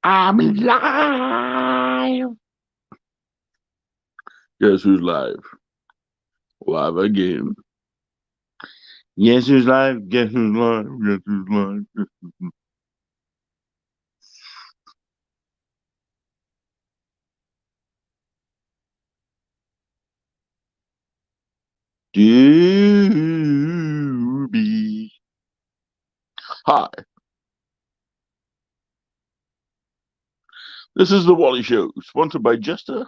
I'm live. Guess who's live? Live again. Guess who's live? Guess who's live? Guess who's live? Doobie. Hi, this is the Wally Show, sponsored by Jester.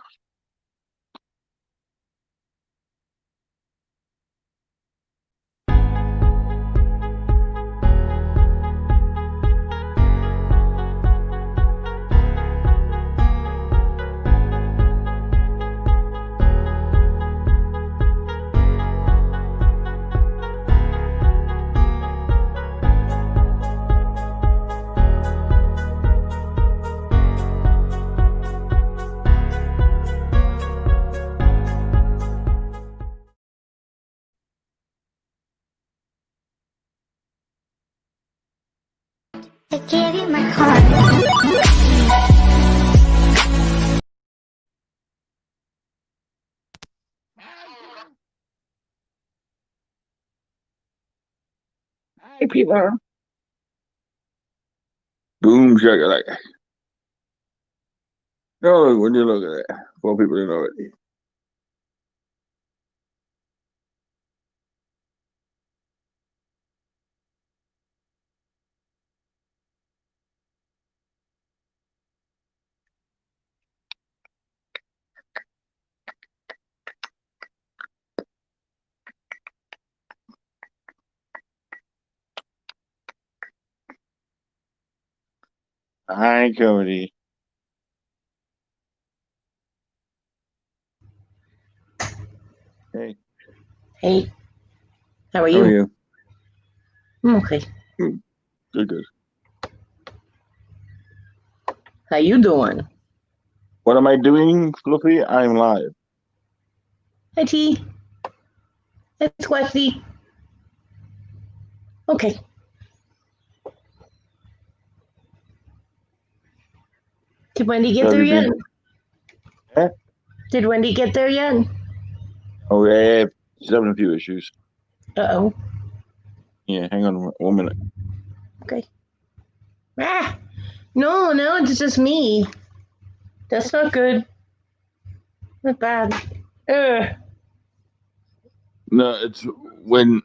I give you my heart. Hi, Peter. Boom, shakalaka. Oh, when you look at that, four people in already. Hi, Cody. Hey, Hey, how are how are you? you? I'm okay. Good, good. How you doing? What am I doing, Fluffy? I'm live. Hi, T. Hi, Squatchy. Okay. Did Wendy get How have there you yet? been? Eh? Did Wendy get there yet? Oh, yeah, she's having a few issues. Uh-oh. Yeah, hang on 1 minute. Okay. Ah! No, it's just me. That's not good. Not bad. Ugh. No, it's when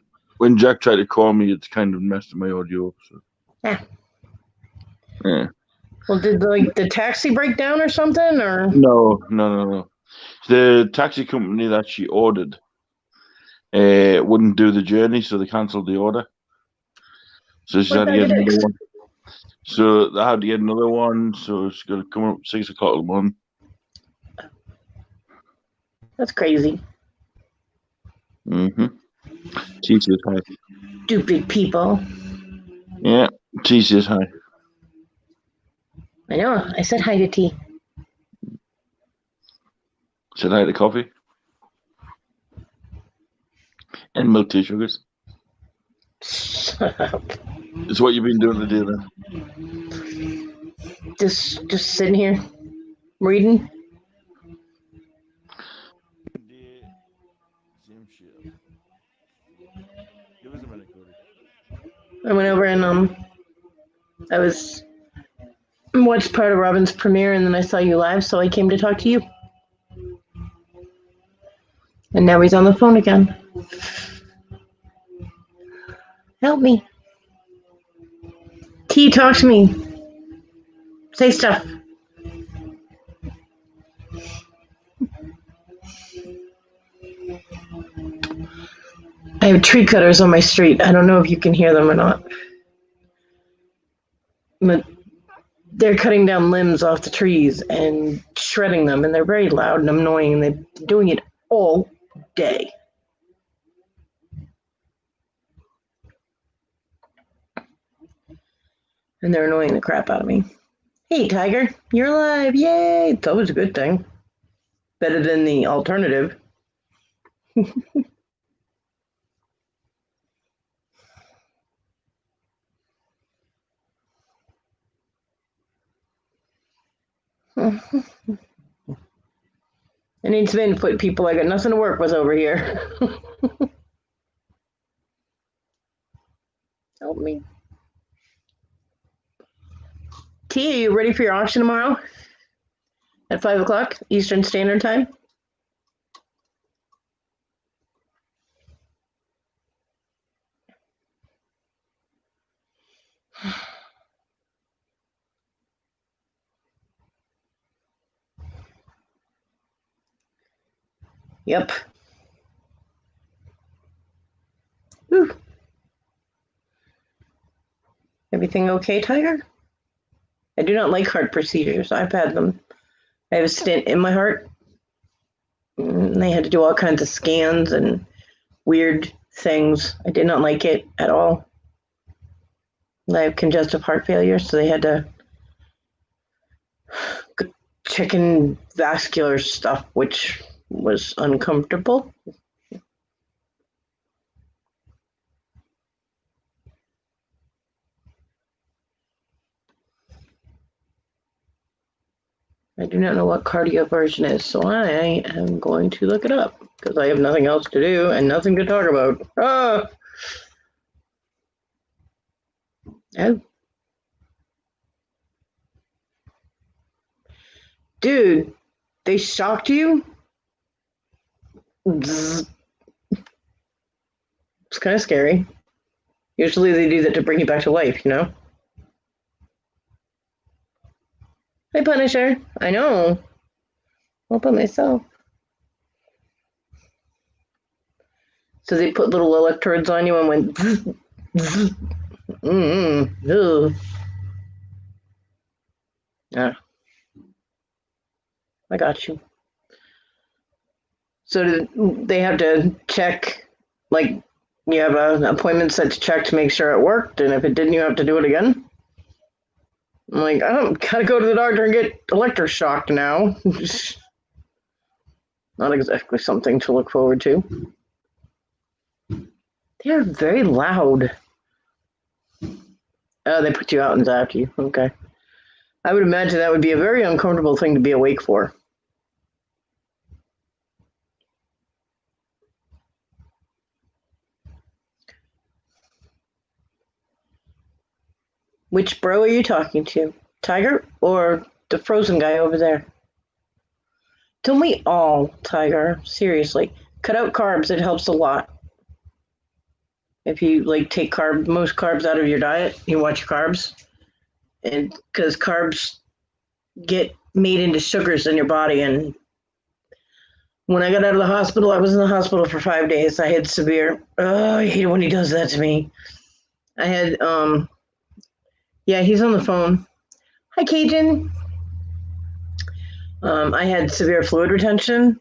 Jack tried to call me, it's kind of messed my audio. So Ah. yeah, Well, did the taxi break down or something? Or no. The taxi company that she ordered wouldn't do the journey, so they cancelled the order. So she's what had to bag get of another dicks? one. So they had to get another one. So it's gonna come up 6 o'clock in the morning. That's crazy. Mm-hmm. T says hi. Stupid people. Yeah, T says hi. I know. I said hi to T. Said hi to coffee and milk tea sugars. Shut up. It's what you've been doing today, then. Just sitting here reading. Same shit. Give us a minute, Cody. I went over and I was watched part of Robin's premiere, and then I saw you live, so I came to talk to you. And now he's on the phone again. Help me. T, talk to me. Say stuff. I have tree cutters on my street. I don't know if you can hear them or not. But they're cutting down limbs off the trees and shredding them, and they're very loud and annoying, and they're doing it all day. And they're annoying the crap out of me. Hey, Tiger, you're alive. Yay! It's always a good thing. Better than the alternative. I need some input, people. I got nothing to work with over here. Help me. T, are you ready for your auction tomorrow? At 5 o'clock Eastern Standard Time? Yep. Whew. Everything okay, Tiger? I do not like heart procedures. I've had them. I have a stent in my heart. And they had to do all kinds of scans and weird things. I did not like it at all. I have congestive heart failure, so they had to check in vascular stuff, which was uncomfortable. I do not know what cardioversion is, so I am going to look it up because I have nothing else to do and nothing to talk about. Ah! Oh. Dude, they shocked you? Zzz. It's kind of scary. Usually they do that to bring you back to life, you know? Hey, Punisher. I know. All by myself. So they put little electrodes on you and went zzz, zzz. Ugh. Yeah. I got you. So they have to check, like, you have an appointment set to check to make sure it worked, and if it didn't, you have to do it again? I'm like, I don't gotta go to the doctor and get electroshocked now. Not exactly something to look forward to. They're very loud. Oh, they put you out and zap you. Okay. I would imagine that would be a very uncomfortable thing to be awake for. Which bro are you talking to? Tiger or the frozen guy over there? Don't we all, Tiger? Seriously. Cut out carbs, it helps a lot. If you like take most carbs out of your diet, you watch your carbs. And because carbs get made into sugars in your body. And when I got out of the hospital, I was in the hospital for 5 days. I had severe, I hate it when he does that to me. I had, yeah, he's on the phone. Hi, Cajun. I had severe fluid retention.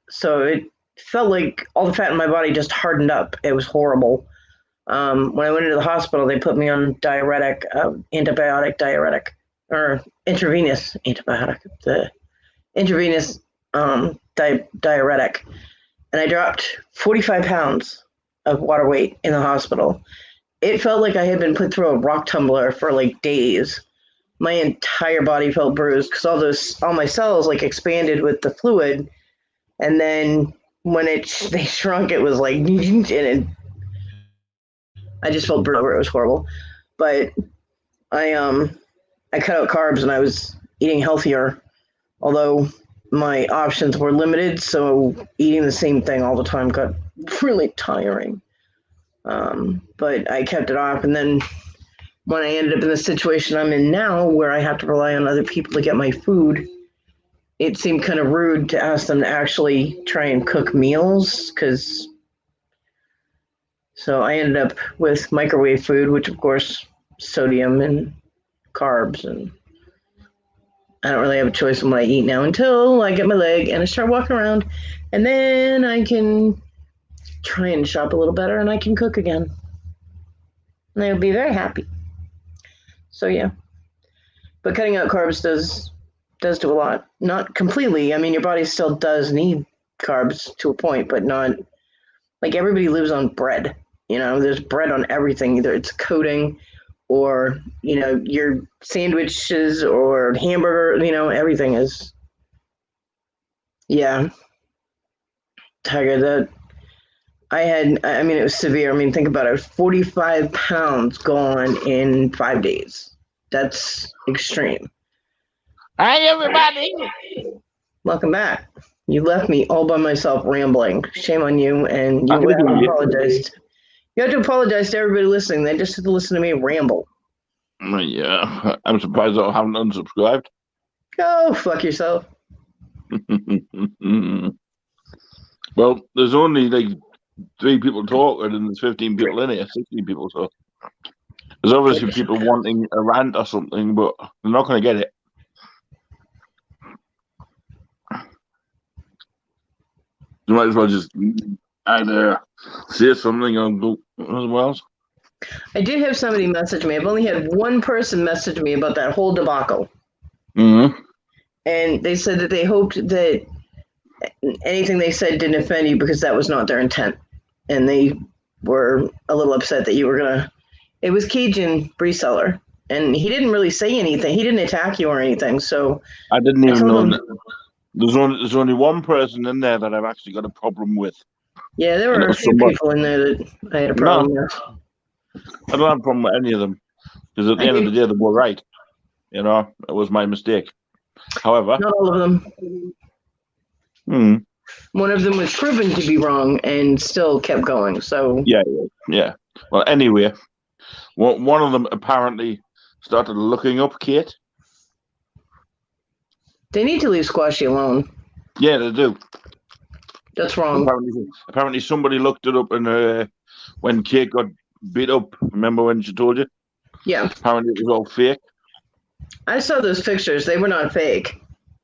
So it felt like all the fat in my body just hardened up. It was horrible. When I went into the hospital, they put me on diuretic, antibiotic diuretic, or intravenous antibiotic, the intravenous diuretic. And I dropped 45 pounds of water weight in the hospital. It felt like I had been put through a rock tumbler for like days. My entire body felt bruised because all my cells like expanded with the fluid. And then when they shrunk, it was like, and I just felt bruised. It was horrible. But I cut out carbs and I was eating healthier, although my options were limited. So eating the same thing all the time got really tiring. But I kept it off. And then when I ended up in the situation I'm in now, where I have to rely on other people to get my food, it seemed kind of rude to ask them to actually try and cook meals. So I ended up with microwave food, which of course, sodium and carbs, and I don't really have a choice in what I eat now until I get my leg and I start walking around, and then I can try and shop a little better and I can cook again. And I'll be very happy. So yeah. But cutting out carbs does do a lot. Not completely. I mean, your body still does need carbs to a point, but not like everybody lives on bread. You know, there's bread on everything. Either it's coating or your sandwiches or hamburger. Everything is. Yeah, Tiger. I mean, it was severe. I mean, think about it. 45 pounds gone in 5 days. That's extreme. Hi, everybody. Welcome back. You left me all by myself rambling. Shame on you, and you I'm gonna do have it. apologized. You have to apologize to everybody listening. They just have to listen to me ramble. Yeah, I'm surprised I haven't unsubscribed. Go fuck yourself. Well, there's only like 3 people talking, and there's 15 people in here, 16 people. So there's obviously people wanting a rant or something, but they're not going to get it. You might as well just either say something or go somewhere else. I did have somebody message me. I've only had one person message me about that whole debacle. Mm-hmm. And they said that they hoped that anything they said didn't offend you because that was not their intent. And they were a little upset that you were going to. It was Cajun Breseller. And he didn't really say anything. He didn't attack you or anything. So I didn't even told know him- that. There's only one person in there that I've actually got a problem with. yeah, there And were it a was few somebody- people in there that I had a problem with. I don't have a problem with any of them because at the end of the day, they were right. It was my mistake. However, Not all of them. hmm, One of them was proven to be wrong and still kept going. So yeah. Well, anyway, one of them apparently started looking up Kate. they need to leave Squashy alone. Yeah, they do. That's wrong. Apparently somebody looked it up, and when Kate got beat up, remember when she told you? Yeah, Apparently it was all fake. I saw those pictures. They were not fake.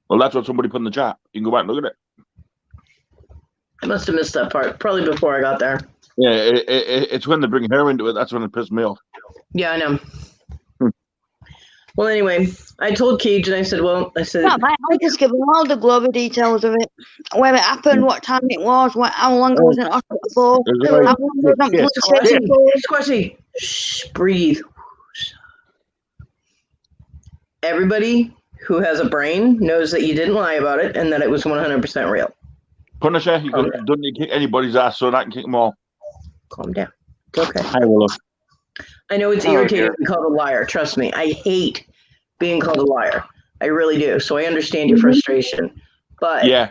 Well, that's what somebody put in the chat. You can go back and look at it. I must have missed that part. Probably before I got there. Yeah, it's when they bring her into it. That's when it pissed me off. Yeah, I know. Well, anyway, I told Cage and I said, No, mate, I just give them all the global details of it. Where it happened, what time it was, how long I was in hospital for, It was how like- long I was on yeah, blood Squashy, test for. Squashy, shh, breathe. Everybody who has a brain knows that you didn't lie about it and that it was 100% real. Punisher, you don't need to kick anybody's ass, so I can kick them all. Calm down. It's okay. I will. I know it's Oh, irritating dear. to be called a liar. Trust me. I hate being called a liar. I really do. So I understand your frustration. But Yeah,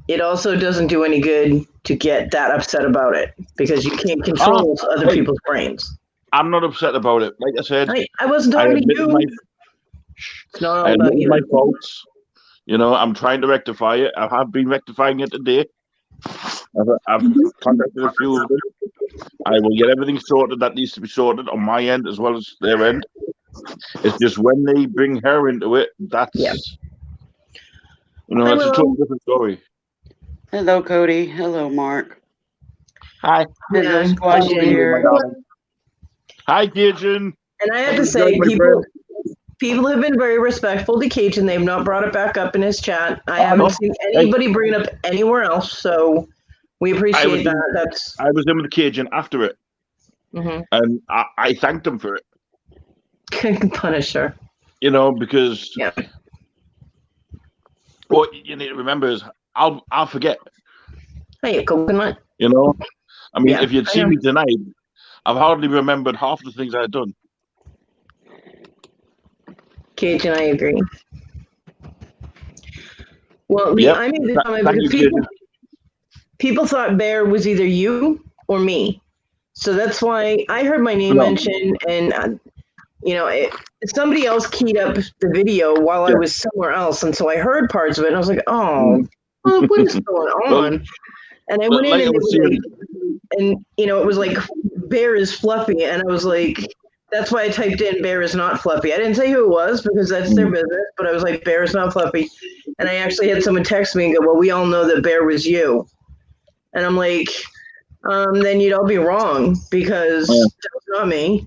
it also doesn't do any good to get that upset about it because you can't control other hey. people's brains. I'm not upset about it. Like I said, I wasn't I talking to admitted you. It's not all I about admitted you. my faults. I'm trying to rectify it. I have been rectifying it today. I've contacted a few of them. I will get everything sorted that needs to be sorted on my end as well as their end. It's just when they bring her into it, that's Yeah. that's a totally different story. Hello, Cody. Hello, Mark. Hi. Hello, Yeah, Squash Cajun. here. Hi, Cajun. And I have to How's it say, going, my friend? people have been very respectful to Cajun. They've not brought it back up in his chat. I haven't seen anybody bring it up anywhere else. So we appreciate that. That's I was in with Cajun after it, mhm. and I thanked him for it. Punisher. Because Yeah. what you need to remember is I'll forget. Hey, coconut. I mean, Yeah, if you'd I seen know. me tonight, I've hardly remembered half the things I'd done. Cajun, I agree. Well, Yep. I made the comment Thank because you, Cajun. people thought Bear was either you or me. So that's why I heard my name No. mentioned, and somebody else keyed up the video while I Yeah. was somewhere else, and so I heard parts of it, and I was like, "Oh, well, what is going on?" And I went in, like I and it was was saying- it was like Bear is fluffy, and I was like, that's why I typed in Bear is not fluffy. I didn't say who it was because that's their business, but I was like, Bear is not fluffy, and I actually had someone text me and go, "Well, we all know that Bear was you," and I'm like, then you'd all be wrong because that's not me.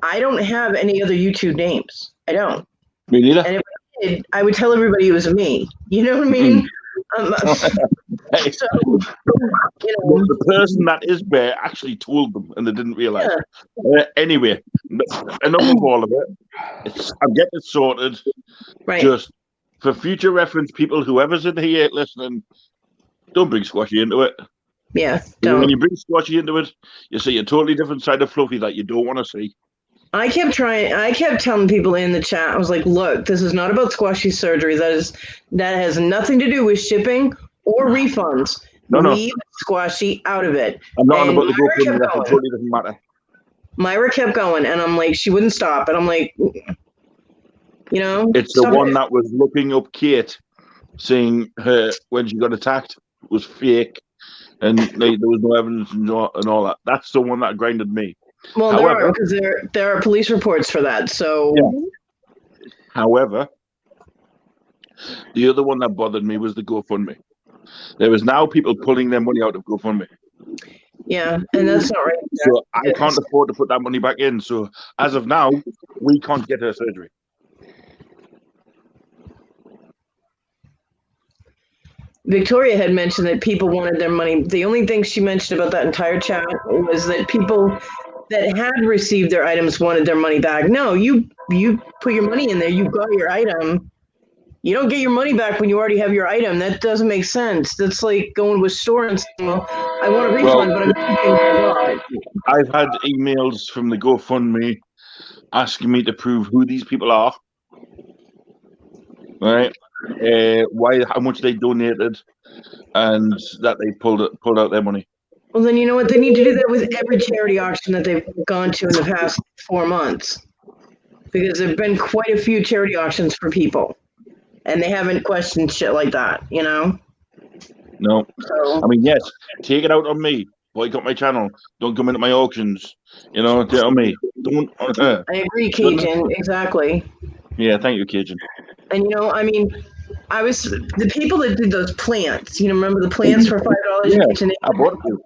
I don't have any other YouTube names. I don't. Me neither. And if I did, I would tell everybody it was me. You know what I mean? Hey, So, you know, the person that is bare actually told them and they didn't realize. Anyway, enough of all of it. I'm getting it sorted. right. Just for future reference, people, whoever's in here listening, don't bring Squashy into it. Yeah, When don't. you bring Squashy into it, you see a totally different side of Fluffy that you don't want to see. I kept telling people in the chat, I was like, look, this is not about Squashy surgery. That has nothing to do with shipping or refunds. No. Leave Squashy out of it. I'm not on And about the Myra GoFundMe. kept That going. totally doesn't matter. Myra kept going, and I'm like, she wouldn't stop. And I'm like, you know, It's the stop one it. that was looking up Kate, saying her when she got attacked was fake, and there was no evidence and all that. That's the one that grinded me. Well, However, because there are police reports for that. So, However, the other one that bothered me was the GoFundMe. There is now people pulling their money out of GoFundMe. yeah, and that's not right. So I can't afford to put that money back in. So as of now, we can't get her surgery. Victoria had mentioned that people wanted their money. The only thing she mentioned about that entire chat was that people that had received their items wanted their money back. No, you put your money in there, you got your item. You don't get your money back when you already have your item. That doesn't make sense. That's like going to a store and saying, well, I want a refund, but I'm keeping what I got. I've had emails from the GoFundMe asking me to prove who these people are, right? How much they donated, and that they pulled out their money. Well, then you know what? They need to do that with every charity auction that they've gone to in the past 4 months, because there've been quite a few charity auctions for people, and they haven't questioned shit like that. You know? No, So I mean, yes, take it out on me. Boycott my channel. Don't come into my auctions. You know, take it on me. Don't on her. I agree, Cajun. Exactly. Yeah, thank you, Cajun. And you know, I mean, the people that did those plants. You know, remember the plants for $5 Yeah, each? And I bought it.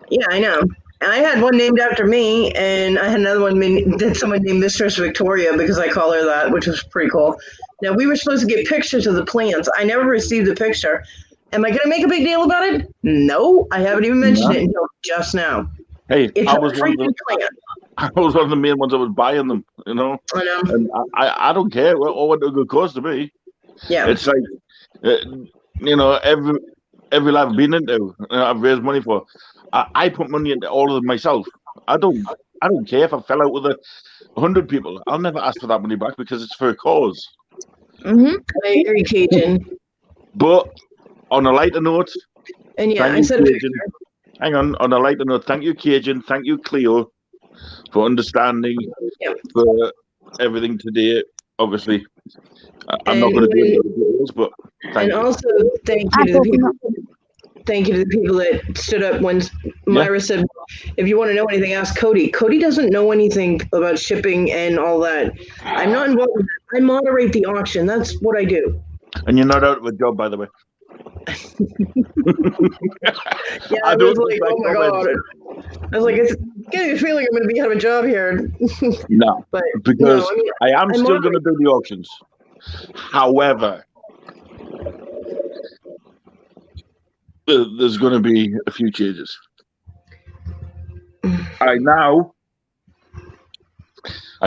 yeah, I know. And I had one named after me, and I had another one that someone named Mistress Victoria because I call her that, which was pretty cool. Now we were supposed to get pictures of the plants. I never received a picture. Am I going to make a big deal about it? No, I haven't even mentioned it until just now. Hey, It's a freaking plant. I was one of the main ones that was buying them. You know, I know. and I don't care what it could cost to me. Yeah. It's like, you know, every life I've been into, I've raised money for. I put money into all of them myself. I don't care if I fell out with 100 people. I'll never ask for that money back because it's for a cause. I agree, Cajun. But on a lighter note, And yeah, thank I you, said Cajun. Hang on a lighter note, thank you, Cajun. Thank you, Cleo, for understanding for everything today. Obviously, I'm not going to do any details, but thank you. also thank you to the people. Thank you to the people that stood up when Myra said, if you want to know anything, ask Cody. Cody doesn't know anything about shipping and all that. I'm not involved with that. I moderate the auction. That's what I do. And you're not out of a job, by the way. Yeah, I was like, oh my God. I was like, it's getting a feeling I'm going to be out of a job here. No, But because no, I mean, I am I still going to do the auctions. However, there's going to be a few changes. I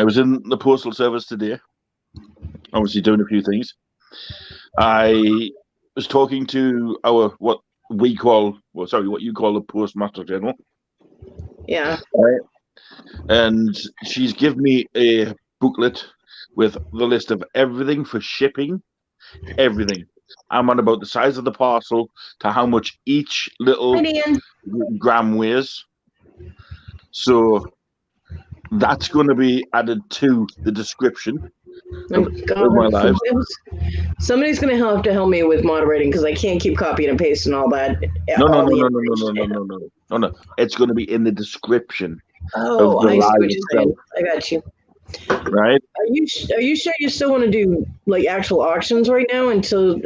was in the postal service today, obviously doing a few things. I was talking to what you call the Postmaster General. yeah. Right? And she's given me a booklet with the list of everything for shipping, everything. I'm on about the size of the parcel to how much each little gram weighs. So that's going to be added to the description of my lives. Somebody's going to have to help me with moderating because I can't keep copying and pasting all that. No. It's going to be in the description. Oh, I see what you're saying. I got you. Right? Are you sure you still want to do like actual auctions right now until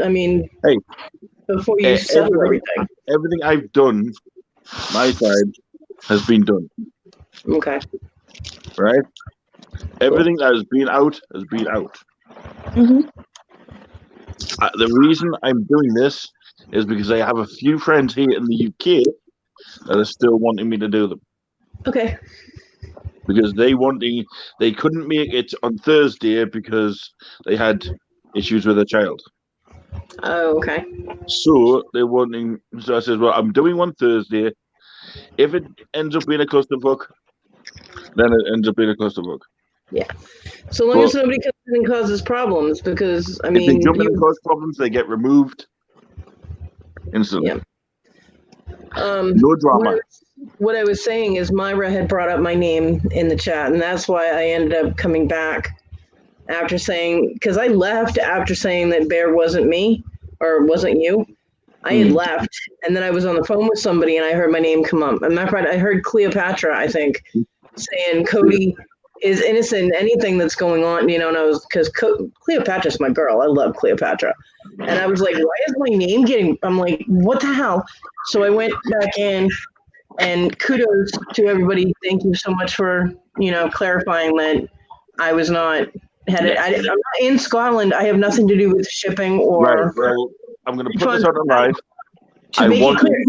before you settle everything? Everything I've done, my side has been done. Okay. Right? Everything that has been out has been out. Mm-hmm. The reason I'm doing this is because I have a few friends here in the UK that are still wanting me to do them Okay. because they couldn't make it on Thursday because they had issues with a child. Oh, okay. So they're wanting. So I said, well, I'm doing one Thursday. If it ends up being a clusterfuck, then it ends up being a clusterfuck. So long Well, as nobody comes in and causes problems, because I if they mean, jump in and cause problems, they get removed instantly. Yeah. No drama. What I was saying is Myra had brought up my name in the chat, and that's why I ended up coming back after saying, because I left after saying that Bear wasn't me or wasn't you. I had left, and then I was on the phone with somebody, and I heard my name come up. As a matter of fact, I heard Cleopatra, I think, saying Cody is innocent in anything that's going on, you know, and I was, because Cleopatra's my girl. I love Cleopatra. And I was like, why is my name getting, I'm like, what the hell? So I went back in, and kudos to everybody. Thank you so much for, you know, clarifying that I was not headed. I'm not in Scotland. I have nothing to do with shipping or. Right. Well, I'm going to put this out on live. To make it clear,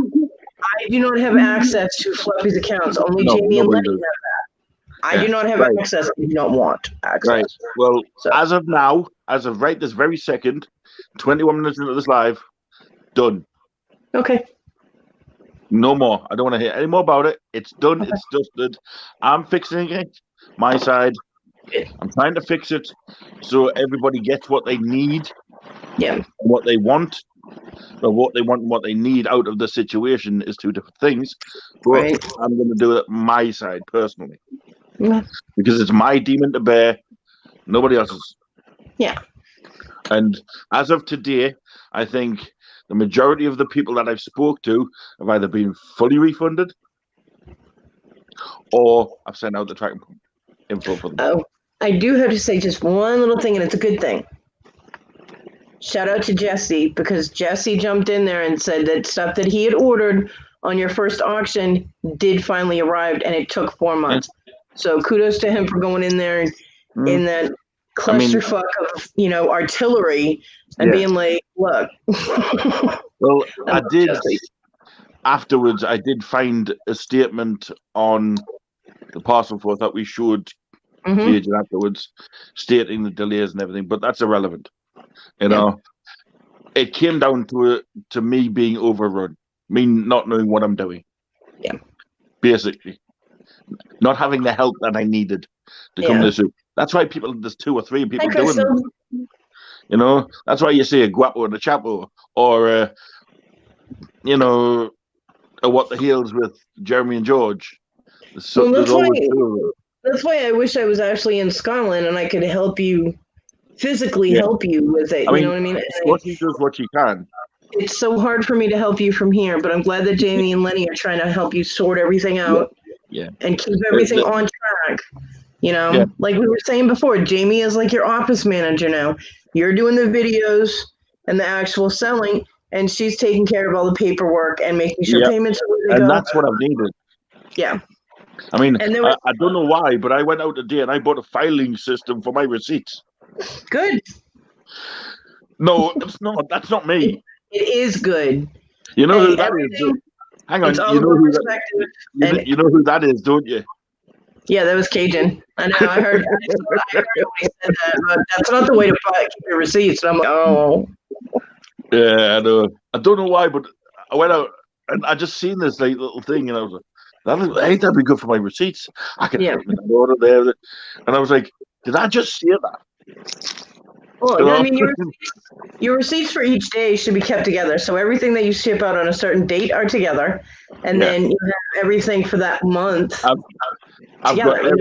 I do not have access to Fluffy's accounts. Only Jamie and Lenny have that. I do not have access. I do not want access. Right. Well, So- as of now, as of right this very second, 21 minutes into this live, done. Okay. No more. I don't want to hear any more about it. It's done. It's dusted. I'm fixing it. My side. I'm trying to fix it so everybody gets what they need, Yeah. what they want. But what they want and what they need out of the situation is two different things. But Right. I'm going to do it my side personally Yeah. because it's my demon to bear, nobody else's. Yeah. And as of today, I think the majority of the people that I've spoke to have either been fully refunded or I've sent out the tracking info for them. Oh, I do have to say just one little thing, and it's a good thing. Shout out to Jesse, because Jesse jumped in there and said that stuff that he had ordered on your first auction did finally arrive, and it took 4 months. So kudos to him for going in there in that clusterfuck of, you know, artillery and being like, look. Well, I did Jesse. afterwards. I did find a statement on the parcel force that we showed Mhm. the agent afterwards, stating the delays and everything. But that's irrelevant. You know, it came down to me being overrun, me not knowing what I'm doing. Yeah. Basically, not having the help that I needed to come to this. That's why there's 2 or 3 people Hi, doing Crystal. it. You know, that's why you see a guapo and a chapo, or you know, a what the heels with Jeremy and George. So Well, there's that's always why- 2 of them. That's why I wish I was actually in Scotland and I could help you, physically Yeah. help you with it. I You mean, know what I mean? What she does, what she can. It's so hard for me to help you from here, but I'm glad that Jamie and Lenny are trying to help you sort everything out. Yeah. And keep everything on track. You know, Yeah. like we were saying before, Jamie is like your office manager now. You're doing the videos and the actual selling, and she's taking care of all the paperwork and making sure Yeah. payments are where they And go. that's what I've needed. Yeah. I mean, And there was- I don't know why, but I went out today and I bought a filing system for my receipts. Good. No, it's not. That's not me. It is good. You know Hey, who that is? everything- Hang on. It's all You know about who that, perspective. you know who that is, don't you? Yeah, that was Cajun. I know. I heard when he said that, but that's not the way to keep your receipts. And I'm like, oh, Yeah, I know. I don't know why, but I went out and I just seen this like little thing, and I was like, that'd be good for my receipts. I can have an order there. And I was like, did I just see that? well, You know? I mean, your receipts for each day should be kept together. So everything that you ship out on a certain date are together, and Yeah. then you have everything for that month I've together. got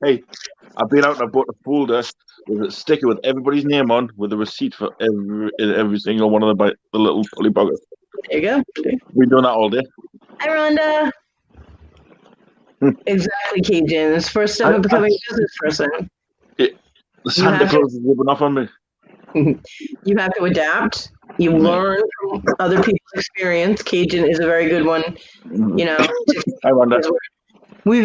hey, I've been out and I bought a folder with a sticker with everybody's name on, with a receipt for every single one of the little polybuggers. There you go. We've done that all day. Hi, Rhonda. Exactly, Cajun. It's first step of becoming a business person. The Santa have to- Claus is rubbing off on me. You have to adapt. You learn from other people's experience. Cajun is a very good one. You know, I wonder. we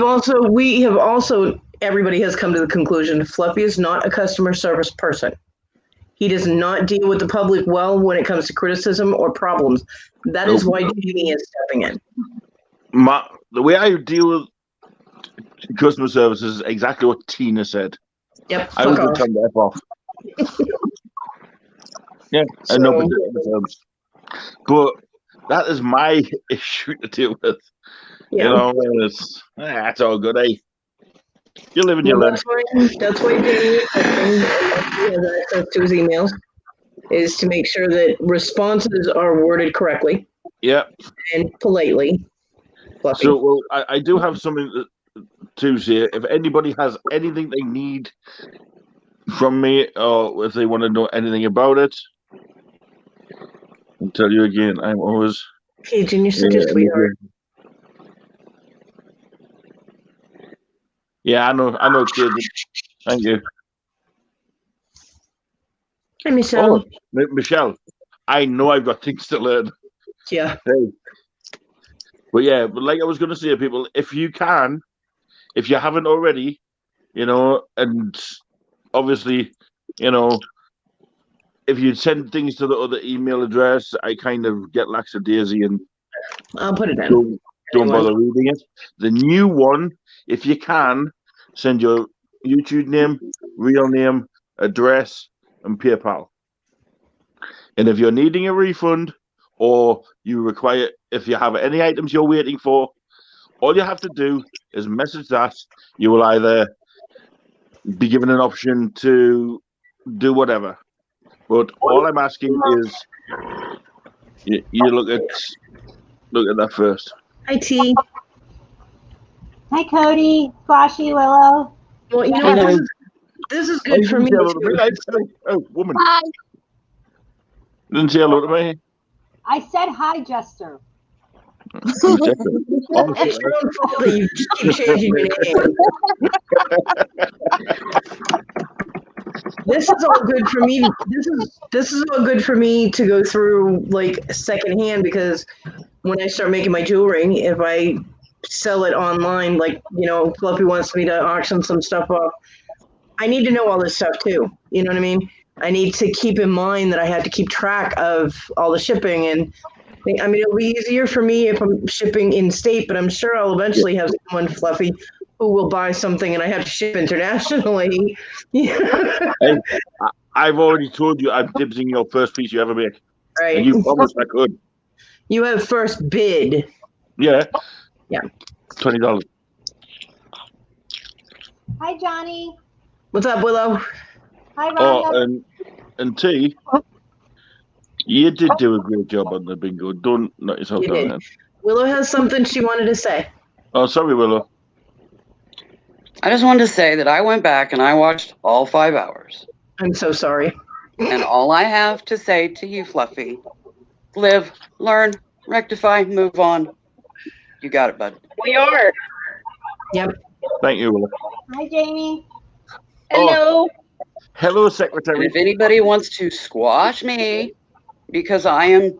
have also, everybody has come to the conclusion Fluffy is not a customer service person. He does not deal with the public well when it comes to criticism or problems. That is why Jamie is stepping in. The way I deal with customer service is exactly what Tina said. Yep. I would tell them to F off. Yeah, and no particular terms. But that is my issue to deal with. Yeah. You know, that's all good, eh? You live and you learn. That's why Jamie has access to his emails, is to make sure that responses are worded correctly. Yeah. And politely. Fluffy. So, well, I do have something to say. If anybody has anything they need from me, or if they want to know anything about it, I'll tell you again, I'm always... Cajun, you're such a sweetheart. Yeah, I know, Cajun. Thank you. Hi, Michelle. Oh, Michelle, I know I've got things to learn. Yeah. Hey. But yeah, but like I was going to say, people, if you haven't already, you know, and obviously, you know, if you send things to the other email address, I kind of get lackadaisy and I'll put it in. Don't bother reading it. The new one, if you can, send your YouTube name, real name, address, and PayPal. And if you're needing a refund, or you require, if you have any items you're waiting for, all you have to do is message that. You will either be given an option to do whatever. But all I'm asking is you look at that first. Hi, T. Hi, Cody, Flashy, Willow. Well, you know, this is good for me. Oh, woman. Hi. Didn't say hello to me. I said hi, Jester. It's your own fault that you keep changing your name. This is all good for me. This is all good for me to go through like secondhand, because when I start making my jewelry, if I sell it online, like, you know, Fluffy wants me to auction some stuff off, I need to know all this stuff too. You know what I mean? I need to keep in mind that I have to keep track of all the shipping, and I mean, it'll be easier for me if I'm shipping in state, but I'm sure I'll eventually have someone, Fluffy, who will buy something and I have to ship internationally. Hey, I've already told you I'm dibsing your first piece you ever make. Right. And you promised I could. You have first bid. Yeah. Yeah. $20. Hi, Johnny. What's up, Willow? Hi, Rhonda. Oh, and T, you did do a great job on the bingo. Don't knock yourself You down. did. Man. Willow has something she wanted to say. Oh, sorry, Willow. I just wanted to say that I went back and I watched all 5 hours. I'm so sorry. And all I have to say to you, Fluffy, live, learn, rectify, move on. You got it, bud. We are. Yep. Thank you, Willow. Hi, Jamie. Hello. Hello, And Secretary. if anybody wants to squash me because I am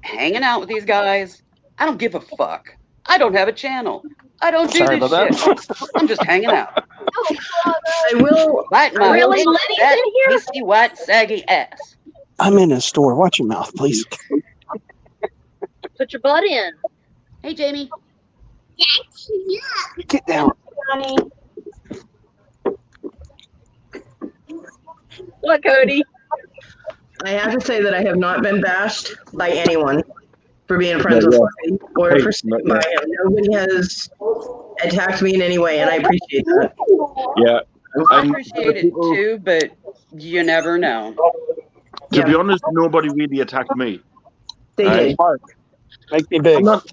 hanging out with these guys, I don't give a fuck. I don't have a channel. I don't do Sorry this about shit. I'm just hanging out. I will. Right, my Really? big, Lenny's fat, in here? pasty, white, saggy ass. I'm in a store. Watch your mouth, please. Put your butt in. Hey, Jamie. Get down. Johnny. What, Cody? I have to say that I have not been bashed by anyone for being friends with Fluffy or Hey, for sticking by him. Nobody has attacked me in any way, and I appreciate that. Yeah. I appreciate it too, but you never know. To be honest, nobody really attacked me. They Right. did. Mark, make me big. Not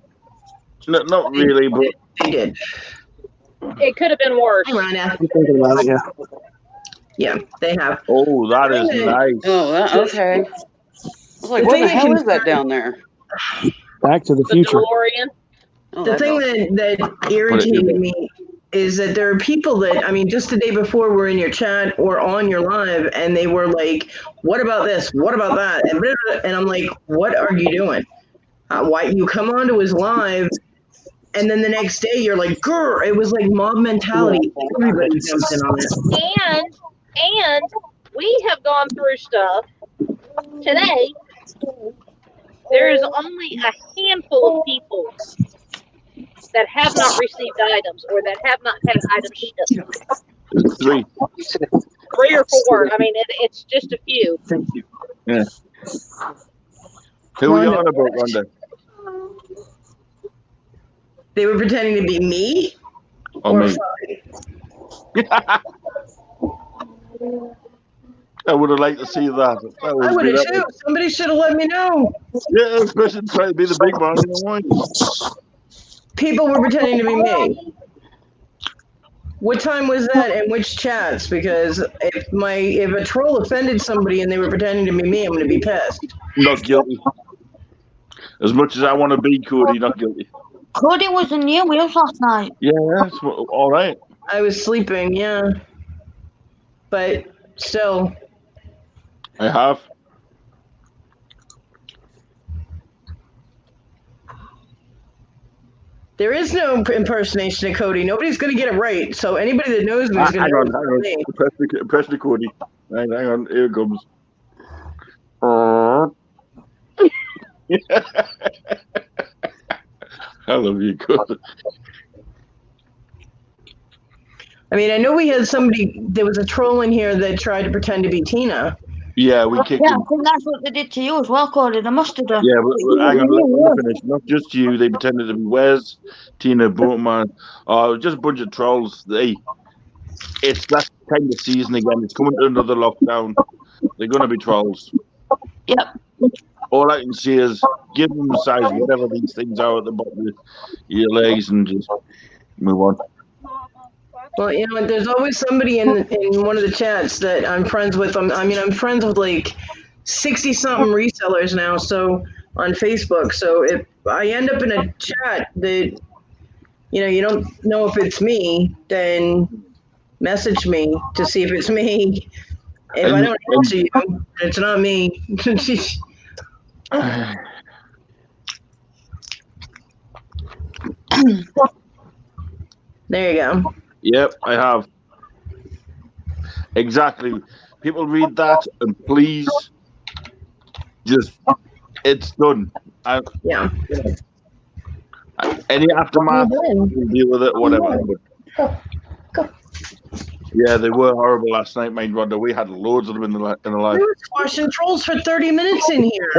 really, but They did. It could have been worse. Hi, Rhonda. I'm thinking about it, yeah. Yeah, they have. oh, that is nice. Oh, okay. I was like, The what thing the that hell is that concerns- down there? Back to the The future. DeLorean. Oh, The that's thing awesome. that irritated me is that there are people that, I mean, just the day before were in your chat or on your live, and they were like, what about this? What about that? And, blah, blah, blah. And I'm like, what are you doing? Why you come onto his live, and then the next day you're like, grr. It was like mob mentality. Everybody jumped in on it. And we have gone through stuff. Today, there is only a handful of people that have not received items or that have not had items shipped. 3. 3 or 4. I mean, it's just a few. Yeah. Who are you on about, Rhonda? They were pretending to be me Or me? Fuddy? I would have liked to see that. I would have too. Somebody should have let me know. Yeah, especially trying to be the big man. People were pretending to be me. What time was that and which chats? Because if a troll offended somebody and they were pretending to be me, I'm going to be pissed. Not guilty. As much as I want to be Cody, not guilty. Cody was in your wheels last night. Yeah, that's all right. I was sleeping, yeah. But still. I have. There is no impersonation of Cody. Nobody's going to get it right. So anybody that knows me is going to know me. Press the Cody. Hang on. Here it comes. I love you, Cody. I mean, I know we had somebody, there was a troll in here that tried to pretend to be Tina. Yeah, we kicked Yeah, I him. think that's what they did to you as well, Cody. They must have done. Yeah, but hang on, let me finish. Not just you. They pretended to be Wes, Tina, Boatman. Just a bunch of trolls. It's that kind of season again. It's coming to another lockdown. They're going to be trolls. Yep. All I can see is give them the size, whatever these things are at the bottom of your legs, and just move on. Well, you know, there's always somebody in one of the chats that I'm friends with. I'm friends with like 60-something resellers now, so on Facebook. So if I end up in a chat that, you don't know if it's me, then message me to see if it's me. If I don't answer you, it's not me. There you go. Yep, I have. Exactly. People read that and please it's done. Yeah. Any aftermath, we'll deal with it, whatever. Yeah, they were horrible last night, mate, Rhonda. We had loads of them in the live. We were squashing trolls for 30 minutes in here.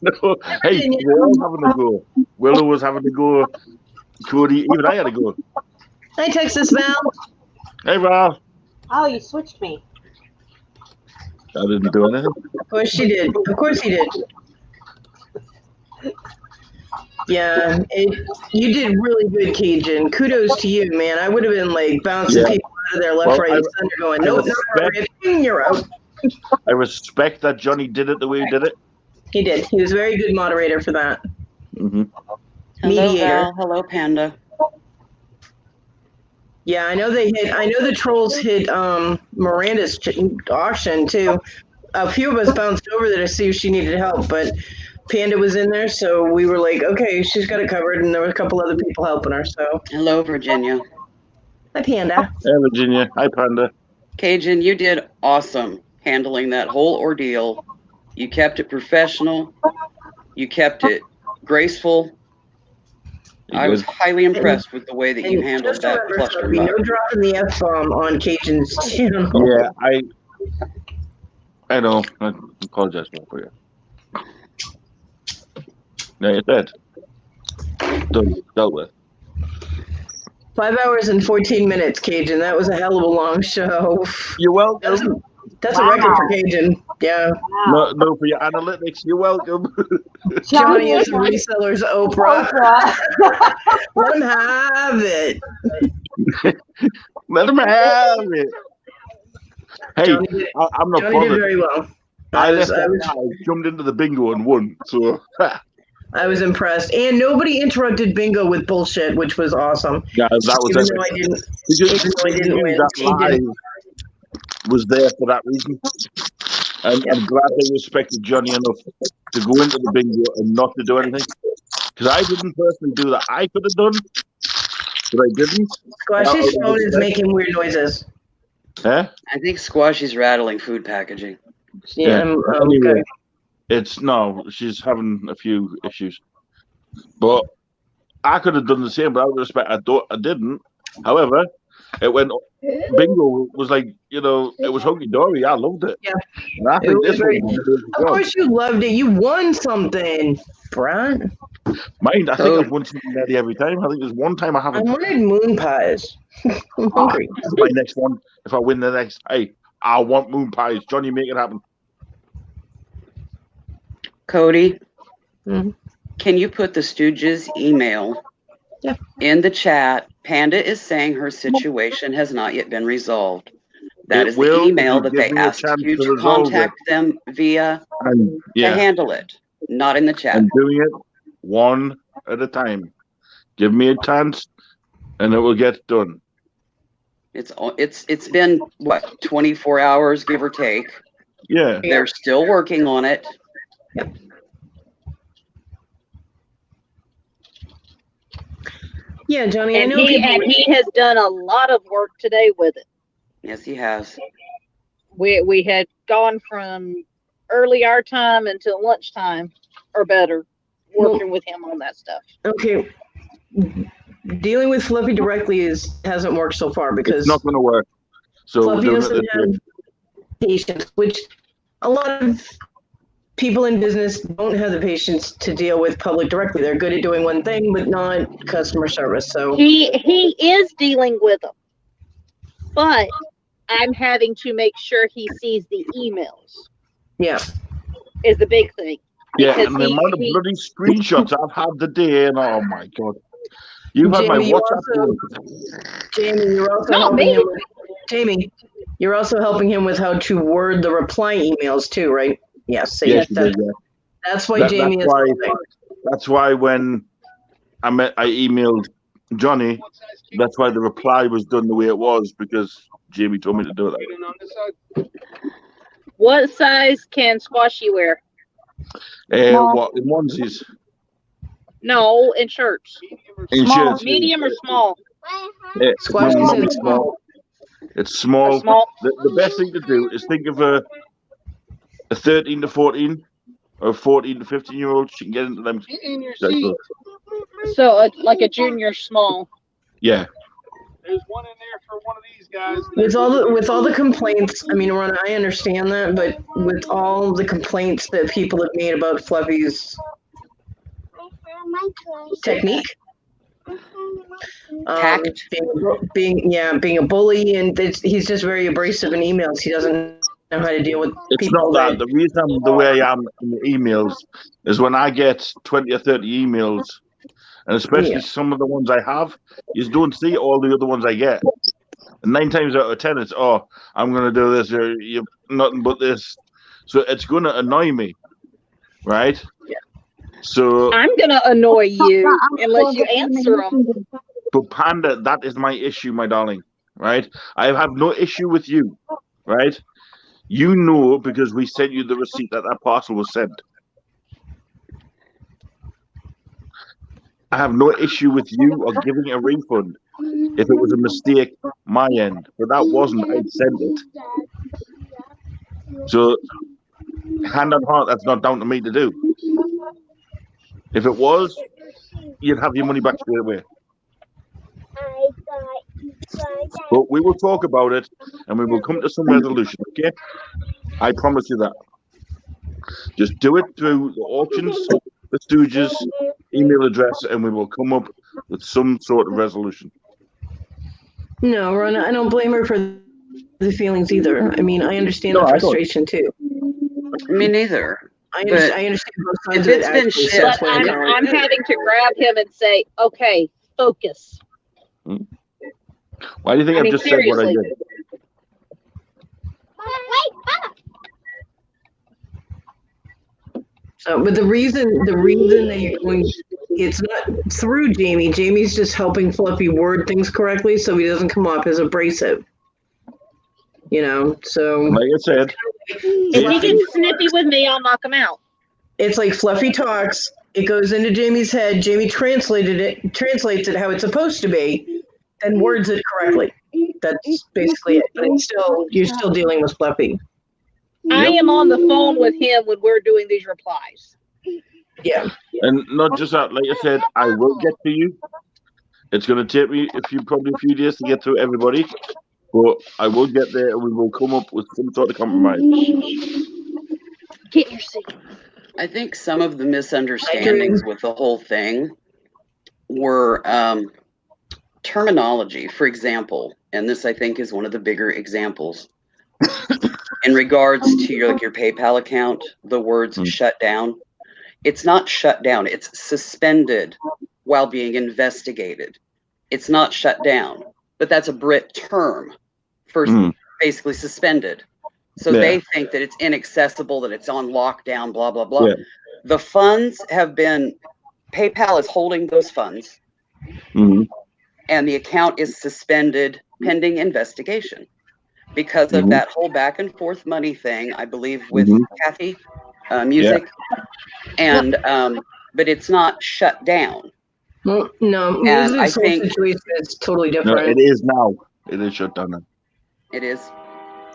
No, hey, we're all having a go. Willow was having a go. Cody, even I had a go. Hi, Texas Val. Hey, Val. Oh, you switched me. I didn't do anything. Of course she did. Of course he did. Yeah, you did really good, Cajun. Kudos to you, man. I would have been like bouncing people out of there left, right, and center going, nope, you're out. I respect that Johnny did it the way he did it. He did. He was a very good moderator for that. Mm-hmm. Hello, Mediator. Val. Hello, Panda. Yeah, I know the trolls hit Miranda's auction too. A few of us bounced over there to see if she needed help, but Panda was in there, so we were like, okay, she's got it covered, and there were a couple other people helping her. So Hello, Virginia. hi, Panda. Hey, Virginia. Hi, Panda. Cajun, you did awesome handling that whole ordeal. You kept it professional. You kept it graceful. I was highly impressed with the way that you handled just that remember, cluster Sophie, no bug. dropping the F-bomb on Cajun's channel. Yeah, I know. I apologize for you. No, you're dead. Done. Dealt with. 5 hours and 14 minutes, Cajun. That was a hell of a long show. You're welcome. That's a record for Cajun. Yeah. No, for your analytics, you're welcome. Johnny is the reseller's Oprah. Let him have it. Let him have it. Hey, I'm not Johnny did bothered. very well. I jumped into the bingo and won. So I was impressed. And nobody interrupted bingo with bullshit, which was awesome. yeah, that was Even though I didn't win. That He did. live was there for that reason. And I'm glad they respected Johnny enough to go into the bingo and not to do anything. Because I didn't personally do that. I could have done, but I didn't. Squash's phone is making weird noises. Eh? I think Squashy's rattling food packaging. Yeah, Anyway, okay. it's no, she's having a few issues. But I could have done the same, but out of respect, I didn't. However, it went. Bingo was like, it was hunky dory. I loved it. Yeah. And I It think was this very- one did a good Of job. course you loved it. You won something, Brian. Mind, I think Oh. I've won something nearly every time. I think there's one time I I haven't. wanted moon pies. I'm hungry. That's my next one. If I win the next, hey, I want moon pies. Johnny, make it happen. Cody, Mhm. can you put the Stooges email Yeah. in the chat? Panda is saying her situation has not yet been resolved. That It is will the if email you that give they me a asked chance you to to resolve contact them via And to yeah, handle it, not in the chat. I'm doing it one at a time. Give me a chance, and it will get done. It's been what, 24 hours, give or take. Yeah. They're still working on it. Yeah, Johnny, I And know he people. and he has done a lot of work today with it. Yes, he has. We had gone from early our time until lunchtime or better, working with him on that stuff. Okay, dealing with Fluffy directly hasn't worked so far because It's not going to work. So we're Fluffy doing it doesn't this way. have patience, which a lot of people in business don't have the patience to deal with public directly. They're good at doing one thing, but not customer service. So He is dealing with them, but I'm having to make sure he sees the emails. yeah, Is the big thing. Yeah, Because and the amount of bloody screenshots I've had today, and oh my god, you've had my Jamie, you WhatsApp. also- Jamie, you're also Not helping me. him. Jamie, you're also helping him with how to word the reply emails too, right? Yes. So Yes, yes, you did, yeah. that's why That's Jamie is why- helping. That's why when I emailed Johnny, that's why the reply was done the way it was, because Jamie told me to do that. What size can Squashy wear? What in onesies? No, in shirts. In Small. shirts? Medium or small? Squashy my said mum is small. It's small. Small. The best thing to do is think of a 13 to 14 or 14 to 15-year-old. She can get into them. So like a junior small. Yeah. There's one in there for one of these guys. With all the complaints, I mean, Ronna, I understand that, but with all the complaints that people have made about Fluffy's technique, Tact. being a bully, and he's just very abrasive in emails. He doesn't know how to deal with It's people. not that. The reason I'm the way I am in the emails is when I get 20 or 30 emails, and especially Yeah. some of the ones I have, you don't see all the other ones I get. And 9 times out of 10, it's, oh, I'm going to do this, or you nothing but this. So it's going to annoy me, right? Yeah. So, I'm gonna annoy you unless you answer them. but Panda, that is my issue, my darling, right? I have no issue with you, right? You know, because we sent you the receipt that parcel was sent. I have no issue with you or giving a refund if it was a mistake my end, but that wasn't. I sent it. So, hand on heart, that's not down to me to do. If it was, you'd have your money back straight away. But we will talk about it and we will come to some resolution, okay? I promise you that. Just do it through the auctions, the Stooges, email address, and we will come up with some sort of resolution. No, Ronna, I don't blame her for the feelings either. I mean, I understand No, the I don't. frustration too. Me neither. I But understand both sides if of it. it's been actually, so shipped- that's But why I'm telling I'm you. having to grab him and say, okay, focus. Why do you think I I've mean, just said what I seriously. did? So, but the reason that you're going, it's not through Jamie. Jamie's just helping Fluffy word things correctly so he doesn't come off as abrasive. You know, so Like I said, If he gets snippy with me, I'll knock him out. it's like Fluffy talks. It goes into Jamie's head. Jamie translates it how it's supposed to be, and words it correctly. That's basically it. But it's still, you're still dealing with Fluffy. I am on the phone with him when we're doing these replies. Yeah. And not just that, like I said, I will get to you. It's going to take me probably a few days to get through everybody, but I will get there and we will come up with some sort of compromise. Get your seat. I think some of the misunderstandings with the whole thing were terminology, for example, and this I think is one of the bigger examples. In regards to your PayPal account, the words shut down. It's not shut down, it's suspended while being investigated. It's not shut down, but that's a Brit term for basically suspended. So they think that it's inaccessible, that it's on lockdown, blah, blah, blah. Yeah. The funds have been, PayPal is holding those funds, and the account is suspended pending investigation because of that whole back and forth money thing, I believe, with Kathy Music. And, but it's not shut down. Well, no, And I this whole think situation is totally No, different. it is now. It is shut down now. it is.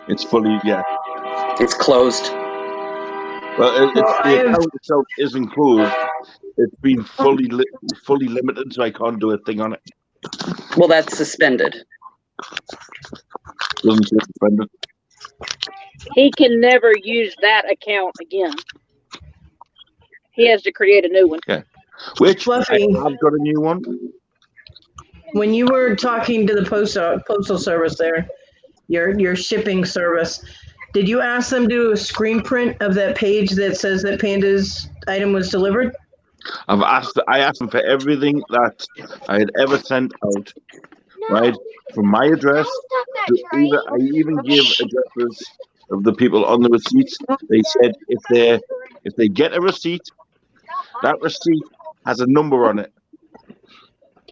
It's fully, It's closed. Well, the account itself isn't closed. It's been fully limited, so I can't do a thing on it. Well, that's suspended. Doesn't say suspended. He can never use that account again. He has to create a new one. Okay. Which Fluffy. I've got a new one. When you were talking to the postal service there, your shipping service, did you ask them to do a screen print of that page that says that Panda's item was delivered? I asked them for everything that I had ever sent out, right? From my address to I even gave addresses of the people on the receipts. They said if they get a receipt, that receipt has a number on it.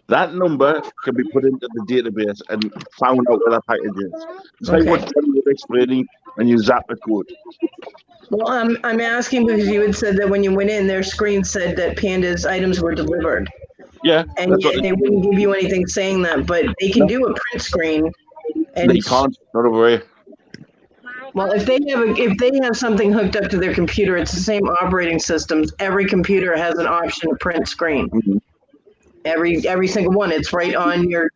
That number can be put into the database and found out where that package is. So Okay. what Kelly was explaining, and you zap the code. Well, I'm asking because you had said that when you went in, their screen said that Panda's items were delivered. Yeah, And that's what yet they wouldn't give you anything saying that, but they can do a print screen. And they can't. Not over here. well, if they have something hooked up to their computer, it's the same operating systems. Every computer has an option to print screen. Every single one. It's right on your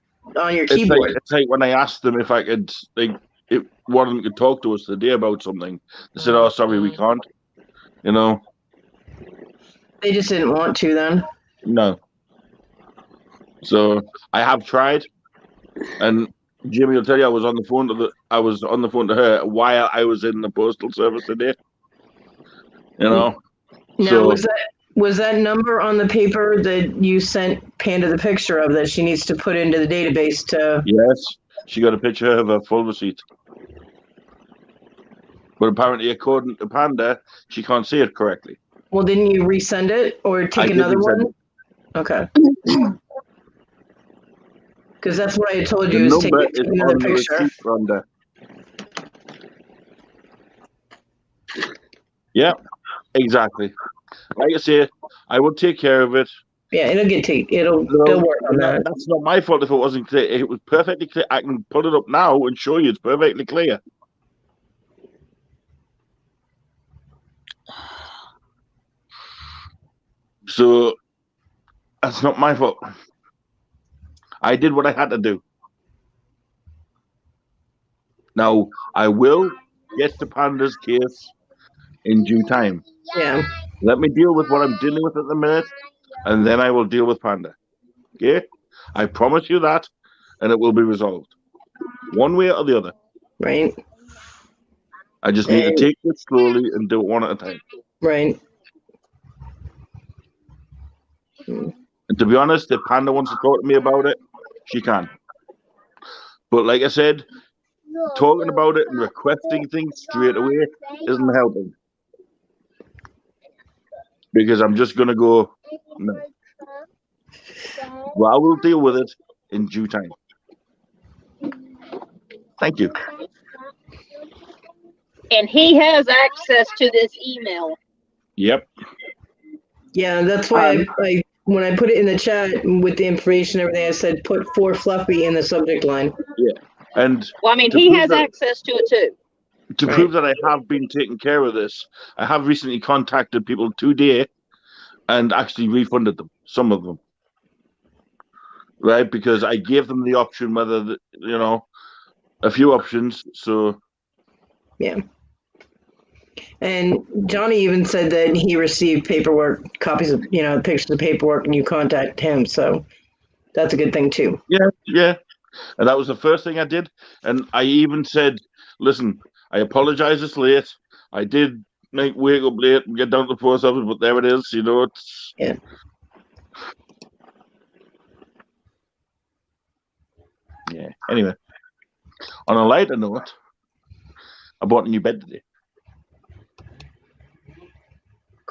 keyboard. It's like when I asked them if I could, if one of them could talk to us today about something. They said, "Oh, sorry, we can't." You know. They just didn't want to then. No. So I have tried, and Jimmy will tell you I was on the phone to her while I was in the postal service today. You know. Now, So was that number on the paper that you sent Panda the picture of that she needs to put into the database to? yes, she got a picture of a full receipt. But apparently, according to Panda, she can't see it correctly. Well, didn't you resend it or take I did another resend one? Okay. Because that's what I had told The you is take number is another on the picture. receipt, Rhonda. Yeah, exactly. Like I say, I will take care of it. Yeah, it'll No, work on that. That's not my fault if it wasn't clear. It was perfectly clear. I can pull it up now and show you it's perfectly clear. So that's not my fault. I did what I had to do. Now I will get to Panda's case in due time. Yeah. Let me deal with what I'm dealing with at the minute, and then I will deal with Panda. Okay? I promise you that, and it will be resolved. One way or the other. Right. I just need to take it slowly and do it one at a time. Right. And to be honest, if Panda wants to talk to me about it, she can. But like I said, talking about it and requesting things straight away isn't helping. Because I'm just going to go, no. Well, I will deal with it in due time. Thank you. And he has access to this email. Yep. Yeah, that's why I when I put it in the chat with the information and everything, I said put for Fluffy in the subject line. Yeah. And Well, I mean, to he prove has that- access to it too. to prove that I have been taking care of this, I have recently contacted people today and actually refunded them, some of them. Right? Because I gave them the option whether, a few options. So, Yeah. And Johnny even said that he received paperwork, copies of, pictures of paperwork, and you contact him. So that's a good thing too. yeah. And that was the first thing I did. And I even said, listen, I apologize it's late. I did wake up late and get down to the post office, but there it is. It's... Yeah. Yeah. Anyway, on a lighter note, I bought a new bed today.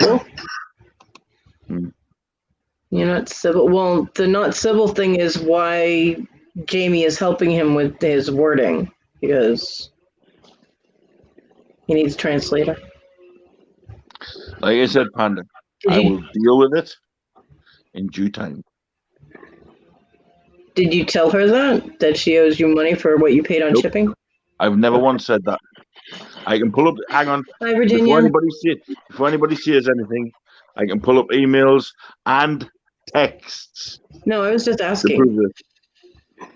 Cool. Hmm. You're not civil. Well, the not civil thing is why Jamie is helping him with his wording, because he needs a translator. Like I said, Panda, I will deal with it in due time. Did you tell her that she owes you money for what you paid on Nope. shipping? I've never once said that. I can pull up. Hang on. Hi, Virginia. Before anybody says anything, I can pull up emails and texts No, I was just to asking. prove this.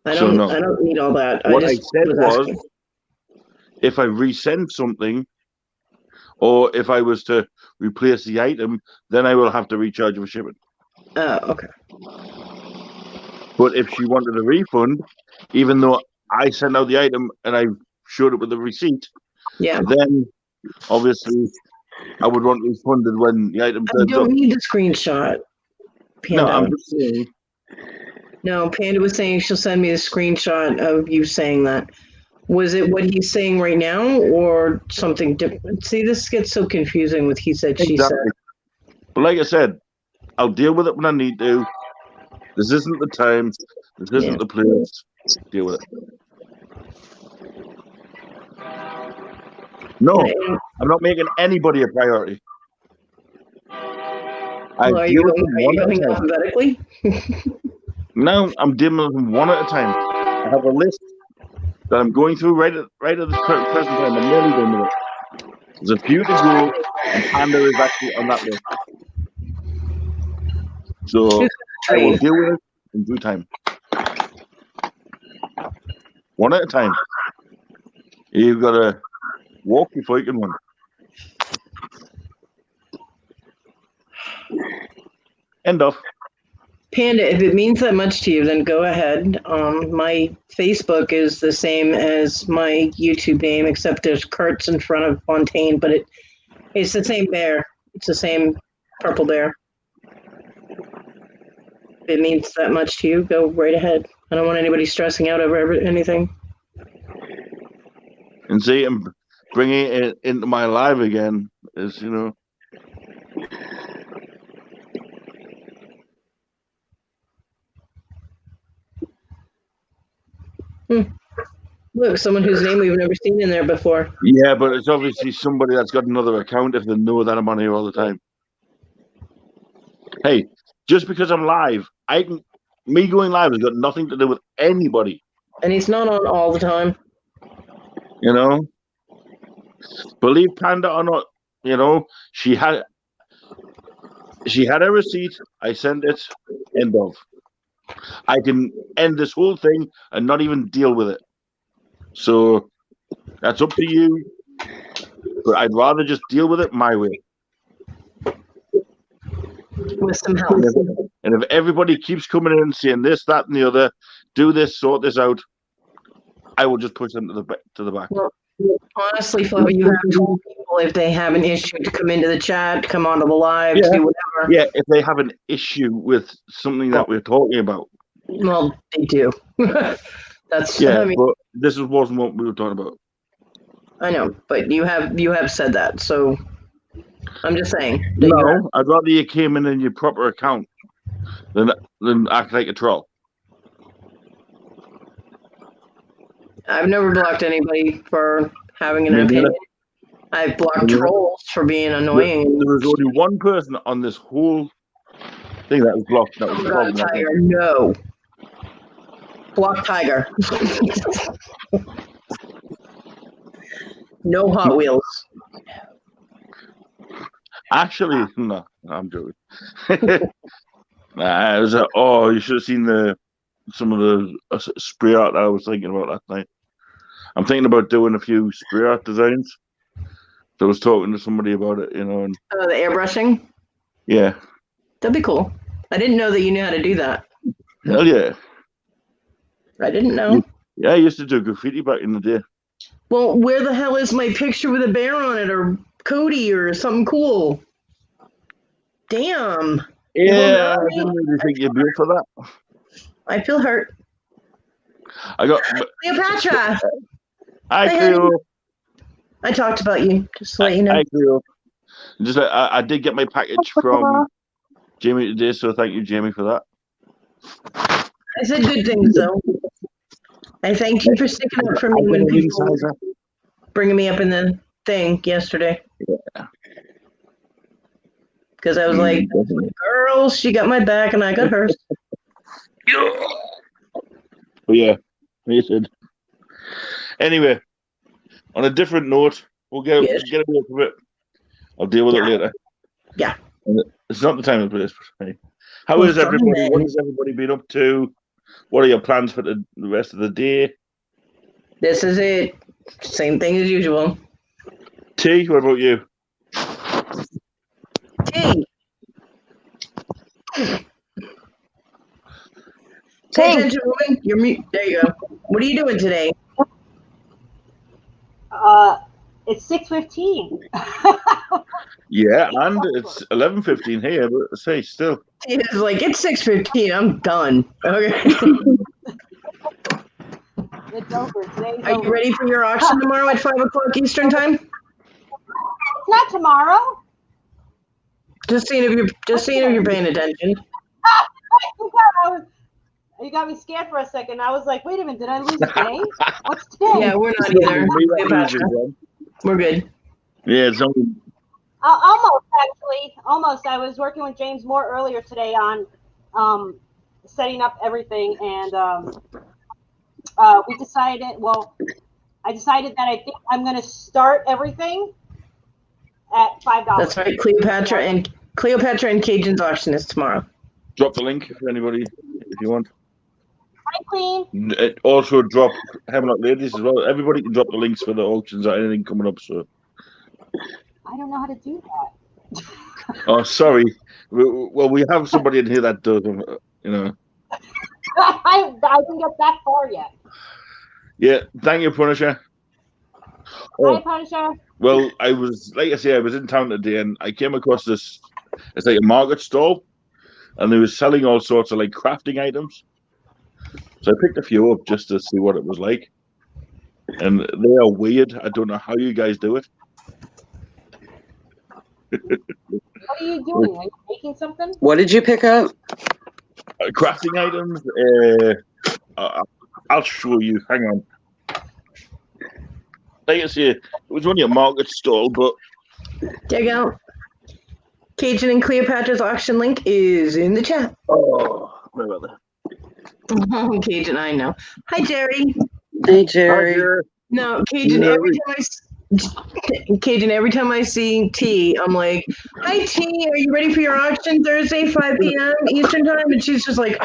I So, don't. no. I don't need all that. What I just said was, asking. if I resend something, or if I was to replace the item, then I will have to recharge for shipping. Oh, okay. But if she wanted a refund, even though I sent out the item and I showed it with the receipt, Yeah. then obviously I would want refunded when the item I turns up. don't need the screenshot. Panda. No, I'm just saying. No, Panda was saying she'll send me the screenshot of you saying that. Was it what he's saying right now or something different? See, this gets so confusing with he said, she said. Exactly. But like I said, I'll deal with it when I need to. This isn't the time. This isn't the place. Deal with it. No, I'm not making anybody a priority. Well, are you going alphabetically? No, I'm dealing with them one at a time. I have a list that I'm going through right at this present time. I'm nearly done with it. There's a few to go, and Panda is actually on that list. So I will deal with it in due time. One at a time. You've got to walk before you can run. End of. Panda, if it means that much to you, then go ahead. My Facebook is the same as my YouTube name, except there's carts in front of Fontaine, but it's the same bear. It's the same purple bear. If it means that much to you, go right ahead. I don't want anybody stressing out over anything. And see, I'm bringing it into my life again is, Look, someone whose name we've never seen in there before. Yeah, but it's obviously somebody that's got another account if they know that I'm on here all the time. Hey, just because I'm live, me going live has got nothing to do with anybody. And he's not on all the time. Believe Panda or not, she had a receipt. I sent it. End of. I can end this whole thing and not even deal with it. So that's up to you. But I'd rather just deal with it my way. With some help. And if everybody keeps coming in and saying this, that, and the other, do this, sort this out, I will just push them to the back. Well, honestly, Flo, you have told people if they have an issue to come into the chat, come onto the live, do whatever. Yeah, if they have an issue with something that we're talking about. Well, they do. That's but this wasn't what we were talking about. I know, but you have said that, so I'm just saying. No, I'd rather you came in your proper account than act like a troll. I've never blocked anybody for having an opinion. I've blocked trolls for being annoying. There was only one person on this whole thing that was blocked. That was No. Block Tiger. No Hot Wheels. Actually, no, I'm joking. Nah, it was you should have seen some of the spray art that I was thinking about last night. I'm thinking about doing a few spray art designs. So I was talking to somebody about it, and The airbrushing? yeah. That'd be cool. I didn't know that you knew how to do that. Hell yeah. I didn't know. Yeah, I used to do graffiti back in the day. Well, where the hell is my picture with a bear on it, or Cody, or something cool? Damn. Yeah, I didn't really think you'd be up for that. I feel hurt. I got Cleopatra! Hi, Hey, Cleo. I talked about you, just to let you know. Hi, Cleo. Just I did get my package from Jamie today, so thank you, Jamie, for that. I said good things, though. I thanked you for sticking up for me when people were bringing me up in the thing yesterday. Yeah. Because I was like, girl, she got my back and I got hers. But yeah, you said. Anyway, on a different note, we'll get away from it. I'll deal with it later. Yeah. It's not the time and place. Hey. How is everybody? What has everybody been up to? What are your plans for the rest of the day? This is it. Same thing as usual. T, what about you? T. Pay attention, woman. You're mute. There you go. What are you doing today? It's 6:15. Yeah, and it's 11:15 here, but say still. It's like, it's 6:15. I'm done. Okay. It's over. Today's Are you ready for your auction tomorrow at 5 o'clock Eastern time? It's not tomorrow. Just seeing if you're paying attention. You got me scared for a second. I was like, wait a minute, did I lose a day? What's today? Yeah, we're not either. We're good. Yeah, it's only. Almost, actually. Almost. I was working with James Moore earlier today on setting up everything, and we decided, I decided that I think I'm going to start everything at $5. That's right. Cleopatra and Cajun's auction is tomorrow. Drop the link for anybody if you want. Hi, Queen. Also drop Hemlock Ladies as well. Everybody can drop the links for the auctions or anything coming up. So I don't know how to do that. oh, sorry. Well, we have somebody in here that does. I didn't get that far yet. Yeah, thank you, Punisher. Hi, Punisher. Well, I was in town today and I came across this. It's like a market stall, and they were selling all sorts of like crafting items. So I picked a few up just to see what it was like, and they are weird. I don't know how you guys do it. What are you doing? Are you making something? What did you pick up? Crafting items. I'll show you. Hang on. Like I say, it was only a market stall, but there you go. Cajun and Cleopatra's auction link is in the chat. Oh, where about that? Cajun, I know. Hi, Jerry. Hey, Jerry. No, Cajun. Every time I see T, I'm like, "Hi, T. Are you ready for your auction Thursday, 5 p.m. Eastern time?" And she's just like,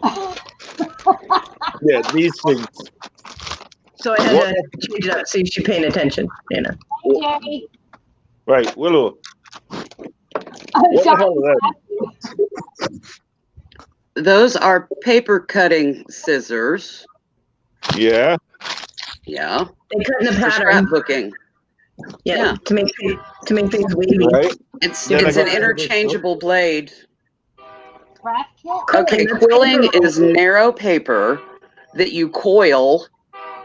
"Oh." Yeah, these things. So I had to change it up so she's paying attention. You know. Hey, Jerry. Right, Willow. What the hell is that? Those are paper cutting scissors. Yeah. Yeah. They cut in the For pattern. scrapbooking. Yeah. To make things wavy. Right. It's an interchangeable blade. Craft kit? Okay, quilling is narrow paper that you coil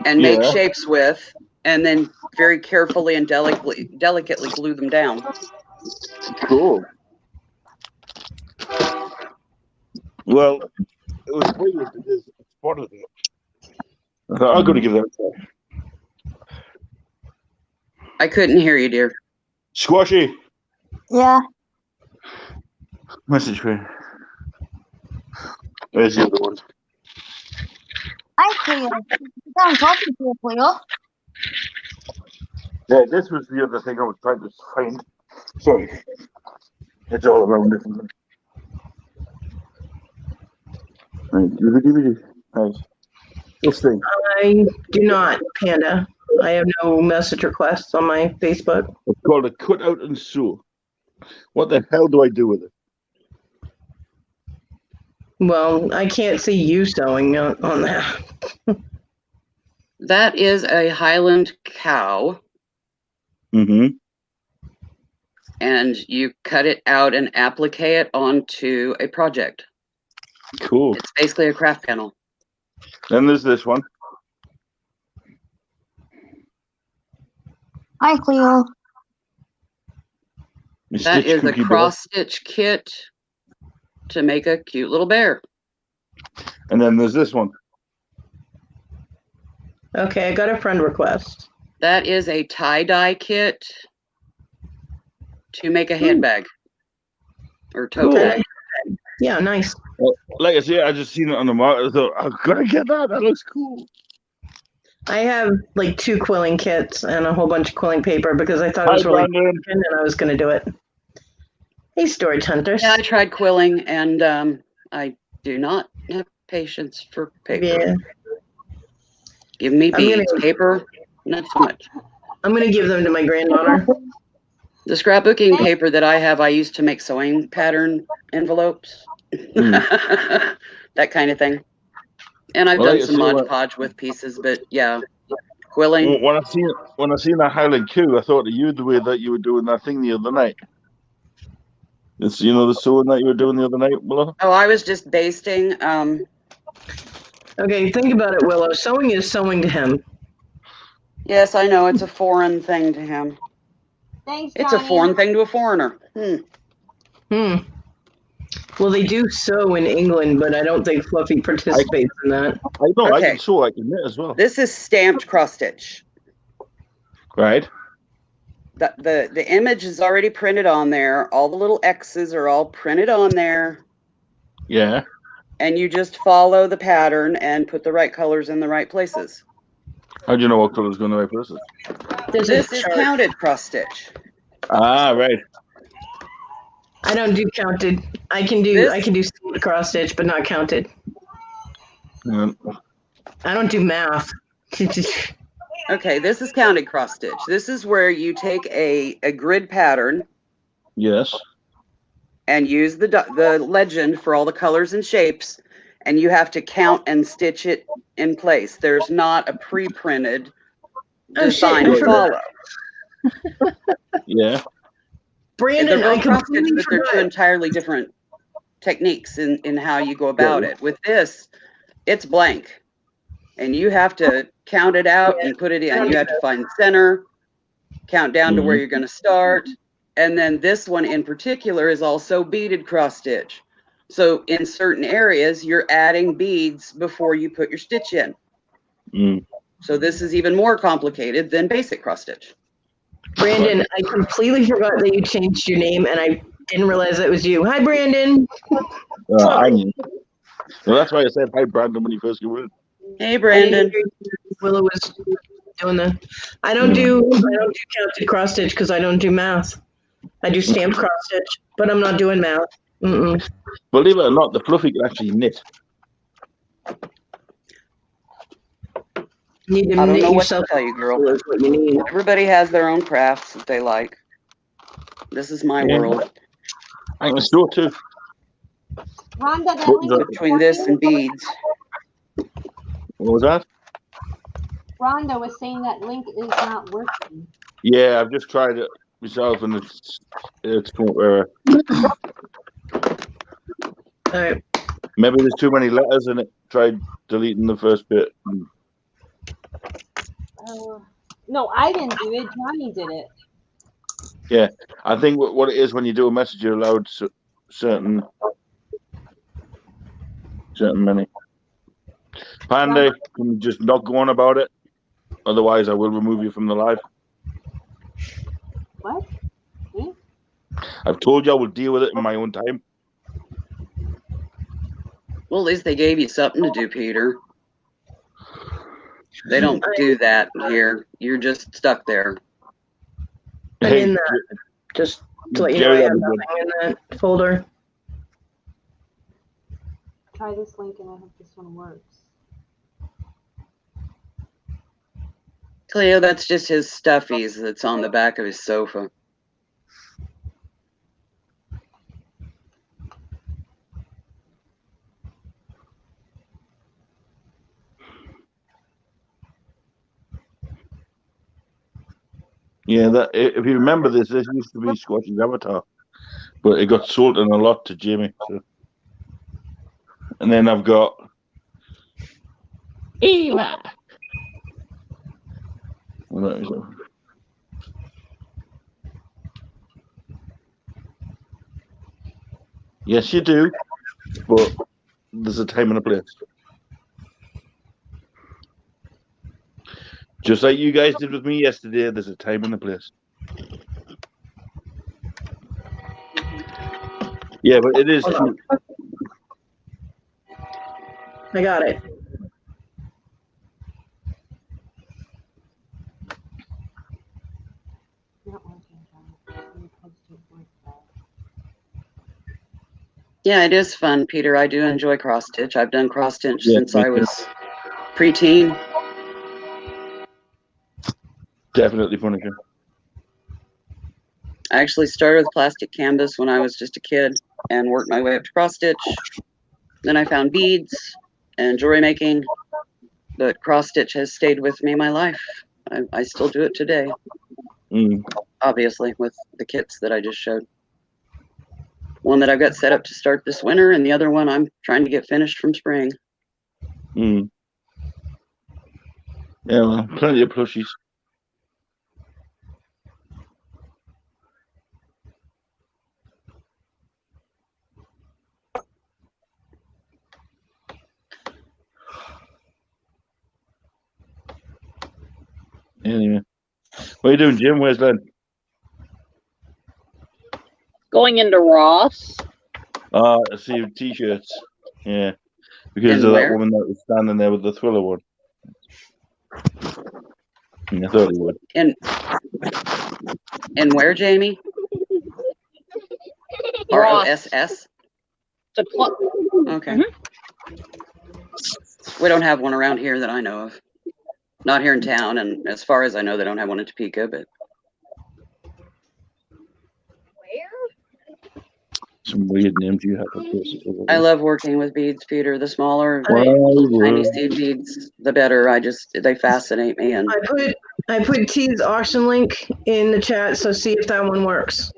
and make shapes with, and then very carefully and delicately glue them down. Cool. Well, it was weird because I spotted it. I thought, I'm going to give that a try. I couldn't hear you, dear. Squashy. Yeah. Message for you. Where's the other one? Hi, Cleo. I'm talking to you, Cleo. Yeah, this was the other thing I was trying to find. Sorry. It's all around it. Right. Nice. This thing. I do not, Panda. I have no message requests on my Facebook. It's called a cutout and sew. What the hell do I do with it? Well, I can't see you sewing on that. That is a Highland cow, Mm-hmm. and you cut it out and applique it onto a project. Cool. It's basically a craft panel. Then there's this one. Hi, Cleo. My That Stitch is a cookie bear. cross-stitch kit to make a cute little bear. And then there's this one. Okay, I got a friend request. That is a tie-dye kit to make a handbag or tote Cool. bag. Yeah, nice. Well, like I say, I just seen it on the market. I thought, I've got to get that. That looks cool. I have like 2 quilling kits and a whole bunch of quilling paper because I thought it Hi, was really Brandon. fun and I was going to do it. Hey, Storage Hunters. Yeah, I tried quilling, and I do not have patience for paper. Yeah, Give me I'm gonna- beads. Paper, not so much. I'm going to give them to my granddaughter. The scrapbooking paper that I have, I used to make sewing pattern envelopes. That kind of thing. And I've Well, done like I some say, Mod Podge with pieces, but yeah, quilling. When I seen that Highland Q, I thought of you the way that you were doing that thing the other night. It's, the sewing that you were doing the other night, Willow? Oh, I was just basting. Okay, think about it, Willow. Sewing is sewing to him. Yes, I know it's a foreign thing to him. Thanks, It's a Johnny. foreign thing to a foreigner. Well, they do sew in England, but I don't think Fluffy participates in that. I know, I Okay. can sew, I can knit as well. This is stamped cross stitch. Right? The image is already printed on there. All the little X's are all printed on there. Yeah. And you just follow the pattern and put the right colors in the right places. How do you know what color's going the right places? There's This a is chart. counted cross stitch. Ah, right. I don't do counted. I can do cross stitch, but not counted. Yeah. I don't do math. Okay, this is counted cross stitch. This is where you take a grid pattern Yes. and use the legend for all the colors and shapes, and you have to count and stitch it in place. There's not a pre-printed design to follow. Yeah. Brandon, They're I both cross stitch, completely but they're two forgot. entirely different techniques in how you go about it. With this, it's blank, and you have to count it out and put it in. You have to find center, count down to where you're going to start, and then this one in particular is also beaded cross stitch. So in certain areas, you're adding beads before you put your stitch in. So this is even more complicated than basic cross stitch. Brandon, I completely forgot that you changed your name, and I didn't realize it was you. Hi, Brandon. I knew. Well, that's why I said hi, Brandon, when you first came in. Hey, Brandon. Willow was doing the. I don't do counted cross stitch because I don't do math. I do stamped cross stitch, but I'm not doing math. Mm-mm. Believe it or not, the Fluffy can actually knit. Need to I don't knit know what yourself to tell you, girl. is what you need. Everybody has their own crafts that they like. This is my Yeah. world. I can sew too. Rhonda, that Buttons link up. is Between this and working. beads. What was that? Rhonda was saying that link is not working. Yeah, I've just tried it myself, and it's All right. maybe there's too many letters in it. Tried deleting the first bit. No, I didn't do it. Johnny did it. Yeah, I think what it is when you do a message, you're allowed certain many. Panda, can you just not go on about it? Otherwise, I will remove you from the live. What? I've told you I will deal with it in my own time. Well, at least they gave you something to do, Peter. They don't do that here. You're just stuck there. I'm in that. Just to let you know, I have nothing in that folder. Try this link and I hope this one works. Cleo, that's just his stuffies that's on the back of his sofa. Yeah, that if you remember this used to be Squatchy's avatar, but it got sold in a lot to Jimmy. So. And then I've got Eva. Yes, you do, but there's a time and a place. Just like you guys did with me yesterday, there's a time and a place. Yeah, but it is. I got it. Yeah, it is fun, Peter. I do enjoy cross stitch. I've done cross stitch since I was preteen. Definitely furniture. I actually started with plastic canvas when I was just a kid and worked my way up to cross stitch. Then I found beads and jewelry making, but cross stitch has stayed with me my life. I still do it today, obviously, with the kits that I just showed. One that I've got set up to start this winter, and the other one I'm trying to get finished from spring. Yeah, well, plenty of plushies. Anyway, what are you doing, Jim? Where's Len? Going into Ross. I see t-shirts. Yeah, because of that woman that was standing there with the Thriller one. I thought he would. And where, Jamie? ROSS? Okay. We don't have one around here that I know of. Not here in town, and as far as I know, they don't have one in Topeka, but. Some weird names you have. I love working with beads, Peter. The smaller, little tiny seed beads, the better. They fascinate me. And I put T's auction link in the chat, so see if that one works.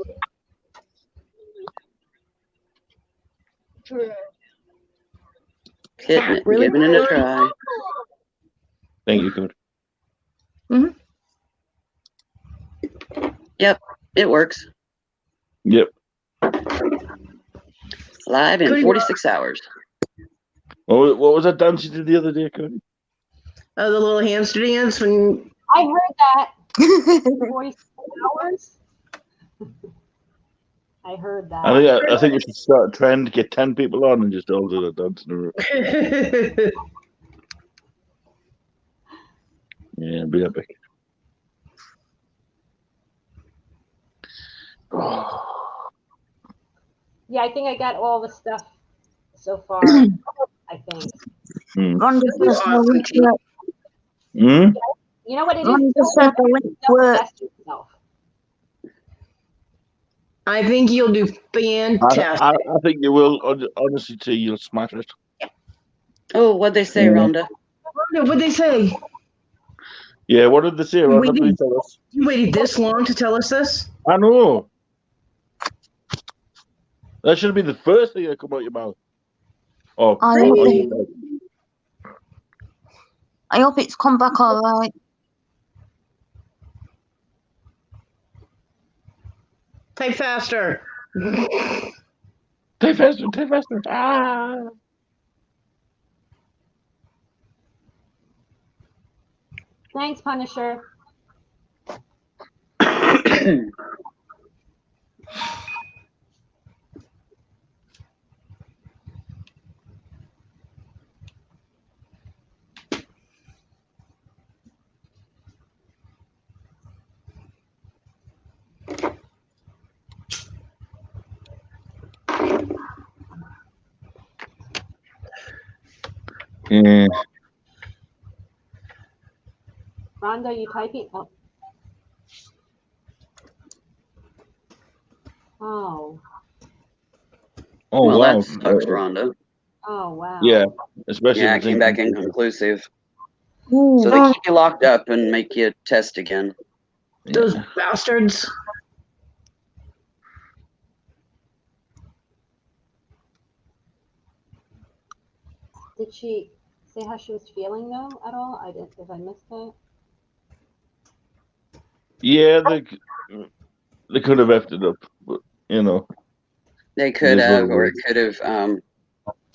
Giving it a try. Thank you, Coach. Yep, it works. Yep. Live in 46 hours. What was that dance you did the other day, Cody? The little hamster dance when I heard that. 46 hours. I heard that. I think we should start a trend, get 10 people on and just all do the dance in a row. Yeah, it'd be epic. Yeah, I think I got all the stuff so far. I think. You know what it is? I think you'll do fantastic. I think you will. Honestly, too, you'll smash it. Oh, what'd they say, Rhonda? What'd they say? Yeah, what did they say, Rhonda? Please tell us. You waited this long to tell us this? I know. That should be the first thing that come out your mouth. Oh, I hope it's come back all right. Type faster. Type faster, type faster. Ah. Thanks, Punisher. Yeah. Rhonda, you typing? Oh. Oh. Oh Well, wow. that sucks, Rhonda. Oh wow. Yeah, especially Yeah, if it it's came back inconclusive. inconclusive. So they keep you locked up and make you test again. Those bastards. Did she say how she was feeling though at all? I didn't. If I missed that. Yeah, they could have effed it up, but you know. They could is what have, it or is. it could have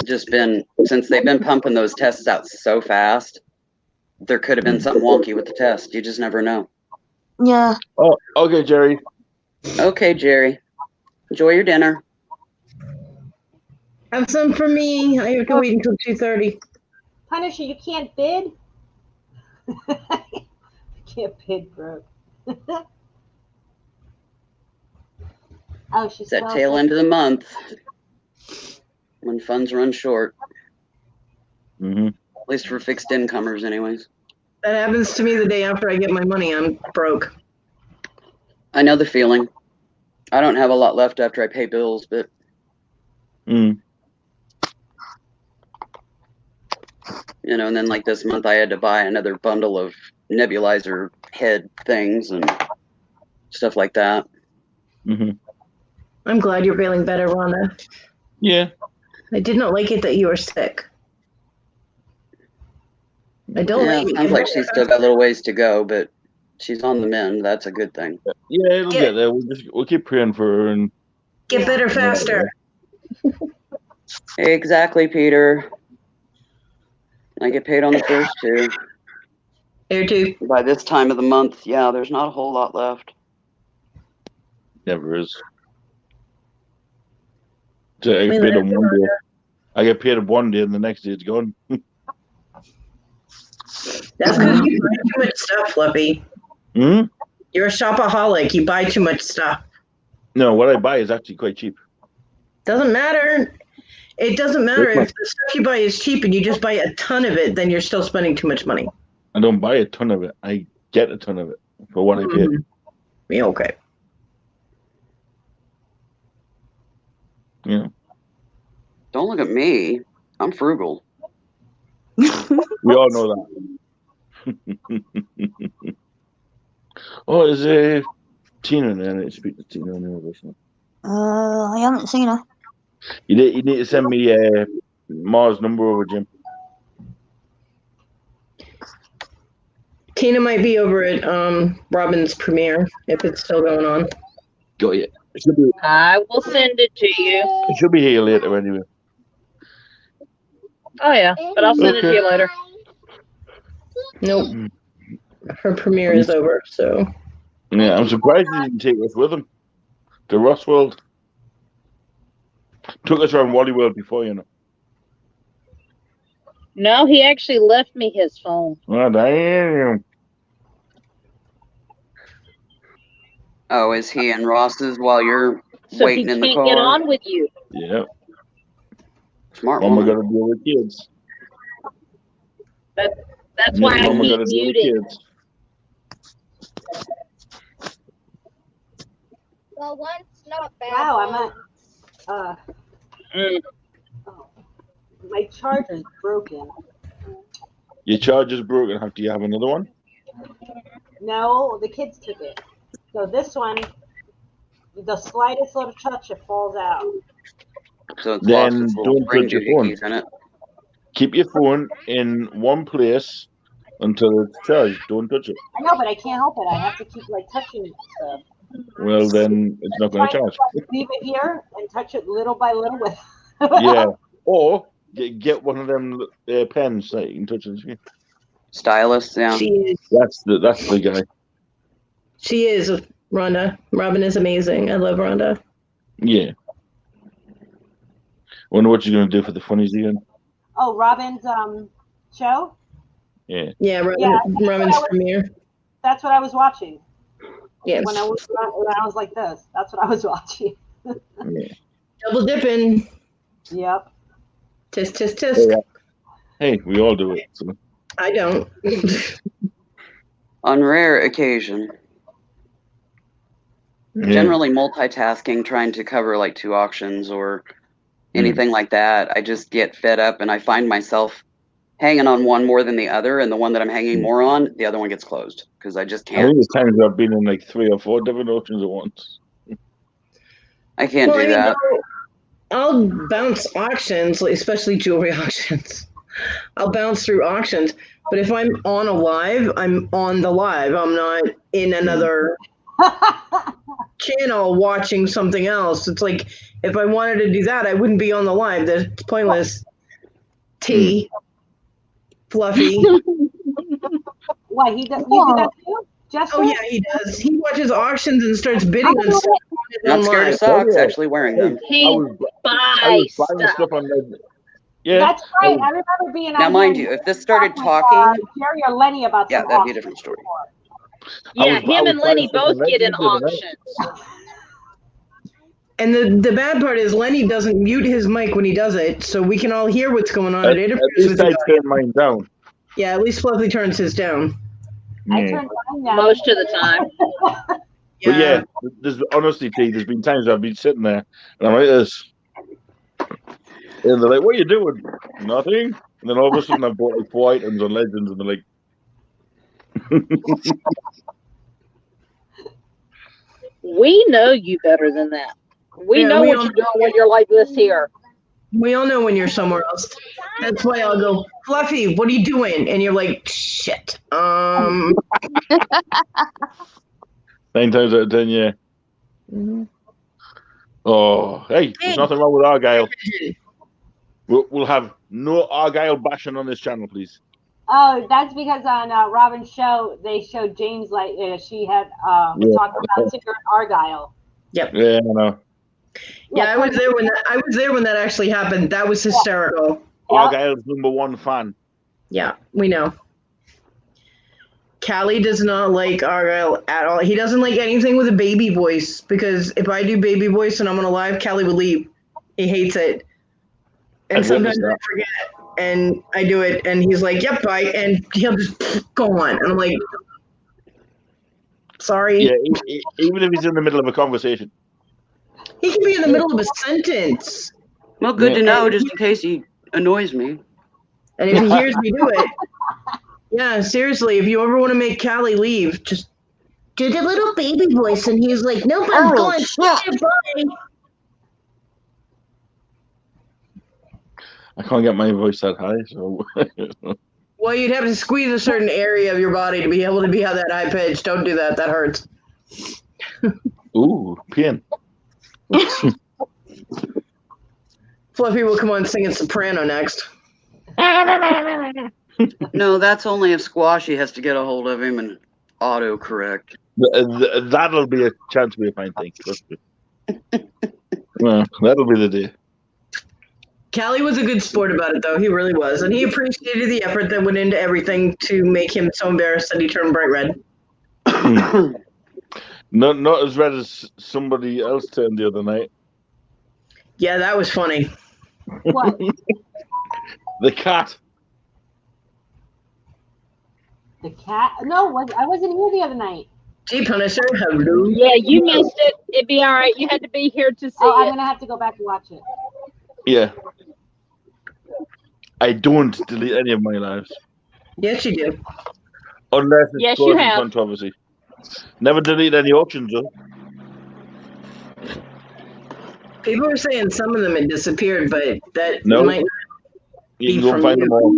just been, since they've been pumping those tests out so fast, there could have been something wonky with the test. You just never know. Yeah. Oh, okay, Jerry. Okay, Jerry. Enjoy your dinner. Have some for me. I have to wait until 2:30. Punisher, you can't bid. You can't bid, bro. Oh, she's It's that tail end of the month when funds run short. Mm-hmm. At least for fixed incomers, anyways. That happens to me the day after I get my money. I'm broke. I know the feeling. I don't have a lot left after I pay bills, but Mm. you know, and then like this month I had to buy another bundle of nebulizer head things and stuff like that. Mm-hmm. I'm glad you're feeling better, Rhonda. Yeah. I did not like it that you were sick. I don't Yeah, like it. sounds like she's still got a little ways to go, but she's on the mend. That's a good thing. Yeah, it'll get there. We'll keep praying for her and get better faster. Exactly, Peter. I get paid on the first too. Here too. By this time of the month, yeah, there's not a whole lot left. Never is. So I get paid on one day. I get paid on one day, and the next day it's gone. That's because you buy too much stuff, Fluffy. Hmm? You're a shopaholic. You buy too much stuff. No, what I buy is actually quite cheap. Doesn't matter. It doesn't matter if the stuff you buy is cheap and you just buy a ton of it, then you're still spending too much money. I don't buy a ton of it. I get a ton of it for what I pay. Yeah, okay. Yeah. Don't look at me. I'm frugal. We all know that. Oh, is Tina there? I need to speak to Tina on the other. I haven't seen her. You need to send me Mars number over, Jim. Tina might be over at Robin's premiere if it's still going on. Got it. It should be, I will send it to you. it should be here later anyway. Oh yeah, but I'll send it to you later. Nope. Her premiere is over, so. Yeah, I'm surprised he didn't take us with him to Ross World. Took us around Wally World before, you know. No, he actually left me his phone. Oh, damn. Oh, is he in Ross's while you're So waiting he in the can't car? get on with you. Yeah. Smart Mama woman. got to deal with kids. That's why I Mama keep gotta deal with muted. kids. Well, one's not bad. Wow, I'm at. Oh, my charger's broken. Your charger's broken. Do you have another one? No, the kids took it. So this one, the slightest little touch, it falls out. So it's Then lost its little don't spring touch your duty phone. keys in it. Keep your phone in one place until it's charged. Don't touch it. I know, but I can't help it. I have to keep like touching stuff. Well, then it's not going to charge. Leave it here and touch it little by little with. Yeah. Or get one of them pens that you can touch it. Stylus, yeah. She is. That's the guy. She is, Rhonda. Robin is amazing. I love Rhonda. Yeah. Wonder what you're going to do for the funnies again. Oh, Robin's show. Yeah. Yeah, Yeah, Robin's premiere. That's what I was watching. Yes. When I was like this, that's what I was watching. Yeah. Double dipping. Yep. Tisk, tisk, tisk. Hey, we all do it. So. I don't. On rare occasion. Yeah. Generally multitasking, trying to cover like 2 auctions or anything like that. I just get fed up and I find myself hanging on one more than the other, and the one that I'm hanging more on, the other one gets closed because I just I can't. think there's times I've been in like 3 or 4 different auctions at once. I can't Well, do I mean, that. I'll bounce auctions, especially jewelry auctions. I'll bounce through auctions, but if I'm on a live, I'm on the live. I'm not in another channel watching something else. It's like if I wanted to do that, I wouldn't be on the live. That's pointless. T. Fluffy. What he does? You do that too, Jester? Oh yeah, he does. He watches auctions and starts bidding on stuff on his Not own scared live. of socks, Oh, yeah. actually wearing them. He I was buys buying stuff. stuff on Legend. Yeah. That's right. I remember being Now, on mind here you, and if this started talking talking, with, Jerry or Lenny about yeah, some that'd be a auctions different story. before. Yeah, I him was and Lenny buying stuff on both get in Legend the other night. auctions. And the bad part is Lenny doesn't mute his mic when he does it, so we can all hear what's going on. At It interferes least with the I audio. turned mine down. Yeah, at least Fluffy turns his down. I Yeah. turned mine down. Most of the time. But yeah, there's honestly, T, there's been times I've been sitting there and I'm like this. And they're like, what are you doing? Nothing. And then all of a sudden I've bought like 4 items on Legends and they're like, We know you better than that. We Yeah, know we what all- you're doing when you're like this here. We all know when you're somewhere else. That's why I'll go, Fluffy, what are you doing? And you're like, shit. 9 times out of 10, yeah. Oh, hey, there's nothing wrong with Argyle. We'll have no Argyle bashing on this channel, please. Oh, that's because on Robin's show they showed James like she had Yeah. talked about Sicker and Argyle. Yeah, I know. Yeah, I was there when that actually happened. That was hysterical. Argyle's #1 fan. Yeah, we know. Callie does not like Argyle at all. He doesn't like anything with a baby voice because if I do baby voice and I'm on a live, Callie would leave. He hates it. And I've sometimes witnessed I forget and I do it and he's like, yep, bye. And he'll just go on. And I'm like, sorry. Yeah, even if he's in the middle of a conversation. He can be in the middle of a sentence. Well, good to Yeah. know, just in case he annoys me. And if he hears me do it, yeah, seriously, if you ever want to make Callie leave, just do the little baby voice. And he's like, nope, I'm going. Bye. I can't get my voice that high, so. Well, you'd have to squeeze a certain area of your body to be able to be have that high pitch. Don't do that. That hurts. Ooh, pain. Fluffy will come on singing soprano next. No, that's only if Squashy has to get a hold of him and auto-correct. That'll be a chance we find things. Well, that'll be the day. Callie was a good sport about it, though. He really was. And he appreciated the effort that went into everything to make him so embarrassed that he turned bright red. Not as red as somebody else turned the other night. Yeah, that was funny. What? The cat. The cat? No, I wasn't here the other night. Gee, Punisher, hello. Yeah, you missed it. It'd be all right. You had to be here to see Oh, I'm it. gonna have to go back and watch it. Yeah. I don't delete any of my lives. Yes, you do. Unless it's Yes, you causing have. controversy. Never delete any auctions, though. People are saying some of them had disappeared, but that No. might You Be can go from find you. them all.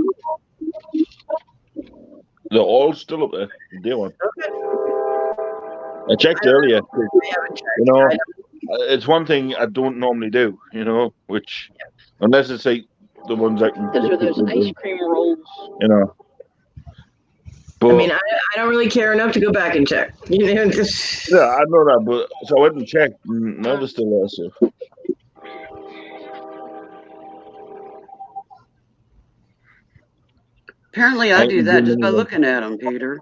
They're all still up there. Day one. I checked earlier. I haven't checked. You know, I don't- it's one thing I don't normally do, which, unless it's like the ones I can Those are those ice cream rolls. you know. But, I mean, I don't really care enough to go back and check. You know, just, yeah, I know that, but so I went and checked. Now they're still there, so. Apparently, I do that just by looking at them, Peter.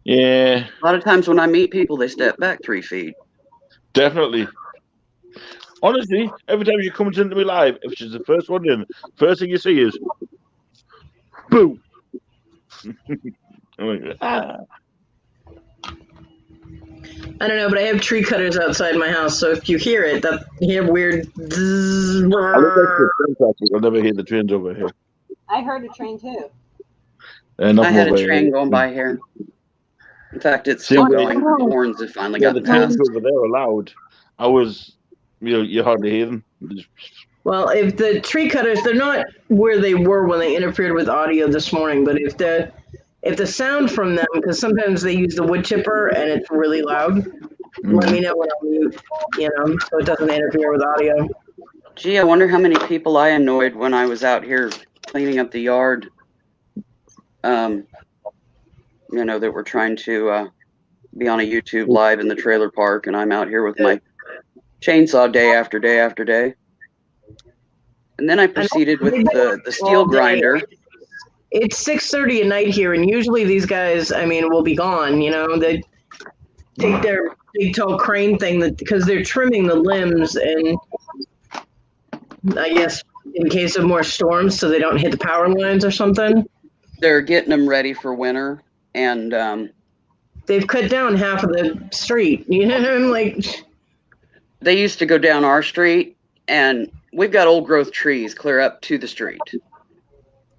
Yeah, A lot of times when I meet people, they step back 3 feet. definitely. Honestly, every time you come into me live, if she's the first one in, first thing you see is, Boom. I'm like, ah. I don't know, but I have tree cutters outside my house, so if you hear it, that you hear weird. Zzz, I look like the train traffic. I'll never hear the trains over here. I heard a train too. I had a train going by here. In fact, it's still going. The horns have finally Yeah, the gotten trains past. over there are loud. I was, you hardly hear them. Well, if the tree cutters, they're not where they were when they interfered with audio this morning, but if the sound from them, because sometimes they use the wood chipper and it's really loud, let me know when I'm mute, so it doesn't interfere with audio. Gee, I wonder how many people I annoyed when I was out here cleaning up the yard. That were trying to be on a YouTube live in the trailer park, and I'm out here with my chainsaw day after day after day. And then I proceeded with the steel grinder. It's 6:30 at night here, and usually these guys, will be gone. They take their big tall crane thing because they're trimming the limbs, and I guess in case of more storms, so they don't hit the power lines or something. They're getting them ready for winter, and they've cut down half of the street. They used to go down our street, and we've got old growth trees clear up to the street.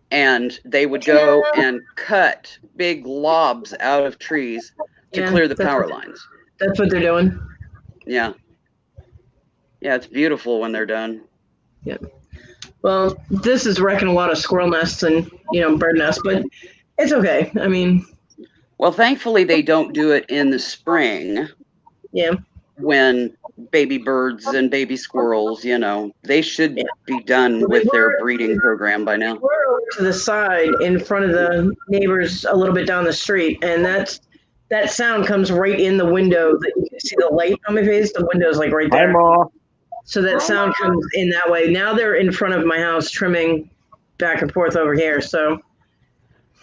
And they would go and cut big lobs out of trees to clear the power lines. That's what they're doing. Yeah. Yeah, it's beautiful when they're done. Yeah. Well, this is wrecking a lot of squirrel nests and, bird nests, but it's okay. Well, thankfully they don't do it in the spring. Yeah. When baby birds and baby squirrels, they should be done with their breeding program by now. We're over to the side in front of the neighbors a little bit down the street, and that sound comes right in the window. That you can see the light on my face. The window's like right there. Hi, Ma. So that sound comes in that way. Now they're in front of my house trimming back and forth over here. So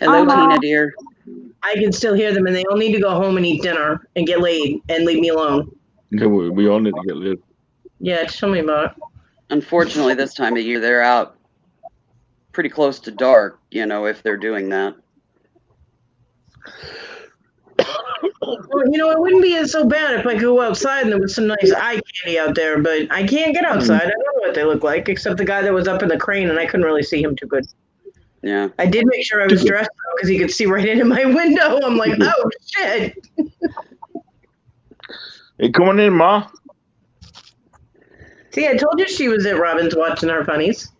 hello, Tina dear. I can still hear them, and they all need to go home and eat dinner and get laid and leave me alone. Yeah, we all need to get laid. Yeah, tell me about it. Unfortunately, this time of year, they're out pretty close to dark, if they're doing that. Well, it wouldn't be so bad if I could go outside and there was some nice eye candy out there, but I can't get outside. I don't know what they look like, except the guy that was up in the crane, and I couldn't really see him too good. Yeah. I did make sure I was dressed because he could see right into my window. I'm like, oh, shit. Hey, come on in, Ma. See, I told you she was at Robin's watching her funnies.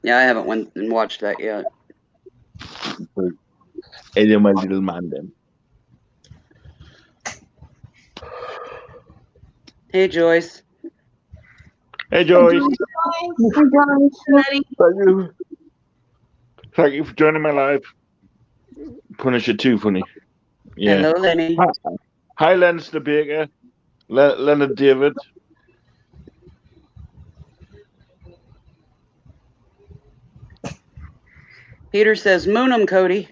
Yeah, I haven't went and watched that yet. Hey, my little man, then. Hey, Joyce. Hey, Joyce. Thank you for joining my live. Punisher 2, funny. Yeah. Hello, Lenny. Hi, Leinster Baker. Leonard David. Peter says, moon 'em, Cody.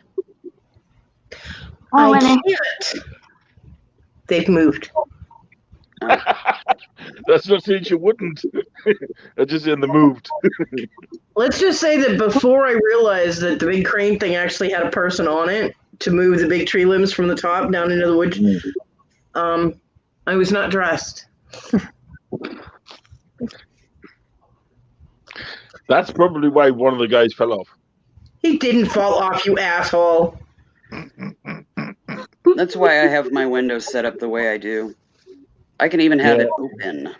I can't. They've moved. That's not saying you wouldn't. I just saying they moved. Let's just say that before I realized that the big crane thing actually had a person on it to move the big tree limbs from the top down into the woods, I was not dressed. That's probably why one of the guys fell off. He didn't fall off, you asshole. That's why I have my windows set up the way I do. I can even have it open.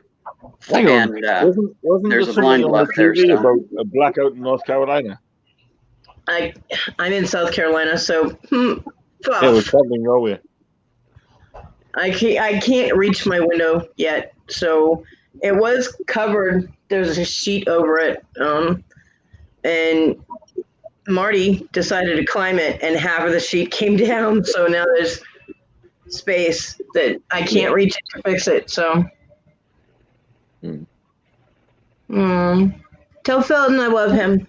Hang on. And wasn't there's there a blind something on left the there TV still. about a blackout in North Carolina? I'm in South Carolina, so It was traveling nowhere. I can't reach my window yet, so it was covered. There's a sheet over it, and Marty decided to climb it, and half of the sheet came down. So now there's space that I can't reach it to fix it. So, tell Felton I love him.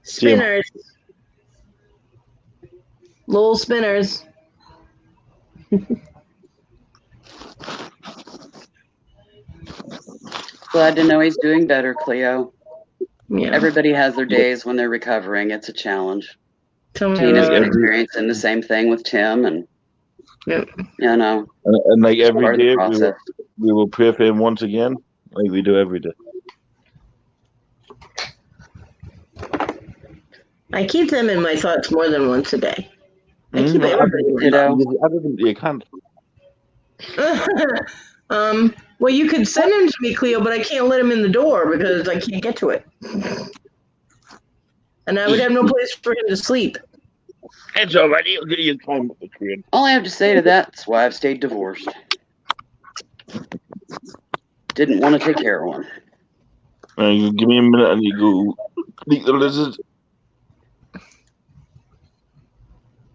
Spinners, little spinners. Glad to know he's doing better, Cleo. Yeah. Everybody has their days when they're recovering. It's a challenge. Tell me Tina's about been it. experiencing the same thing with Tim, and Yep. you know, And like it's every part of the day, process. we will pray for him once again, like we do every day. I keep them in my thoughts more than once a day. I keep I everybody. don't think you can't. Well, you could send him to me, Cleo, but I can't let him in the door because I can't get to it. And I would have no place for him to sleep. It's already you climb up the crane. All I have to say to that's why I've stayed divorced. Didn't want to take care of one. You give me a minute and you go eat the lizard.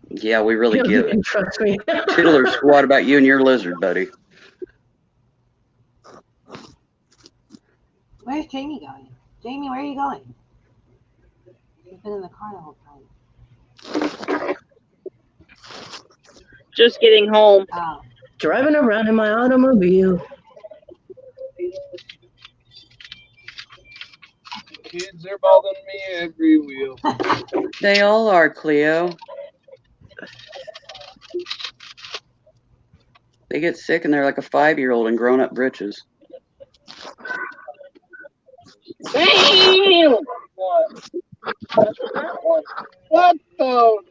Yeah, we really You give can it. trust me. Toodler squat about you and your lizard, buddy. Where's Jamie going? Jamie, where are you going? You've been in the car the whole time. Just getting home. Oh. Driving around in my automobile. Kids, they're bothering me every wheel. They all are, Cleo. They get sick and they're like a 5-year-old in grown-up britches. Damn! What the?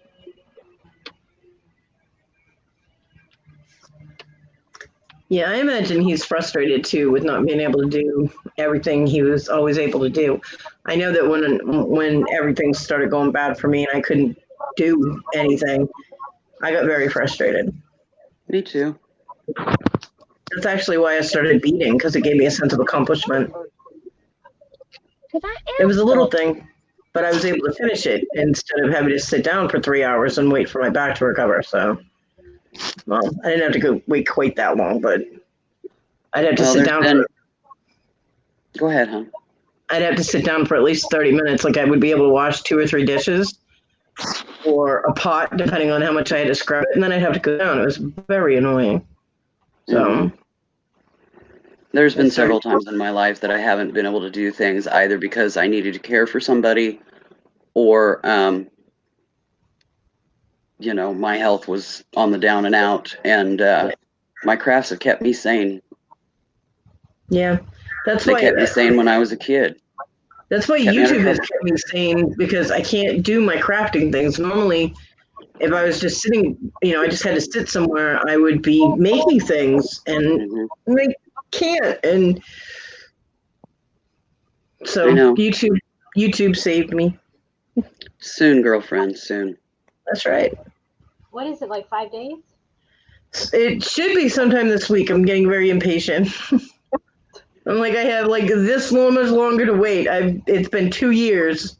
Yeah, I imagine he's frustrated too with not being able to do everything he was always able to do. I know that when everything started going bad for me and I couldn't do anything, I got very frustrated. Me too. That's actually why I started beading, because it gave me a sense of accomplishment. It was a little thing, but I was able to finish it instead of having to sit down for 3 hours and wait for my back to recover. So, well, I didn't have to go wait quite that long, but I'd have to sit down. Go ahead, hon. I'd have to sit down for at least 30 minutes. Like I would be able to wash 2 or 3 dishes or a pot, depending on how much I had to scrub it, and then I'd have to go down. It was very annoying. So. There's been several times in my life that I haven't been able to do things either because I needed to care for somebody or, you know, my health was on the down and out, and my crafts have kept me sane. Yeah, that's They why kept me sane when I was a kid. That's why YouTube has kept me sane, because I can't do my crafting things. Normally, if I was just sitting, I just had to sit somewhere, I would be making things, and I can't. And so YouTube saved me. Soon, girlfriend, soon. That's right. What is it, like 5 days? It should be sometime this week. I'm getting very impatient. I'm like, I have like this much longer to wait. It's been 2 years,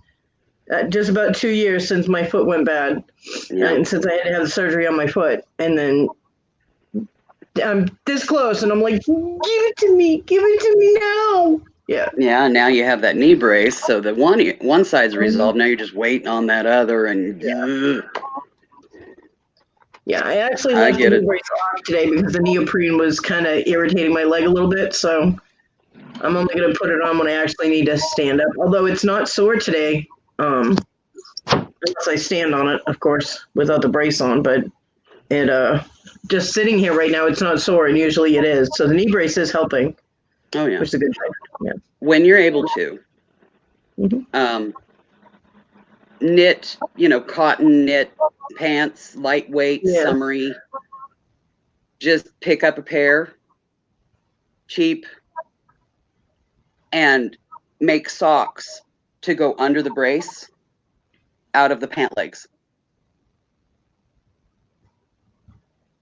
just about 2 years since my foot went bad, and since I had to have the surgery on my foot, and then I'm this close, and I'm like, give it to me now. Yeah. Yeah. Now you have that knee brace, so the one side's resolved. Now you're just waiting on that other, and yeah, I actually left the knee brace off today because the neoprene was kind of irritating my leg a little bit, so I'm only going to put it on when I actually need to stand up. Although it's not sore today, unless I stand on it, of course, without the brace on. But it just sitting here right now, it's not sore, and usually it is. So the knee brace is helping. Oh yeah, which is a good thing. Yeah. When you're able to, knit, cotton knit pants, lightweight, summery. Just pick up a pair, cheap, and make socks to go under the brace out of the pant legs.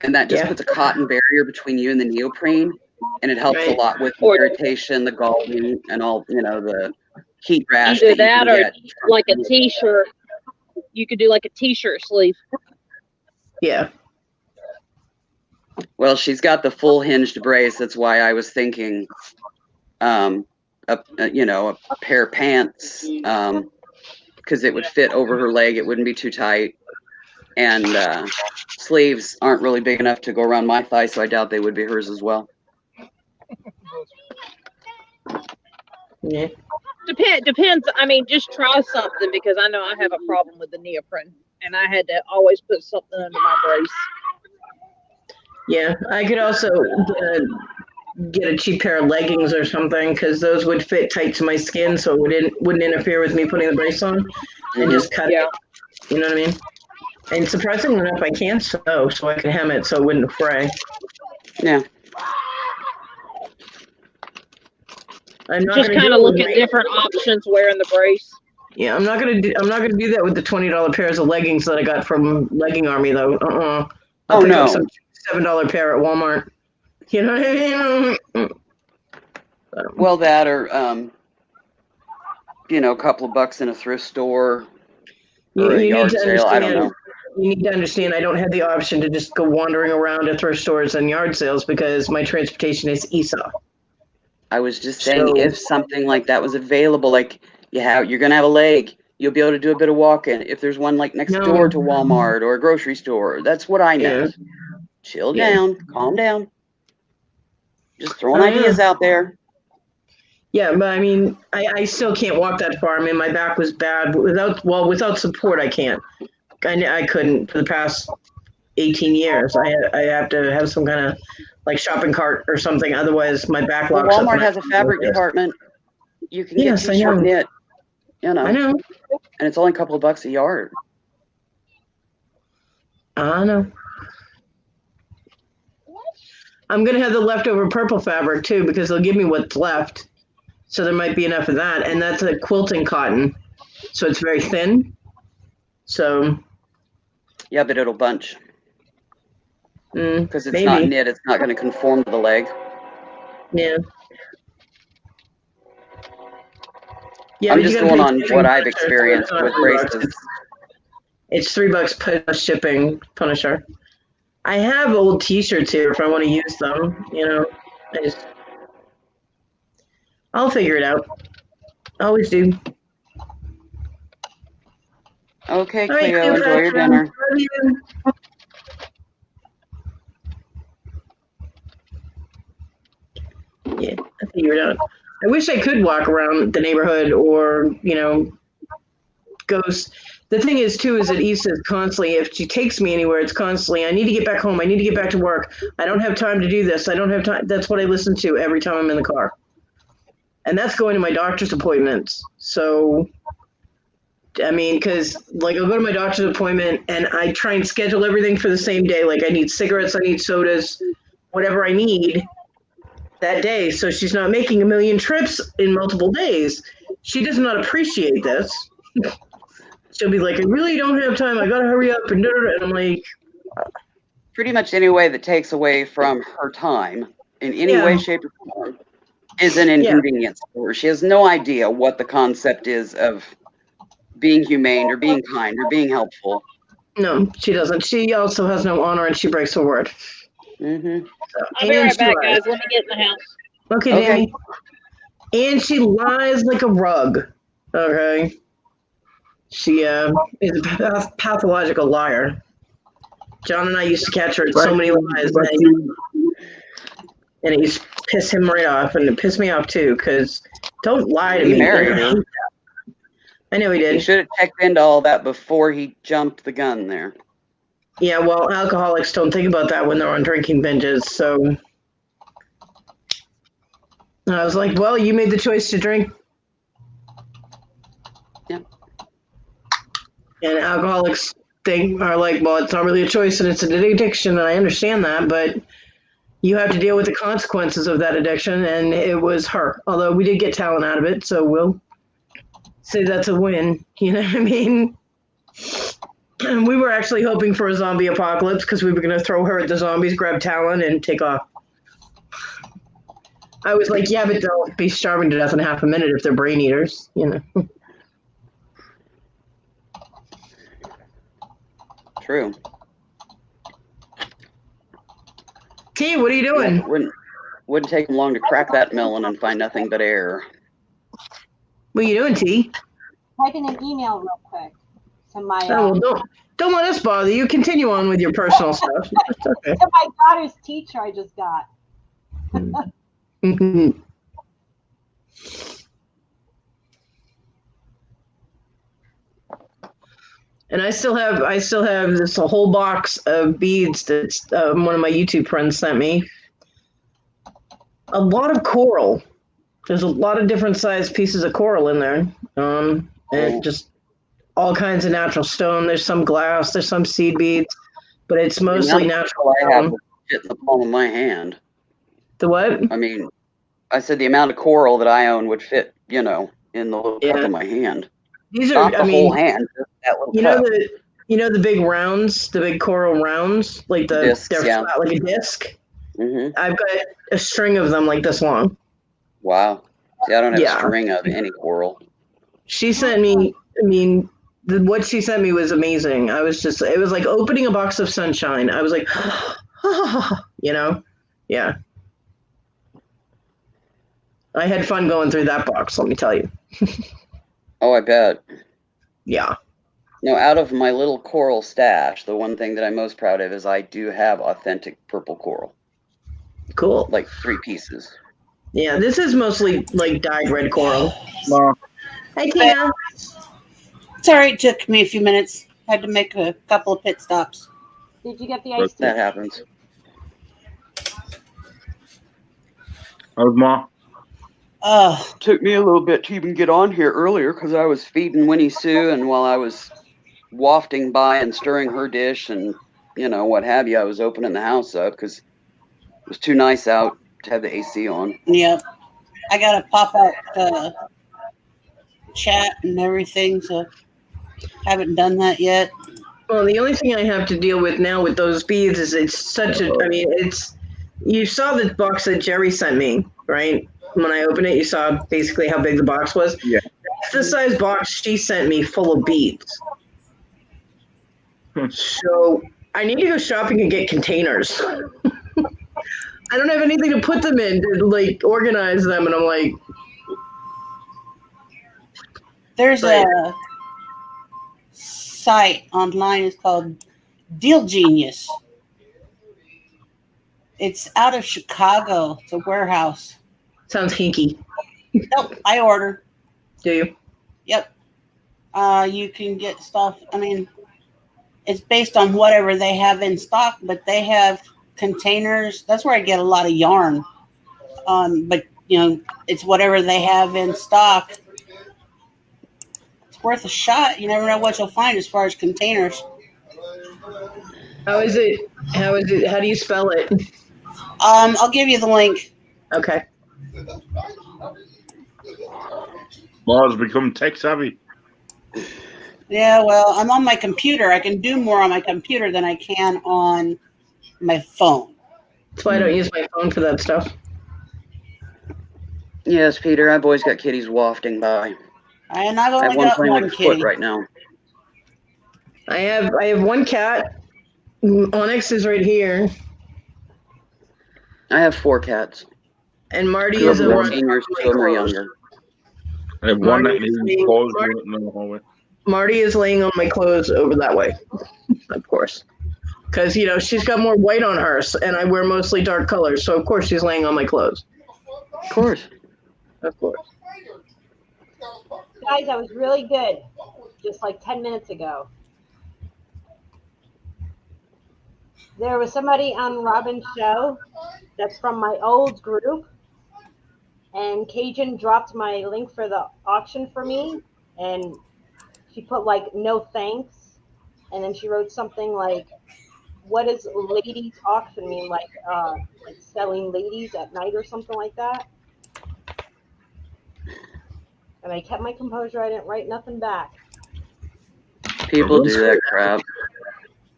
And that just puts a cotton barrier between you and the neoprene, and it helps a lot with irritation, the galling, and all, the heat rash. Either that or like a t-shirt. You could do like a t-shirt sleeve. Yeah. Well, she's got the full hinged brace. That's why I was thinking, a pair of pants, because it would fit over her leg. It wouldn't be too tight. And sleeves aren't really big enough to go around my thigh, so I doubt they would be hers as well. Yeah. Depends. I mean, just try something because I know I have a problem with the neoprene, and I had to always put something under my brace. Yeah, I could also get a cheap pair of leggings or something because those would fit tight to my skin, so it wouldn't interfere with me putting the brace on, and just cut Yeah. it. You know what I mean? And surprisingly enough, I can sew, so I can hem it so it wouldn't fray. Yeah. I'm not Just gonna kind do of it look with at my- different options wearing the brace. Yeah, I'm not gonna do that with the $20 pairs of leggings that I got from Legging Army though. I'll Oh, pick no. up some $7 pair at Walmart. You know what I mean? Well, that or a couple of bucks in a thrift store or a need yard to sale. I don't know. You need to understand I don't have the option to just go wandering around to thrift stores and yard sales because my transportation is ESA. I was just saying, So- if something like that was available, like you're gonna have a leg, you'll be able to do a bit of walking. If there's one like next No. door to Walmart or a grocery store, that's what I meant. Chill Yeah. down, calm down. Just throwing Oh, yeah. ideas out there. Yeah, but I mean, I still can't walk that far. I mean, my back was bad. Without support, I can't. I couldn't for the past 18 years. I have to have some kind of like shopping cart or something. Otherwise, my back Well, locks up. Walmart and I has a can't fabric do this. department. You can Yes, get I t-shirt know. knit, I know. and it's only a couple of bucks a yard. I know. I'm gonna have the leftover purple fabric too because they'll give me what's left. So there might be enough of that, and that's a quilting cotton, so it's very thin. So Yeah, but it'll bunch because it's maybe. not knit. It's not going to conform to the leg. Yeah. Yeah, I'm but you just gotta going pay on shipping what I've Punisher, so experienced it's not with $3. braces. It's $3 plus shipping, Punisher. I have old T-shirts here if I want to use them. I'll figure it out. I always do. Okay, All right, Cleo, enjoy your Cleopatra, dinner. love you. Yeah, I figured it out. I wish I could walk around the neighborhood or, go. The thing is, too, is that Issa is constantly, if she takes me anywhere, it's constantly, I need to get back home. I need to get back to work. I don't have time to do this. I don't have time. That's what I listen to every time I'm in the car. And that's going to my doctor's appointments. So, I mean, because, like, I'll go to my doctor's appointment and I try and schedule everything for the same day. Like, I need cigarettes, I need sodas, whatever I need that day. So she's not making a million trips in multiple days. She does not appreciate this. She'll be like, I really don't have time. I got to hurry up. And I'm like, Pretty much any way that takes away from her time in any Yeah. way, shape, or form is an inconvenience for her. She has no idea what the concept is of being humane or being kind or being helpful. no, she doesn't. She also has no honor and she breaks her word. Mm-hmm. I'll be right back, guys. Let me get in the house. Okay, Okay. Danny. And she lies like a rug. Okay. She is a pathological liar. John and I used to catch her at so many lies, and it used to piss him right off, and it pissed me off too. Because don't lie to He me. married her. I know he He did. should have checked into all that before he jumped the gun there. Yeah, well, alcoholics don't think about that when they're on drinking binges. So I was like, well, you made the choice to drink. Yeah. And alcoholics are like, well, it's not really a choice and it's an addiction, and I understand that, but you have to deal with the consequences of that addiction, and it was her. Although we did get talent out of it, so we'll say that's a win. You know what I mean? And we were actually hoping for a zombie apocalypse because we were going to throw her at the zombies, grab talent, and take off. I was like, yeah, but they'll be starving to death in half a minute if they're brain eaters, True. T, what are you doing? Yeah, it wouldn't take him long to crack that melon and find nothing but air. What are you doing, T? Typing an email real quick to my Oh, well, don't let us bother you. Continue on with your personal stuff. It's okay. to my daughter's teacher I just got. And I still have this whole box of beads that one of my YouTube friends sent me. A lot of coral. There's a lot of different sized pieces of coral in there. And just all kinds of natural stone. There's some glass, there's some seed beads, but it's mostly natural I have stone. fit in the palm of my hand. The what? I mean, I said the amount of coral that I own would fit, in the little cup of my hand. These are, Not the I mean, whole hand, just that little cup. the big rounds, the big coral rounds, like they're flat like a disc. Mm-hmm. I've got a string of them like this long. Wow. See, I don't have a string of any coral. She sent me, what she sent me was amazing. It was like opening a box of sunshine. I was like, yeah. I had fun going through that box, let me tell you. Oh, I bet. Yeah. No, out of my little coral stash, the one thing that I'm most proud of is I do have authentic purple coral. Cool. Like 3 pieces. Yeah, this is mostly like dyed red coral. Hey, Tina. Sorry, it took me a few minutes. Had to make a couple of pit stops. Did you get the ice tea? That happens. How's Ma? Took me a little bit to even get on here earlier because I was feeding Winnie Sue, and while I was wafting by and stirring her dish and what have you, I was opening the house up because it was too nice out to have the AC on. Yep. I gotta pop out chat and everything, so haven't done that yet. Well, the only thing I have to deal with now with those beads is you saw the box that Jerry sent me, right? When I opened it, you saw basically how big the box was. Yeah. That's the size box she sent me full of beads. So I need to go shopping and get containers. I don't have anything to put them in to like organize them, and I'm like, there's a site online. It's called Deal Genius. It's out of Chicago. It's a warehouse. Sounds hinky. Nope, I order. Do you? Yep. You can get stuff. I mean, it's based on whatever they have in stock, but they have containers. That's where I get a lot of yarn. But it's whatever they have in stock. It's worth a shot. You never know what you'll find as far as containers. How is it? How do you spell it? I'll give you the link. Okay. Ma's become tech savvy. Yeah, well, I'm on my computer. I can do more on my computer than I can on my phone. That's why I don't use my phone for that stuff. Yes, Peter, I've always got kitties wafting by. And I've I only have one got playing one with a foot kitty. right now. I have one cat. Onyx is right here, I have 4 cats. and Marty 2 of is them are around. seniors, 2 of them are younger. I have one that needs clothes in the hallway. Marty is laying on my clothes over that way, of course, because she's got more white on her, and I wear mostly dark colors, so of course she's laying on my clothes. Of course. Of course. Guys, I was really good just like 10 minutes ago. There was somebody on Robin's show that's from my old group, and Cajun dropped my link for the auction for me, and she put like no thanks, and then she wrote something like, what does ladies auction mean, like selling ladies at night or something like that. And I kept my composure. I didn't write nothing back. People do that crap.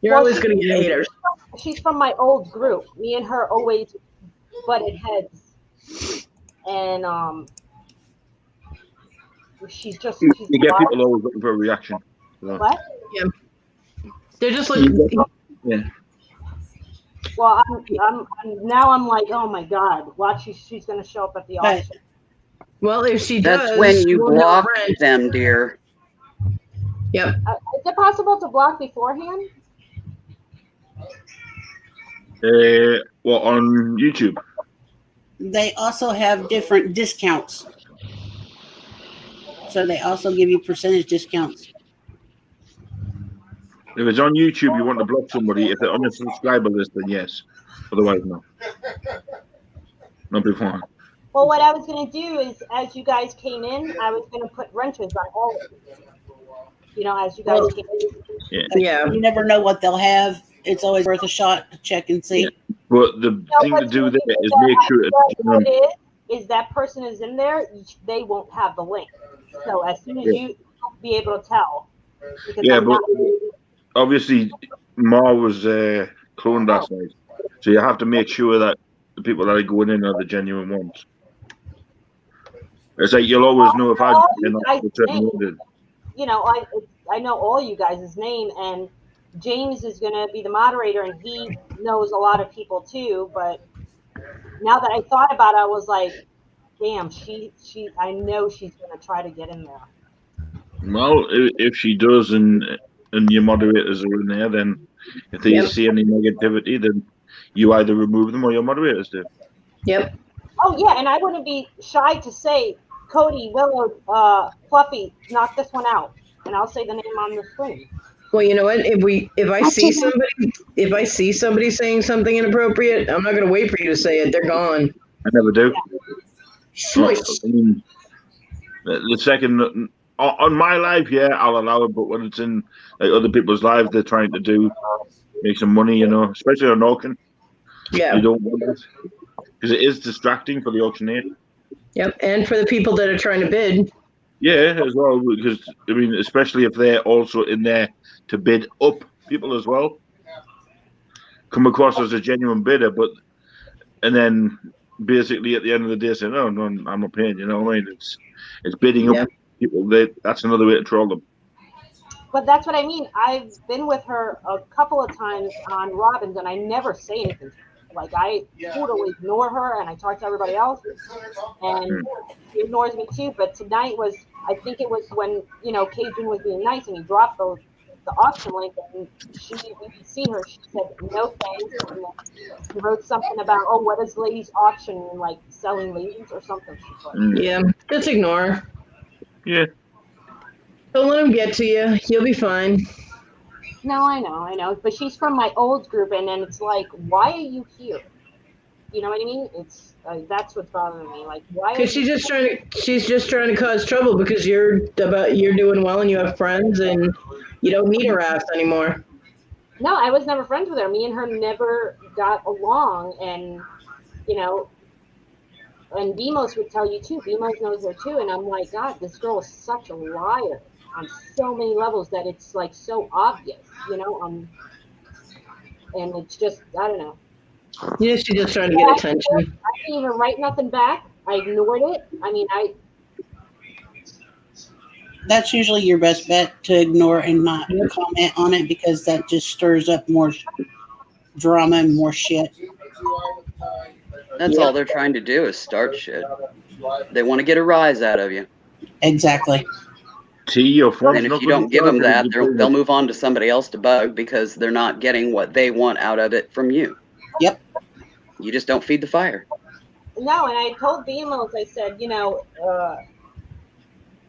You're always going to get haters. She's from my old group. Me and her always butted heads. And she's You get people always looking for a reaction. So. What? Yeah. They're just looking. Yeah. Well, I'm like, oh my God, watch, she's going to show up at the auction. Well, if she does, That's when you we'll block have rent. them, dear. Yep. Is it possible to block beforehand? Well, on YouTube. They also have different discounts. So they also give you percentage discounts. If it's on YouTube, you want to block somebody. If they're on your subscriber list, then yes. Otherwise, no. Not before. Well, what I was going to do is, as you guys came in, I was going to put wrenches on all of you. You know, as you guys came in. Yeah. You never know what they'll have. It's always worth a shot to check and see. Yeah. But the thing to do there is make sure what it is that person is in there, they won't have the link. So as soon as you'll be able to tell. Yeah, but obviously, Ma was cloned last night. So you have to make sure that the people that are going in are the genuine ones. It's like you'll always know if I you know, I know all you guys' name, and James is going to be the moderator, and he knows a lot of people too. But now that I thought about it, I was like, damn, I know she's going to try to get in there. Well, if she does, and your moderators are in there, then if they see any negativity, then you either remove them or your moderators do. Yep. Oh yeah, and I wouldn't be shy to say, Cody, Willow, Fluffy, knock this one out, and I'll say the name on the screen. Well, you know what? If I see somebody saying something inappropriate, I'm not going to wait for you to say it. They're gone. I never do. Shush. I mean, the second on my live, I'll allow it, but when it's in like other people's lives, they're trying to make some money, you know, especially on auction. Yeah. You don't want it because it is distracting for the auctioneer. Yep, and for the people that are trying to bid. Yeah, as well, because I mean, especially if they're also in there to bid up people as well, come across as a genuine bidder, and then basically at the end of the day say, no, I'm not paying. You know what I mean? It's bidding up people. That's another way to troll them. But that's what I mean. I've been with her a couple of times on Robin's, and I never say anything. Like, I totally ignore her, and I talk to everybody else, and she ignores me too. But tonight I think it was when, you know, Cajun was being nice, and he dropped the auction link, and we could see her. She said, no thanks, and then she wrote something about, oh, what is ladies auction, and like selling ladies or something. Yeah, just ignore her. Yeah. Don't let them get to you. You'll be fine. No, I know. But she's from my old group, and then it's like, why are you here? You know what I mean? It's that's what's bothering me. Like, why? Because she's just trying to cause trouble because you're doing well and you have friends and you don't need her ass anymore. No, I was never friends with her. Me and her never got along, and you know, and Demos would tell you too. Demos knows her too, and I'm like, God, this girl is such a liar on so many levels that it's like so obvious, you know. And it's just, I don't know. Yeah, she's just trying to get attention. I didn't even write nothing back. I ignored it. I mean, That's usually your best bet, to ignore and not comment on it, because that just stirs up more drama and more shit. That's all they're trying to do is start shit. They want to get a rise out of you. Exactly. And if you don't give them that, they'll move on to somebody else to bug because they're not getting what they want out of it from you. Yep. You just don't feed the fire. No, and I told Demos, I said, you know,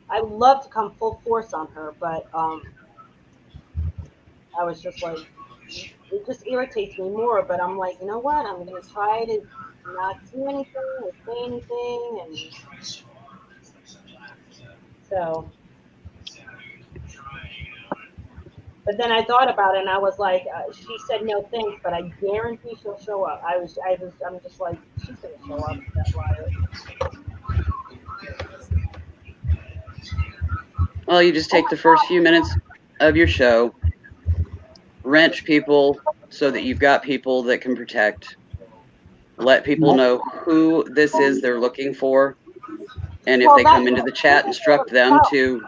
I would love to come full force on her, but I was just like, it just irritates me more. But I'm like, you know what? I'm going to try to not do anything or say anything. And so, but then I thought about it, and I was like, she said no thanks, but I guarantee she'll show up. I'm just like, she's going to show up, that liar. Well, you just take the first few minutes of your show, wrench people so that you've got people that can protect. Let people know who this is they're looking for. And if they come into the chat, instruct them to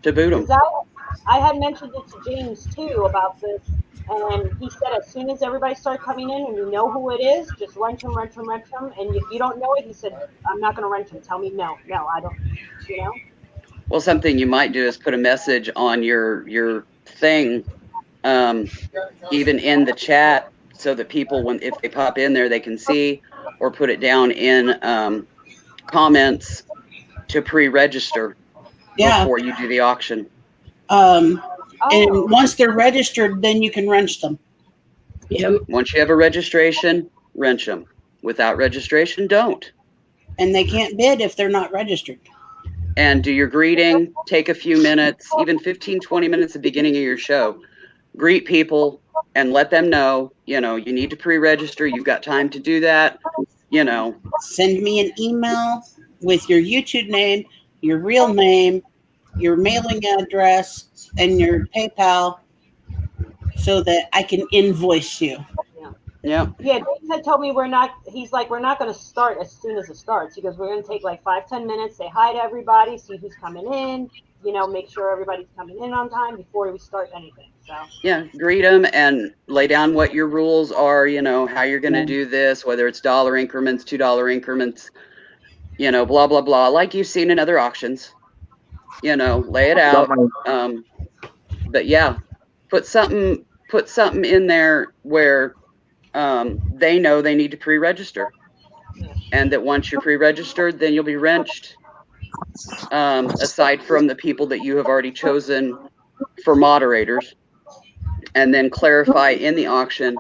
boot them. I had mentioned it to James too about this, and he said as soon as everybody started coming in and you know who it is, just wrench them. And if you don't know it, he said, I'm not going to wrench them. Tell me no, I don't, you know? Well, something you might do is put a message on your thing, even in the chat, so that people, if they pop in there, they can see, or put it down in comments to pre-register before you do the auction. And once they're registered, then you can wrench them. Yep. Once you have a registration, wrench them. Without registration, don't. And they can't bid if they're not registered. And do your greeting, take a few minutes, even 15, 20 minutes at the beginning of your show. Greet people and let them know, you need to pre-register. You've got time to do that, Send me an email with your YouTube name, your real name, your mailing address, and your PayPal so that I can invoice you. Yeah. Yeah, Dave had told me we're not going to start as soon as it starts. He goes, we're going to take like 5-10 minutes, say hi to everybody, see who's coming in, make sure everybody's coming in on time before we start anything. So yeah, greet them and lay down what your rules are, how you're going to do this, whether it's dollar increments, $2 increments, blah, blah, blah, like you've seen in other auctions, lay it out. But yeah, put something in there where they know they need to pre-register, and that once you're pre-registered, then you'll be wrenched, aside from the people that you have already chosen for moderators, and then clarify in the auction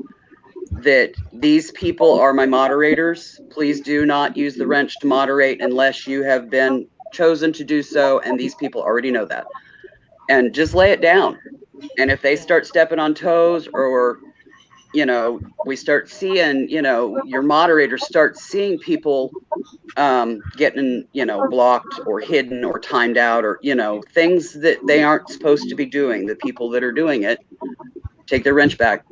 that these people are my moderators. Please do not use the wrench to moderate unless you have been chosen to do so, and these people already know that. And just lay it down. And if they start stepping on toes, or we start seeing, your moderators start seeing people getting, blocked or hidden or timed out, or, things that they aren't supposed to be doing, the people that are doing it, take their wrench back.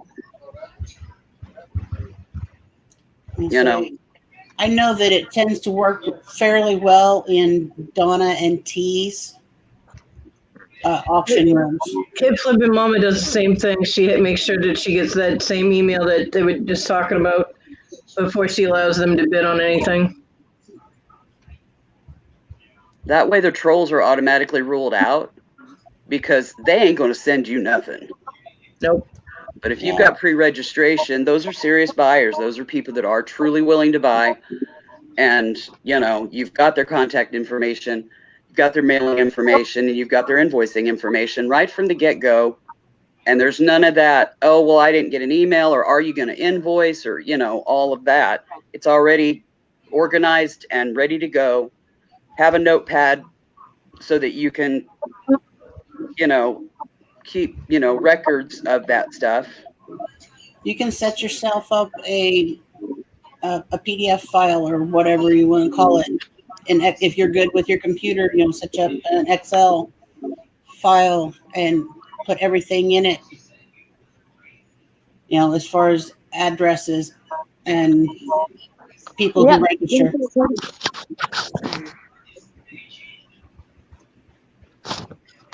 I know that it tends to work fairly well in Donna and T's auction rooms. Kid Flippin' Mama does the same thing. She makes sure that she gets that same email that they were just talking about before she allows them to bid on anything. That way the trolls are automatically ruled out, because they ain't going to send you nothing. Nope. But if you've got pre-registration, those are serious buyers. Those are people that are truly willing to buy. And, you've got their contact information, you've got their mailing information, and you've got their invoicing information right from the get-go. And there's none of that, oh, well, I didn't get an email, or are you going to invoice, or, all of that. It's already organized and ready to go. Have a notepad so that you can, keep, records of that stuff. You can set yourself up a PDF file or whatever you want to call it. And if you're good with your computer, set up an Excel file and put everything in it, as far as addresses and people who register.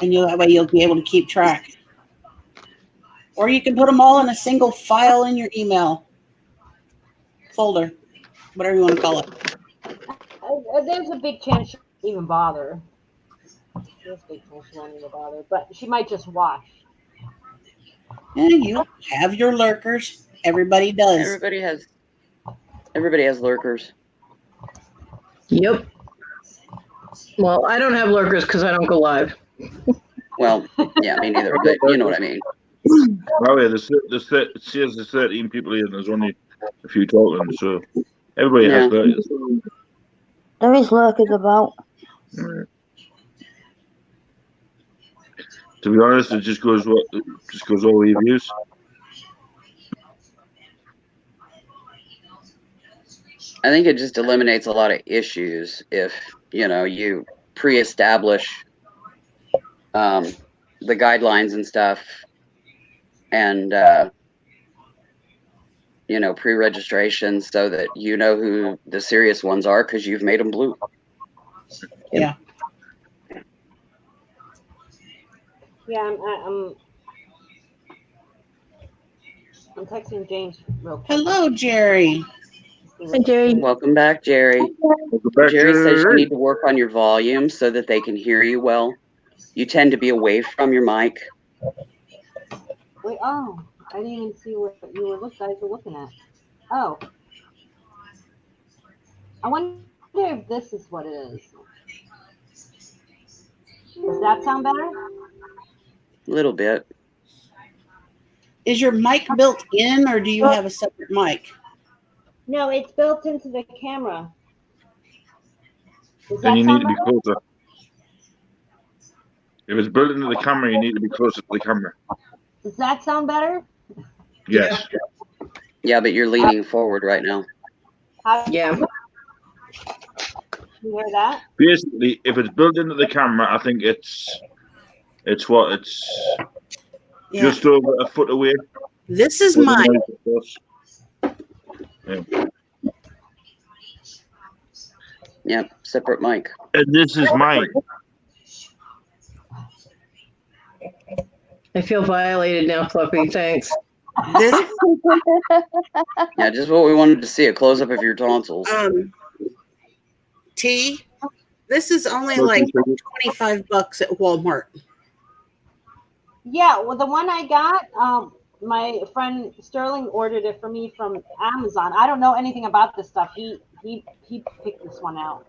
And that way you'll be able to keep track. Or you can put them all in a single file in your email folder, whatever you want to call it. There's a big chance she won't even bother. There's a big chance she won't even bother, but she might just watch. Yeah, you have your lurkers. Everybody does. Everybody has lurkers. Yep. Well, I don't have lurkers because I don't go live. Well, yeah, me neither, but you know what I mean. Oh yeah, there's 13 people here, and there's only a few talking, so everybody has lurkers. There is lurkers about. Right. To be honest, it just goes all reviews. I think it just eliminates a lot of issues if you pre-establish the guidelines and stuff, and pre-registration, so that who the serious ones are, because you've made them blue. Yeah. Yeah, I'm texting James real quick. Hello, Jerry. Hi, Jerry. Welcome back, Jerry. Jerry says you need to work on your volume so that they can hear you well. You tend to be away from your mic. Wait, I didn't even see what you guys were looking at. Oh. I wonder if this is what it is. Does that sound better? A little bit. Is your mic built in, or do you have a separate mic? No, it's built into the camera. Does Then that you need sound to be better? closer. If it's built into the camera, you need to be closer to the camera. Does that sound better? Yes. Yeah, but you're leaning forward right now. Yeah. You hear that? Basically, if it's built into the camera, I think it's Yeah. just over a foot away. This is With the mine. noise, of course. Yeah. Yep, separate mic. And this is mine. I feel violated now, Fluffy. Thanks. This, Yeah, just what we wanted to see, a close up of your tonsils. T, this is only like $25 at Walmart. Yeah, well, the one I got, my friend Sterling ordered it for me from Amazon. I don't know anything about this stuff. He picked this one out.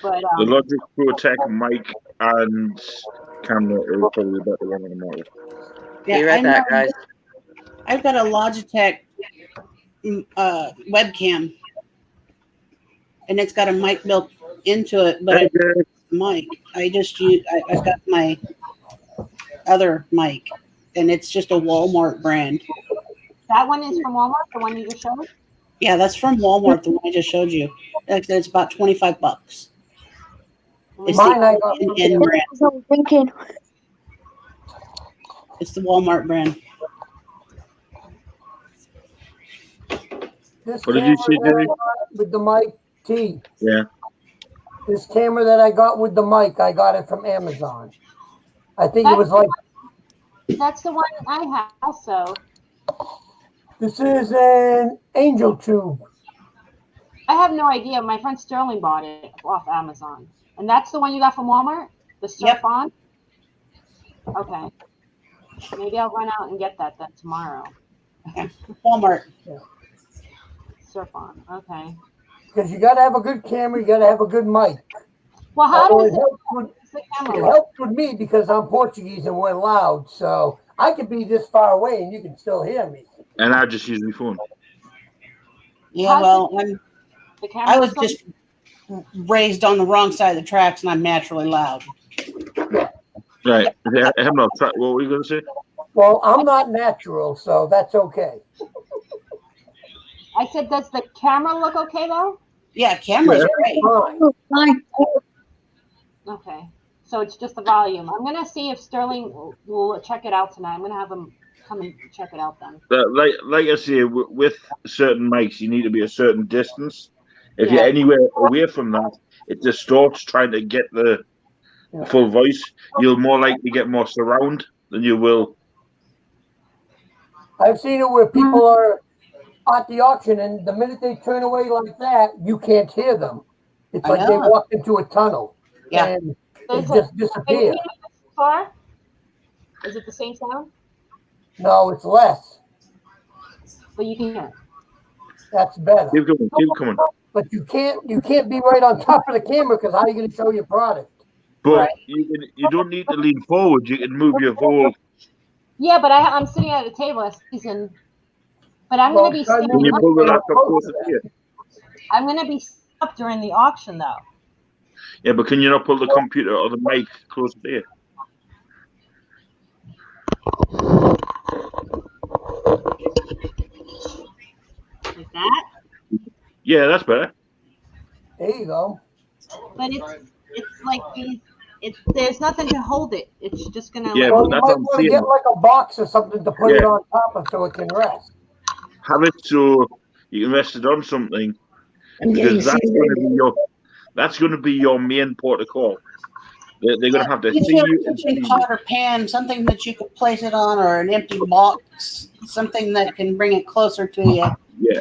But The Logic Protect mic and camera is probably the better one on the market. Yeah, Be right back, guys. I've got a Logitech webcam, and it's got a mic built into it, but mic. I've got my other mic, and it's just a Walmart brand. that one is from Walmart, the one you just showed? Yeah, that's from Walmart, the one I just showed you. It's about $25. It's Mine I the got from N brand. That's what I'm thinking. It's the Walmart brand. This What did you say, camera that I Jerry? got with the mic T. Yeah. This camera that I got with the mic, I got it from Amazon. I think it was like, That's the one I have also. this is an Angel Tube. I have no idea. My friend Sterling bought it off Amazon. And that's the one you got from Walmart? The Surf Yep. On? Okay. Maybe I'll run out and get that then tomorrow. Walmart. Surf On. Okay. Because you got to have a good camera, you got to have a good mic. Well, how Although does the it camera look? helps with me because I'm Portuguese and we're loud, so I could be this far away and you can still hear me. And I just use my phone. Yeah, well, The camera I was looks just raised on the wrong side of the tracks, and I'm naturally loud. Right. What were you going to say? Well, I'm not natural, so that's okay. I said, does the camera look okay though? Yeah, camera's great. Fine. Okay. So it's just the volume. I'm gonna see if Sterling will check it out tonight. I'm gonna have him come and check it out then. Like I say, with certain mics, you need to be a certain distance. If Yeah. you're anywhere away from that, it distorts trying to get the full voice. You'll more likely get more surround than you will. I've seen it where people are at the auction and the minute they turn away like that, you can't hear them. It's I like they know. walked into a tunnel. Yeah. And Is it it- just Can you disappears. hear this far? Is it the same sound? No, it's less. But you can hear it. That's better. Keep coming, keep coming. But you can't be right on top of the camera because how are you going to show your product? But you don't need to lean forward. You can move your whole. Yeah, but I'm sitting at a table. But I'm Well, gonna be try sitting. Can you pull the moving laptop closer to you? I'm gonna be up during the auction though. Yeah, but can you not pull the computer or the mic closer to you? Like that. Yeah, that's better. There you go. But it's like there's nothing to hold it. It's just gonna. Yeah, Well, but you that's might what I'm want to saying. get like a box or something to put it Yeah. on top of so it can rest. Have it so you can rest it on something I'm getting because seated. that's going to be your main port of call. They're going to have to Get see you you a and see kitchen you. pot or pan, something that you could place it on, or an empty box, something that can bring it closer to you. Yeah.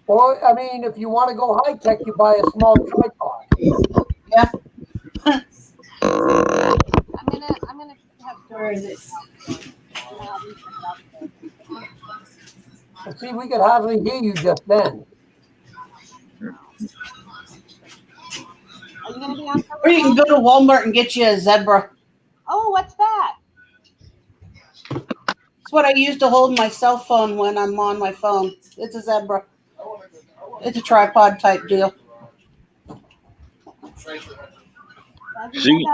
Or, I mean, if you want to go high tech, you buy a small tripod. Yeah. I'm gonna have storage. But see, we could hardly hear you just then. Are you gonna be on? Or you can go to Walmart and get you a Zebra. Oh, what's that? It's what I use to hold my cell phone when I'm on my phone. It's a Zebra. It's a tripod type deal. See?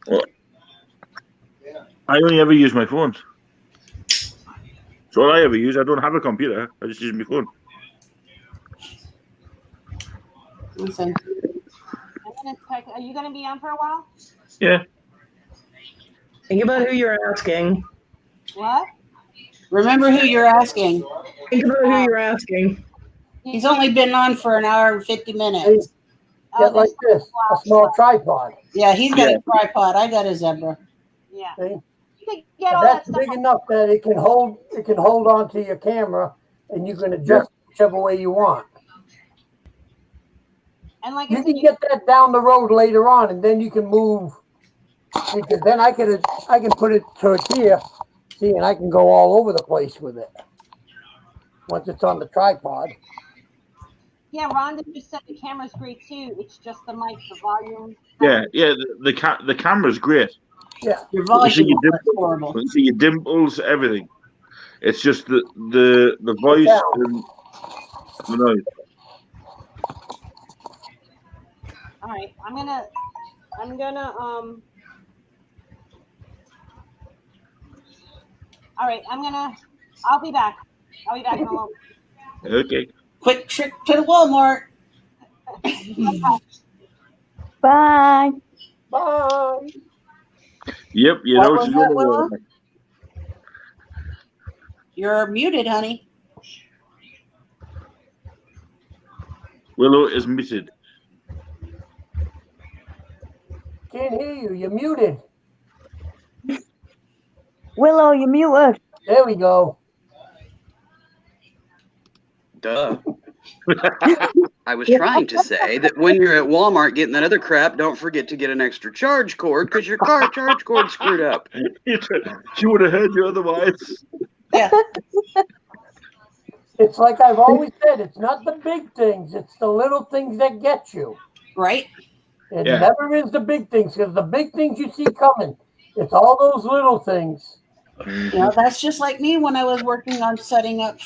Well, I only ever use my phone. That's all I ever use. I don't have a computer. I just use my phone. Listen. Are you going to be on for a while? Yeah. Think about who you're asking. What? Remember who you're asking. Think about who you're asking. He's only been on for an hour and 50 minutes. Get like this, a small tripod. Yeah, he's got a tripod. I got a Zebra. Yeah. See? You can get all That's that big stuff. enough that it can hold onto your camera, and you can adjust whichever way you want. And like You can get that down the road later on, and then you can move. Because then I can put it towards here, see, and I can go all over the place with it once it's on the tripod. Yeah, Rhonda just said the camera's great too. It's just the mic, the volume. Yeah. The camera's great. Yeah. Your You volume see your is dimples, horrible. you see your dimples, everything. It's just the voice and the noise. All right, I'm gonna all right, I'll be back in a moment. Okay. Quick trip to the Walmart. Bye. Bye. Yep, you What know was she's that, gonna Willow? You're muted, honey. Willow is muted. Can't hear you. You're muted. Willow, you're muted. There we go. Duh. I was trying to say that when you're at Walmart getting that other crap, don't forget to get an extra charge cord because your car charge cord's screwed up. She would have heard you otherwise. Yeah. It's like I've always said, it's not the big things, it's the little things that get you. Right? It Yeah. never is the big things, because the big things you see coming, it's all those little things. You know, that's just like me when I was working on setting up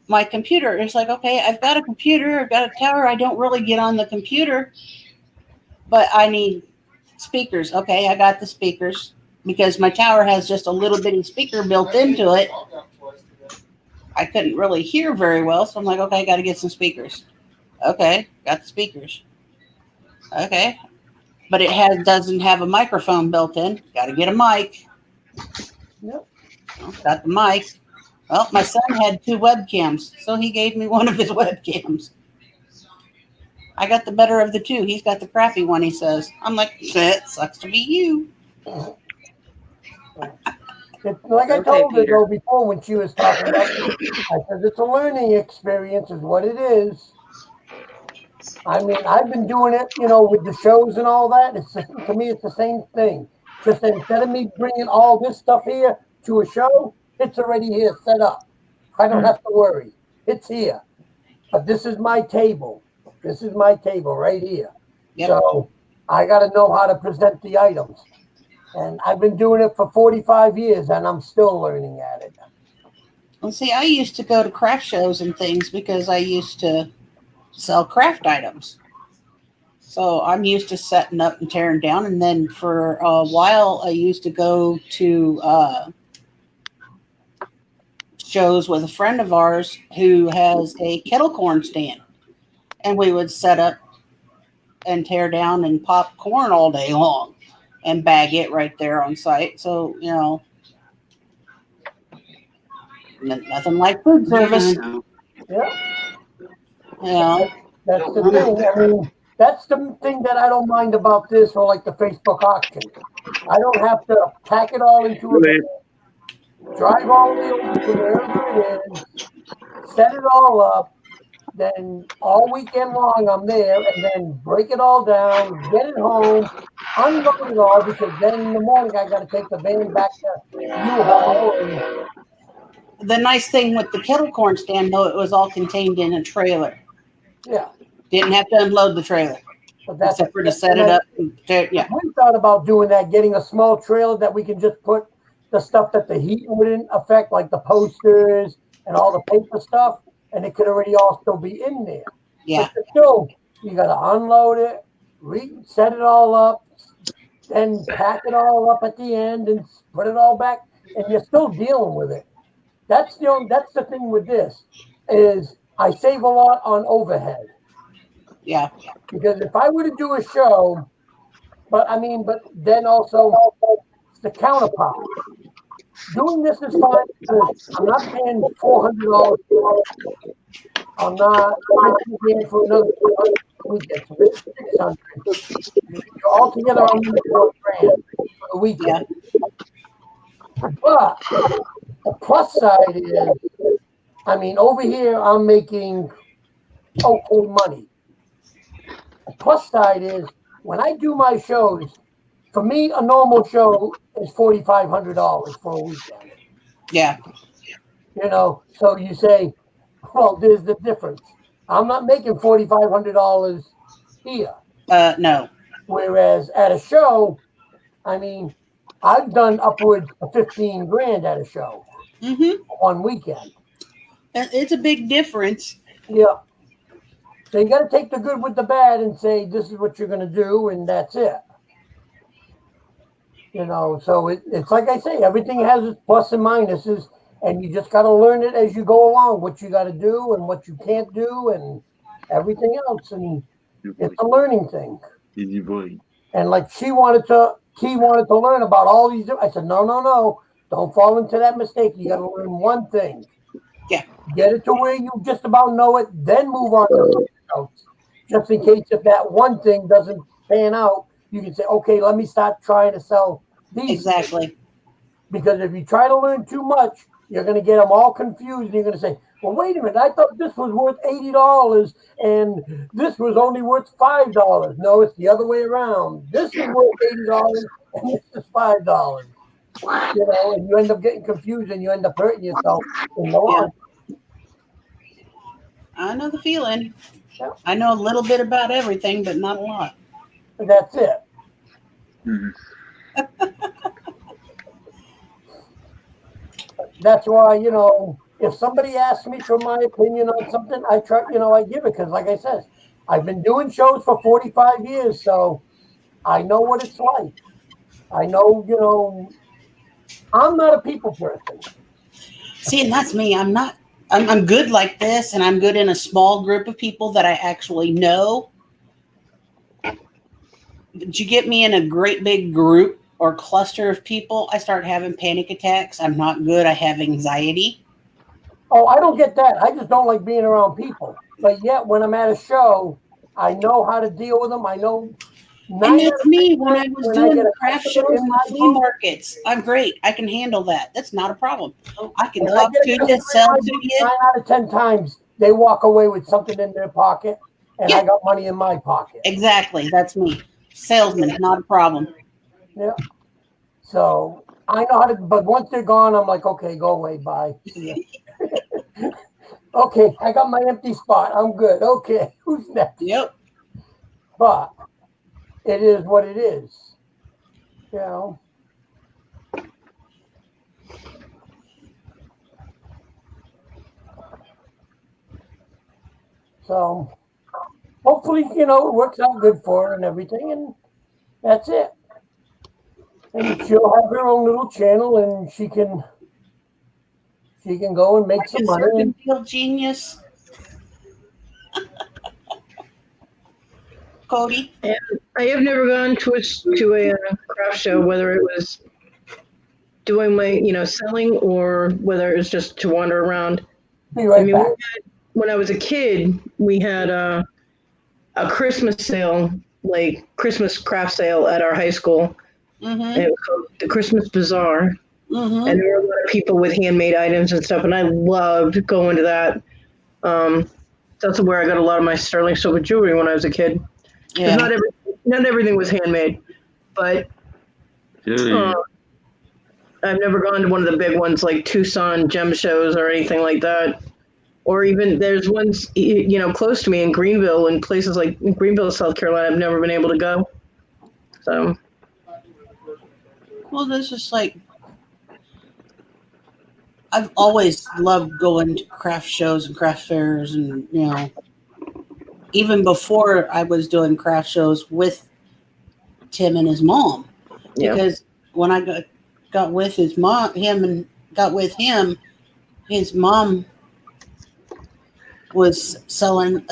my computer. It's like, okay, I've got a computer, I've got a tower. I don't really get on the computer, but I need speakers. Okay, I got the speakers because my tower has just a little bitty speaker built into it. I couldn't really hear very well, so I'm like, okay, I got to get some speakers. Okay, got the speakers. Okay, but it doesn't have a microphone built in. Got to get a mic. Yep. Well, got the mic. Well, my son had 2 webcams, so he gave me one of his webcams. I got the better of the 2. He's got the crappy one, he says. I'm like, it sucks to be you. Like I told her though before when she was talking about it, I said it's a learning experience is what it is. I mean, I've been doing it, with the shows and all that. To me, it's the same thing. Just instead of me bringing all this stuff here to a show, it's already here set up. I don't have to worry. It's here. But this is my table. This is my table right here. Yep. So I got to know how to present the items. And I've been doing it for 45 years, and I'm still learning at it. Well, see, I used to go to craft shows and things because I used to sell craft items. So I'm used to setting up and tearing down. And then for a while, I used to go to shows with a friend of ours who has a kettle corn stand. And we would set up and tear down and pop corn all day long and bag it right there on site. So, nothing like food service. Yeah. Yeah. That's the thing. I mean, that's the thing that I don't mind about this or like the Facebook auction. I don't have to pack it all into a van, drive all the way over to wherever it is, set it all up, then all weekend long I'm there, and then break it all down, get it home, unload it all, because then in the morning I got to take the van back to U-Haul. The nice thing with the kettle corn stand, though, it was all contained in a trailer. Yeah. Didn't have to unload the trailer. But that's Except for to set it up. Yeah. We thought about doing that, getting a small trailer that we can just put the stuff that the heat wouldn't affect, like the posters and all the paper stuff, and it could already all still be in there. Yeah. But still, you got to unload it, set it all up, then pack it all up at the end and put it all back, and you're still dealing with it. That's the thing with this is I save a lot on overhead. Yeah. Because if I were to do a show, but then also the counterpart. Doing this is fine because I'm not paying $400. I'm not paying for another weekend. So it's $600. Altogether, I'm going to $4,000 for the weekend. But the plus side is, over here I'm making okay money. The plus side is when I do my shows, for me, a normal show is $4,500 for a weekend. Yeah. So you say, well, there's the difference. I'm not making $4,500 here. No. Whereas at a show, I've done upwards of $15,000 at a show. One weekend. It's a big difference. Yeah. So you got to take the good with the bad and say, this is what you're going to do, and that's it. So it's like I say, everything has its plus and minuses, and you just got to learn it as you go along, what you got to do and what you can't do and everything else. And it's a learning thing. Easy boy. And like T wanted to learn about all these. I said, no. Don't fall into that mistake. You got to learn one thing. Yeah. Get it to where you just about know it, then move on to something else. Just in case if that one thing doesn't pan out, you can say, okay, let me start trying to sell these. Exactly. Things. Because if you try to learn too much, you're going to get them all confused. And you're going to say, well, wait a minute. I thought this was worth $80 and this was only worth $5. No, it's the other way around. This is worth $80 and this is $5. And you end up getting confused and you end up hurting yourself in the long run. I know the feeling. Yeah. I know a little bit about everything, but not a lot. That's it. That's why, if somebody asks me for my opinion on something, I try, I give it. Because like I said, I've been doing shows for 45 years, so I know what it's like. I know, I'm not a people person. See, and that's me. I'm good like this, and I'm good in a small group of people that I actually know. But you get me in a great big group or cluster of people, I start having panic attacks. I'm not good. I have anxiety. Oh, I don't get that. I just don't like being around people. But yet, when I'm at a show, I know how to deal with them. I know. And that's me when I was doing the craft shows and the flea markets. I'm great. I can handle that. That's not a problem. I can talk to you, sell to you. 9 out of 10 times, they walk away with something in their pocket, and I got money in my pocket. Exactly. That's me. Salesman, not a problem. Yeah. So I know how to, but once they're gone, I'm like, okay, go away, bye. Okay, I got my empty spot. I'm good. Okay, who's next? Yep. But it is what it is. So hopefully, it works out good for her and everything, and that's it. And she'll have her own little channel, and she can go and make some money. Feel genius. Cody? And I have never gone to a craft show, whether it was doing my, selling or whether it was just to wander around. When I was a kid, we had a Christmas sale, like Christmas craft sale at our high school. Mm-hmm. And it was called the Christmas Bazaar. Mm-hmm. And there were a lot of people with handmade items and stuff, and I loved going to that. That's where I got a lot of my sterling silver jewelry when I was a kid. Yeah. Not everything was handmade, but I've never gone to one of the big ones like Tucson gem shows or anything like that. Or even there's ones, close to me in Greenville and places like Greenville, South Carolina, I've never been able to go. So. Well, there's just like, I've always loved going to craft shows and craft fairs, and even before I was doing craft shows with Tim and his mom, because when I got with his mom, his mom was selling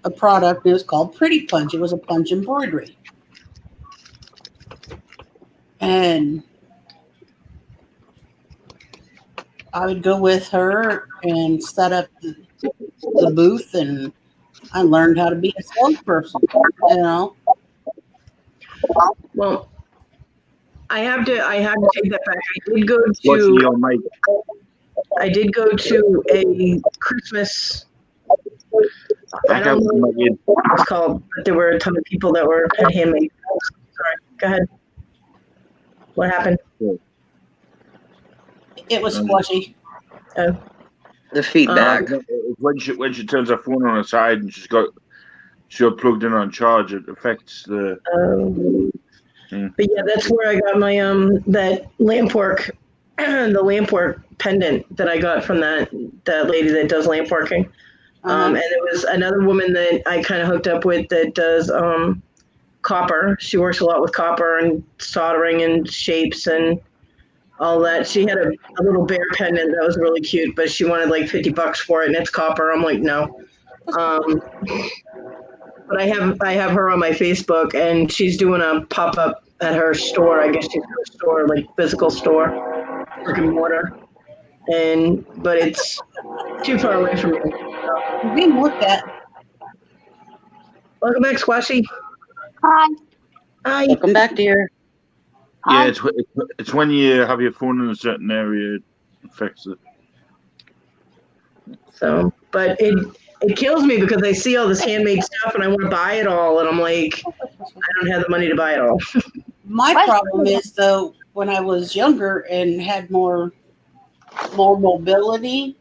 a product. It was called Pretty Punch. It was a punch embroidery. And I would go with her and set up the booth, and I learned how to be a salesperson, Well, I have to take that back. I did go to a Christmas. I don't know what it was called, but there were a ton of people that had handmade. Sorry, go ahead. What happened? It was squishy. Oh. The feedback. When she turns her phone on her side and she's plugged in on charge, it affects the. But yeah, that's where I got my that lamp work, the lamp work pendant that I got from that lady that does lamp working. And there was another woman that I kind of hooked up with that does copper. She works a lot with copper and soldering and shapes and all that. She had a little bear pendant that was really cute, but she wanted like $50 for it, and it's copper. I'm like, no. But I have her on my Facebook, and she's doing a pop-up at her store. I guess she's got a store, like physical store, brick and mortar. But it's too far away from me. Being looked at. Welcome back, Squashy. Hi. Hi. Welcome back, dear. Yeah, it's when you have your phone in a certain area, it affects it. So, but it kills me because I see all this handmade stuff and I want to buy it all, and I'm like, I don't have the money to buy it all. My problem is, though, when I was younger and had more mobility,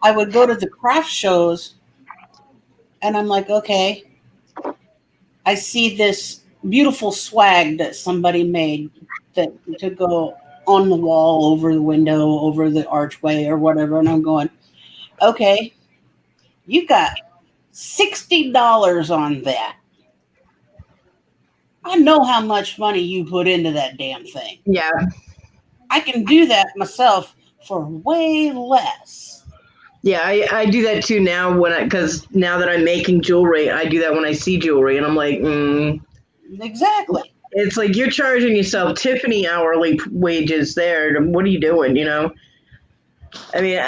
I would go to the craft shows, and I'm like, okay, I see this beautiful swag that somebody made that to go on the wall, over the window, over the archway, or whatever, and I'm going, okay, you got $60 on that. I know how much money you put into that damn thing. Yeah. I can do that myself for way less. Yeah, I do that too now because now that I'm making jewelry, I do that when I see jewelry, and I'm like, Exactly. It's like you're charging yourself Tiffany hourly wages there. What are you doing, I mean,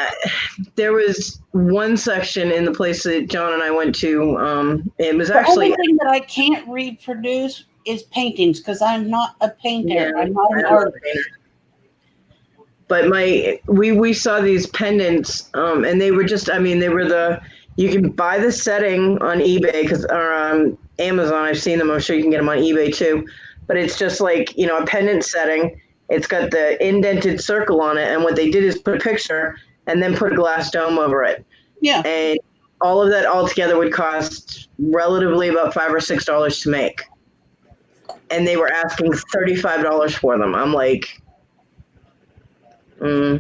there was one section in the place that John and I went to. It was actually the only thing that I can't reproduce is paintings because I'm not a painter. I'm not an artist. But we saw these pendants, and they were just, you can buy the setting on eBay or on Amazon. I've seen them. I'm sure you can get them on eBay too. But it's just like, a pendant setting. It's got the indented circle on it. And what they did is put a picture and then put a glass dome over it. Yeah. And all of that altogether would cost relatively about $5 or $6 to make. And they were asking $35 for them. I'm like, yeah.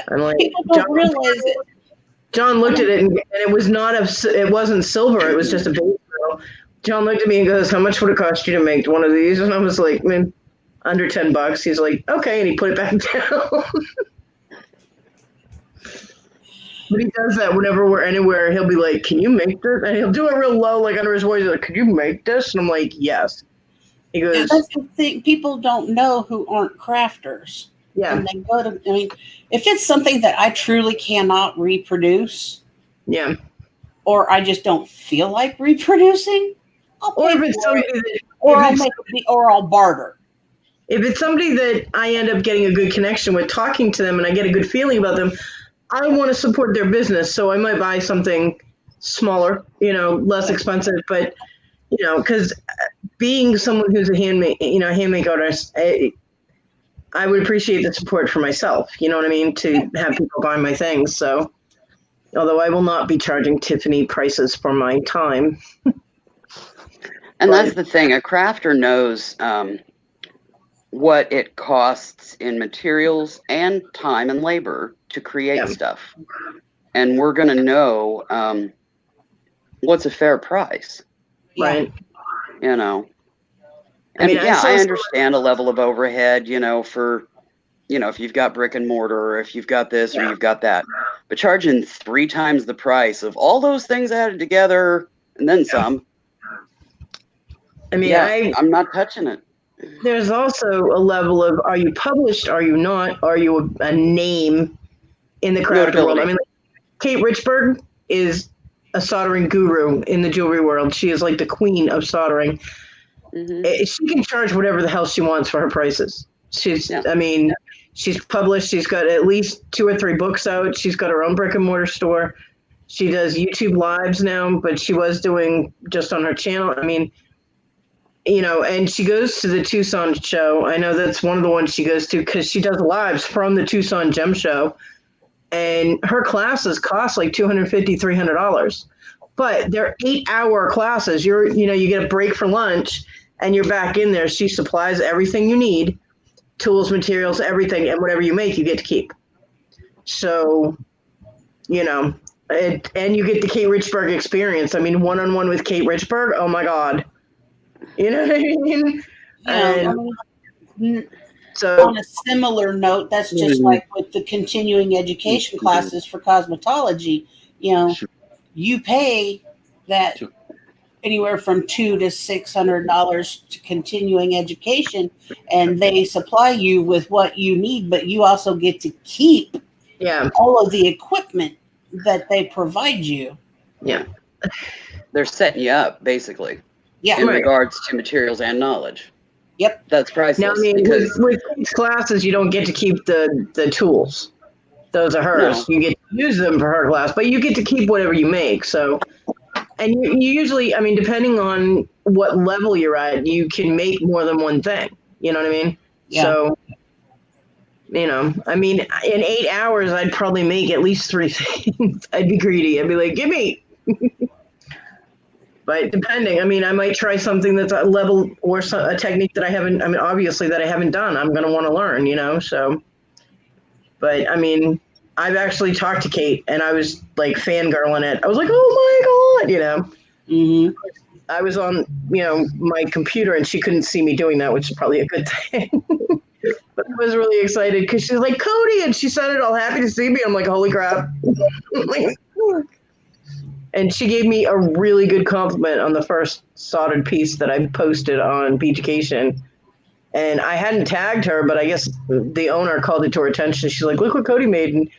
I'm like, people don't realize it. John looked at it and it was it wasn't silver. It was just a base metal. John looked at me and goes, "How much would it cost you to make one of these?" And I was like, "Man, under $10." He's like, "Okay," and he put it back down. But he does that whenever we're anywhere. He'll be like, "Can you make this?" And he'll do it real low, like under his voice. He's like, "Could you make this?" And I'm like, "Yes." He goes, Yeah, that's the thing. People don't know who aren't crafters. Yeah. And they go to, if it's something that I truly cannot reproduce, yeah, or I just don't feel like reproducing, or if it's somebody that, or I'll barter. If it's somebody that I end up getting a good connection with, talking to them, and I get a good feeling about them, I want to support their business, so I might buy something smaller, less expensive, but because being someone who's a handmade artist, I would appreciate the support for myself. You know what I mean? To have people buy my things. So Although I will not be charging Tiffany prices for my time. And that's the thing. A crafter knows what it costs in materials and time and labor to create stuff. And we're going to know what's a fair price. Right. You know. I And mean, I understand a level of overhead, for, if you've got brick and mortar or if you've got this or you've got that. But charging 3 times the price of all those things added together and then some. I mean, I'm not touching it. There's also a level of, are you published? Are you not? Are you a name in the crafting world? I mean, Kate Richburg is a soldering guru in the jewelry world. She is like the queen of soldering. She can charge whatever the hell she wants for her prices. I mean, she's published. She's got at least 2 or 3 books out. She's got her own brick and mortar store. She does YouTube lives now, but she was doing just on her channel. I mean, and she goes to the Tucson show. I know that's one of the ones she goes to because she does lives from the Tucson Gem Show. And her classes cost like $250, $300. But they're 8-hour classes. You get a break for lunch and you're back in there. She supplies everything you need, tools, materials, everything, and whatever you make, you get to keep. So, and you get the Kate Richburg experience. I mean, one-on-one with Kate Richburg, oh my God. You know what I mean? So, on a similar note, that's just like with the continuing education classes for cosmetology. You pay that anywhere from $200 to $600 to continuing education, and they supply you with what you need, but you also get to keep all of the equipment that they provide you. Yeah. They're setting you up, basically. Yeah. In regards to materials and knowledge. Yep. That's priceless. Now, I mean, with these classes, you don't get to keep the tools. Those are hers. No. You get to use them for her class, but you get to keep whatever you make. So, and you usually, I mean, depending on what level you're at, you can make more than one thing. You know what I mean? Yeah. So, I mean, in 8 hours, I'd probably make at least 3 things. I'd be greedy. I'd be like, give me. But depending, I mean, I might try something that's a level or a technique that obviously that I haven't done. I'm going to want to learn, so. But, I mean, I've actually talked to Kate, and I was, like, fangirling it. I was like, oh, my God, Mm-hmm. I was on, my computer, and she couldn't see me doing that, which is probably a good thing. But I was really excited because she's like, Cody, and she sounded all happy to see me. I'm like, holy crap. And she gave me a really good compliment on the first soldered piece that I posted on Beachication. And I hadn't tagged her, but I guess the owner called it to her attention. She's like, look what Cody made. And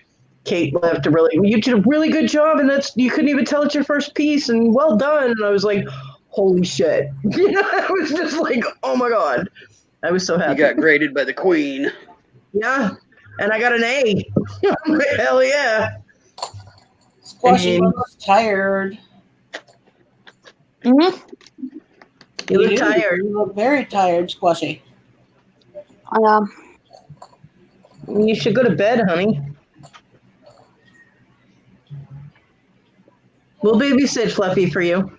Kate left you did a really good job. And you couldn't even tell it's your first piece. And well done. And I was like, holy shit. I was just like, oh my God. I was so happy. You got graded by the queen. Yeah. And I got an A. Hell yeah. Squashy looks tired. Mm-hmm. You look tired. You look very tired, Squashy. I am. You should go to bed, honey. We'll babysit Fluffy for you.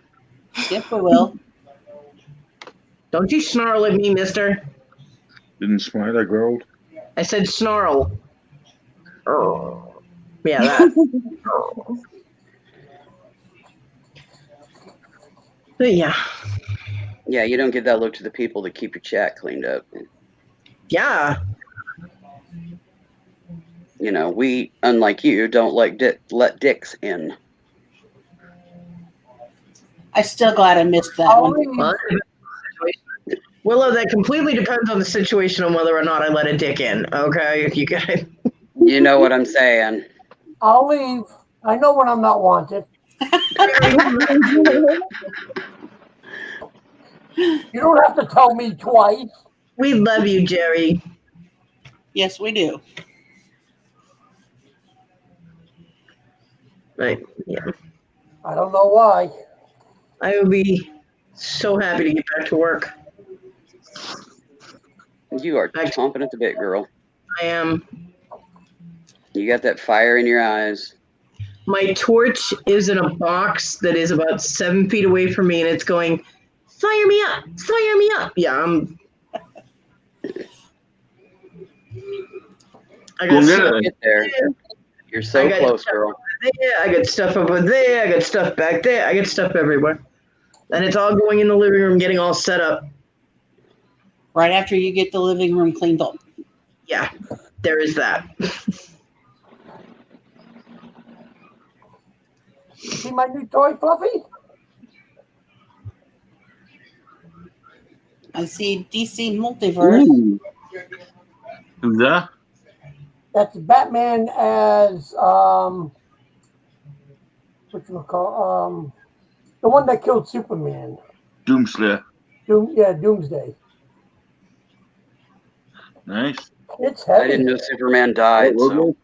Yep, we will. Don't you snarl at me, mister. Didn't smile, I growled. I said snarl. Oh. Yeah, that. But yeah. Yeah, you don't give that look to the people that keep your chat cleaned up. Yeah. We, unlike you, don't let dicks in. I'm still glad I missed that one. Willow, that completely depends on the situation on whether or not I let a dick in. Okay, you guys. You know what I'm saying. I'll leave. I know when I'm not wanted. You don't have to tell me twice. We love you, Jerry. Yes, we do. Right. Yeah. I don't know why. I would be so happy to get back to work. You are chomping at the bit, girl. I am. You got that fire in your eyes. My torch is in a box that is about 7 feet away from me, and it's going, "Fire me up! Fire me up!" Yeah, I Go got get stuff it. Get there. You're so I got close, stuff girl. over there. I got stuff over there. I got stuff back there. I got stuff everywhere, and it's all going in the living room, getting all set up. Right after you get the living room cleaned up. Yeah, there is that. See my new toy, Fluffy? I see DC Multiverse. Ooh. Who's that? That's Batman as what you call the one that killed Superman. Doomslayer. Doomsday. Nice. It's I heavy. didn't know Superman died. So.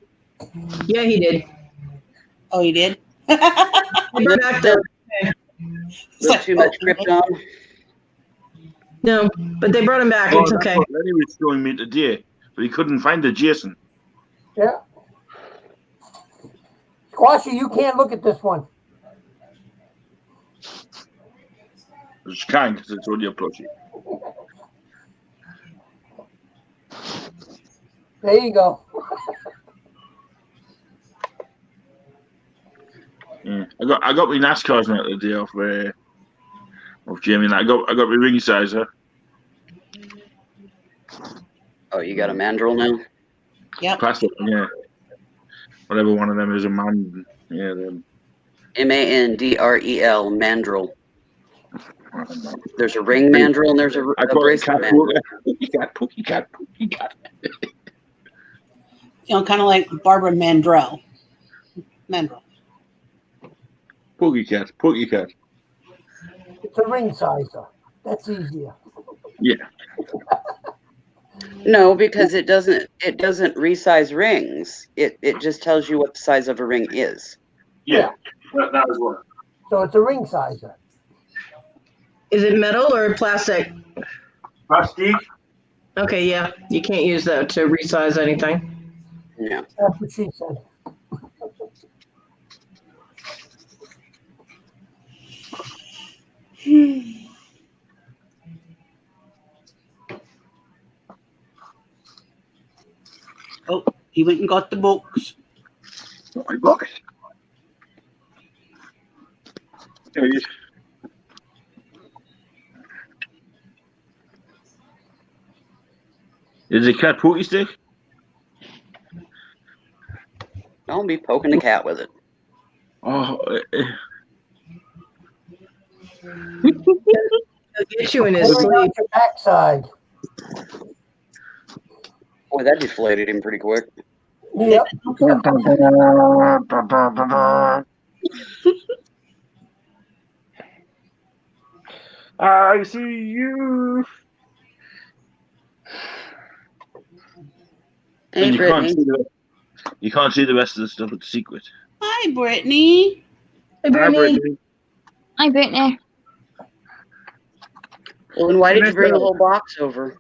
Yeah, he did. Oh, he did? He brought back the Not too much Krypton. no, but they brought him back. Oh, It's that's okay. what Lenny was showing me today, but he couldn't find the Jason. Yeah. Squashy, you can't look at this one. It's kind because it's only a plushie. There you go. Yeah, I got my NASCARs out the day of Jamie. And I got my ring sizer. Oh, you got a mandrel now? Yep. Plastic, yeah. Whatever one of them is a man. Yeah, them. MANDREL, mandrel. There's a ring mandrel and there's a bracelet mandrel. Pookie cat. You know, kind of like Barbara Mandrell. Mandrel. Pookie cat. It's a ring sizer. That's easier. Yeah. No, because it doesn't resize rings. It just tells you what the size of a ring is. Yeah. That was one. So it's a ring sizer. Is it metal or plastic? Plastic. Okay, yeah, you can't use that to resize anything. Yeah. That's what she said. Oh, he went and got the books. Oh, my book. There he is. Is it cat pookie stick? Don't be poking the cat with it. Oh, He'll get you in his Put it on sleep. your backside. Boy, that deflated him pretty quick. Yep. I see you. Hey, And you Brittany. can't see the rest of the stuff. It's secret. Hi, Brittany. Hey, Brittany. Hi, Brittany. Well, then why did you bring the whole box over?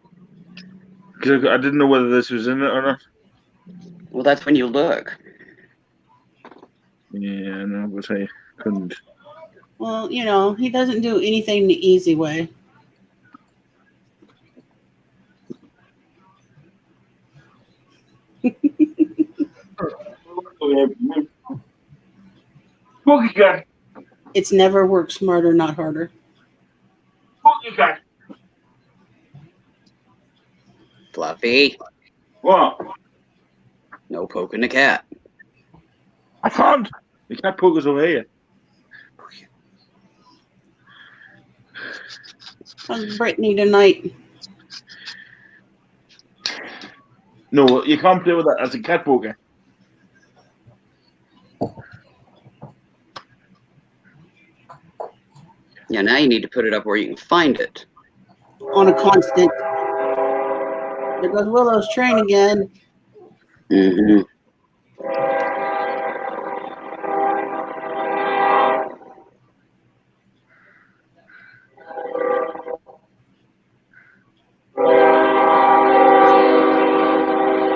Because I didn't know whether this was in it or not. Well, that's when you look. Yeah, no, but I couldn't. Well, you know, he doesn't do anything the easy way. Pookie cat. It's never worked smarter, not harder. Pookie cat. Fluffy. What? No poking the cat. I can't. The cat poke us over here. How's Brittany tonight? No, you can't play with that. That's a cat poker. Yeah, now you need to put it up where you can find it. On a constant. There goes Willow's train again. Mm-hmm.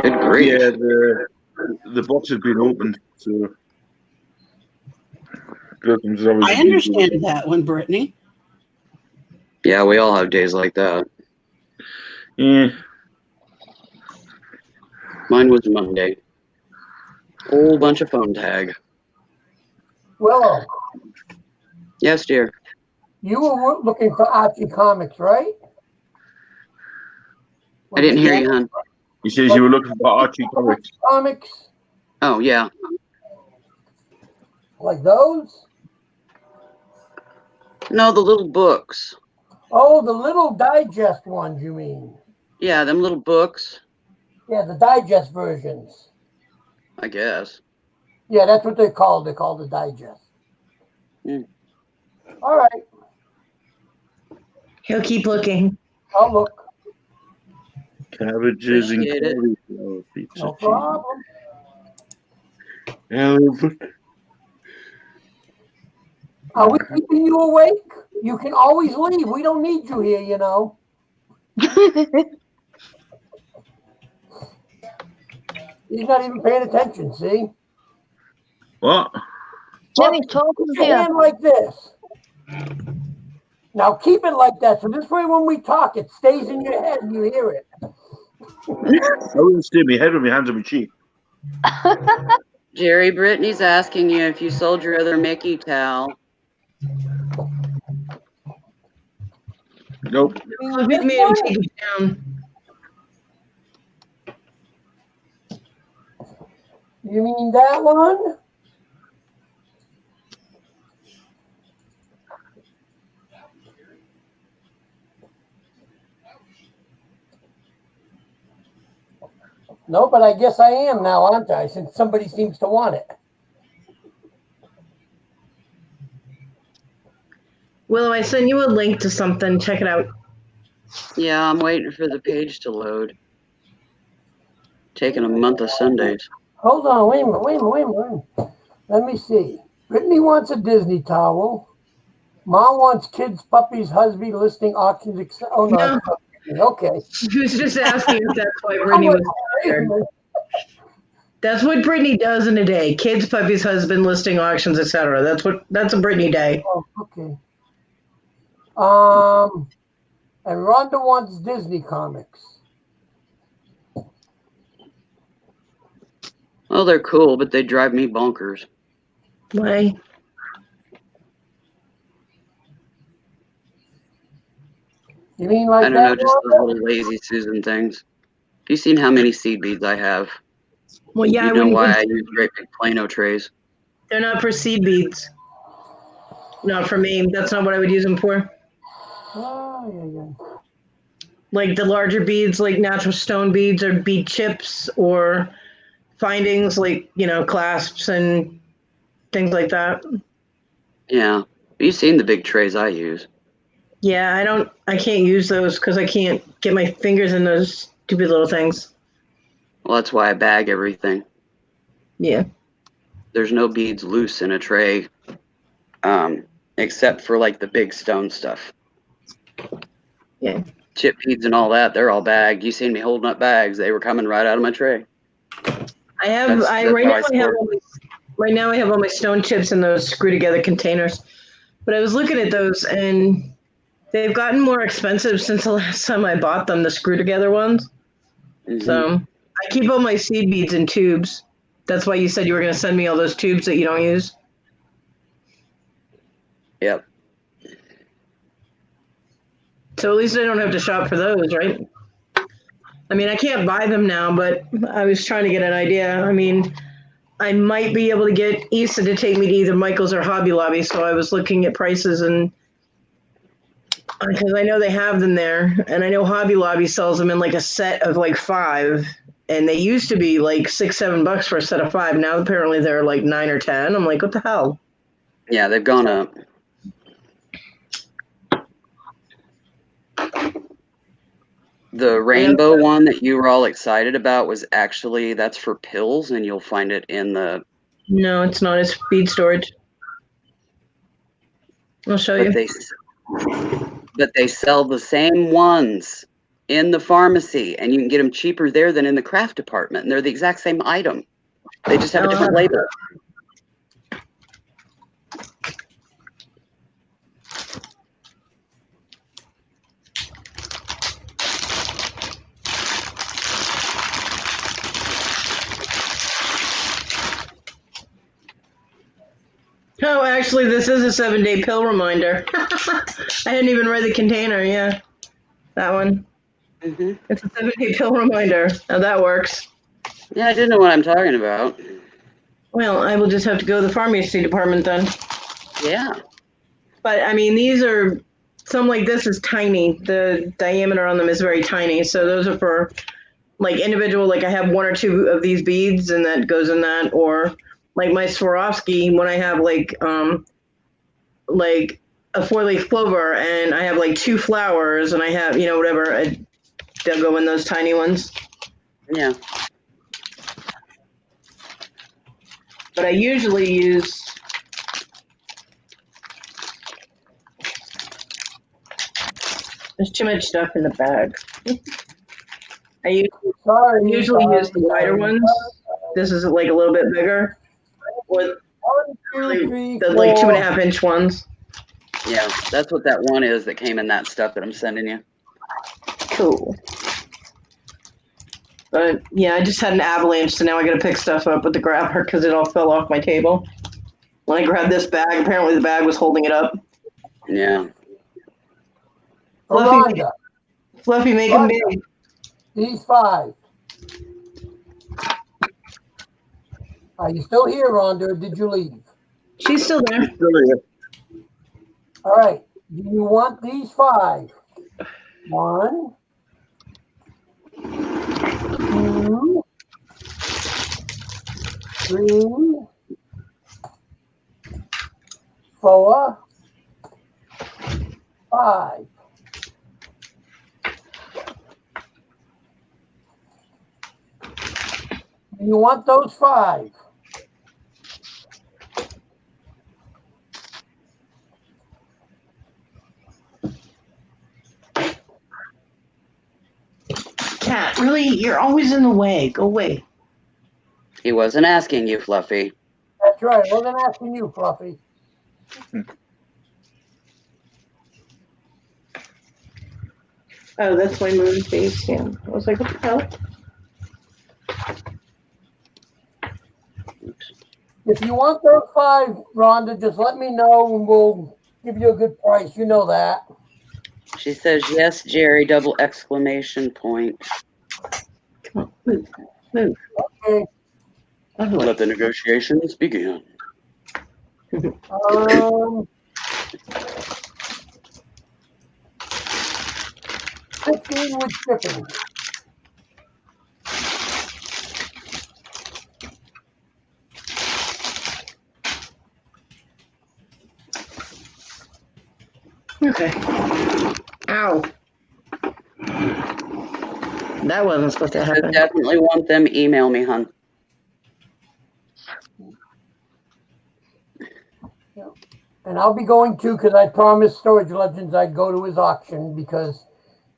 Good grief. Yeah, the box has been opened, so Christmas is always. I understand that one, Brittany. Yeah, we all have days like that. Yeah. Mine was Monday. Whole bunch of phone tag. Willow, Yes, dear. you were looking for Archie comics, right? I didn't hear you, hon. He says you were looking for Archie comics. Comics Oh, yeah. like those? No, the little books. Oh, the little digest ones, you mean? Yeah, them little books, Yeah, the digest versions. I guess. Yeah, that's what they're called. They're called the digest. Mm. All right, He'll keep looking. I'll look. Cabbages and Appreciate it. cauliflower pizza. No problem. Elephant. Are we keeping you awake? You can always leave. We don't need you here, you know. He's not even paying attention, see? What? Jimmy's talking Put to your you. hand like this. Now keep it like that. So this way when we talk, it stays in your head and you hear it. I wouldn't stay my head with my hands on my cheek. Jerry, Brittany's asking you if you sold your other Mickey towel. Nope. I'll hit me and take it down. You mean that one? No, but I guess I am now, aren't I? Since somebody seems to want it. Willow, I sent you a link to something. Check it out. Yeah, I'm waiting for the page to load. Taking a month of Sundays. Hold on, wait a minute. Let me see. Brittany wants a Disney towel. Mom wants kids, puppies, husband listing auctions, etc. Oh, no. Okay. She was just asking if that's why Brittany was there. That's what Brittany does in a day. Kids, puppies, husband, listing auctions, etc. That's a Brittany day. Oh, okay. And Rhonda wants Disney comics. Oh, they're cool, but they drive me bonkers. Why? You mean like I don't that? know, just Rhonda? the little lazy Susan things. Have you seen how many seed beads I have? Well, yeah, You I know wouldn't why I even- use great big Plano trays. They're not for seed beads. Not for me. That's not what I would use them for. Oh, yeah. Like the larger beads, like natural stone beads or bead chips or findings like, clasps and things like that. Yeah. You've seen the big trays I use. Yeah, I can't use those because I can't get my fingers in those stupid little things. Well, that's why I bag everything. Yeah. There's no beads loose in a tray, except for like the big stone stuff. Yeah. Chip beads and all that, they're all bagged. You seen me holding up bags. They were coming right out of my tray. Right now I have all my stone chips in those screw together containers. But I was looking at those and they've gotten more expensive since the last time I bought them, the screw together ones. Mm-hmm. So I keep all my seed beads in tubes. That's why you said you were going to send me all those tubes that you don't use. Yep. So at least I don't have to shop for those, right? I mean, I can't buy them now, but I was trying to get an idea. I mean, I might be able to get Issa to take me to either Michael's or Hobby Lobby. So I was looking at prices and because I know they have them there and I know Hobby Lobby sells them in like a set of like 5 and they used to be like $6-7 for a set of 5. Now apparently they're like 9 or 10. I'm like, what the hell? Yeah, they've gone up. The rainbow one that you were all excited about was actually, that's for pills, and you'll find it in the... No, it's not. It's bead storage. I'll show you. But they sell the same ones in the pharmacy, and you can get them cheaper there than in the craft department, and they're the exact same item. They just have a different label. actually, this is a 7-day pill reminder. I hadn't even read the container. Yeah, that one. Mm-hmm. It's a 7-day pill reminder. How that works. Yeah, I didn't know what I'm talking about. Well, I will just have to go to the pharmacy department then. Yeah. But I mean, these are, some like this is tiny. The diameter on them is very tiny. So those are for like individual, like I have 1 or 2 of these beads and that goes in that, or like my Swarovski, when I have like a 4-leaf clover and I have like 2 flowers and I have, whatever, they'll go in those tiny ones. Yeah. But I usually use, there's too much stuff in the bag. I usually use the wider ones. This is like a little bit bigger. Or the like 2.5-inch ones. Yeah, that's what that one is that came in that stuff that I'm sending you. Cool. But yeah, I just had an avalanche, so now I got to pick stuff up with the grabber because it all fell off my table. When I grabbed this bag, apparently the bag was holding it up. Yeah. Fluffy, make them big. These 5. Are you still here, Rhonda, or did you leave? She's still there. Still here. All right. Do you want these 5? 1, 2, 3, 4, 5. Do you want those 5? Cat, really? You're always in the way. Go away. He wasn't asking you, Fluffy. That's right. I wasn't asking you, Fluffy. Oh, that's my moon face. Yeah. I was like, what the hell? If you want those 5, Rhonda, just let me know and we'll give you a good price. You know that. She says, yes, Jerry, double exclamation point. Come on, move. Okay. Let the negotiations begin. 15 with shipping. Okay. Ow. That wasn't supposed to I happen. definitely want them email me, hon. And I'll be going too because I promised Storage Legends I'd go to his auction because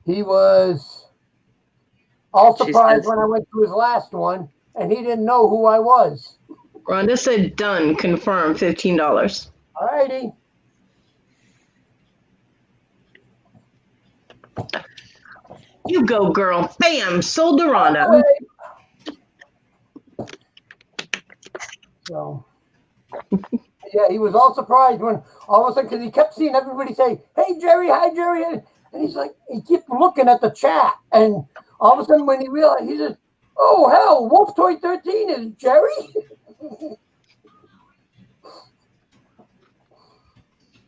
he was all surprised when I went to his last one and he didn't know who I was. Rhonda said done, confirm, $15. All righty. You go, girl. Bam, sold to Rhonda. So, yeah, he was all surprised when all of a sudden, because he kept seeing everybody say, "Hey, Jerry, hi, Jerry," and he's like, he kept looking at the chat, and all of a sudden, when he realized, he says, "Oh hell, Wolf Toy 13 is Jerry."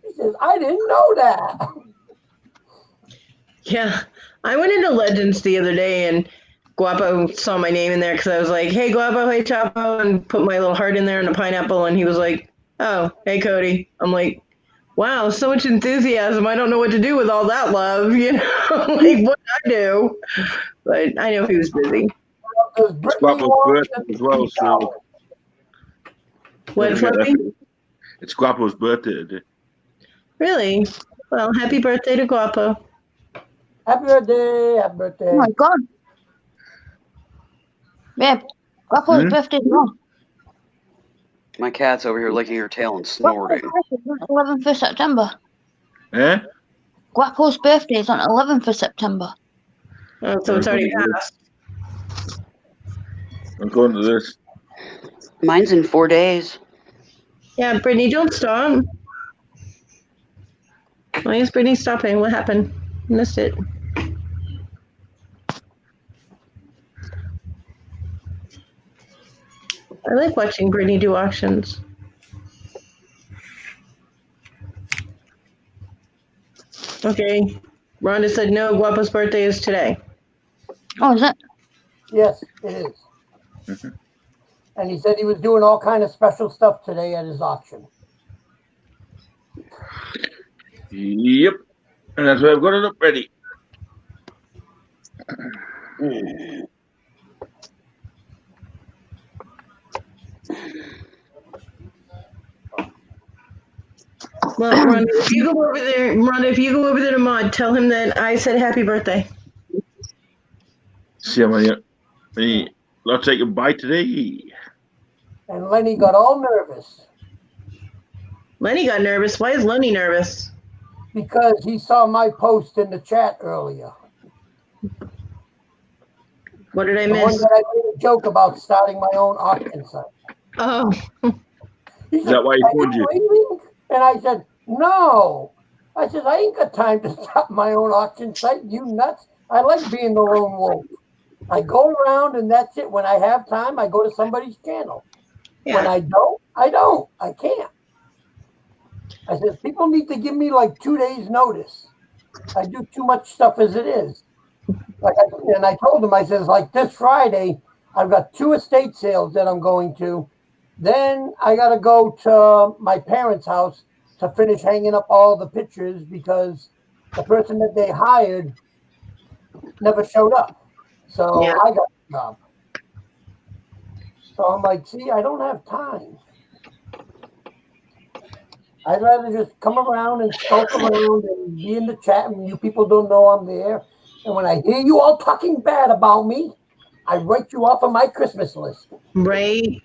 He says, "I didn't know that." Yeah, I went into Legends the other day and Guapo saw my name in there because I was like, hey, Guapo, hey, Chapo, and put my little heart in there and a pineapple. And he was like, oh, hey, Cody. I'm like, wow, so much enthusiasm. I don't know what to do with all that love, you know, like what I do. But I know he was busy. It's Guapo's birthday as well, so. What, Fluffy? It's Guapo's birthday today. Really? Well, happy birthday to Guapo. Happy birthday, happy birthday. Oh my God. Babe, Guapo's birthday is wrong. My cat's over here licking her tail and snorting. 11th of September. Eh? Guapo's birthday is on 11th of September. Oh, so it's already passed. I'm going to this. Mine's in 4 days. Yeah, Brittany, don't stop. Why is Brittany stopping? What happened? Missed it. I like watching Brittany do auctions. Okay. Rhonda said no, Guapo's birthday is today. Oh, is it? Yes, it is. And he said he was doing all kind of special stuff today at his auction. Yep. And that's why I've got it up ready. Well, Rhonda, if you go over there, to Maud, tell him that I said happy birthday. See how many let's take a bite today. And Lenny got all nervous. Lenny got nervous. Why is Lenny nervous? Because he saw my post in the chat earlier. What did I The miss? one that I made a joke about starting my own auction site. Oh. Is that why he phoned you? And I said, no. I said, I ain't got time to start my own auction site. You nuts. I like being the lone wolf. I go around and that's it. When I have time, I go to somebody's channel. Yeah. When I don't, I don't. I can't. I said, people need to give me like 2 days notice. I do too much stuff as it is. And I told him, I says, like this Friday, I've got 2 estate sales that I'm going to. Then I got to go to my parents' house to finish hanging up all the pictures because the person that they hired never showed up. So Yeah. I got the job. So I'm like, see, I don't have time. I'd rather just come around and skulk around and be in the chat and you people don't know I'm there. And when I hear you all talking bad about me, I write you off of my Christmas list. Right.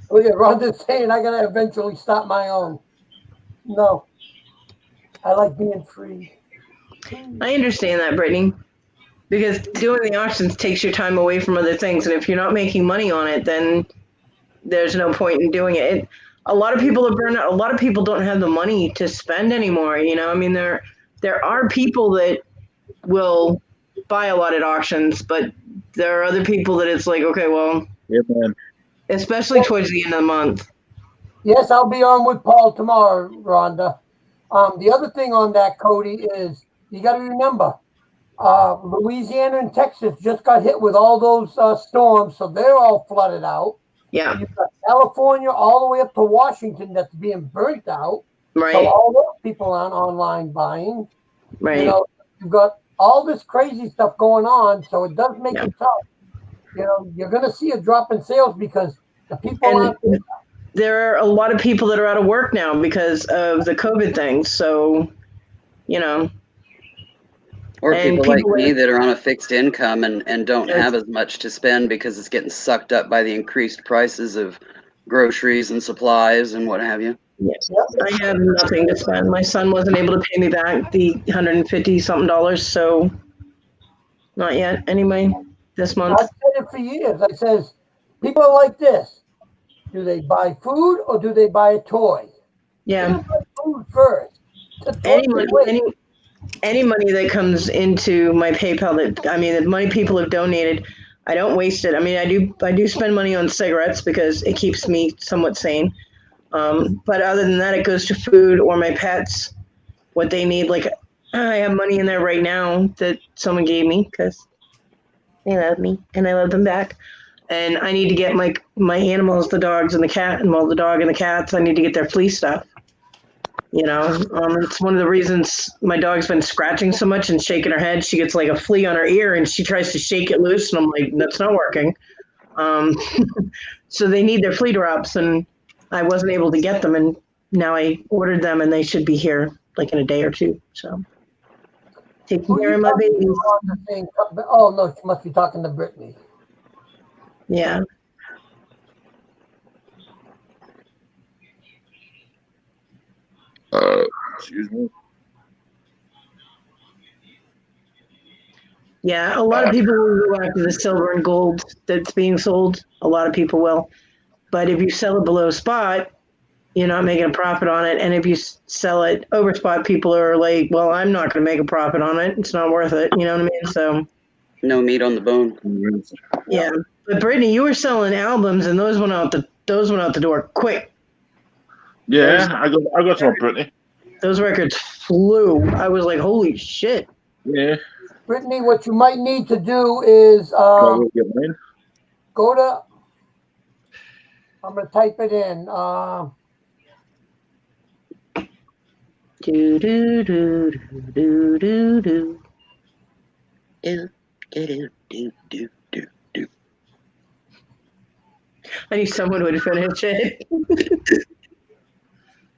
Look at Rhonda saying I gotta eventually start my own. No. I like being free. I understand that, Brittany. Because doing the auctions takes your time away from other things. And if you're not making money on it, then there's no point in doing it. A lot of people are burned out. A lot of people don't have the money to spend anymore. You know, I mean, there are people that will buy a lot at auctions, but there are other people that it's like, okay, well, Yeah, man. especially towards the end of the month. Yes, I'll be on with Paul tomorrow, Rhonda. The other thing on that, Cody, is you got to remember, Louisiana and Texas just got hit with all those storms, so they're all flooded out. Yeah. You've got California all the way up to Washington that's being burnt out. Right. So all those people aren't online buying. Right. You know, you've got all this crazy stuff going on, so it does make it tough. You know, you're going to see a drop in sales because the people aren't. There are a lot of people that are out of work now because of the COVID thing. So, you know. Or And people like people me with- that are on a fixed income and don't Yes. have as much to spend because it's getting sucked up by the increased prices of groceries and supplies and what have you. Yes. I have nothing to spend. My son wasn't able to pay me back the $150 something, so not yet. Anyway, this month. I've said it for years. I says, people are like this. Do they buy food or do they buy a toy? Yeah. They buy food first. The toy Any can money, wait. any money that comes into my PayPal the money people have donated, I don't waste it. I mean, I do spend money on cigarettes because it keeps me somewhat sane. But other than that, it goes to food or my pets, what they need. Like I have money in there right now that someone gave me because they love me and I love them back. And I need to get my animals, the dogs and the cat, and the dog and the cats, I need to get their flea stuff. You know, it's one of the reasons my dog's been scratching so much and shaking her head. She gets like a flea on her ear and she tries to shake it loose. And I'm like, that's not working. So they need their flea drops and I wasn't able to get them. And now I ordered them and they should be here like in a day or two. So taking care of my babies. Oh, no, she must be talking to Brittany. Yeah. Excuse me. Yeah, a lot of people will go after the silver and gold that's being sold. A lot of people will. But if you sell it below spot, you're not making a profit on it. And if you sell it over spot, people are like, well, I'm not going to make a profit on it. It's not worth it. You know what I mean? So No meat on the bone. yeah. But Brittany, you were selling albums, and those went out the door quick. Yeah, I got some, Brittany. Those records flew. I was like, holy shit. Yeah. Brittany, what you might need to do is go to. I'm gonna type it in. Do do do do do do. Do do do do do do. I knew someone would finish it.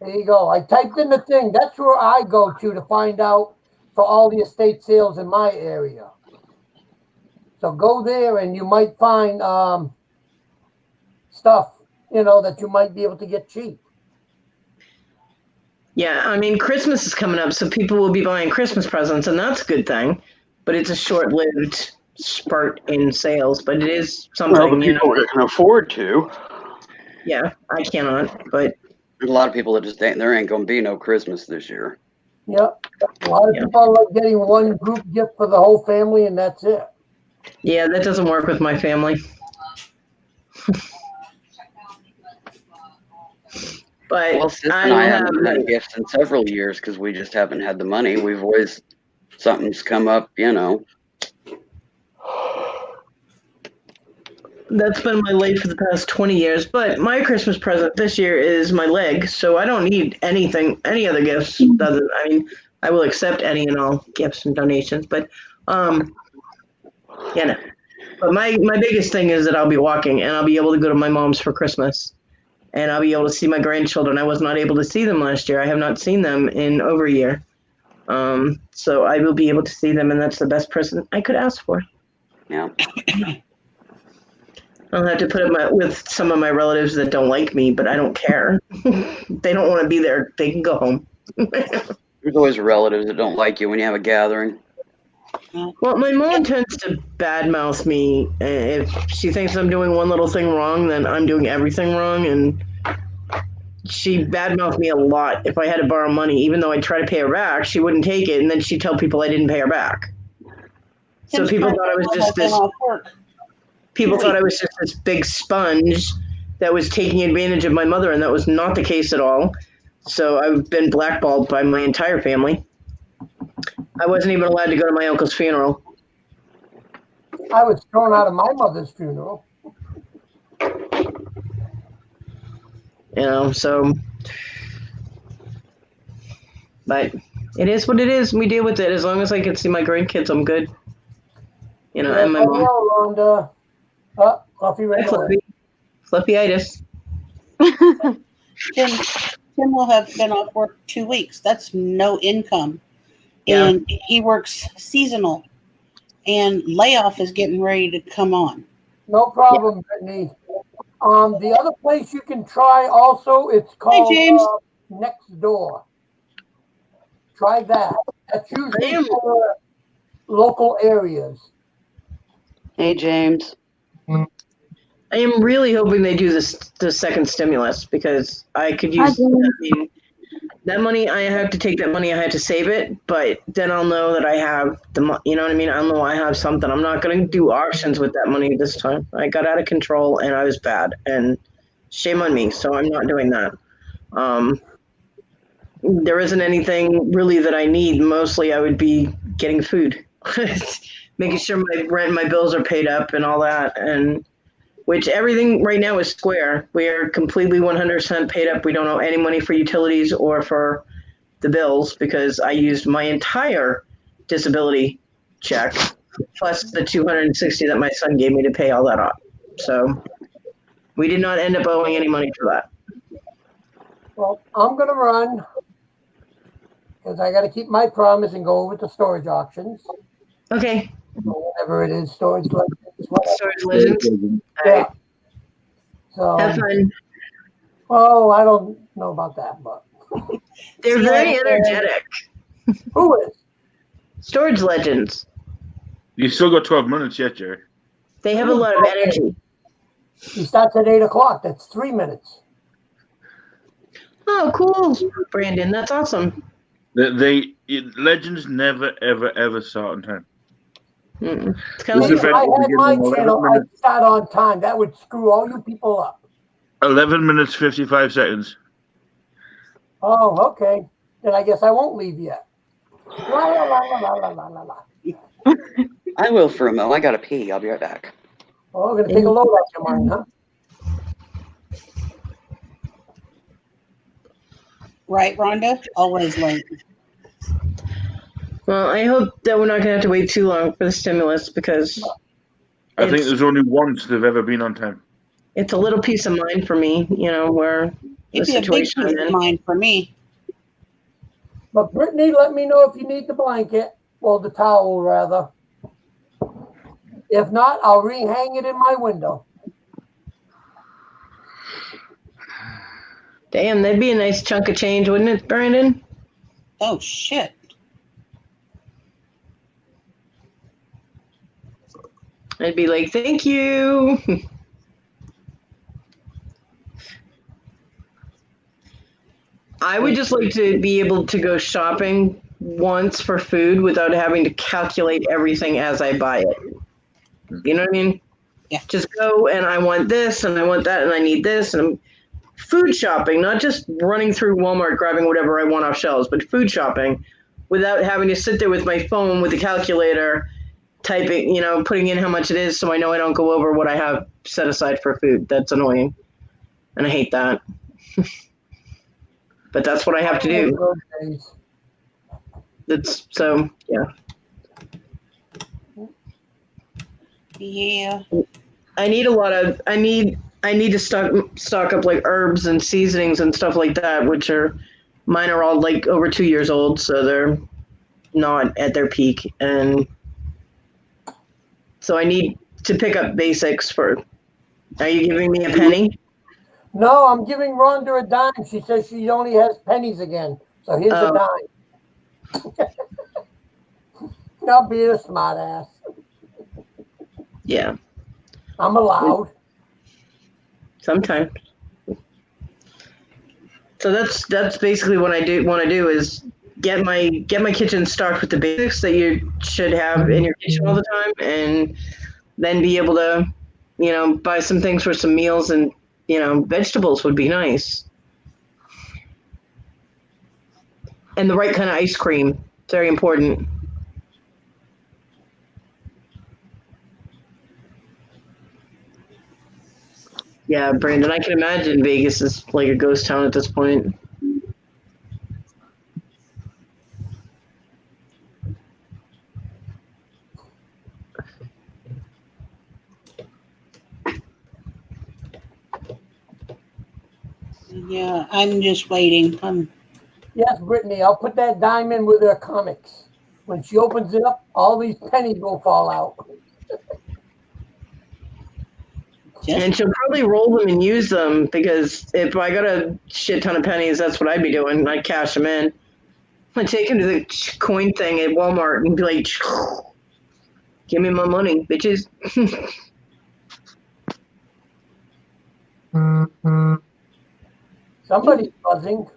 There you go. I typed in the thing. That's where I go to find out for all the estate sales in my area. So go there and you might find stuff, that you might be able to get cheap. Yeah, I mean, Christmas is coming up, so people will be buying Christmas presents, and that's a good thing. But it's a short-lived spurt in sales, but it is something. Well, the people that can afford to. Yeah, I cannot, but There's a lot of people that just there ain't gonna be no Christmas this year. Yep. A lot of people are like getting one group gift for the whole family, and that's it. yeah, that doesn't work with my family. But Well, Sis and I haven't had gifts in several years because we just haven't had the money. We've always, something's come up, That's been my life for the past 20 years. But my Christmas present this year is my leg, so I don't need anything, any other gifts. I will accept any and all gifts and donations, but But my biggest thing is that I'll be walking, and I'll be able to go to my mom's for Christmas, and I'll be able to see my grandchildren. I was not able to see them last year. I have not seen them in over a year. So I will be able to see them, and that's the best present I could ask for. Yeah. I'll have to put it with some of my relatives that don't like me, but I don't care. They don't want to be there. They can go home. There's always relatives that don't like you when you have a gathering. Well, my mom tends to badmouth me. If she thinks I'm doing one little thing wrong, then I'm doing everything wrong. And she badmouthed me a lot. If I had to borrow money, even though I'd try to pay her back, she wouldn't take it. And then she'd tell people I didn't pay her back. So people thought I was just this. People thought I was just this big sponge that was taking advantage of my mother, and that was not the case at all. So I've been blackballed by my entire family. I wasn't even allowed to go to my uncle's funeral. I was thrown out of my mother's funeral. So, but it is what it is. We deal with it. As long as I can see my grandkids, I'm good. And my mom. Fluffy right Fluffyitis. Tim will have been off work 2 weeks. That's no income. Yeah. And he works seasonal. And layoff is getting ready to come on. No problem, Brittany. The other place you can try also, it's called Nextdoor. Try that. That's usually for local areas. Hey, James. I am really hoping they do the second stimulus, because I could use that money. I have to take that money. I have to save it, but then I'll know that I have you know what I mean? I'll know I have something. I'm not going to do auctions with that money this time. I got out of control and I was bad, and shame on me. So I'm not doing that. There isn't anything really that I need. Mostly I would be getting food, making sure my rent and my bills are paid up and all that. And which everything right now is square. We are completely 100% paid up. We don't owe any money for utilities or for the bills, because I used my entire disability check plus the $260 that my son gave me to pay all that off. So we did not end up owing any money for that. Well, I'm going to run because I got to keep my promise and go over to storage auctions. Okay. Whatever it is, storage legends. Storage legends. Yeah. So have fun. Oh, I don't know about that, but they're very energetic. Who is? Storage legends. You still got 12 minutes yet, Jerry. They have a lot of energy. He starts at 8 o'clock. That's 3 minutes. Oh, cool, Brandon. That's awesome. Legends never ever start on time. It's kind of If like I had my channel, I'd start on time. That would screw all you people up. 11 minutes 55 seconds. Oh, okay. Then I guess I won't leave yet. La, la, la, la, la, la, la, la. I will for a mo. I gotta pee. I'll be right back. Oh, we're gonna take a load off your mind, huh? Right, Rhonda? Always late. Well, I hope that we're not going to have to wait too long for the stimulus because I think there's only once they've ever been on time. it's a little peace of mind for me, where the It'd be a big situation piece I'm of in. mind for me. But Brittany, let me know if you need the blanket, or the towel rather. If not, I'll rehang it in my window. Damn, that'd be a nice chunk of change, wouldn't it, Brandon? Oh, shit. I'd be like, thank you. I would just like to be able to go shopping once for food without having to calculate everything as I buy it. You know what I mean? Yeah. Just go and I want this and I want that and I need this, and I'm food shopping, not just running through Walmart grabbing whatever I want off shelves, but food shopping without having to sit there with my phone with the calculator typing, putting in how much it is so I know I don't go over what I have set aside for food. That's annoying. And I hate that. But that's what I have to do. That's so, yeah. Yeah. I need to stock up like herbs and seasonings and stuff like that, mine are all like over 2 years old, so they're not at their peak. And so I need to pick up basics for. Are you giving me a penny? No, I'm giving Rhonda a dime. She says she only has pennies again. So here's a dime. Not being a smart ass. Yeah. I'm allowed. Sometimes. So that's basically what I want to do is get my kitchen stocked with the basics that you should have in your kitchen all the time, and then be able to, buy some things for some meals, and vegetables would be nice. And the right kind of ice cream. Very important. Yeah, Brandon, I can imagine Vegas is like a ghost town at this point. Yeah, I'm just waiting. Yes, Brittany, I'll put that dime in with her comics. When she opens it up, all these pennies will fall out. And she'll probably roll them and use them, because if I got a shit ton of pennies, that's what I'd be doing. I'd cash them in. I'd take them to the coin thing at Walmart and be like, give me my money, bitches. Somebody's buzzing.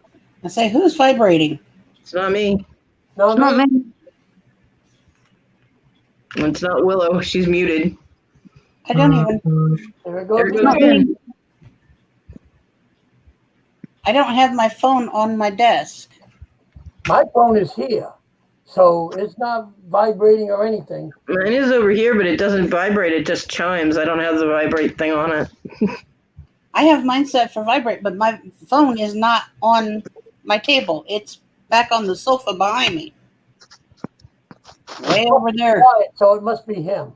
I say, who's vibrating? It's not me. No, It's not me. It's not Willow. She's muted. I don't even. There it There goes. it goes again. I don't have my phone on my desk. My phone is here, so it's not vibrating or anything. Mine is over here, but it doesn't vibrate. It just chimes. I don't have the vibrate thing on it. I have mine set for vibrate, but my phone is not on my table. It's back on the sofa behind me. Way over there. Quiet, so it must be him.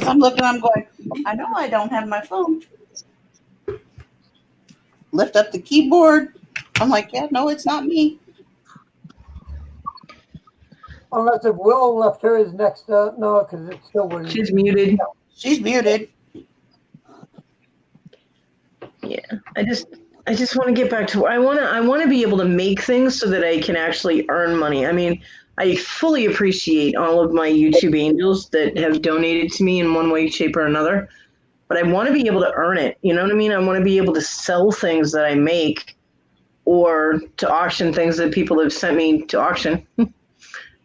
I'm looking, I'm going, I know I don't have my phone. Lift up the keyboard. I'm like, yeah, no, it's not me. Unless if Willow left hers next, no, because it still wouldn't. She's muted. She's muted. Yeah, I just want to get back to I want to be able to make things so that I can actually earn money. I mean, I fully appreciate all of my YouTube angels that have donated to me in one way, shape, or another. But I want to be able to earn it. You know what I mean? I want to be able to sell things that I make or to auction things that people have sent me to auction.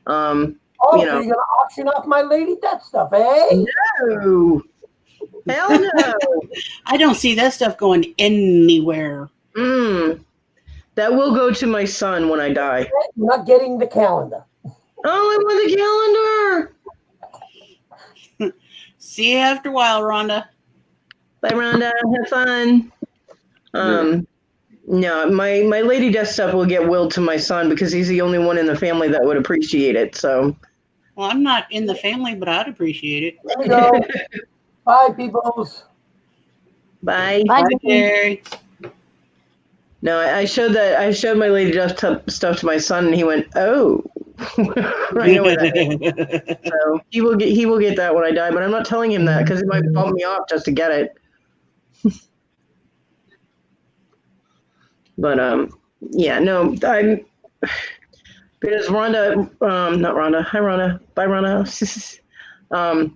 Oh, you so know. you're gonna auction off my Lady Death stuff, eh? No. Hell no. I don't see that stuff going anywhere. That will go to my son when I die. You're not getting the calendar. Oh, I want the calendar. See you after a while, Rhonda. Bye, Rhonda. Have fun. No, my Lady Death stuff will get willed to my son because he's the only one in the family that would appreciate it. So. Well, I'm not in the family, but I'd appreciate it. There we go. Bye, peoples. Bye. Bye, Jerry. No, I showed my Lady Death stuff to my son, and he went, "Oh." I know what that is. So he will get that when I die, but I'm not telling him that because he might bump me off just to get it. But yeah, no, I'm because Rhonda, not Rhonda. Hi, Rhonda. Bye, Rhonda.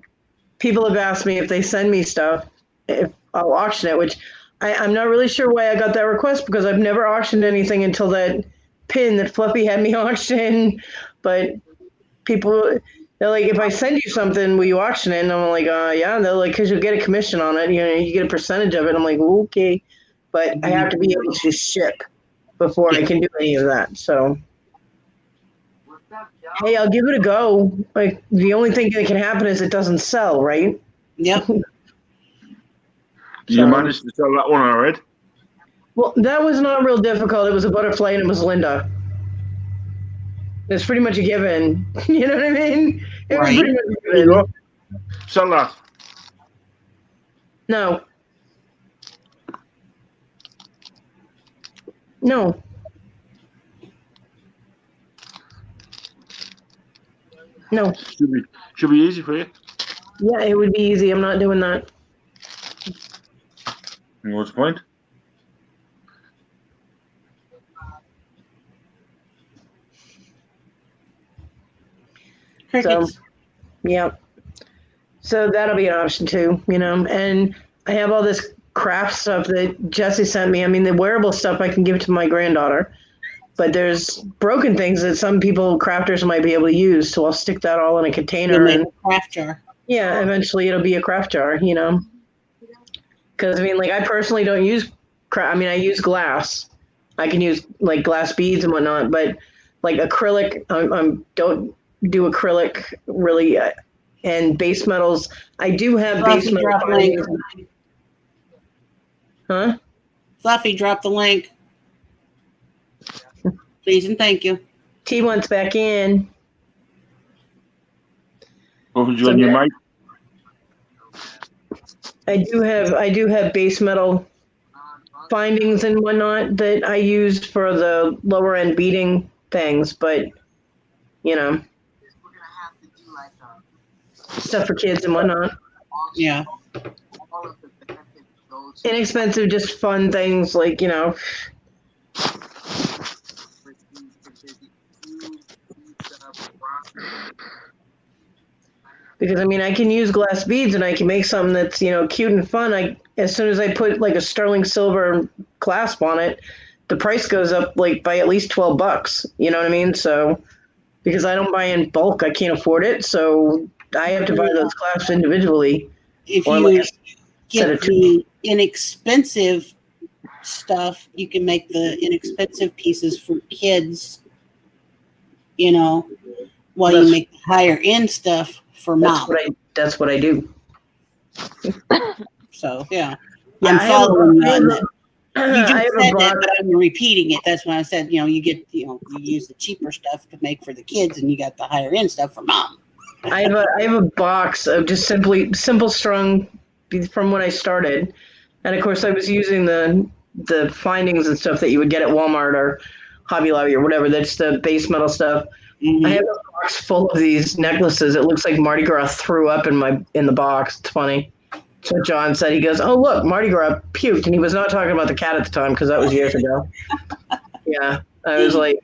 People have asked me if they send me stuff, if I'll auction it, which I'm not really sure why I got that request because I've never auctioned anything until that pin that Fluffy had me auction. But people, they're like, if I send you something, will you auction it? And I'm like, yeah. And they're like, because you'll get a commission on it. You know, you get a percentage of it. I'm like, okay. But I have to be able to ship before I can do any of that. So, hey, I'll give it a go. Like, the only thing that can happen is it doesn't sell, right? Yep. You managed to sell that one already? Well, that was not real difficult. It was a butterfly and it was Linda. It's pretty much a given. You know what I mean? It was pretty much a given. Sell that. No. No. No. Should be easy for you. Yeah, it would be easy. I'm not doing that. And what's the point? So, yeah. So that'll be an option too, you know. And I have all this craft stuff that Jesse sent me. I mean, the wearable stuff I can give to my granddaughter, but there's broken things that some people, crafters, might be able to use. So I'll stick that all in a container and craft jar. Yeah, eventually it'll be a craft jar, you know. Because I mean, like, I personally don't use I mean, I use glass. I can use like glass beads and whatnot, but like acrylic, I don't do acrylic really. And base metals, I do have base metal. Huh? Fluffy, drop the link. Please and thank you. T wants back in. What would you on your mic? I do have base metal findings and whatnot that I use for the lower end beading things, but you know, stuff for kids and whatnot. Yeah. Inexpensive, just fun things like, you know. Because I mean, I can use glass beads and I can make something that's, you know, cute and fun. As soon as I put like a sterling silver clasp on it, the price goes up like by at least $12. You know what I mean? So because I don't buy in bulk, I can't afford it. So I have to buy those clasps individually. If you get the inexpensive stuff, you can make the inexpensive pieces for kids, you know, while you make the higher end stuff for mom. That's what I do. So, yeah. I'm following you on that. You just said that, but I'm repeating it. That's why I said, you know, you use the cheaper stuff to make for the kids and you got the higher end stuff for mom. I have a box of just simple strung from when I started. And of course I was using the findings and stuff that you would get at Walmart or Hobby Lobby or whatever. That's the base metal stuff. Mm-hmm. I have a box full of these necklaces. It looks like Mardi Gras threw up in the box. It's funny. So John said, he goes, oh, look, Mardi Gras puked. And he was not talking about the cat at the time because that was years ago. Yeah. I was like,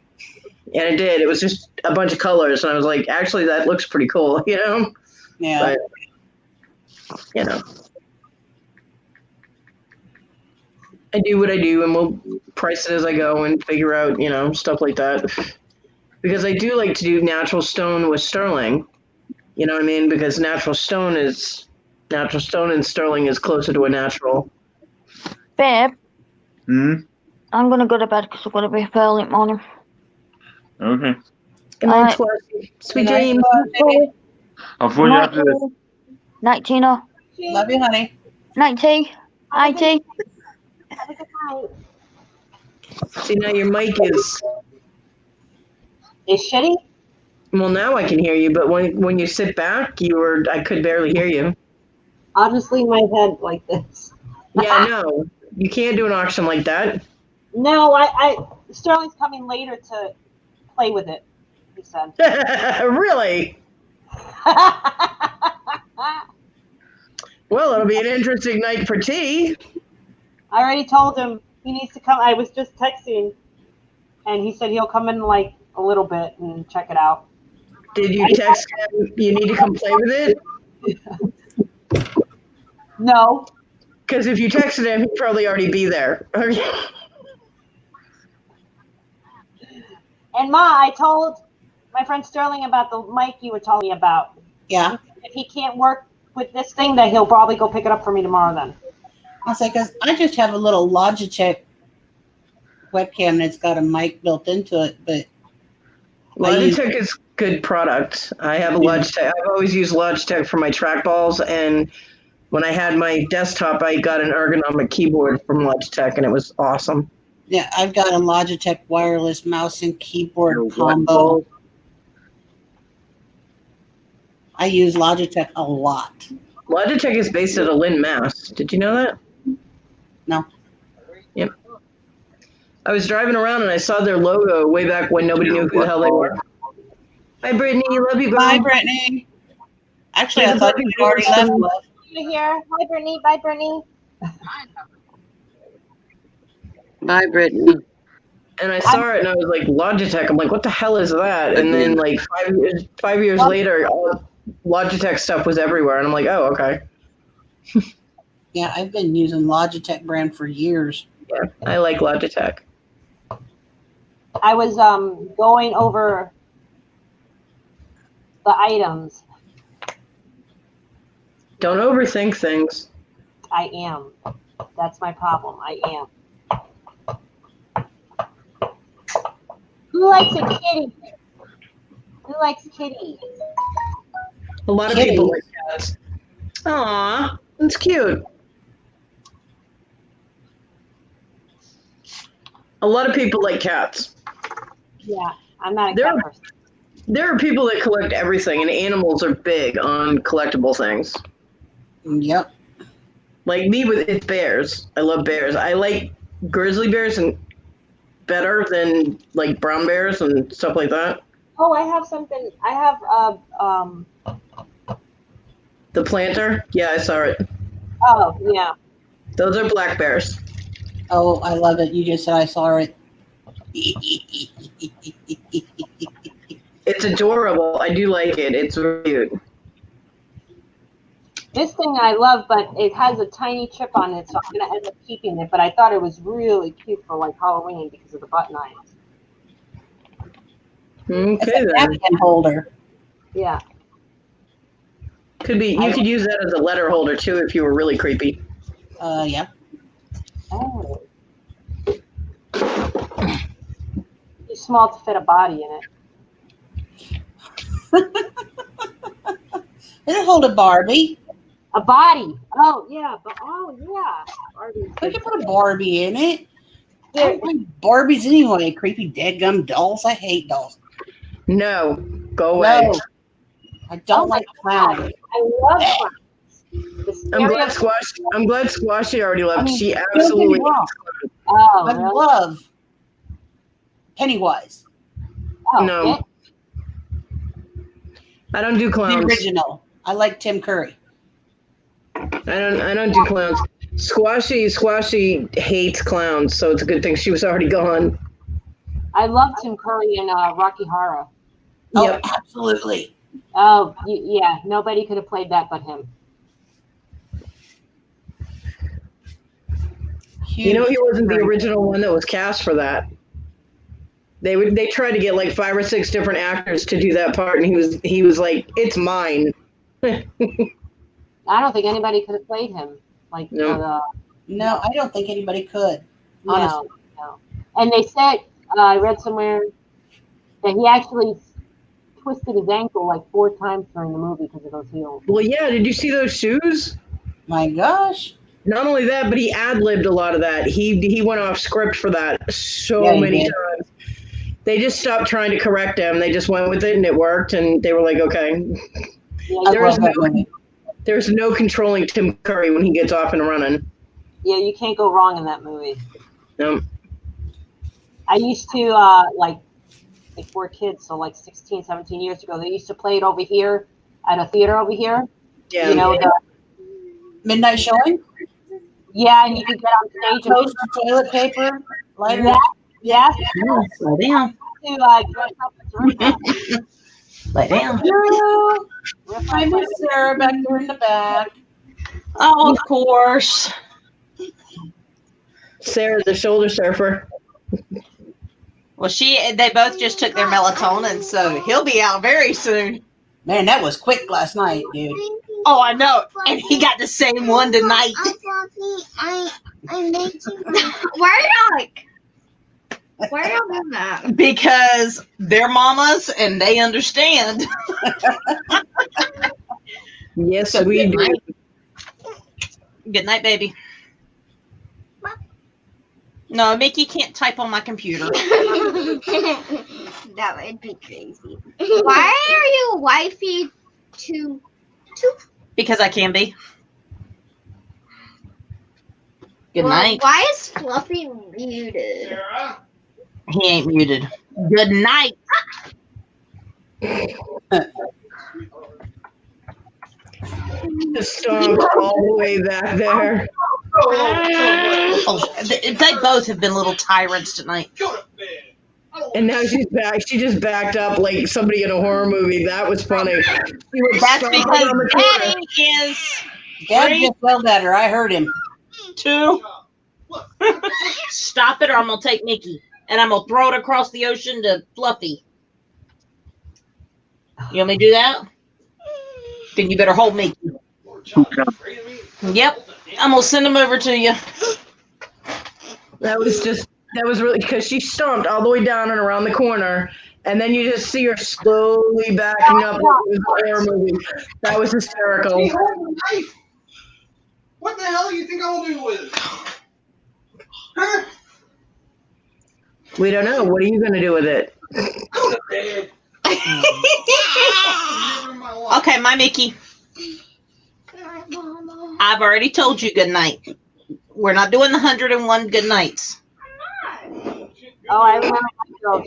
and it did. It was just a bunch of colors. And I was like, actually, that looks pretty cool, you know? Yeah. But, you know. I do what I do, and we'll price it as I go and figure out, you know, stuff like that. Because I do like to do natural stone with sterling. You know what I mean? Because natural stone and sterling is closer to a natural. Babe, Hmm? I'm going to go to bed because I've got to be up early in the morning. Okay. Good night, Alright. Twerky. Sweet Good night, dreams. baby. I'll phone you after this. Night, Tina. Love you, honey. Night, T. Night, T. Have a good night. See, now your mic is, Is shitty? well, now I can hear you, but when you sit back, I could barely hear you. I'll just leave my head like this. Yeah, no, you can't do an auction like that. No, Sterling's coming later to play with it, he said. Really? Well, it'll be an interesting night for tea. I already told him he needs to come. I was just texting, and he said he'll come in like a little bit and check it out. Did you text him you need to come play with it? No. Because if you texted him, he'd probably already be there. And Ma, I told my friend Sterling about the mic you were telling me about. Yeah. If he can't work with this thing, then he'll probably go pick it up for me tomorrow then. I'll say, because I just have a little Logitech webcam that's got a mic built into it, but Logitech is good product. I have a Logitech. I've always used Logitech for my trackballs, and when I had my desktop, I got an ergonomic keyboard from Logitech, and it was awesome. yeah, I've got a Logitech wireless mouse and keyboard combo. I use Logitech a lot. Logitech is based out of Lynn, Mass. Did you know that? No. Yep. I was driving around and I saw their logo way back when nobody knew who the hell they were. Hi, Brittany. Love you, girl. Bye, Brittany. Actually, I thought you already left, love. You here? Hi, Brittany. Bye, Brittany. Bye, Brittany. And I saw it and I was like, Logitech. I'm like, what the hell is that? And then like 5 years later, all Logitech stuff was everywhere. And I'm like, oh, okay. Yeah, I've been using Logitech brand for years. Yeah, I like Logitech. I was going over the items. Don't overthink things. I am. That's my problem. I am. Who likes a kitty? Who likes kitties? A lot of people like cats. Aw, that's cute. A lot of people like cats. Yeah, I'm not a There cat are- person. There are people that collect everything, and animals are big on collectible things. Yep. Like me with bears. I love bears. I like grizzly bears and better than like brown bears and stuff like that. Oh, I have something. I have The planter, yeah, I saw it. Oh, yeah. Those are black bears. Oh, I love it. You just said I saw it. It's adorable. I do like it. It's really cute. This thing I love, but it has a tiny chip on it, so I'm gonna end up keeping it. But I thought it was really cute for like Halloween because of the button eyes. It's Okay a then. napkin holder. Yeah. Could be. You could use that as a letter holder too if you were really creepy. Yeah. Oh. Too small to fit a body in it. It'll hold a Barbie. A body. Oh yeah. Yeah. Barbie's We can put a Barbie in it. I Yeah. don't like Barbies anyway. Creepy deadgum dolls. I hate dolls. No, go away. No. I don't like clowns. I love clowns. I'm glad Squashy already left. I mean, She don't get me absolutely wrong. Oh, I really? love Pennywise. Oh, No. yeah. I don't do The clowns. original. I like Tim Curry. I don't do clowns. Squashy hates clowns, so it's a good thing she was already gone. I love Tim Curry in Rocky Horror. Yep. Oh, absolutely. Oh, yeah. Nobody could have played that but him. You know, he wasn't the original one that was cast for that. They tried to get like 5 or 6 different actors to do that part, and he was like, "It's mine." I don't think anybody could have played him. Like No. No, I don't think anybody could. No, Honestly. no. And they said, I read somewhere that he actually twisted his ankle like 4 times during the movie because of those heels. Well, yeah. Did you see those shoes? My gosh. Not only that, but he ad-libbed a lot of that. He went off script for that so Yeah, he many did. times. They just stopped trying to correct him. They just went with it, and it worked. And they were like, "Okay." Yeah, I There love is that no movie. There's no controlling Tim Curry when he gets off and running. yeah, you can't go wrong in that movie. No. I used to, like 4 kids, so like 16, 17 years ago, they used to play it over here at a theater over here. Yeah. You know, Midnight showing? yeah, and you could get on stage and Toast, toilet paper, lighter. yes, Slow down. to dress up as Rita. Lay down. I miss Sarah back there in the back. Oh, of course. Sarah, the shoulder surfer. Well, they both just took their melatonin, so he'll be out very soon. Man, that was quick last night, dude. Oh, I know. And he got the same one tonight. Why are y'all doing that? Because they're mamas and they understand. Yes, So we good do. night. Good night, baby. No, Mickey can't type on my computer. That would be crazy. Why are you wifey to Because I can be. Good night. Why is Fluffy muted? He ain't muted. Good night. Just stomped all the way back there. Oh, they both have been little tyrants tonight. And now she's back. She just backed up like somebody in a horror movie. That was funny. She was That's stomping because on the corner. Daddy is Dad just yelled at her. I heard him. 2. Stop it or I'm going to take Mickey. And I'm going to throw it across the ocean to Fluffy. You want me to do that? Then you better hold Mickey. Yep. I'm going to send him over to you. That was really because she stomped all the way down and around the corner, and then you just see her slowly backing up. It was a horror movie. That was hysterical. Hey, hold the knife. What the hell do you think I'll do with it? Huh? We don't know. What are you going to do with it? Go to bed. Okay, my Mickey. I've already told you good night. We're not doing the 101 good nights. Oh, I remember my girl.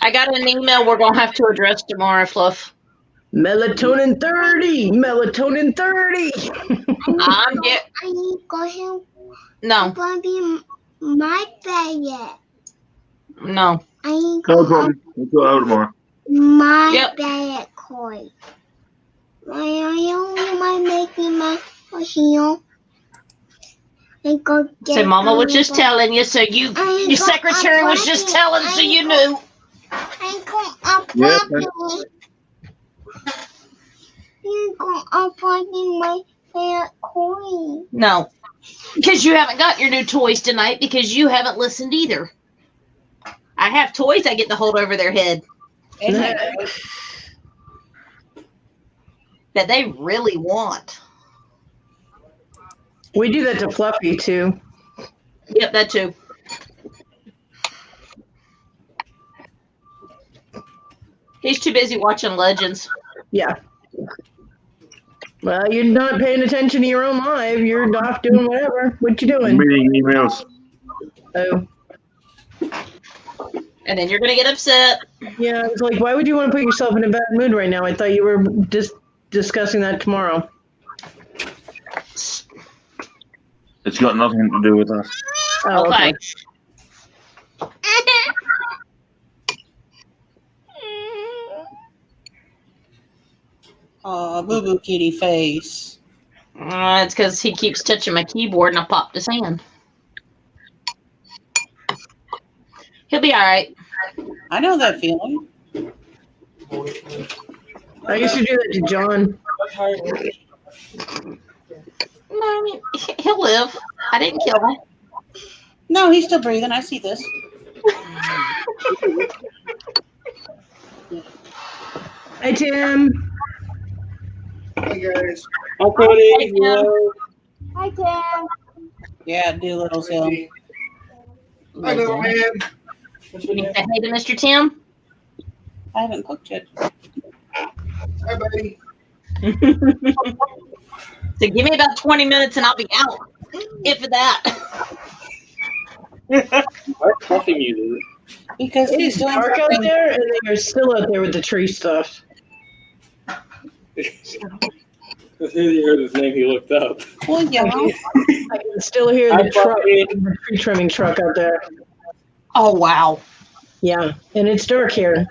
I got an email we're going to have to address tomorrow, Fluff. Melatonin 30. Melatonin 30. I'm get. I need to go home. No, Gonna be my bed yet. no. I need to No go problem. We'll go out tomorrow. my Yep. bed at Koi. Why are you making my machine? I go get So Mama was on just the- telling you, so you, your secretary was just telling, so you knew. I go up Yeah, properly. You go up in my bed at Koi. No, because you haven't got your new toys tonight because you haven't listened either. I have toys I get to hold over their head that they really want. We do that to Fluffy too. Yep, that too. He's too busy watching Legends. Yeah. Well, you're not paying attention to your own life. You're off doing whatever. What you doing? Reading emails. Oh. And then you're going to get upset. Yeah, I was like, why would you want to put yourself in a bad mood right now? I thought you were just discussing that tomorrow. It's got nothing to do with that. Oh, okay. Oh, boo boo kitty face. It's because he keeps touching my keyboard and I popped his hand. He'll be all right. I know that feeling. I used to do that to John. No, I mean, he'll live. I didn't kill him. No, he's still breathing. I see this. Hi, Tim. Hey guys. Hi, Cody. Hi, Tim. Yeah, Doolittle's him. Hi, little man. You need to say hey to Mr. Tim? I haven't cooked yet. Hi, buddy. So give me about 20 minutes and I'll be out. If that. Why coffee music? Because It he's is doing dark out something. there, and they are still out there with the tree stuff. As soon as he heard his name, he looked up. Well, yeah. I can still hear the truck, the tree trimming truck out there. Oh, wow. Yeah, and it's dark here.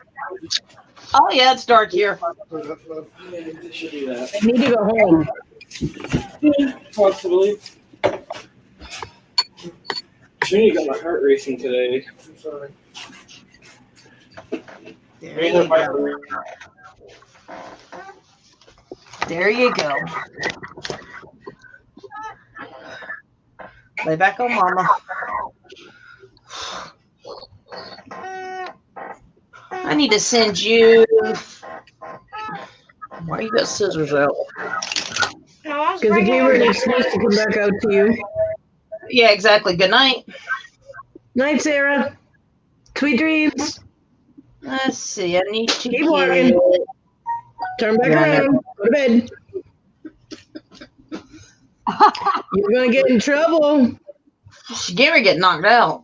Oh, yeah, it's dark here. It should be that. I need to go home. Yeah, possibly. Trini got my heart racing today. I'm sorry. There you go. There you go. Lay back on mama. I need to send you. Why you got scissors out? Because I gave her an excuse to come back out to you. Yeah, exactly. Good night. Night, Sarah. Sweet dreams. Let's see. I need to Keep walking. Turn back around. Go to bed. You're going to get in trouble. She gave her get knocked out.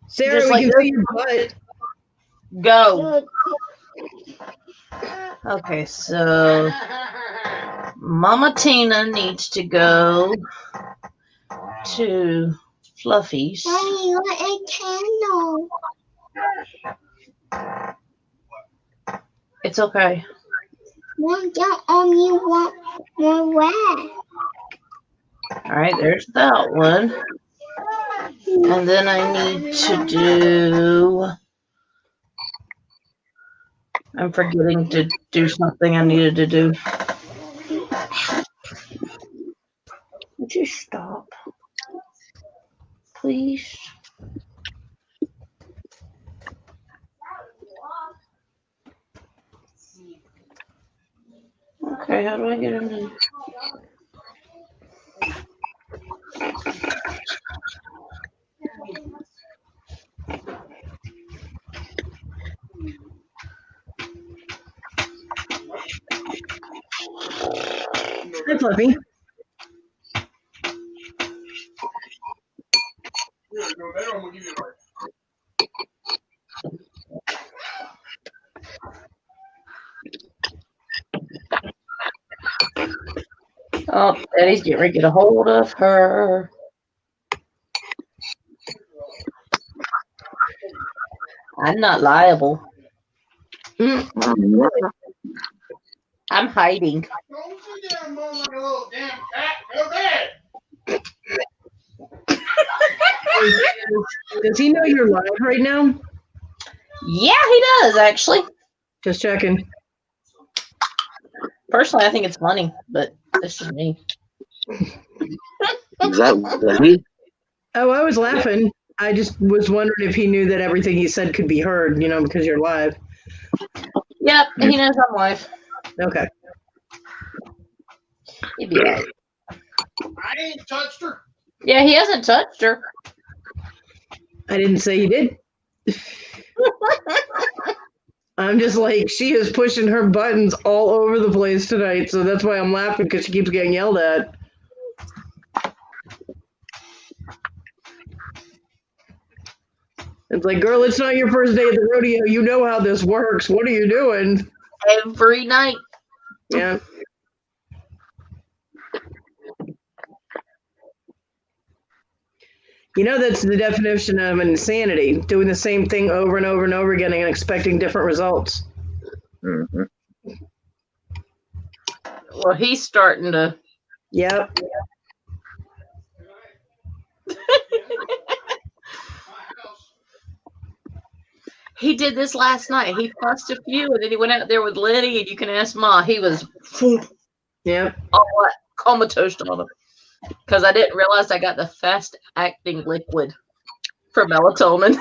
Sarah, Just we like can this. see your butt. Go. Okay, so Mama Tina needs to go to Fluffy's. Mommy, you want a candle? It's okay. You want more red. All right, there's that one. And then I need to do. I'm forgetting to do something I needed to do. Would you stop? Please. Okay, how do I get him in? Hi, Fluffy. Oh, Daddy's getting ready to get a hold of her. I'm not liable. I'm hiding. Don't sit there and moan like a little damn cat. Go to bed. Does he know you're live right now? Yeah, he does, actually. Just checking. Personally, I think it's funny, but this is me. Is that me? Oh, I was laughing. I just was wondering if he knew that everything he said could be heard, you know, because you're live. Yep, he knows I'm live. Okay. He'd be right. I ain't touched her. Yeah, he hasn't touched her. I didn't say he did. I'm just like, she is pushing her buttons all over the place tonight, so that's why I'm laughing, because she keeps getting yelled at. It's like, girl, it's not your first day at the rodeo. You know how this works. What are you doing? Every night. Yeah. You know, that's the definition of insanity, doing the same thing over and over and over again and expecting different results. Mm-hmm. Well, he's starting to. Yep. He did this last night. He fussed a few, and then he went out there with Lenny, and you can ask Ma. He was Yep. all comatose on him. Because I didn't realize I got the fast-acting liquid for melatonin.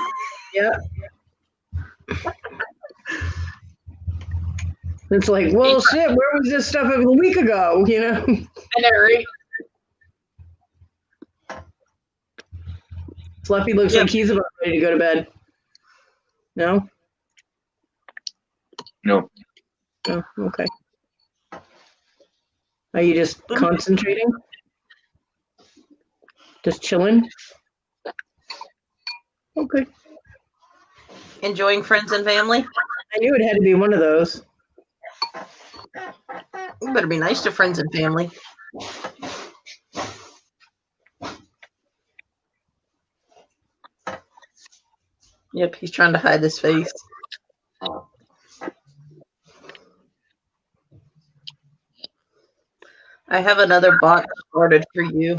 Yep. It's like, well, shit, where was this stuff a week ago, you know? I know, right? Fluffy looks like he's about ready to go to bed. No? No. Oh, okay. Are you just concentrating? Just chilling? Okay. Enjoying friends and family? I knew it had to be one of those. You better be nice to friends and family. Yep, he's trying to hide his face. I have another box started for you.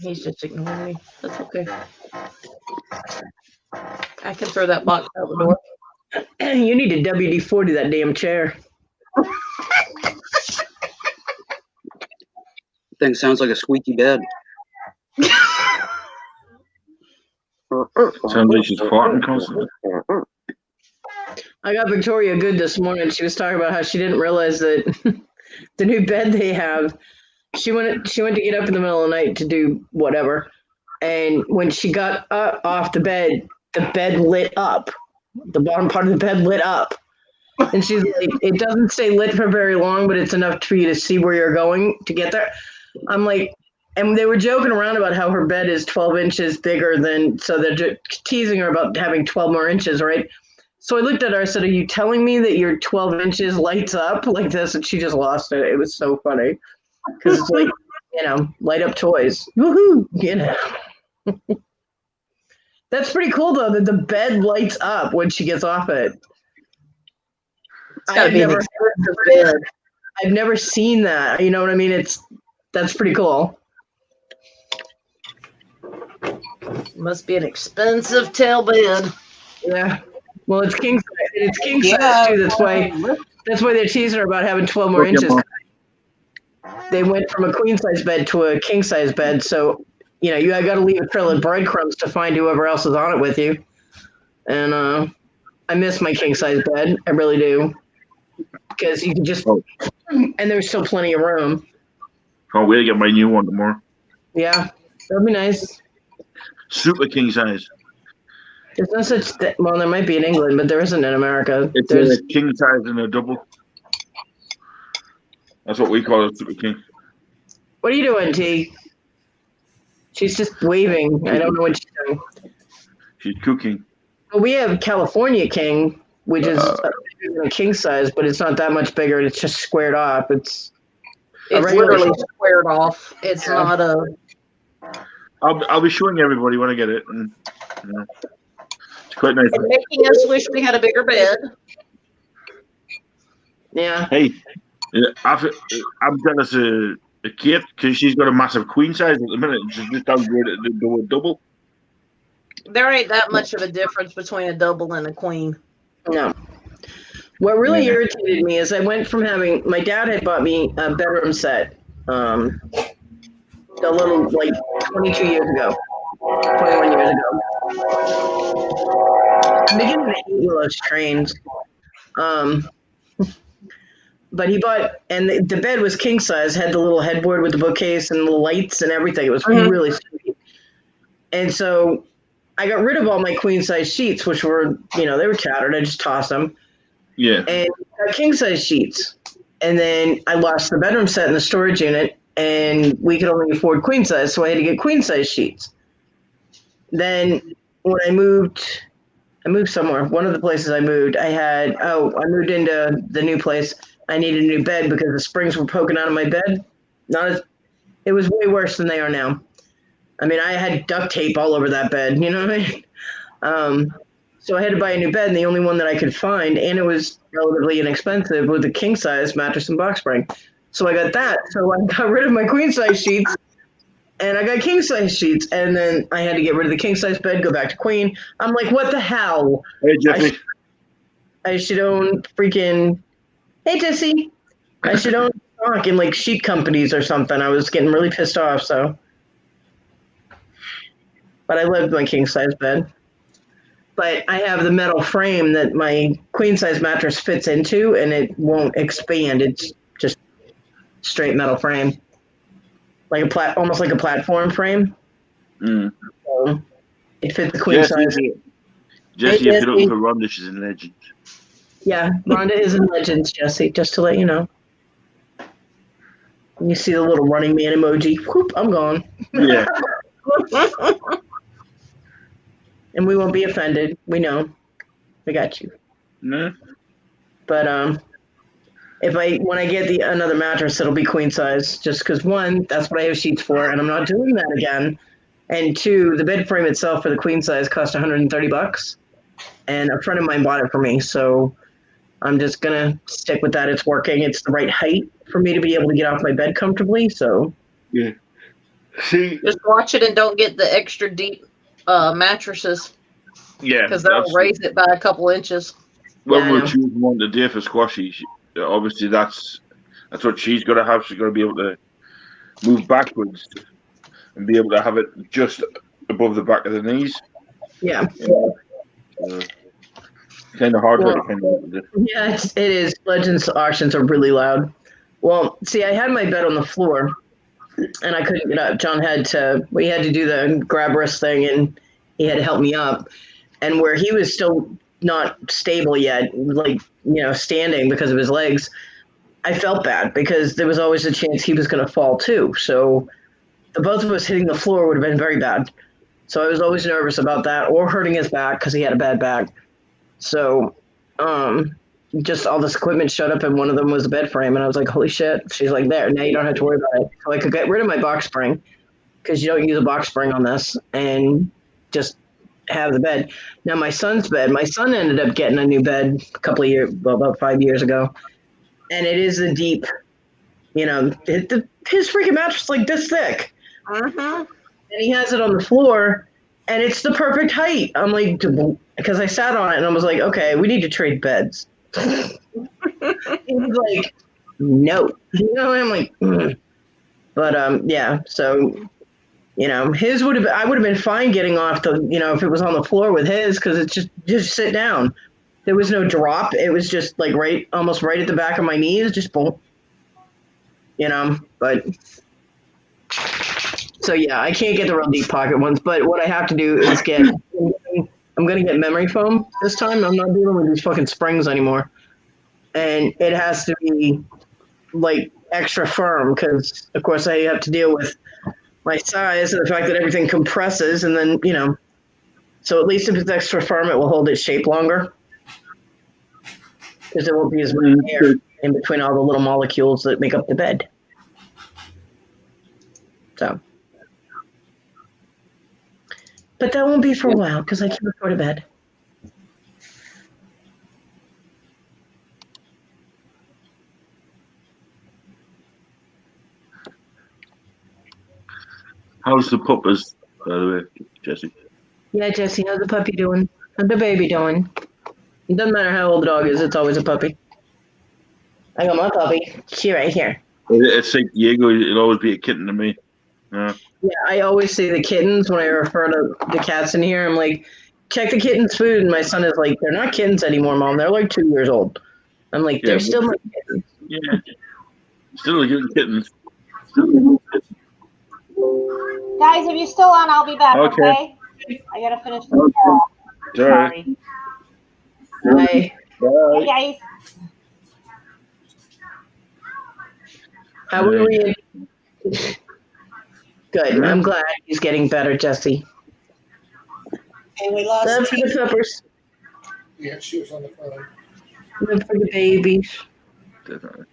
He's just ignoring me. That's okay. I can throw that box out the door. You need to WD-40 that damn chair. Thing sounds like a squeaky bed. Sounds like she's farting constantly. I got Victoria good this morning. She was talking about how she didn't realize that the new bed they have. She went to get up in the middle of the night to do whatever, and when she got up off the bed lit up. The bottom part of the bed lit up, and she's like, "It doesn't stay lit for very long, but it's enough for you to see where you're going to get there." I'm like, and they were joking around about how her bed is 12 inches bigger than, so they're teasing her about having 12 more inches, right? So I looked at her, I said, "Are you telling me that your 12 inches lights up like this?" And she just lost it. It was so funny. Because it's like, you know, light up toys. Woohoo! You know. That's pretty cool, though, that the bed lights up when she gets off it. I've never seen that. You know what I mean? That's pretty cool. Must be an expensive tail bed. Yeah. Well, it's king size. It's king size, too. That's why they're teasing her about having 12 more inches. They went from a queen size bed to a king size bed, so you know you got to leave a trail of breadcrumbs to find whoever else is on it with you. And I miss my king size bed, I really do, because you can just and there's still plenty of room. Can't wait to get my new one tomorrow. Yeah, that'd be nice. Super king size. There's no such thing. Well, there might be in England, but there isn't in America. It's a king size and a double. That's what we call it, super king. What are you doing, T? She's just waving. I don't know what she's doing. She's cooking. Well, we have California king, which is a king size, but it's not that much bigger. It's just squared off. It's literally squared off. It's not a. I'll be showing everybody when I get it. And, you know, it's quite nice. And making us wish we had a bigger bed. Yeah. Hey. I'm jealous of Kate because she's got a massive queen size at the minute. She's just downgraded to do a double. There ain't that much of a difference between a double and a queen. No. What really irritated me is I went from having my dad had bought me a bedroom set, a little like 22 years ago, 21 years ago. I'm beginning to hate those trains. But he bought, and the bed was king size, had the little headboard with the bookcase and the lights and everything. It was really sweet. And so I got rid of all my queen size sheets, which were, you know, they were tattered. I just tossed them. Yeah. And king size sheets. And then I lost the bedroom set in the storage unit, and we could only afford queen size, so I had to get queen size sheets. Then when I moved somewhere. One of the places I moved, I moved into the new place. I needed a new bed because the springs were poking out of my bed. It was way worse than they are now. I mean, I had duct tape all over that bed, you know what I mean? So I had to buy a new bed, and the only one that I could find, and it was relatively inexpensive, was a king size mattress and box spring. So I got that. So I got rid of my queen size sheets, and I got king size sheets, and then I had to get rid of the king size bed, go back to queen. I'm like, what the hell? Hey, Jesse. I should own freaking. Hey, Jesse. I should own stock in like sheet companies or something. I was getting really pissed off. So, but I loved my king size bed. But I have the metal frame that my queen size mattress fits into, and it won't expand. It's just straight metal frame. Like almost like a platform frame. Mm. So it fits the queen size. Jesse, if you're looking for Rhonda, she's in Legends. Yeah, Rhonda is in Legends, Jesse, just to let you know. You see the little running man emoji. Whoop, I'm gone. Yeah. And we won't be offended. We know. We got you. No. But when I get another mattress, it'll be queen size. Just because one, that's what I have sheets for, and I'm not doing that again. And two, the bed frame itself for the queen size cost $130, and a friend of mine bought it for me. So I'm just gonna stick with that. It's working. It's the right height for me to be able to get off my bed comfortably. So yeah. See, just watch it and don't get the extra deep mattresses. Yeah, because that'll raise it by a couple inches. When we're choosing one today for Squashy, obviously that's what she's got to have. She's got to be able to move backwards and be able to have it just above the back of the knees. Yeah. Kind of hard. Yeah, it is. Legends auctions are really loud. Well, see, I had my bed on the floor, and I couldn't get up. We had to do the grab wrist thing, and he had to help me up. And where he was still not stable yet, standing because of his legs, I felt bad because there was always a chance he was going to fall too. So the both of us hitting the floor would have been very bad. So I was always nervous about that, or hurting his back because he had a bad back. So just all this equipment showed up, and one of them was a bed frame, and I was like, holy shit. She's like, there, now you don't have to worry about it. So I could get rid of my box spring because you don't use a box spring on this, and just have the bed. Now my son ended up getting a new bed about 5 years ago, and it is a deep, his freaking mattress is like this thick. And he has it on the floor, and it's the perfect height. I'm like, because I sat on it and I was like, okay, we need to trade beds. He was like, no. I'm like, But yeah, so his I would have been fine getting off if it was on the floor with his, because it's just sit down. There was no drop. It was just like almost right at the back of my knees, just boom. But so yeah, I can't get the real deep pocket ones, but what I have to do is I'm going to get memory foam this time. I'm not dealing with these fucking springs anymore. And it has to be like extra firm because of course I have to deal with my size and the fact that everything compresses, and then so at least if it's extra firm, it will hold its shape longer because there won't be as much air in between all the little molecules that make up the bed. So, but that won't be for a while because I can't afford a bed. How's the puppers, by the way, Jesse? Yeah, Jesse, how's the puppy doing? How's the baby doing? It doesn't matter how old the dog is, it's always a puppy. I got my puppy. She right here. It's like Diego, it'll always be a kitten to me. Yeah, I always say the kittens when I refer to the cats in here. I'm like, check the kittens' food. And my son is like, they're not kittens anymore, Mom. They're like 2 years old. I'm like, they're still my kittens. Yeah. Still like kittens. Guys, if you're still on, I'll be back, okay? I gotta finish the call. Sorry. Bye. Hey, guys. How are we? Good. I'm glad he's getting better, Jesse. And we lost Love for the peppers. Yeah, she was on the phone. Love for the babies. Definitely.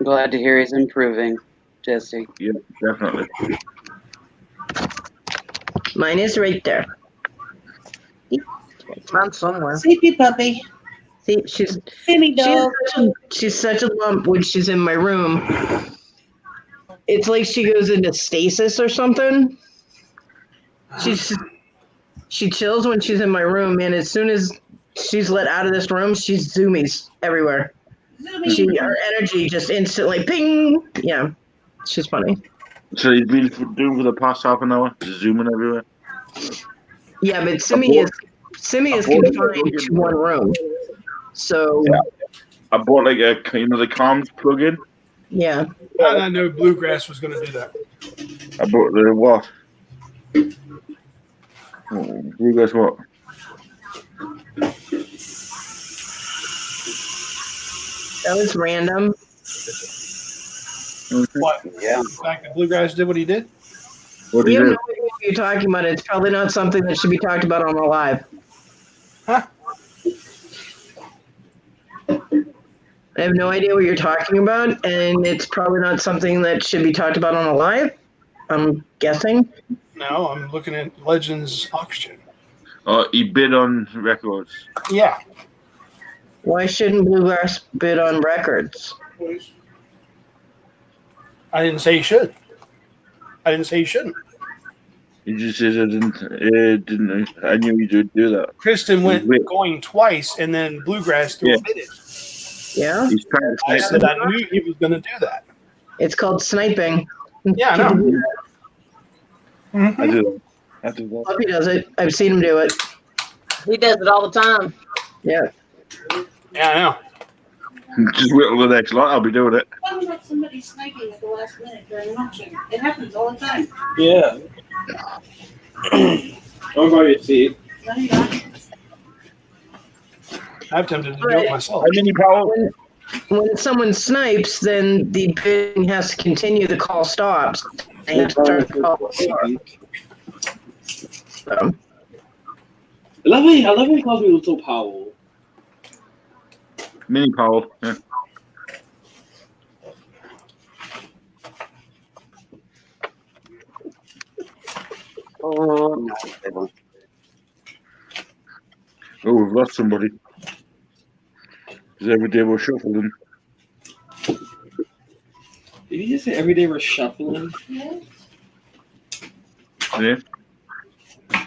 Glad to hear he's improving, Jesse. Yeah, definitely. Mine is right there. Around somewhere. Sleepy puppy. See, she's Timmy dog. she's such a lump when she's in my room. It's like she goes into stasis or something. She chills when she's in my room, and as soon as she's let out of this room, she's zoomies everywhere. Her energy just instantly ping. Yeah, she's funny. So he's been doing for the past half an hour, zooming everywhere. Yeah, but Simi is confined to one room. So yeah. I bought like a the comms plug-in. Yeah. I knew Bluegrass was going to do that. I bought the what? Oh, Bluegrass what? That was random. What? Yeah. The fact that Bluegrass did what he did? What We did have you no do? idea what you're talking about. It's probably not something that should be talked about on the live. Huh? I have no idea what you're talking about, and it's probably not something that should be talked about on the live. I'm guessing. No, I'm looking at Legends auction. Oh, he bid on records. Yeah. Why shouldn't Bluegrass bid on records? I didn't say he should. I didn't say he shouldn't. He just says I didn't. I knew he would do that. Kristen went going twice, and then Bluegrass threw a bid in. Yeah. He's trying to I said I knew he was going to do that. It's called sniping. Yeah, I know. I do. I do that. Puppy does it. I've seen him do it. He does it all the time. Yeah. Yeah, I know. Just wait till the next lot. I'll be doing it. What about somebody sniping at the last minute during an auction? It happens all the time. Yeah. I'll go your seat. No, you don't. I'm tempted to do it myself. How many power? When someone snipes, then the bidding has to continue. The call stops. They have to start the call. So, I love when he calls me Little Powell. Mini power. Yeah. Oh, We've lost somebody. Because every day we're shuffling. Did he just say every day we're shuffling? Yeah.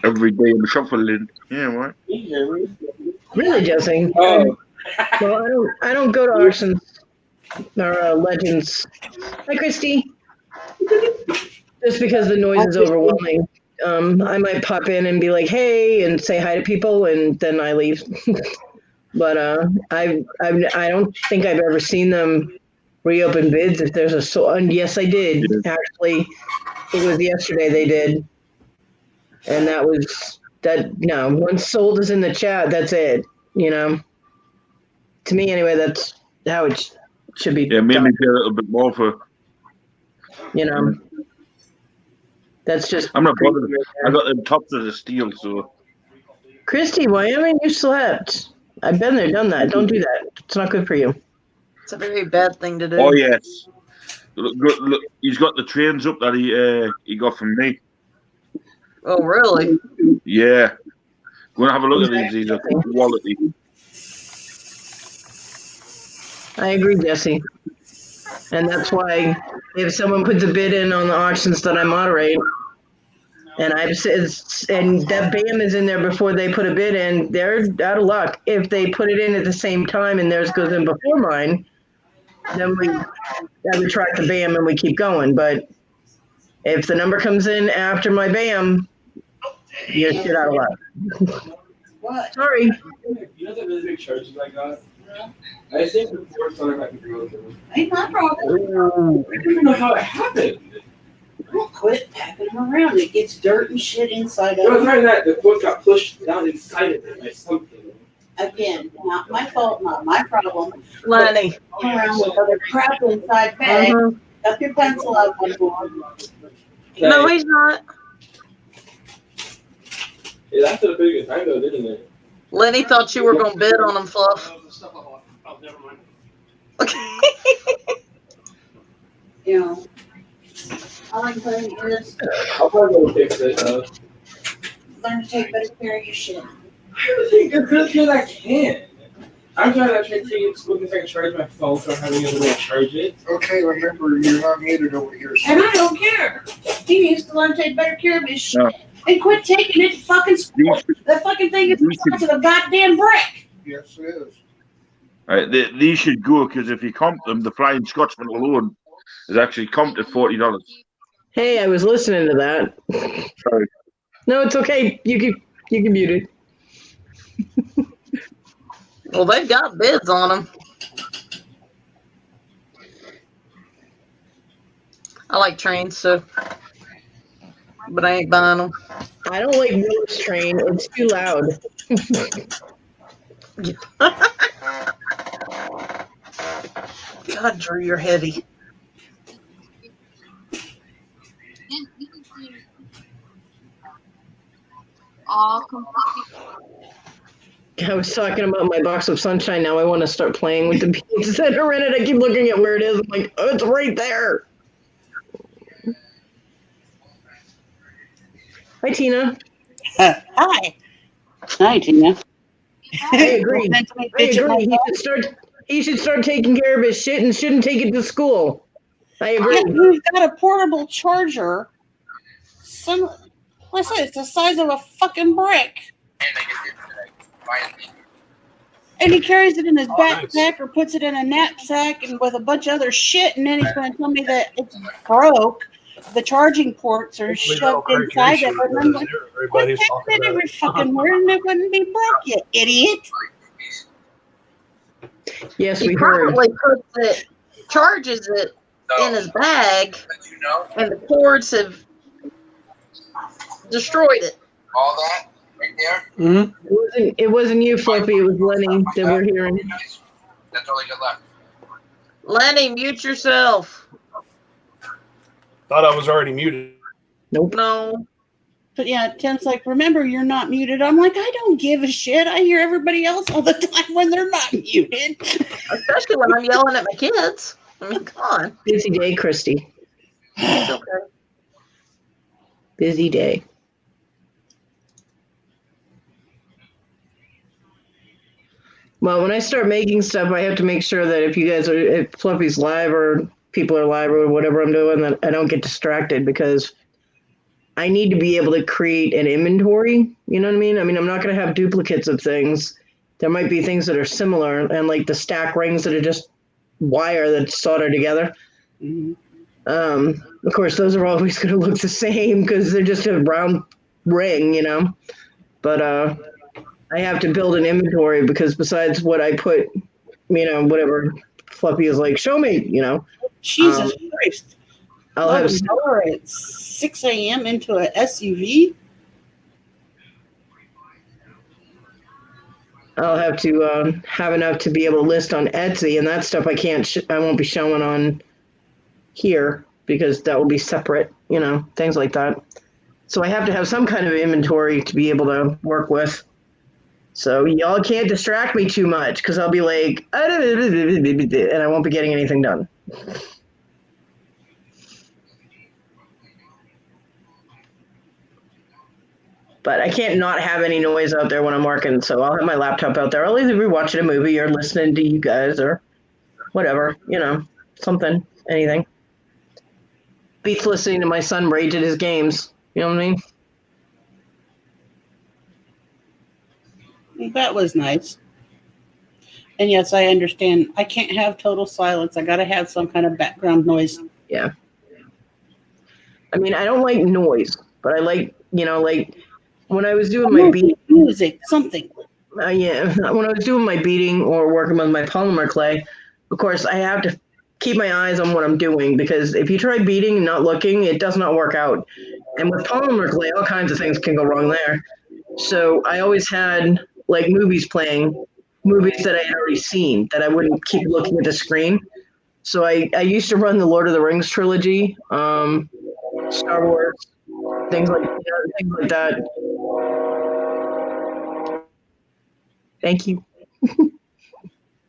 Every day I'm shuffling. Yeah, what? really, Jesse? Oh. Well, I don't go to auctions or Legends. Hi, Christy. Just because the noise is overwhelming. I might pop in and be like, "Hey," and say hi to people, and then I leave. But I don't think I've ever seen them reopen bids. If there's and yes, I did actually. It was yesterday they did, and that was that. No, once sold is in the chat, that's it. You know, to me anyway, that's how it should be. Yeah, maybe pay a little bit more for. You know. That's just. I'm not bothered. I got them tops of the steel, so. Christy, why haven't you slept? I've been there, done that. Don't do that. It's not good for you. It's a very bad thing to do. Oh yes. Look, he's got the trains up that he got from me. Oh, really? Yeah. Go and have a look at these. These are good quality. I agree, Jesse. And that's why if someone puts a bid in on the auctions that I moderate, and that BAM is in there before they put a bid in, they're out of luck. If they put it in at the same time and theirs goes in before mine, then I retract the BAM and we keep going. But if the number comes in after my BAM, you're shit out of luck. What? Sorry. You know the really big charges I got? I think before starting back to grow them. Ain't my problem. I don't even know how it happened. Don't quit packing them around. It gets dirt and shit inside It of was it. right that the quote got pushed down inside of it by something. Again, not my fault, not my problem. Lenny. Around with other crap inside bags. Up your pencil out one more. No, he's not. It lasted a pretty good time though, didn't it? Lenny thought you were going to bid on him, Fluff. Oh, never mind. Yeah. I like playing this. I'll probably go fix it. Learn to take better care of your shit. I don't think you're good because I can. I'm trying to take it looking if I can charge my phone, so I'm having a little charge it. Okay, remember, you're not muted over here. So. And I don't care. He needs to learn to take better care of his shit. And quit taking it to fucking school. That fucking thing is the size of a goddamn brick. Yes, it is. Right, these should go because if you comp them, the Flying Scotsman alone is actually comped at $40. Hey, I was listening to that. Sorry. No, it's okay. You can mute it. Well, they've got bids on them. I like trains, so, but I ain't buying them. I don't like Willis Train. It's too loud. God, Drew, you're heavy. I was talking about my box of sunshine. Now I want to start playing with the beans that are in it. I keep looking at where it is. I'm like, oh, it's right there. Hi, Tina. Hi. Hi, Tina. I agree. He should start taking care of his shit and shouldn't take it to school. I agree. Yeah, he's got a portable charger. What's it? It's the size of a fucking brick. And he carries it in his backpack or puts it in a knapsack and with a bunch of other shit, and then he's going to tell me that it's broke. The charging ports are shoved inside of it. And I'm like, quit taking it every fucking word and it wouldn't be broke, you idiot. Yes, he we heard. probably puts it, charges it in his bag, and the cords have destroyed it. All that right there? Mm-hmm. It wasn't you, Fluffy. It was Lenny that we're hearing. That's all I got left. Lenny, mute yourself. Thought I was already muted. Nope. No. But yeah, Tim's like, remember, you're not muted. I'm like, I don't give a shit. I hear everybody else all the time when they're not muted. Especially when I'm yelling at my kids. I mean, come on. Busy day, Christy. It's okay. Busy day. Well, when I start making stuff, I have to make sure that if Fluffy's live or people are live or whatever I'm doing, that I don't get distracted because I need to be able to create an inventory. You know what I mean? I mean, I'm not going to have duplicates of things. There might be things that are similar, and like the stack rings that are just wire that's soldered together. Mm-hmm. Of course, those are always going to look the same because they're just a round ring, you know. But I have to build an inventory because besides what I put, you know, whatever Fluffy is like, show me, you know. Jesus Christ. I'll have at 6 a.m. into an SUV. I'll have to have enough to be able to list on Etsy, and that stuff I won't be showing on here because that will be separate, you know, things like that. So I have to have some kind of inventory to be able to work with. So y'all can't distract me too much because I'll be like, and I won't be getting anything done. But I can't not have any noise out there when I'm working, so I'll have my laptop out there. I'll either be watching a movie or listening to you guys or whatever, you know, something, anything. Beats listening to my son rage at his games. You know what I mean? That was nice. And yes, I understand. I can't have total silence. I got to have some kind of background noise. Yeah. I mean, I don't like noise, but I like, you know, like when I was doing my beading. Music, something. Yeah. When I was doing my beading or working with my polymer clay, of course, I have to keep my eyes on what I'm doing because if you try beading and not looking, it does not work out. And with polymer clay, all kinds of things can go wrong there. So I always had like movies playing, movies that I had already seen that I wouldn't keep looking at the screen. So I used to run the Lord of the Rings trilogy, Star Wars, things like that. Thank you.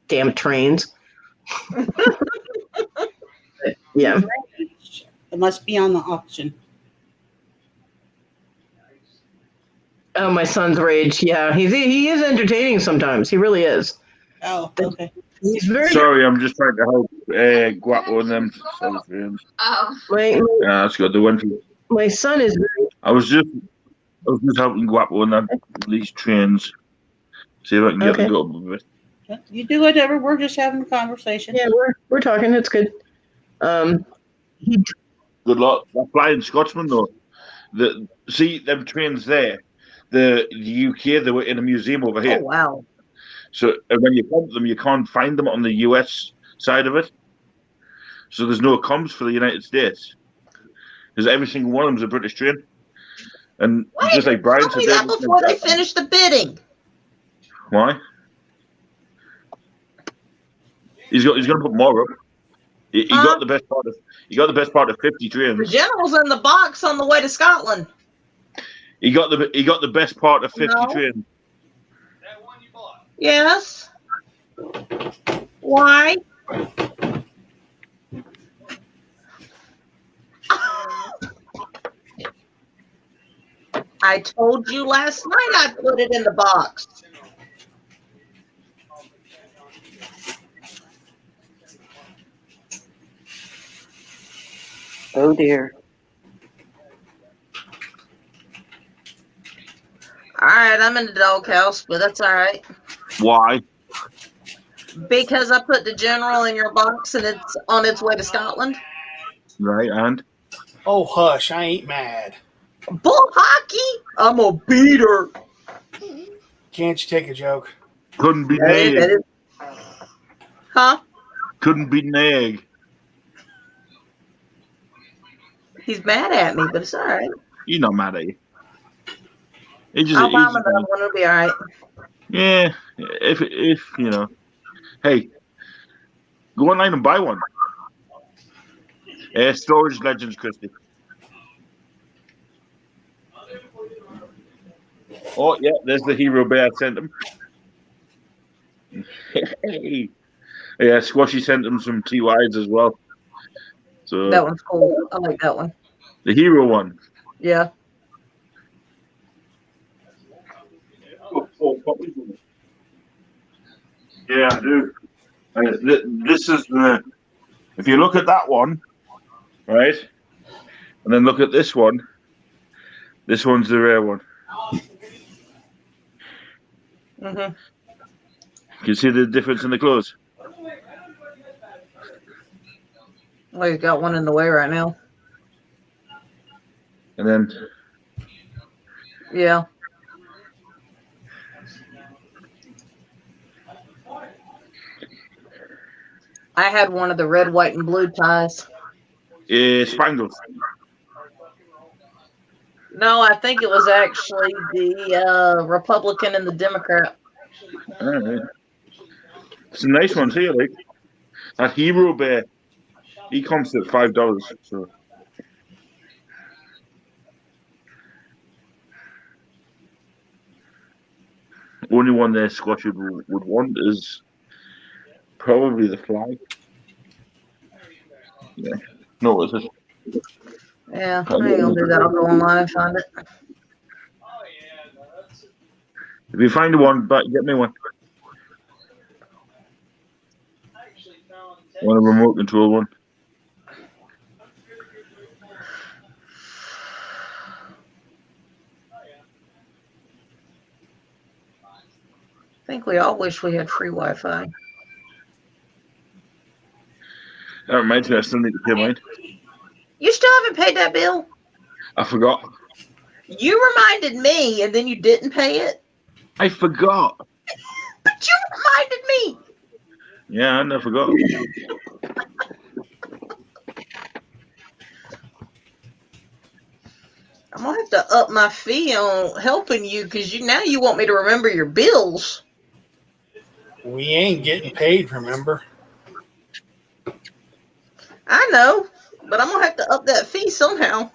Damn trains. Yeah. It must be on the auction. Oh, my son's rage. Yeah, he is entertaining sometimes. He really is. Oh, okay. He's very. Sorry, I'm just trying to help Guapo and them. Oh. Yeah, that's good. They went. My son is. I was just helping Guapo and them these trains. See if I can get Okay. them to go up a bit. You do whatever. We're just having a conversation. Yeah, we're talking. It's good. Good luck. That Flying Scotsman though. See them trains there. The UK, they were in a museum over here. Oh, wow. So when you pump them, you can't find them on the US side of it. So there's no comms for the United States. Because every single one of them's a British train. And just like Brian Tell me said, that before they finish the bidding. why? He's gonna put more up. He got the best part of 50 The trains. general's in the box on the way to Scotland. He got the best part of 50 No. trains. Yes. Why? I told you last night I put it in the box. Oh dear. All right, I'm in the doghouse, but that's all right. Why? Because I put the general in your box and it's on its way to Scotland. Right, and? Oh, hush. I ain't mad. Bull hockey? I'm a beater. Can't you take a joke? Couldn't be Hey, an egg. Huh? Couldn't beat an egg. He's mad at me, but it's all right. He's not mad at you. I'll buy him another one. It'll be all right. Yeah, if you know. Hey, go online and buy one. Storage Legends, Christy. Oh, yeah, there's the Hero Bear I sent him. Hey. Yeah, Squashy sent him some TYs as well. So That one's cool. I like that one. the Hero one. Yeah. Yeah, I do. This is the. If you look at that one, right, and then look at this one. This one's the rare one. Mm-hmm. Can you see the difference in the clothes? Well, he's got one in the way right now. And then Yeah. I had one of the red, white, and blue ties. Spangles. No, I think it was actually the Republican and the Democrat. All right. It's a nice one here, like that Hero Bear. He comes at $5. So only one there Scotch would want is probably the flag. Yeah. No, it's it? Yeah, I ain't gonna do that. I'll go online and find it. If you find one, but get me one. I want a remote control one. I think we all wish we had free Wi-Fi. That reminds me, I still need to pay mine. You still haven't paid that bill? I forgot. You reminded me, and then you didn't pay it. I forgot. But you reminded me. Yeah, I forgot. I'm gonna have to up my fee on helping you because now you want me to remember your bills. We ain't getting paid, remember? know, but I'm gonna have to up that fee somehow.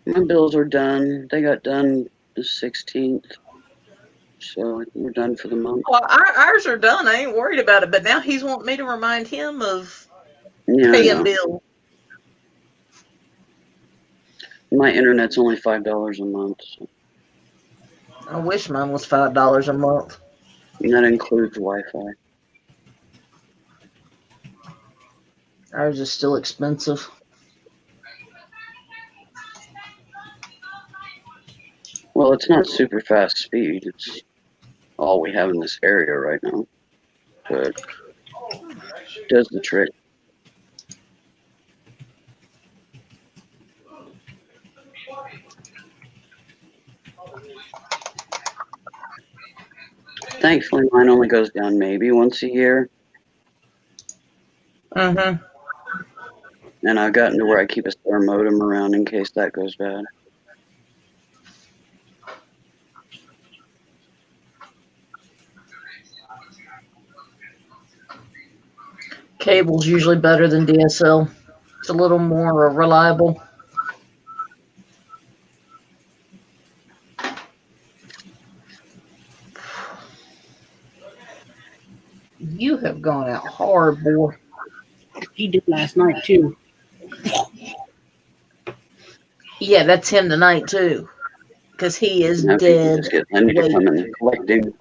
My bills are done. They got done the 16th. So we're done for the month. Well, ours are done. I ain't worried about it. But now he's wanting me to remind him of Yeah, I paying know. bills. My internet's only $5 a month. So. I wish mine was $5 a month. And that includes Wi-Fi. Ours is still expensive. Well, it's not super fast speed. It's all we have in this area right now. But it does the trick. Thankfully, mine only goes down maybe once a year. Mm-hmm. And I've gotten to where I keep a spare modem around in case that goes bad. Cable's usually better than DSL. It's a little more reliable. You have gone out hard, boy. He did last night too. Yeah, that's him tonight too, because he is Now, if you can dead. just get Lenny to come and collect him.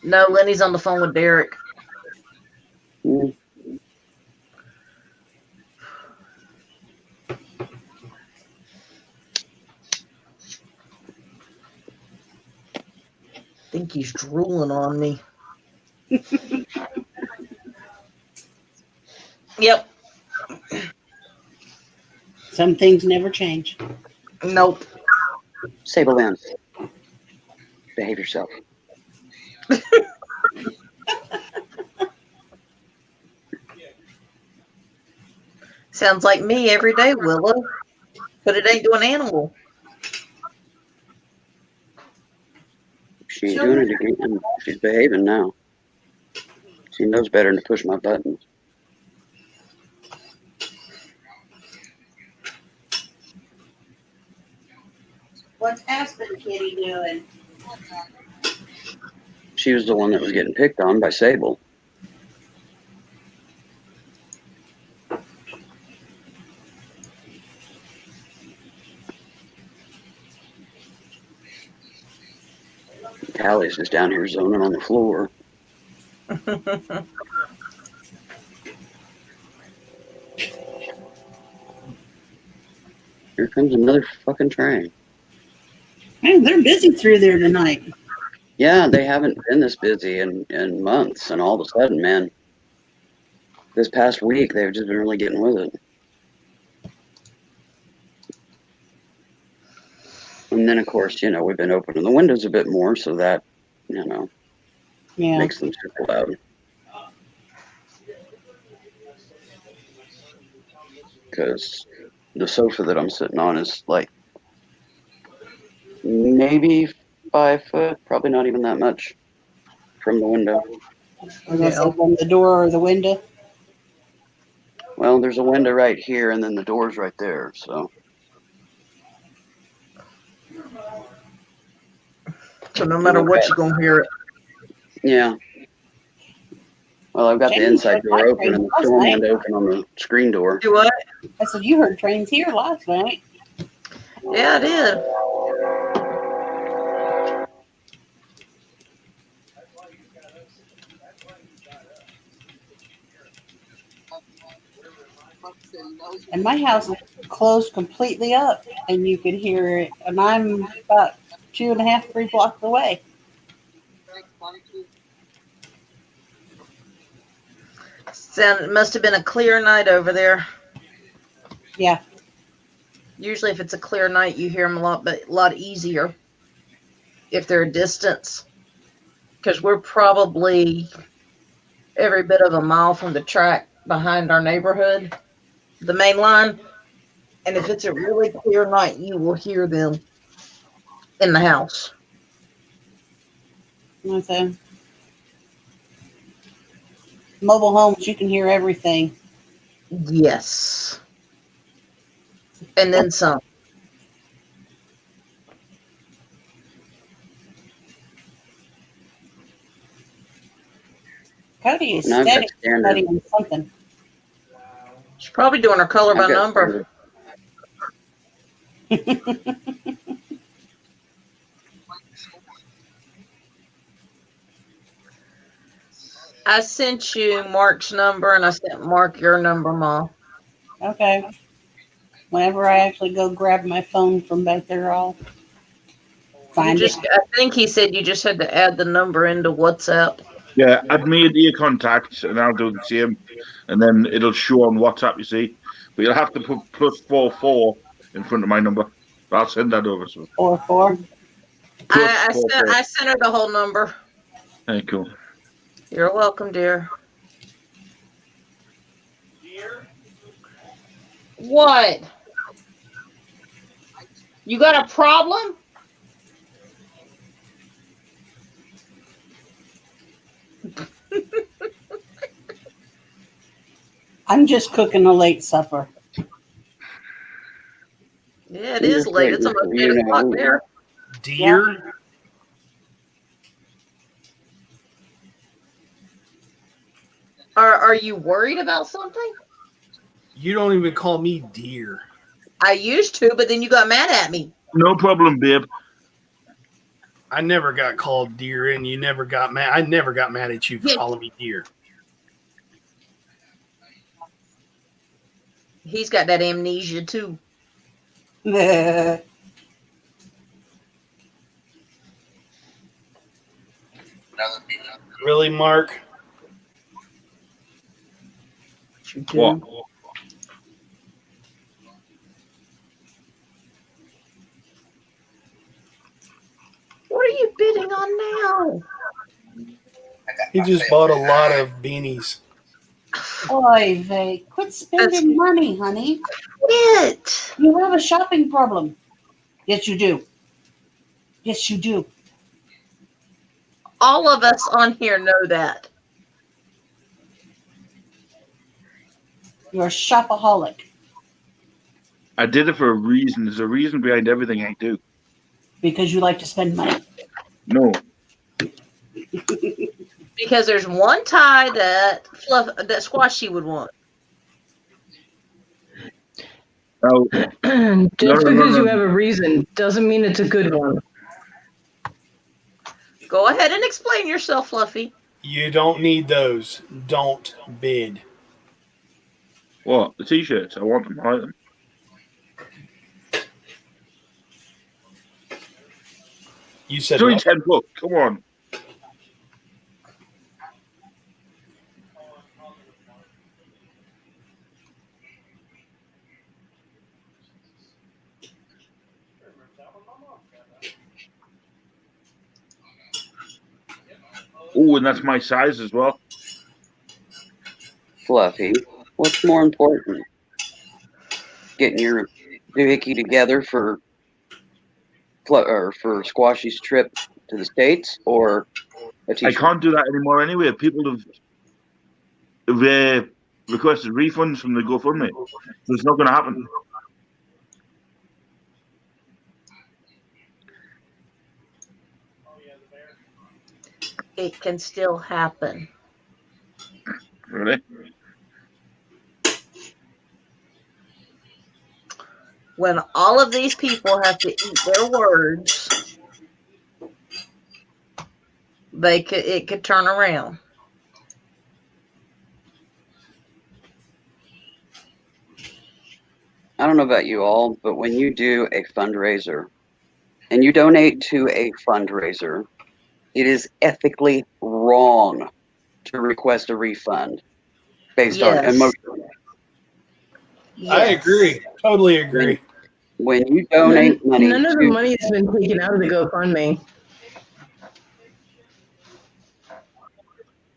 No, Lenny's on the phone with Derek. Mm. I think he's drooling on me. Yep. Some things never change. Nope. Sable Lynn, behave yourself. Sounds like me every day, Willow. But it ain't doing animal. She ain't doing it again. She's behaving now. She knows better than to push my buttons. What's Aspen Kitty doing? She was the one that was getting picked on by Sable. Callie's just down here zoning on the floor. Here comes another fucking train. Man, they're busy through there tonight. Yeah, they haven't been this busy in months, and all of a sudden, man, this past week, they've just been really getting with it. And then, of course, you know, we've been opening the windows a bit more, so that, you know, makes them super loud. Because the sofa that I'm sitting on is like maybe 5 foot, probably not even that much from the window. Or that's open the door or the window. Well, there's a window right here, and then the door's right there, so. So no matter what, you're gonna hear it. Yeah. Well, I've got the inside door open and the storm window open on the screen door. Do what? I said you heard trains here last night. Yeah, I did. And my house is closed completely up, and you could hear it. And I'm about 2.5, 3 blocks away. It must have been a clear night over there. Yeah. Usually, if it's a clear night, you hear them a lot easier if they're a distance. Because we're probably every bit of a mile from the track behind our neighborhood, the main line. And if it's a really clear night, you will hear them in the house. Okay. mobile homes, you can hear everything. Yes. And then some. Cody is No, I've got steady standard. studying something. She's probably doing her color by I've got number. I sent you Mark's number and I sent Mark your number, Ma. Okay. Whenever I actually go grab my phone from back there, I'll find it. I think he said you just had to add the number into WhatsApp. Yeah, add me into your contacts, and I'll do the same. And then it'll show on WhatsApp, you see. But you'll have to put +44 in front of my number. But I'll send that over. So. 44. I sent her the whole number. Hey, cool. You're welcome, dear. What? You got a problem? I'm just cooking a late supper. Yeah, it is late. It's almost 8 o'clock there. Deer? Are you worried about something? You don't even call me dear. I used to, but then you got mad at me. No problem, babe. I never got called dear, and you never got mad. I never got mad at you for calling me dear. He's got that amnesia too. Really, Mark? What? What are you bidding on now? He just bought a lot of beanies. Oy vey, quit spending money, honey. Quit. You have a shopping problem. Yes, you do. Yes, you do. All of us on here know that. You're a shopaholic. I did it for a reason. There's a reason behind everything I do. Because you like to spend money. No. Because there's one tie that Squashy would want. Oh. Just because you have a reason doesn't mean it's a good one. Go ahead and explain yourself, Fluffy. You don't need those. Don't bid. What? The t-shirts? I want them. I like them. You said it's only what? $10. Come on. Oh, and that's my size as well. Fluffy, what's more important? Getting your doohickey together for Squashy's trip to the States, or a t-shirt? I can't do that anymore anyway. People have requested refunds from the GoFundMe. So it's not going to happen. It can still happen. Really? When all of these people have to eat their words, it could turn around. I don't know about you all, but when you do a fundraiser and you donate to a fundraiser, it is ethically wrong to request a refund based on emotion. I agree. Totally agree. When you donate money, none of the money has been taken out of the GoFundMe.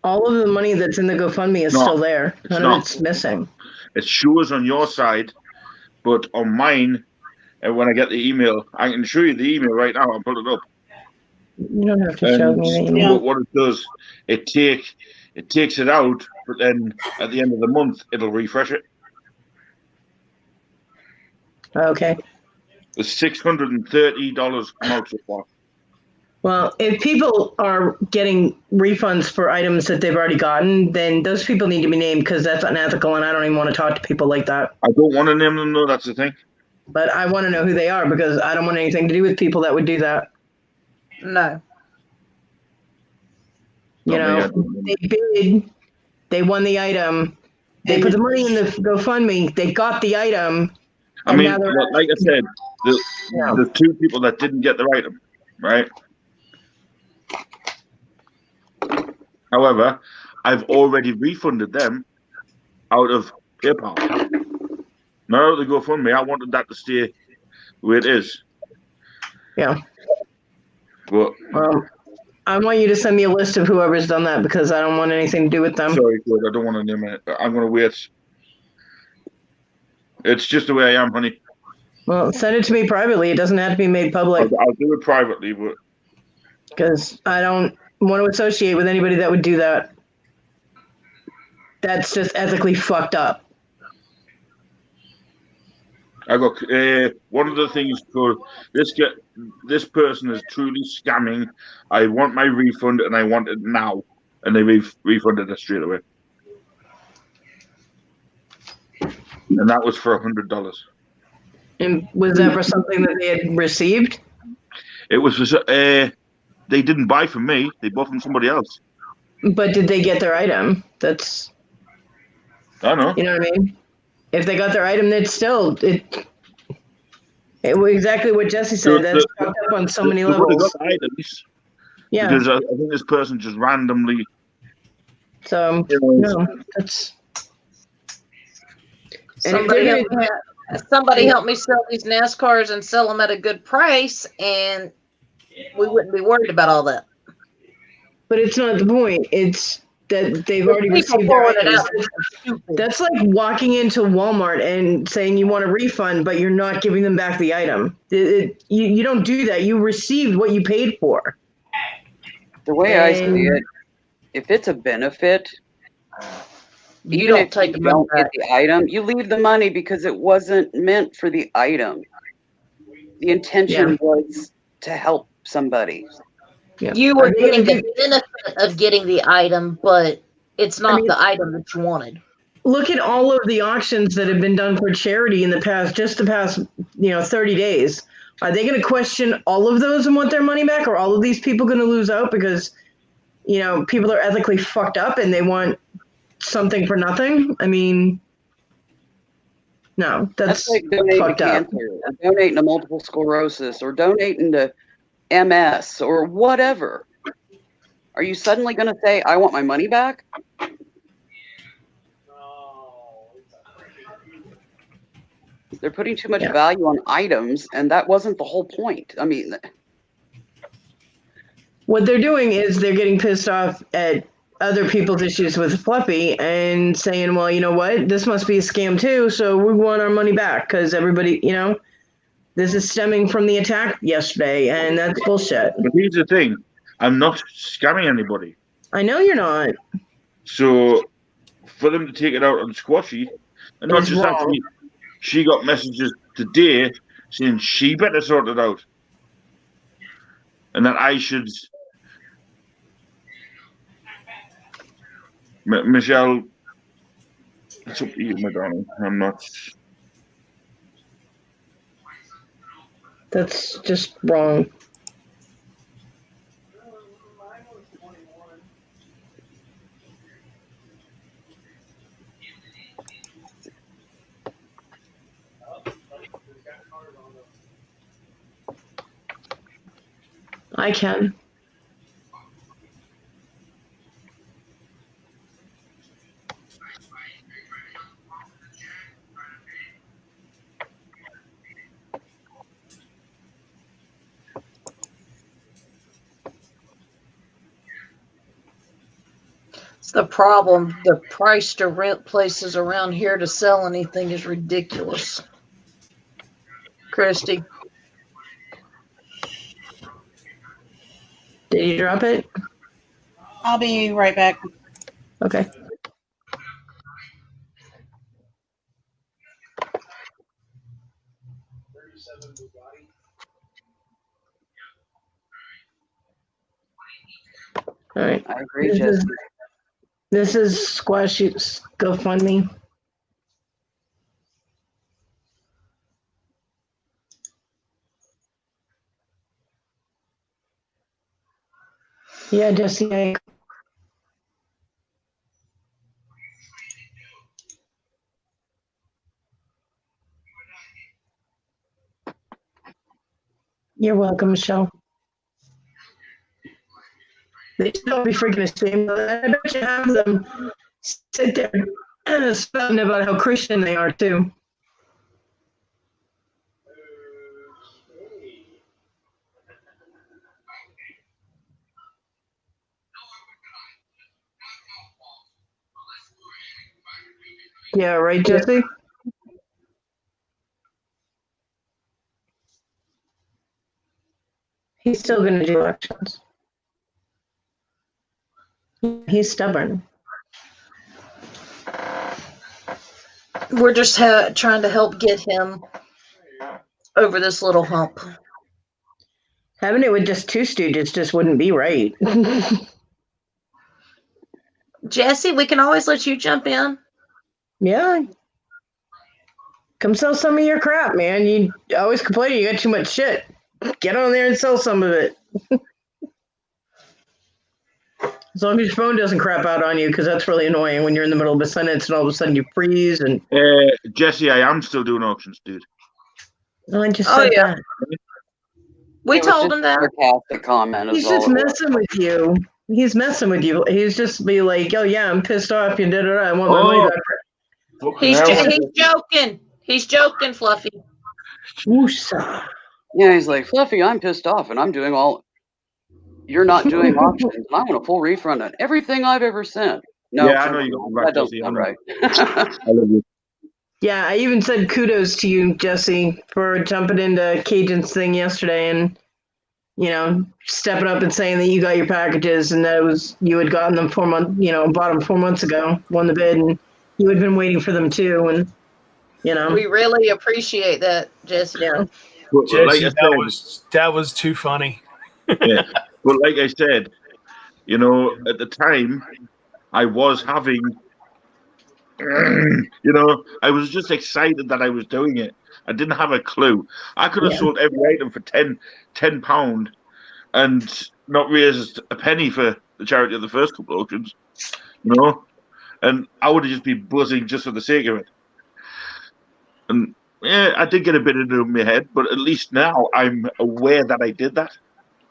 All of the money that's in the GoFundMe is still there. None of it's missing. It shows on your side, but on mine, and when I get the email, I can show you the email right now. I'll pull it up. You don't have to show me the email. What it does, it takes it out but then at the end of the month, it'll refresh it. Okay. It's $630 come out so far. Well, if people are getting refunds for items that they've already gotten, then those people need to be named because that's unethical, and I don't even want to talk to people like that. I don't want to name them, though. That's the thing. But I want to know who they are because I don't want anything to do with people that would do that. No. You know, they bid, they won the item, they put the money in the GoFundMe, they got the item. I mean, like I said, the two people that didn't get the item, right? However, I've already refunded them out of PayPal. Not out of the GoFundMe. I wanted that to stay where it is. Yeah. But I want you to send me a list of whoever's done that because I don't want anything to do with them. Sorry, Claude, I don't want to name it. I'm going to wait. It's just the way I am, honey. Well, send it to me privately. It doesn't have to be made public. I'll do it privately, but because I don't want to associate with anybody that would do that. That's just ethically fucked up. I got one of the things for this person is truly scamming. I want my refund and I want it now, and they refunded it straight away. And that was for $100. And was that for something that they had received? It was for they didn't buy from me; they bought from somebody else. But did they get their item? That's I don't know. You know what I mean? If they got their item, it's still it was exactly what Jesse said. That's fucked up on so many levels. Items, yeah, because I think this person just randomly. So no, that's. Somebody help me sell these NASCARs and sell them at a good price, and we wouldn't be worried about all that. But it's not the point. It's that they've already received their items. That's like walking into Walmart and saying you want a refund, but you're not giving them back the item. You don't do that. You received what you paid for. The way I see it, if it's a benefit, you don't take the money get the item. You leave the money because it wasn't meant for the item. The intention was to help somebody. Yeah. You were getting the benefit of getting the item, but it's not the item that you wanted. Look at all of the auctions that have been done for charity in the past 30 days. Are they going to question all of those and want their money back? Or all of these people going to lose out because, people are ethically fucked up and they want something for nothing? I mean, no, that's like donating fucked to up. cancer, or donating to multiple sclerosis, or donating to MS, or whatever. Are you suddenly going to say, I want my money back? They're putting too much value on items, and that wasn't the whole point. I mean, what they're doing is they're getting pissed off at other people's issues with Fluffy and saying, well, you know what, this must be a scam too, so we want our money back because everybody, this is stemming from the attack yesterday, and that's bullshit. But here's the thing, I'm not scamming anybody. I know you're not. So for them to take it out on Squashy, and not just that, she got messages today saying she better sort it out, and that I should. Michelle, it's up to you, my darling. I'm not. That's just wrong. I can. It's the problem. The price to rent places around here to sell anything is ridiculous. Christy. Did you drop it? I'll be right back. Okay. All right. I agree, Jesse. This is Squashy's GoFundMe. Yeah, Jesse. You're welcome, Michelle. They don't be freaking ashamed of that. I bet you have them sit there and spouting about how Christian they are too. Yeah, right, Jesse? He's still going to do elections. He's stubborn. We're just trying to help get him over this little hump. Having it with just two stooges just wouldn't be right. Jesse, we can always let you jump in. Yeah. Come sell some of your crap, man. You always complain you got too much shit. Get on there and sell some of it. As long as your phone doesn't crap out on you, because that's really annoying when you're in the middle of a sentence and all of a sudden you freeze. And Jesse, I am still doing auctions, dude. No, I just said that. We told him that. Sarcastic comment. He's just messing with you. He's messing with you. He's just be like, oh yeah, I'm pissed off. You did it. I want my money back. He's joking. He's joking, Fluffy. Yeah, he's like, Fluffy, I'm pissed off, and I'm doing all. You're not doing auctions, and I want a full refund on everything I've ever sent. No, yeah, I know you got that doesn't sound right. I love you. Yeah, I even said kudos to you, Jesse, for jumping into Cajun's thing yesterday and, you know, stepping up and saying that you got your packages and that it was you had gotten them 4 months, you know, bought them 4 months ago, won the bid, and you had been waiting for them too, and you know. We really appreciate that, Jesse. Yeah. But, Jesse, that was too funny. Yeah. But like I said, you know, at the time, I was having, you know, I was just excited that I was doing it. I didn't have a clue. I could have sold every item for £10 and not raised a penny for the charity of the first couple of auctions, you know, and I would have just been buzzing just for the sake of it. And yeah, I did get a bit into my head, but at least now I'm aware that I did that.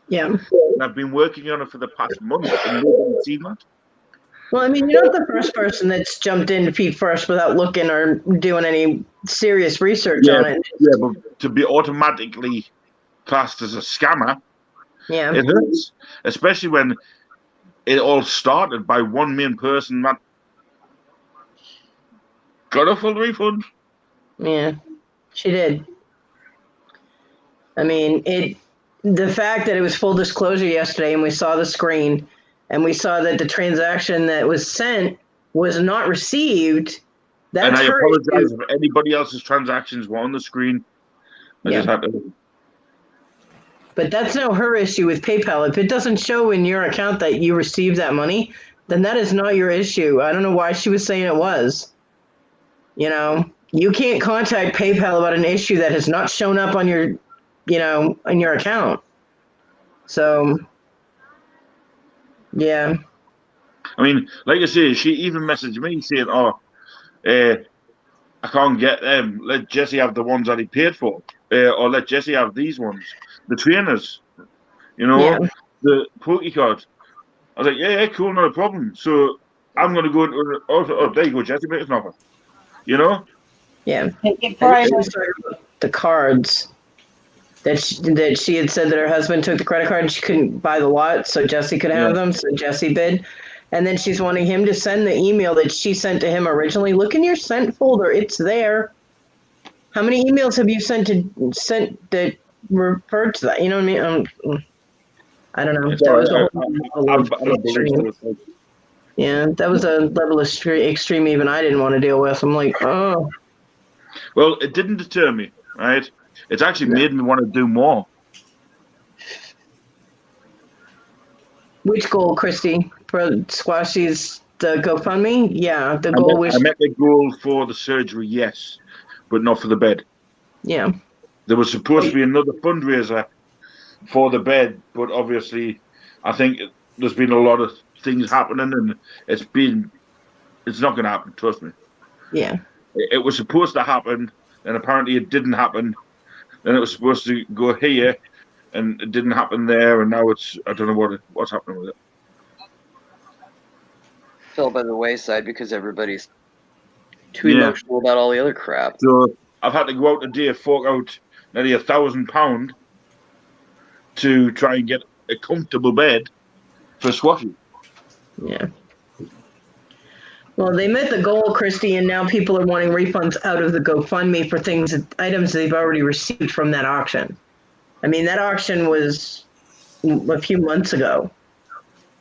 Yeah. And I've been working on it for the past month and nobody's seen that. Well, I mean, you're not the first person that's jumped into Feet First without looking or doing any serious research on it. Yeah, but to be automatically classed as a scammer, it hurts. Especially when it all started by one main person that got a full refund. Yeah, she did. I mean, the fact that it was full disclosure yesterday and we saw the screen and we saw that the transaction that was sent was not received. That's and I her apologize issue. if anybody else's transactions were on the screen. I just had to. But that's now her issue with PayPal. If it doesn't show in your account that you received that money, then that is not your issue. I don't know why she was saying it was. You know, you can't contact PayPal about an issue that has not shown up on your, you know, on your account. So, yeah. I mean, like I say, she even messaged me saying, "Oh, I can't get them. Let Jesse have the ones that he paid for, or let Jesse have these ones, the trainers, you know, the Poke card." I was like, "Yeah, cool, not a problem." So I'm gonna go into oh, there you go, Jesse, make an offer, you know. Yeah. The cards that she had said that her husband took the credit card and she couldn't buy the lot, so Jesse could have them. So Jesse bid. And then she's wanting him to send the email that she sent to him originally. Look in your sent folder. It's there. How many emails have you sent that referred to that? You know what I mean? I don't know. Yeah, that was a level of extreme even I didn't want to deal with. I'm like, oh. Well, it didn't deter me, right? it's actually made me want to do more. Which goal, Christy? For Squashy's the GoFundMe? Yeah, the goal was. I met the goal for the surgery, yes, but not for the bed. Yeah. There was supposed to be another fundraiser for the bed, but obviously, I think there's been a lot of things happening, and it's not going to happen. Trust me. Yeah. It was supposed to happen, and apparently it didn't happen. Then it was supposed to go here, and it didn't happen there, and now I don't know what's happening with it. Fell by the wayside because everybody's too emotional about all the other crap. So I've had to go out today, fork out nearly £1,000 to try and get a comfortable bed for Swashy. Yeah. Well, they met the goal, Christy, and now people are wanting refunds out of the GoFundMe for items they've already received from that auction. I mean, that auction was a few months ago,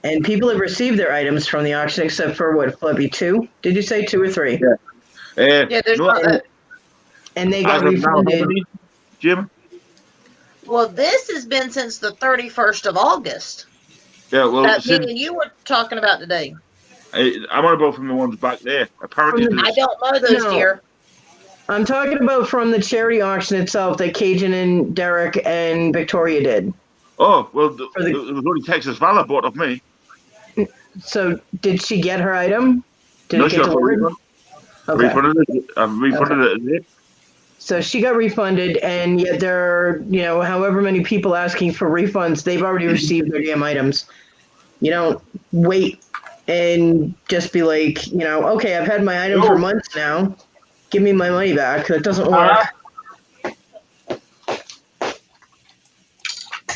and people have received their items from the auction, except for what, Flippy, 2? Did you say 2 or 3? Yeah. There's not. And they got refunded. Jim? Well, this has been since the 31st of August. Yeah, well, That meeting you were talking about today. I'm on about from the ones back there. Apparently, I don't know those, dear. I'm talking about from the charity auction itself that Cajun and Derek and Victoria did. Oh, well, it was only Texas Valor bought off me. So, did she get her item? Did No, it she get got delivered? refunded. Okay. I've refunded it. So she got refunded, and yet there are, however many people asking for refunds, they've already received their damn items. You don't wait and just be like, okay, I've had my item for months now. Give me my money back. That doesn't work.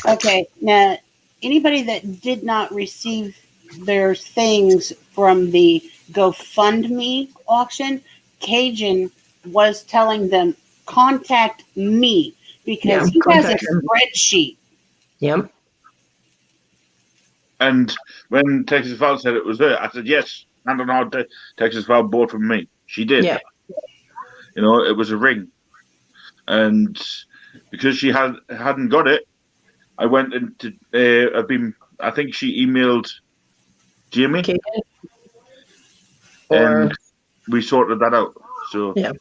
Okay, now anybody that did not receive their things from the GoFundMe auction, Cajun was telling them, contact me because he has a spreadsheet. Yep. And when Texas Val said it was her, I said, yes, hand on heart, Texas Val bought from me. She did. Yeah. It was a ring. And because she hadn't got it, I went into, I think she emailed Jamie. And we sorted that out. So yeah.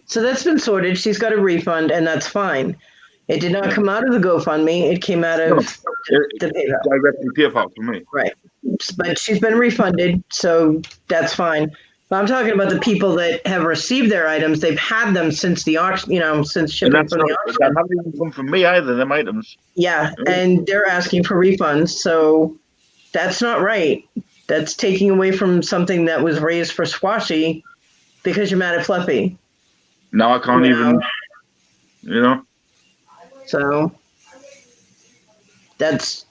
So that's been sorted. She's got a refund, and that's fine. It did not come out of the GoFundMe. It came out of the PayPal. Directly PayPal for me. Right. But she's been refunded, so that's fine. But I'm talking about the people that have received their items. They've had them since the auction, since shipping from the auction. That haven't even come from me either, them items. Yeah, and they're asking for refunds, so that's not right. That's taking away from something that was raised for Swashy because you're mad at Fluffy. Now I can't even, So that's.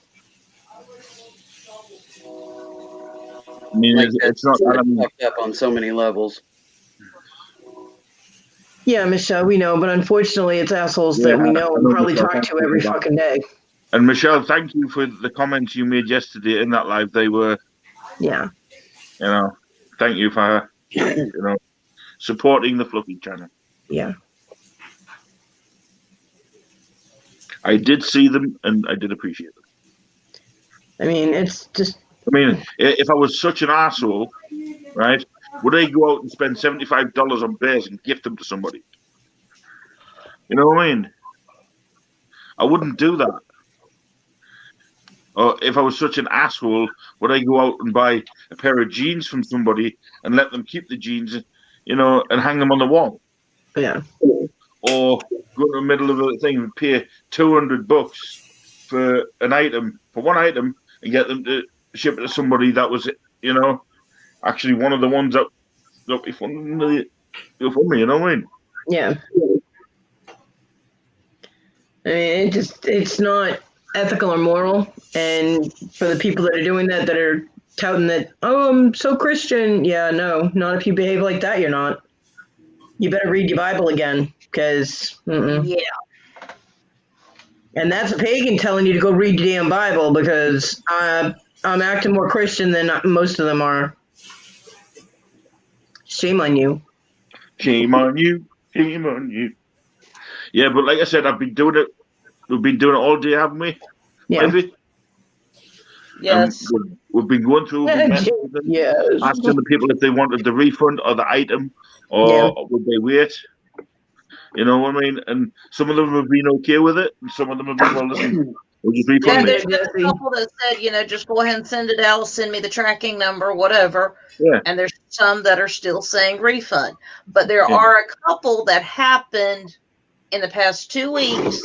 I mean, it's not fucked up on so many levels. Yeah, Michelle, we know, but unfortunately, it's assholes that we know and probably talk to every fucking day. And Michelle, thank you for the comments you made yesterday in that live. They were, thank you for, supporting the Fluffy channel. Yeah. I did see them and I did appreciate them. I mean, it's just. I mean, if I was such an arsehole, right, would I go out and spend $75 on bears and gift them to somebody? You know what I mean? I wouldn't do that. Or if I was such an asshole, would I go out and buy a pair of jeans from somebody and let them keep the jeans, and hang them on the wall? Yeah. Or go to the middle of a thing and pay $200 for one item, and get them to ship it to somebody that was, actually one of the ones that got me from me, you know what I mean? Yeah. I mean, it's not ethical or moral. And for the people that are doing that are touting that, oh, I'm so Christian. Yeah, no, not if you behave like that, you're not. You better read your Bible again, because, Yeah. And that's a pagan telling you to go read your damn Bible, because I'm acting more Christian than most of them are. Shame on you. Shame on you. Shame on you. Yeah, but like I said, I've been doing it. We've been doing it all day, haven't we? Yeah. Ivy? Yes. We've been going through, Yes. asking the people if they wanted the refund or the item, or would they wait? You know what I mean? And some of them have been okay with it, and some of them have been, well, listen, we'll just Yeah, refund there's it. been a couple that said, just go ahead and send it out, send me the tracking number, whatever. Yeah. And there's some that are still saying refund. But there Yeah. are a couple that happened in the past 2 weeks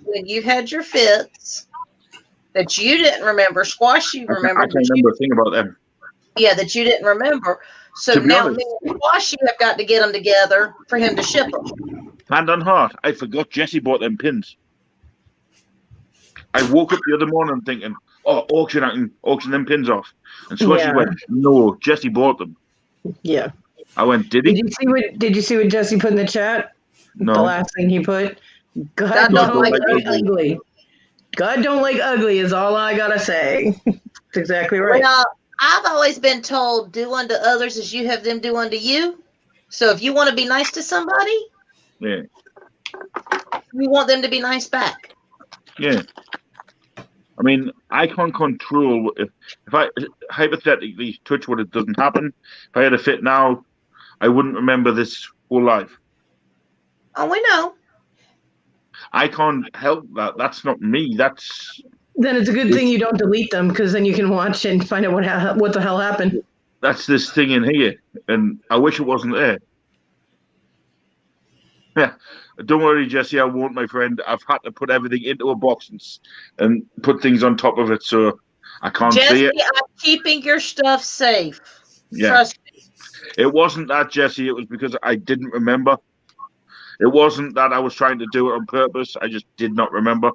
when you had your fits that you didn't remember. Squash, you I remember. can't remember a thing about them. Yeah, that you didn't remember. So To be now honest- me and Squashy have got to get them together for him to ship them. Hand on heart, I forgot Jesse bought them pins. I woke up the other morning thinking, oh, auction, I can auction them pins off. And Squashy Yeah. went, no, Jesse bought them. Yeah. I went, did he? Did you see what Jesse put in the chat? No. The last thing he put. God God don't don't like like ugly. God don't like ugly is all I gotta say. That's exactly right. Well, I've always been told, do unto others as you have them do unto you. So if you want to be nice to somebody, Yeah. you want them to be nice back. Yeah. I mean, I can't control if I hypothetically touch wood, it doesn't happen. If I had a fit now, I wouldn't remember this whole life. Oh, we know. I can't help that. That's not me. That's Then it's a good thing you don't delete them because then you can watch and find out what the hell happened. that's this thing in here, and I wish it wasn't there. Yeah, don't worry, Jesse. I won't, my friend. I've had to put everything into a box and put things on top of it, so I can't see Jesse, it. I'm keeping your stuff safe. Yeah. Trust me. It wasn't that, Jesse. It was because I didn't remember. It wasn't that I was trying to do it on purpose. I just did not remember.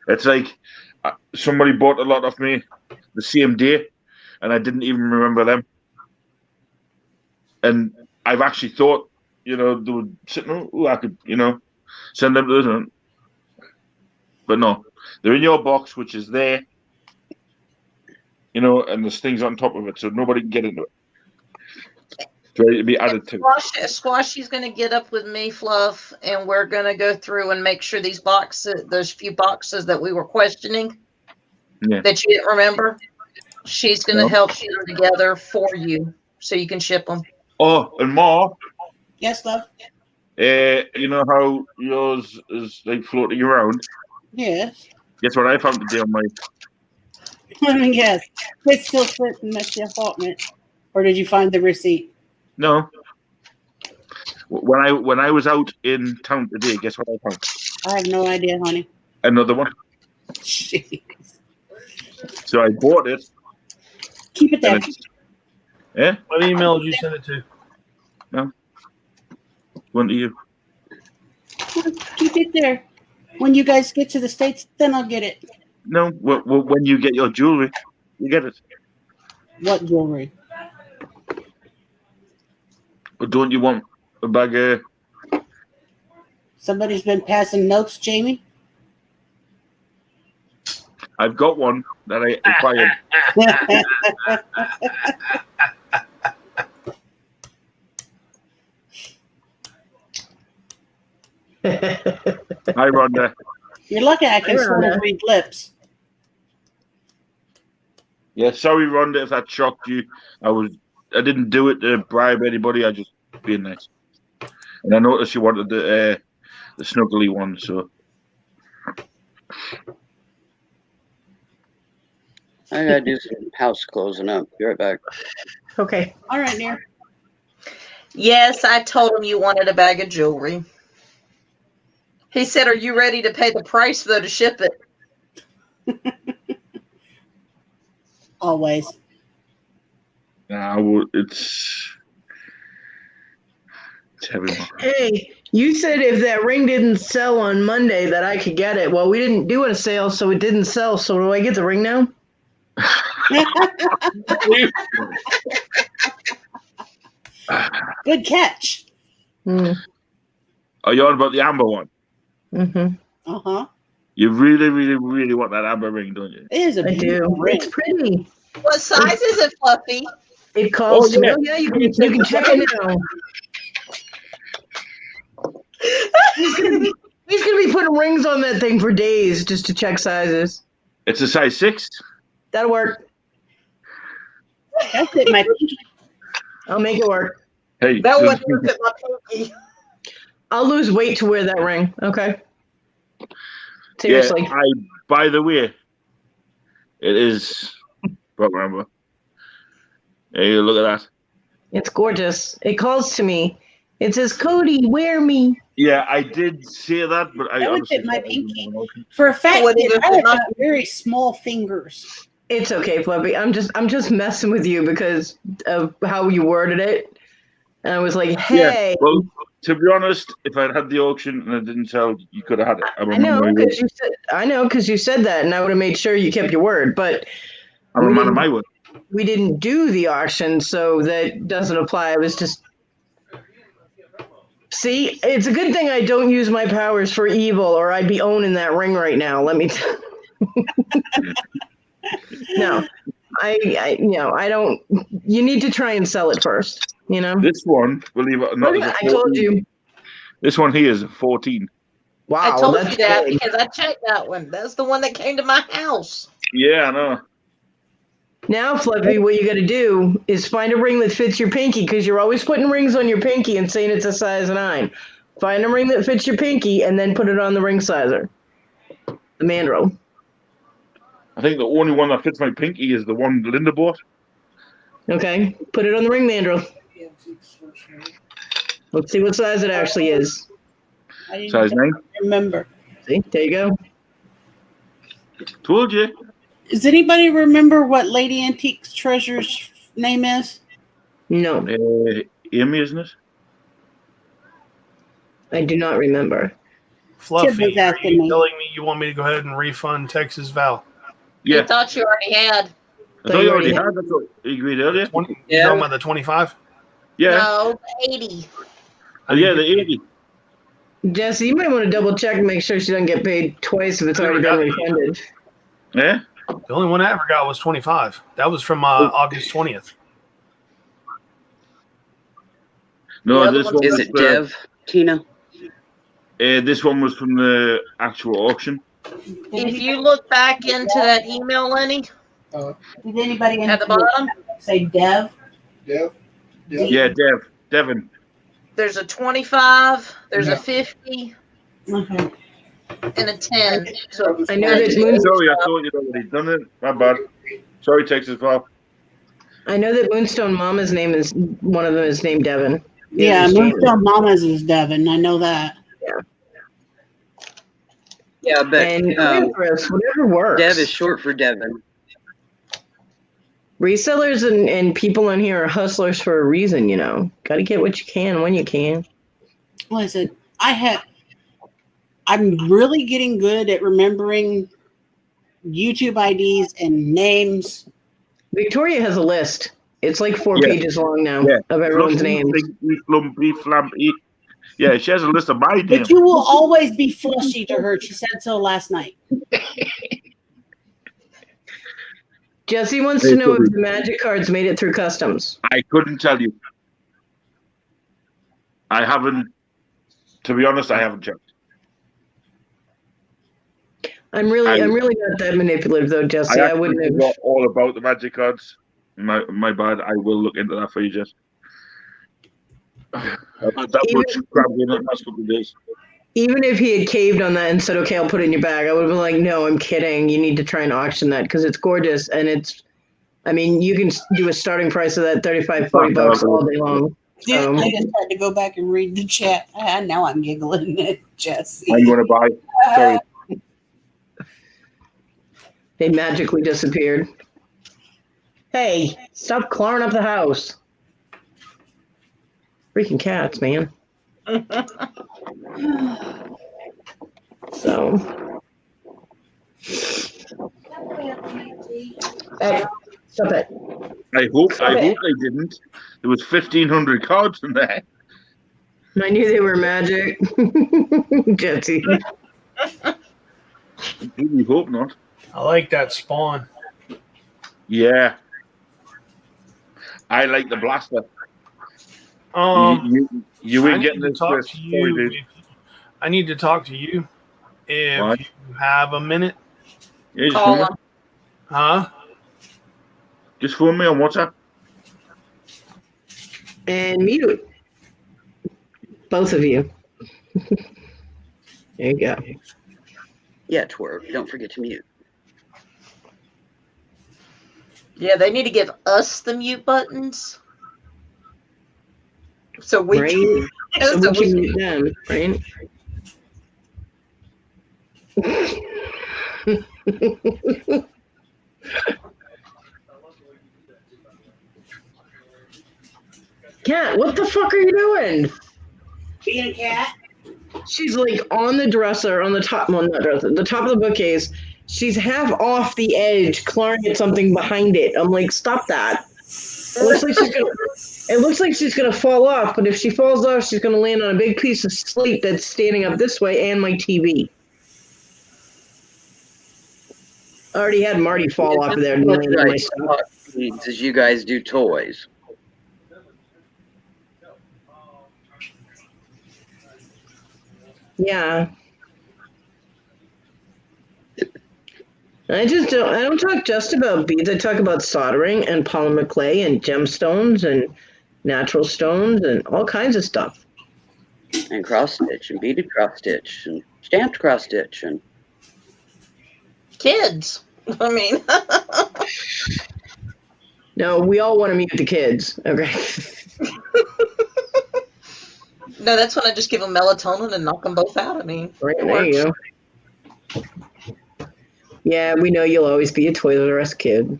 It's like somebody bought a lot of me the same day, and I didn't even remember them. And I've actually thought, they were sitting, I could, send them to them. But no, they're in your box, which is there, and there's things on top of it, so nobody can get into it. It's ready to be added to. Squashy's going to get up with me, Fluff, and we're going to go through and make sure these boxes, those few boxes that we were questioning, that you didn't remember, she's going to help put them together for you so you can ship them. Oh, and more. Yes, love. You know how yours is like floating around? Yes. Guess what I found today on my. Yes. It's still sitting in the apartment. Or did you find the receipt? No. When I was out in town today, guess what I found? I have no idea, honey. Another one. Jeez. So I bought it. Keep it there. Yeah. What email did you send it to? No. One to you. Keep it there. When you guys get to the States, then I'll get it. No. When you get your jewelry, you get it. What jewelry? But don't you want a bag of... Somebody's been passing notes, Jamie? I've got one that I acquired. Hi, Rhonda. You're lucky I can sort of read lips. Yeah, sorry, Rhonda, if that shocked you. I didn't do it to bribe anybody. I just being nice. And I noticed you wanted the snuggly one, so. I gotta do some house closing up. Be right back. Okay. All right, dear. Yes, I told him you wanted a bag of jewelry. He said, are you ready to pay the price, though, to ship it? Always. No, it's heavy. Hey, you said if that ring didn't sell on Monday that I could get it. Well, we didn't do a sale, so it didn't sell. So do I get the ring now? Good catch. Are you on about the amber one? Mm-hmm. Uh-huh. You really, really, really want that amber ring, don't you? It is a beautiful ring. It's pretty. What size is it, Fluffy? It calls. Oh, yeah. Yeah, you can check it now. He's put rings on that thing for days just to check sizes. It's a size 6. That'll work. That's it, my pinky. I'll make it work. Hey, That wouldn't work at my pinky. I'll lose weight to wear that ring. Okay. Seriously. Yeah, by the way, it is. But remember. Hey, look at that. It's gorgeous. It calls to me. It says, Cody, wear me. Yeah, I did say that, but That would fit my pinky. For a fact, What do you I think? have very small fingers. It's okay, Fluffy. I'm just messing with you because of how you worded it. And I was like, hey. Yeah, well, to be honest, if I'd had the auction and it didn't sell, you could have had it. I know because you said that, and I would have made sure you kept your word. But I'm a man of my word. We didn't do the auction, so that doesn't apply. I was just. See, it's a good thing I don't use my powers for evil, or I'd be owning that ring right now. Let me. No, I don't. You need to try and sell it first. You know. This one, believe it or not, is a I told you. This one here is 14. Wow, I told that's you that big. because I checked that one. That's the one that came to my house. Yeah, I know. Now, Fluffy, what you got to do is find a ring that fits your pinky because you're always putting rings on your pinky and saying it's a size 9. Find a ring that fits your pinky and then put it on the ring sizer, the mandrel. I think the only one that fits my pinky is the one Linda bought. Okay, put it on the ring mandrel. Let's see what size it actually is. Size 9. Remember. See, there you go. Told you. Does anybody remember what Lady Antiques Treasure's name is? No. Amy, isn't it? I do not remember. Fluffy, are you telling me you want me to go ahead and refund Texas Val? I thought you already had. I thought you already had. That's what you agreed earlier. You talking about the 25? Yeah. No, 80. Yeah, the 80. Jesse, you might want to double check and make sure she doesn't get paid twice if it's already been refunded. Yeah. The only one I ever got was 25. That was from August 20th. No, this one Is it Dev, Tina? This one was from the actual auction. If you look back into that email, Lenny, Did anybody at the bottom, say Dev? Dev? Yeah, Devin. there's a 25, there's a 50, Okay. and a 10. So I know that Sorry, I thought you'd already done it. My bad. Sorry, Texas Val. I know that Moonstone Mama's name is one of them is named Devin. Yeah, Moonstone Mama's is Devin. I know that. Yeah, but And Chris, whatever works. Dev is short for Devin. Resellers and people in here are hustlers for a reason, you know. Got to get what you can when you can. Listen, I'm really getting good at remembering YouTube IDs and names. Victoria has a list. It's like 4 Yeah. pages long now Yeah. of everyone's Flumpy, names. Flumpy, Flumpy, Flumpy. Yeah, she has a list of my names. But you will always be flushy to her. She said so last night. Jesse wants to know if the magic cards made it through customs. I couldn't tell you. I haven't. To be honest, I haven't checked. I'm really not that manipulative though, Jesse. I wouldn't have. forgot all about the magic cards. My bad. I will look into that for you, Jess. I've had that much crap in the last couple of days. Even if he had caved on that and said, "Okay, I'll put it in your bag," I would have been like, "No, I'm kidding. You need to try and auction that because it's gorgeous and it's. I mean, you can do a starting price of that $35-$40 all day long." Yeah, I just had to go back and read the chat. Now I'm giggling at Jesse. I'm going to buy. Sorry. They magically disappeared. Hey, stop clawing up the house. Freaking cats, man. So. Hey, stop it. I hope they didn't. There was 1,500 cards in there. I knew they were magic. Jesse. I really hope not. I like that spawn. Yeah. I like the blaster. You I ain't need getting to this talk first. to Sorry, you. dude. I need to talk to you If What? you have a minute. Yeah, just Call phone me. him. Huh? Just phone me on WhatsApp. And mute. Both of you. There you go. Yeah, twerp. Don't forget to mute. Yeah, they need to give us the mute buttons. So we Right? can, So we can mute them, right? Cat, what the fuck are you doing? Being a cat. She's like on the dresser, on the top, well, not dresser, the top of the bookcase. She's half off the edge, clawing at something behind it. I'm like, stop that. It looks like she's gonna fall off, but if she falls off, she's gonna land on a big piece of slate that's standing up this way and my TV. I already had Marty fall off of there and land on my stuff. As you guys do toys. Yeah. I don't talk just about beads. I talk about soldering and polymer clay and gemstones and natural stones and all kinds of stuff. And cross stitch and beaded cross stitch and stamped cross stitch and kids. I mean, no, we all want to mute the kids. Okay. no, that's when I just give them melatonin and knock them both out. I mean, Right, it there you works. go. Yeah, we know you'll always be a Toys R Us kid.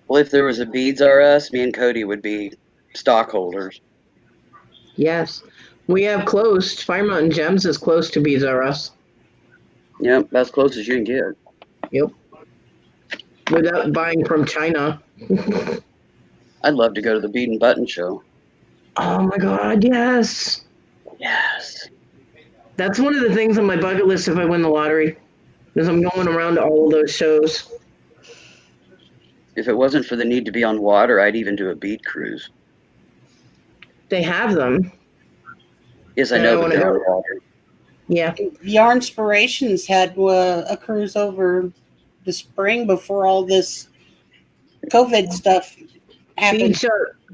well, if there was a Beads R Us, me and Cody would be stockholders. Yes. We have close. Fire Mountain Gems is close to Beads R Us. Yep, that's close as you can get. Yep. Without buying from China. I'd love to go to the Bead and Button show. Oh my God, yes. Yes. That's one of the things on my bucket list if I win the lottery, is I'm going around to all of those shows. If it wasn't for the need to be on water, I'd even do a bead cruise. They have them. Yes, I And know, I but wanna they're go. on water. Yeah. Yarn Inspirations had a cruise over the spring before all this COVID stuff happened.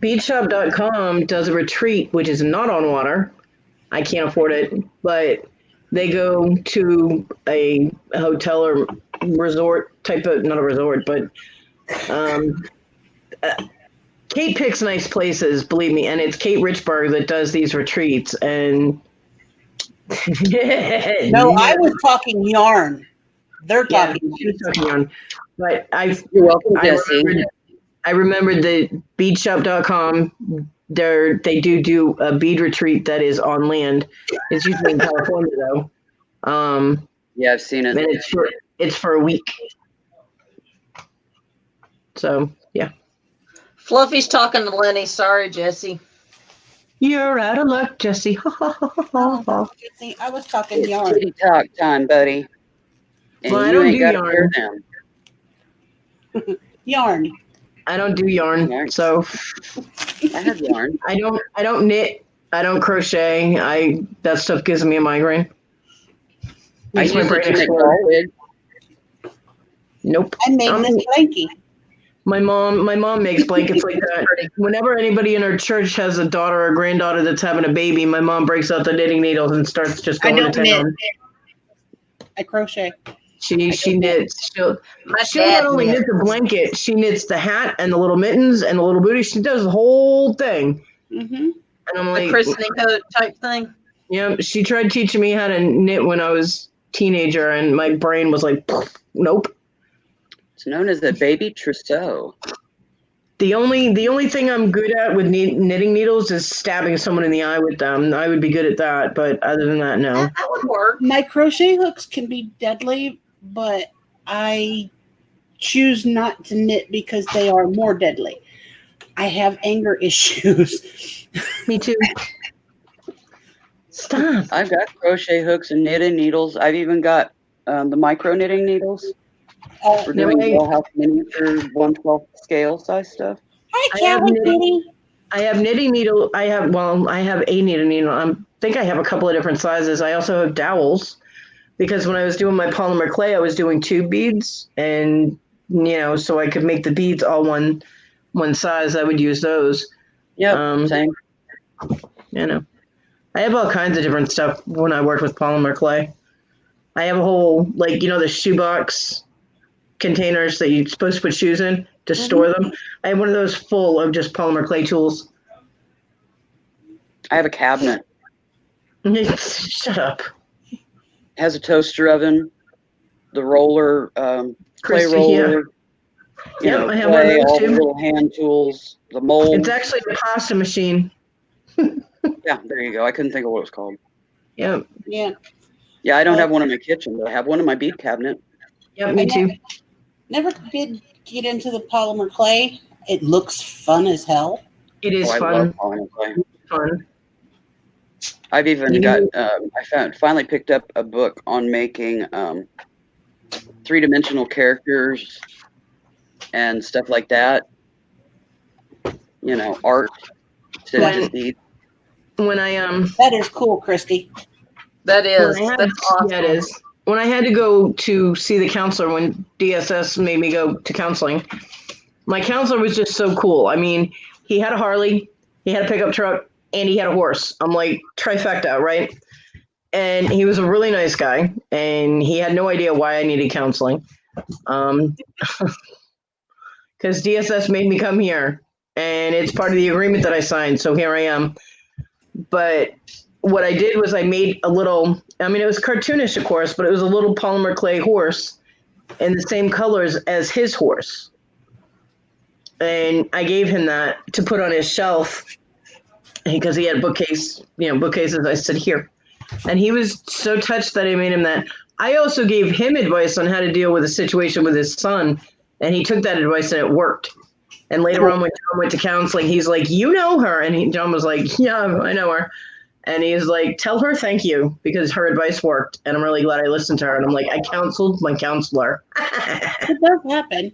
Beadshop.com does a retreat, which is not on water. I can't afford it, but they go to a hotel or resort type of, not a resort, but Kate picks nice places, believe me, and it's Kate Richburg that does these retreats. And No, I was talking yarn. They're yeah, talking. she was talking yarn. But You're welcome, Jesse. I remembered that beadshop.com, they do a bead retreat that is on land. It's usually in California though. Yeah, I've seen it. And it's for a week. So yeah. Fluffy's talking to Lenny. Sorry, Jesse. You're out of luck, Jesse. I was talking It's yarn. kitty talk time, buddy. And Well, I you don't ain't do got to yarn. hear them. Yarn. I don't do yarn, so I have yarn. I don't knit. I don't crochet. That stuff gives me a migraine. I Makes my use it brain to make explode. ball wig. Nope. I made this blankie. My mom makes blankets like that. Whenever anybody in her church has a daughter or granddaughter that's having a baby, my mom breaks out the knitting needles and starts just I going don't to town. I crochet. She knits. She'll dad not only knit the blanket, she knits the hat and the little mittens and the little booty. She does the whole thing. Mm-hmm. And I'm The like, christening coat type thing. yeah. She tried teaching me how to knit when I was a teenager, and my brain was like, nope. It's known as a baby trousseau. The only thing I'm good at with knitting needles is stabbing someone in the eye with them. I would be good at that, but other than that, no. That would work. My crochet hooks can be deadly, but I choose not to knit because they are more deadly. I have anger issues. Me too. Stop. I've got crochet hooks and knitting needles. I've even got the micro knitting needles. For doing whole house miniature 1/12 scale size stuff. Hi, I have Cowboy knitting. Kitty. I have knitting needle. I have a knitting needle. I think I have a couple of different sizes. I also have dowels because when I was doing my polymer clay, I was doing tube beads, and so I could make the beads all one size. I would use those. Yeah, same. I have all kinds of different stuff when I work with polymer clay. I have a whole the shoebox containers that you're supposed to put shoes in to store them. I have one of those full of just polymer clay tools. I have a cabinet. Shut up. It has a toaster oven, the roller, clay Christy, roller. Yeah. I have one of those all too. the little hand tools, the mold. It's actually a pasta machine. Yeah, there you go. I couldn't think of what it was called. Yeah. Yeah. Yeah, I don't have one in my kitchen, but I have one in my bead cabinet. Yeah, me too. Never did get into the polymer clay. It looks fun as hell. It is I fun. love polymer clay. Fun. I've even got. Finally picked up a book on making 3-dimensional characters and stuff like that. Art instead of just beads. When I That is cool, Christy. That is. That's awesome. Yeah, it is. When I had to go to see the counselor, when DSS made me go to counseling, my counselor was just so cool. I mean, he had a Harley, he had a pickup truck, and he had a horse. I'm like, trifecta, right? And he was a really nice guy, and he had no idea why I needed counseling. Because DSS made me come here, and it's part of the agreement that I signed, so here I am. But what I did was I made a little, it was cartoonish, of course, but it was a little polymer clay horse in the same colors as his horse. And I gave him that to put on his shelf because he had a bookcases. I said, here. And he was so touched that I made him that. I also gave him advice on how to deal with a situation with his son, and he took that advice and it worked. And later on, when John went to counseling, he's like, you know her? And John was like, yeah, I know her. And he's like, tell her thank you because her advice worked. And I'm really glad I listened to her. And I'm like, I counseled my counselor. It does happen.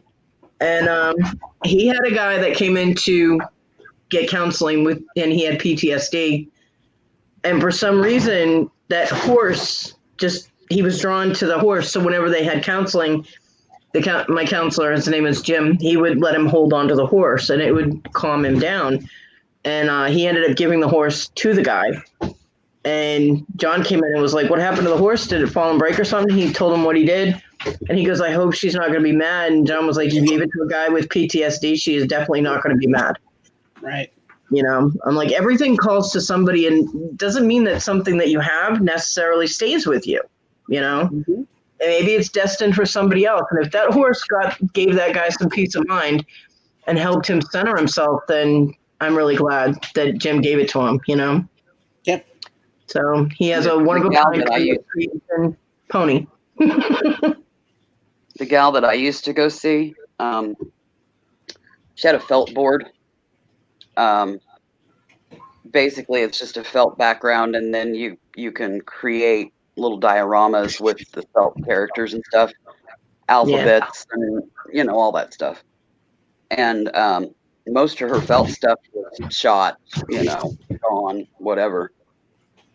And he had a guy that came in to get counseling and he had PTSD. And for some reason, that horse he was drawn to the horse. So whenever they had counseling, my counselor, his name is Jim, he would let him hold on to the horse and it would calm him down. And he ended up giving the horse to the guy. And John came in and was like, what happened to the horse? Did it fall and break or something? He told him what he did. And he goes, I hope she's not going to be mad. And John was like, you gave it to a guy with PTSD. She is definitely not going to be mad. Right. I'm like, everything calls to somebody and doesn't mean that something that you have necessarily stays with you, Mm-hmm. And maybe it's destined for somebody else. And if that horse gave that guy some peace of mind and helped him center himself, then I'm really glad that Jim gave it to him, Yep. So he has a wonderful pony. The gal that I used to go see, she had a felt board. Basically, it's just a felt background, and then you can create little dioramas with the felt characters and stuff, alphabets, and all that stuff. And most of her felt stuff was shot, gone, whatever.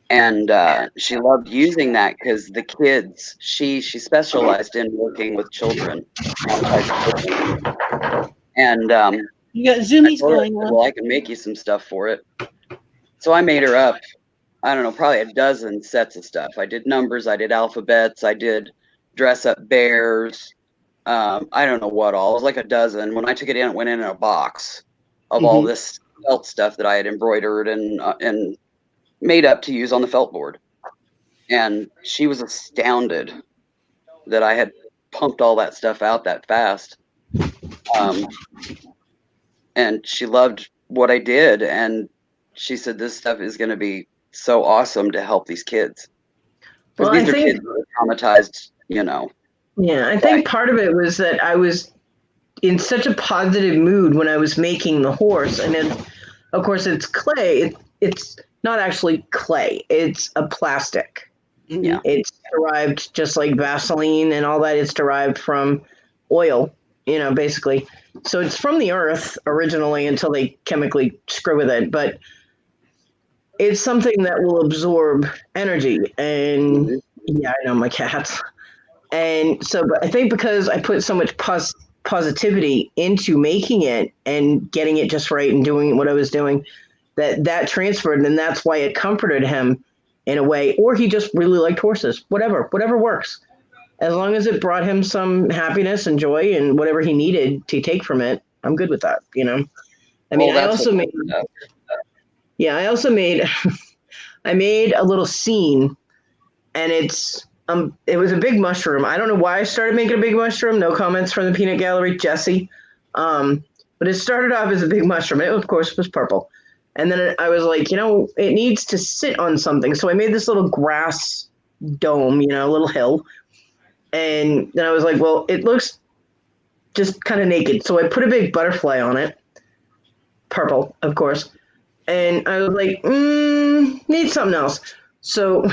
And she loved using that because the kids, she specialized in working with children. And you got zoomies going on. Well, I can make you some stuff for it. So I made her up, I don't know, probably a dozen sets of stuff. I did numbers, I did alphabets, I did dress up bears. I don't know what all. It was like a dozen. When I took it in, it went in a box of all this felt stuff that I had embroidered and made up to use on the felt board. And she was astounded that I had pumped all that stuff out that fast. And she loved what I did. And she said, this stuff is going to be so awesome to help these kids. Because these are kids that are traumatized, Yeah, I think part of it was that I was in such a positive mood when I was making the horse. And then, of course, it's clay. It's not actually clay. It's a plastic. Yeah. It's derived just like Vaseline and all that. It's derived from oil, basically. So it's from the earth originally until they chemically screw with it. But it's something that will absorb energy. And yeah, I know my cats. And so, but I think because I put so much positivity into making it and getting it just right and doing what I was doing, that transferred, and that's why it comforted him in a way. Or he just really liked horses. Whatever works. As long as it brought him some happiness and joy and whatever he needed to take from it, I'm good with that. I mean, I also made I made a little scene, and it was a big mushroom. I don't know why I started making a big mushroom. No comments from the Peanut Gallery, Jesse. But it started off as a big mushroom. It, of course, was purple. And then I was like, it needs to sit on something. So I made this little grass dome, a little hill. And then I was like, well, it looks just kind of naked. So I put a big butterfly on it. Purple, of course. And I was like, need something else. So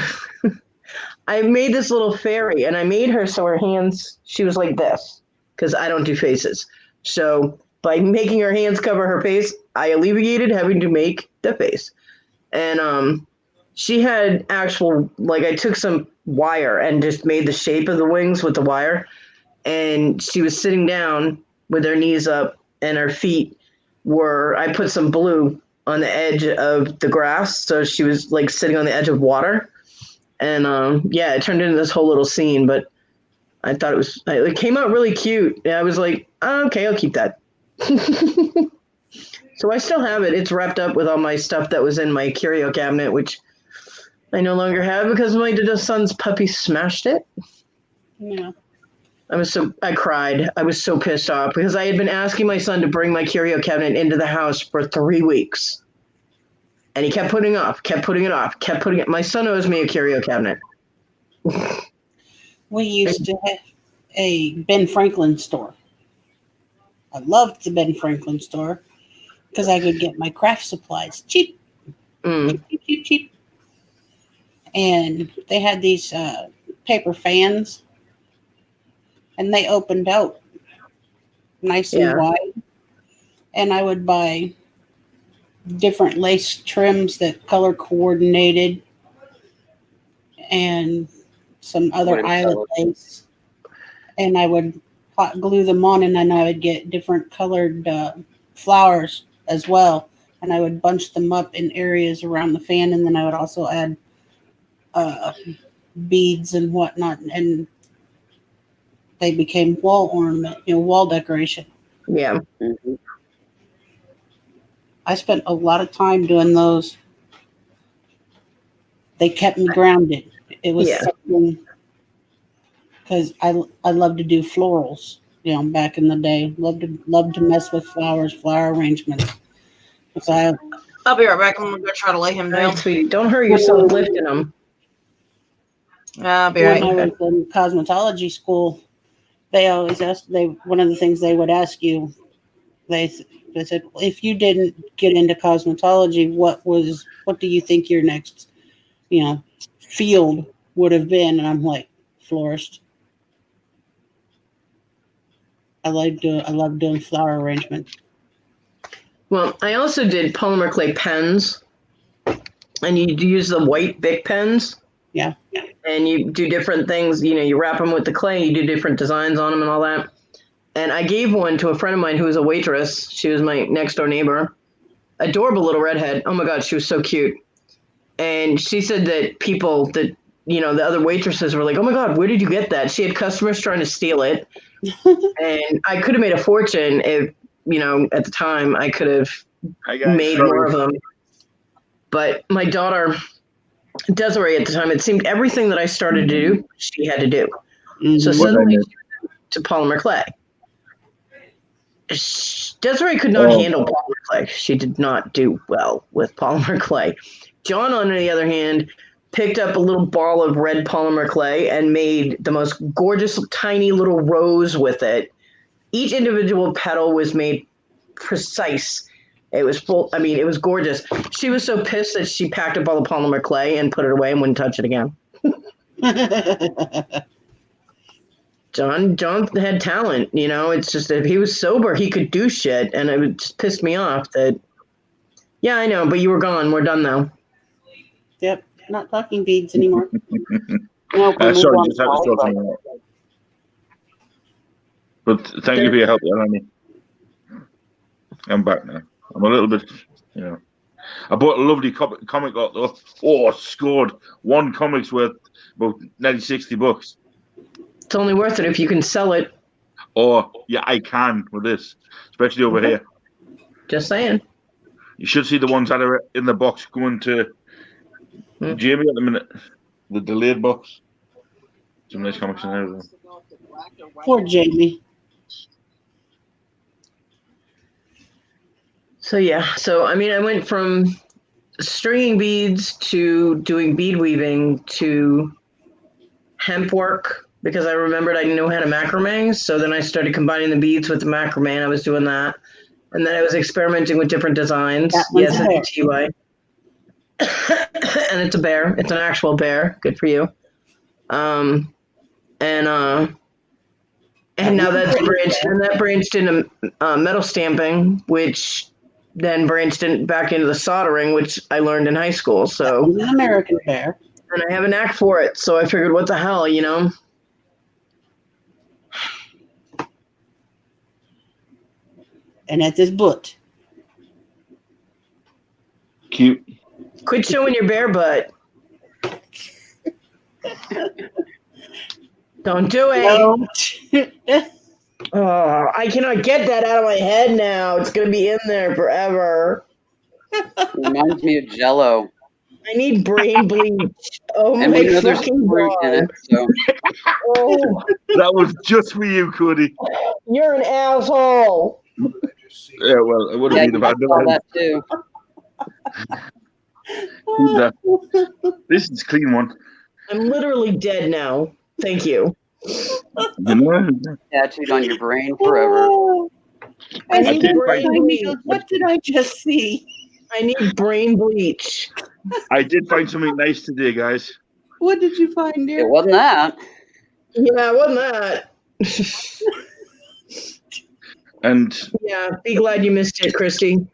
I made this little fairy, and I made her so her hands, she was like this, because I don't do faces. So by making her hands cover her face, I alleviated having to make the face. And she had actual, I took some wire and just made the shape of the wings with the wire. And she was sitting down with her knees up, and her feet I put some blue on the edge of the grass. So she was sitting on the edge of water. And it turned into this whole little scene, but I thought it came out really cute. And I was like, okay, I'll keep that. So I still have it. It's wrapped up with all my stuff that was in my curio cabinet, which I no longer have because my son's puppy smashed it. Yeah. I cried. I was so pissed off because I had been asking my son to bring my curio cabinet into the house for 3 weeks. And he kept putting it off. My son owes me a curio cabinet. We used to have a Ben Franklin store. I loved the Ben Franklin store because I could get my craft supplies cheap. Cheap. And they had these paper fans, and they opened out nice and wide. And I would buy different lace trims that color coordinated and some other eyelet lace. And I would hot glue them on, and then I would get different colored flowers as well. And I would bunch them up in areas around the fan. And then I would also add beads and whatnot. And they became wall ornament, wall decoration. Yeah. Mm-hmm. I spent a lot of time doing those. They kept me grounded. It was something, because I love to do florals, back in the day. Love to mess with flowers, flower arrangements. So I'll be right back. I'm going to go try to lay him down. Right, sweetie. Don't hurt yourself lifting him. I'll be right back. When I was in cosmetology school, they always asked, one of the things they would ask you, they said, if you didn't get into cosmetology, what do you think your next, field would have been? And I'm like, florist. I love doing flower arrangement. Well, I also did polymer clay pens, and you use the white Bic pens. Yeah. And you do different things. You wrap them with the clay, you do different designs on them and all that. And I gave one to a friend of mine who was a waitress. She was my next door neighbor. Adorable little redhead. Oh my God, she was so cute. And she said that people that, the other waitresses were like, oh my God, where did you get that? She had customers trying to steal it. And I could have made a fortune if, at the time I could have made more of them. But my daughter, Desiree, at the time, it seemed everything that I started to do, she had to do. Mm-hmm. So suddenly she went to polymer clay. Desiree could not handle polymer clay. She did not do well with polymer clay. John, on the other hand, picked up a little ball of red polymer clay and made the most gorgeous tiny little rose with it. Each individual petal was made precise. It was full. I mean, it was gorgeous. She was so pissed that she packed up all the polymer clay and put it away and wouldn't touch it again. John had talent, you know. It's just if he was sober, he could do shit, and it would just piss me off that. Yeah, I know, but you were gone. We're done now. Yep, not talking beads anymore. Sorry, just have to throw something out. But thank you for your help, Eleni. I'm back now. I'm a little bit, you know. I bought a lovely comic lot though. Oh, scored. One comic's worth about nearly $60. It's only worth it if you can sell it. Oh, yeah, I can with this, especially over here. Just saying. You should see the ones that are in the box going to Jamie at the minute. The delayed box. Some nice comics in there. Poor Jamie. So yeah, I mean, I went from stringing beads to doing bead weaving to hemp work because I remembered I knew how to macrame. So then I started combining the beads with the macrame, and I was doing that. And then I was experimenting with different designs. Yes, it's a TY. And it's a bear. It's an actual bear. Good for you. And now that's branched, and that branched into metal stamping, which then branched back into the soldering, which I learned in high school. So an American bear. And I have a knack for it. So I figured, what the hell, you know? And that's his butt. Cute. Quit showing your bear butt. Don't do it. No. Oh, I cannot get that out of my head now. It's going to be in there forever. Reminds me of Jello. I need brain bleach. Oh And my we know there's fucking fruit in god. it, so Oh, That was just for you, Cody. you're an asshole. Yeah, well, it would have yeah, been you if I saw that too. This is a clean one. I'm literally dead now. Thank you. You know? Tattooed on your brain forever. I need did brain find- bleach. What did I just see? I need brain bleach. I did find something nice today, guys. What did you find, It dear? wasn't that. Yeah, wasn't that? And Yeah, be glad you missed it, Christy.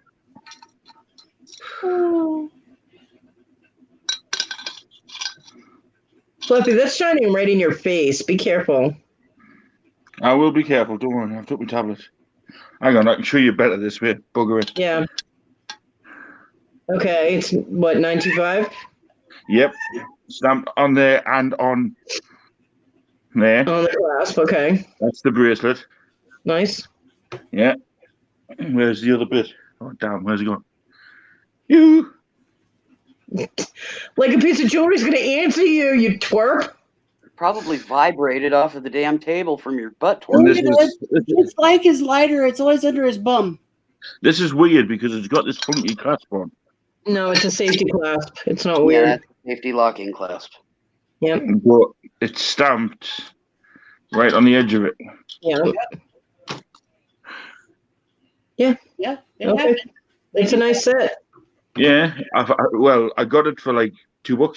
Oh. Fluffy, that's shining right in your face. Be careful. I will be careful. Don't worry. I've took my tablet. Hang on, I can show you better this way. Bugger it. Yeah. Okay, it's what, 95? Yep. Stamped on there and on there. On the clasp, okay. That's the bracelet. Nice. Yeah. Where's the other bit? Oh, damn. Where's it going? You. Like a piece of jewelry's gonna answer you, you twerp. Probably vibrated off of the damn table from your butt And twerk. It's like his lighter. It's always under his bum. This is weird because it's got this funky clasp on. No, it's a safety clasp. It's not Yeah, weird. that's a safety locking clasp. Yep. But it's stamped right on the edge of it. Yeah. Yeah. Yeah, it Okay. happened. It's a nice set. Yeah. I got it for like $2.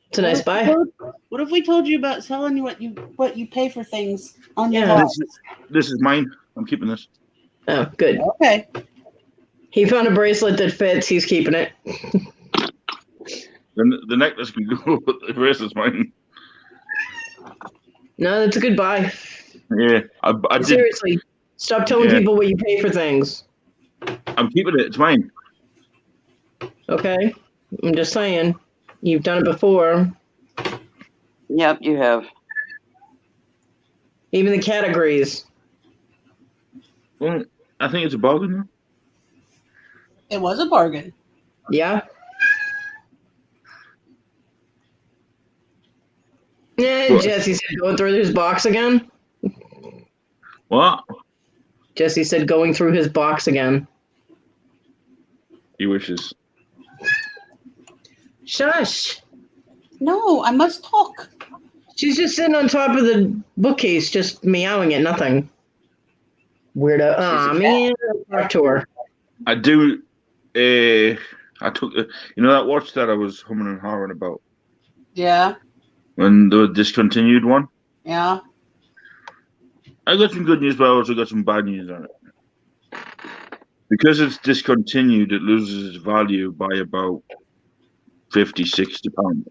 It's a nice buy. What if we told you about selling you what you pay for things on your Yeah. box? This is mine. I'm keeping this. Oh, good. Okay. He found a bracelet that fits. He's keeping it. The necklace can go, but the bracelet's mine. No, that's a good buy. Yeah. I did. Seriously, stop telling Yeah. people what you pay for things. I'm keeping it. It's mine. Okay? I'm just saying. You've done it before. Yep, you have. Even the cat agrees. Well, I think it's a bargain. It was a bargain. Yeah? Yeah, What? Jesse said going through his box again. What? Jesse said going through his box again. He wishes. Shush. No, I must talk. She's just sitting on top of the bookcase, just meowing at nothing. Weirdo. Aw, man. Talk to her. I do. I took. You know that watch that I was humming and hawing about. Yeah. When the discontinued one. Yeah. I got some good news, but I also got some bad news on it. Because it's discontinued, it loses its value by about 50, 60 pounds.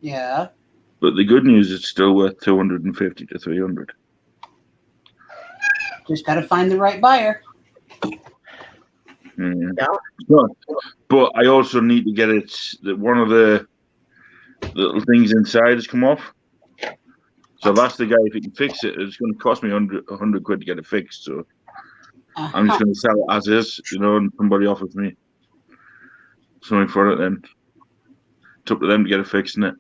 Yeah. But the good news, it's still worth 250 to 300. Just got to find the right buyer. But I also need to get it. One of the little things inside has come off. So I've asked the guy if he can fix it. It's going to cost me 100 quid to get it fixed. So I'm just going to sell it as is, and somebody offers me something for it then. It's up to them to get it fixed, isn't it?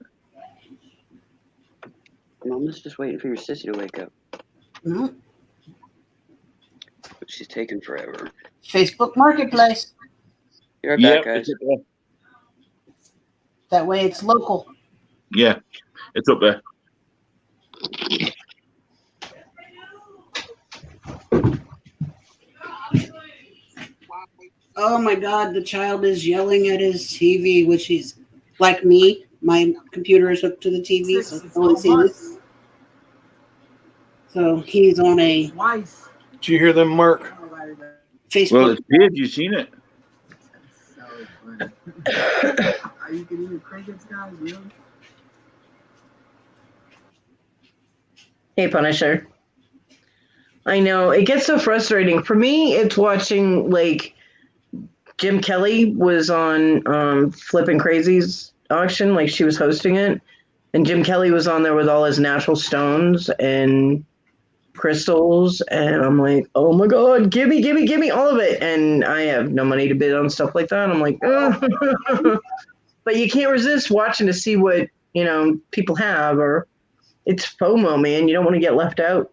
Mama's just waiting for your sissy to wake up. Mm-hmm. But she's taking forever. Facebook Marketplace. You're right back, guys. That way it's local. Yeah, it's up there. Oh my God, the child is yelling at his TV, which he's like me. My computer is hooked to the TV, so I can only see this. So he's on a. Did you hear them, Mark? Facebook. Well, it's big. You seen it? Are you getting the crickets, guys? Really? Hey, Punisher. I know it gets so frustrating for me. It's watching like Jim Kelly was on Flippin' Crazy's auction, like she was hosting it, and Jim Kelly was on there with all his natural stones and crystals, and I'm like, oh my God, give me all of it, and I have no money to bid on stuff like that. I'm like, oh. But you can't resist watching to see what people have, or it's FOMO, man. You don't want to get left out.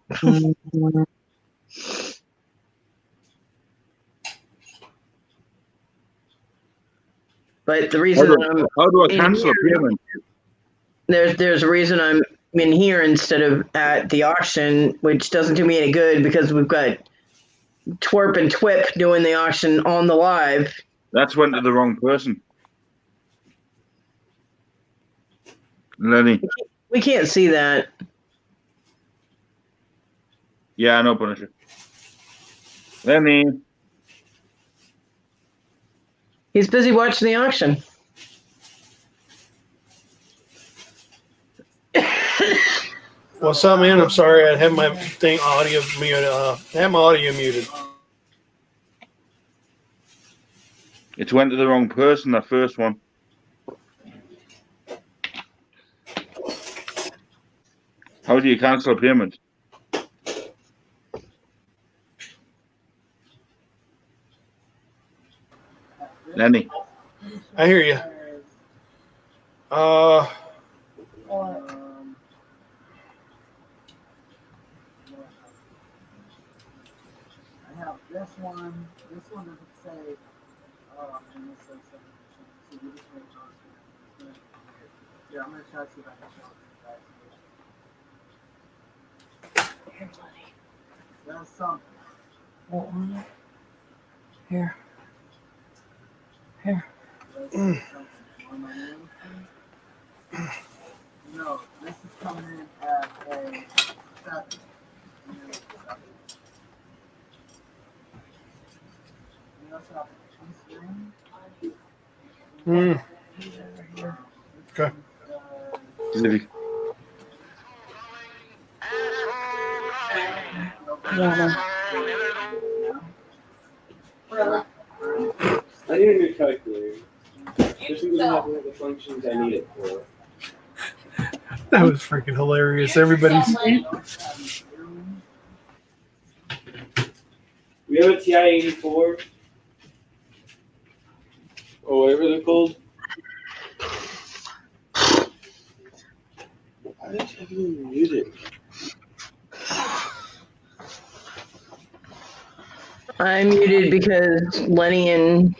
But the reason how do I cancel a payment? There's a reason I'm in here instead of at the auction, which doesn't do me any good because we've got Twerp and Twip doing the auction on the live. That's went to the wrong person. Lenny. We can't see that. Yeah, I know, Punisher. Lenny. He's busy watching the auction. What's up, man? I'm sorry. I have my audio muted. I have my audio muted. It went to the wrong person, that first one. How do you cancel a payment? Lenny. I hear you. I have this one. This one doesn't say. And this says 7%. So we just make sure. Yeah, I'm gonna try to see if I can show it. There's something. Here. No, this is coming in at a 7. Okay. I need a new calculator. Just because I have the functions I need it for. That was freaking hilarious. Everybody's. We have a TI-84. Or whatever they're called. I didn't have any music. I'm muted because Lenny and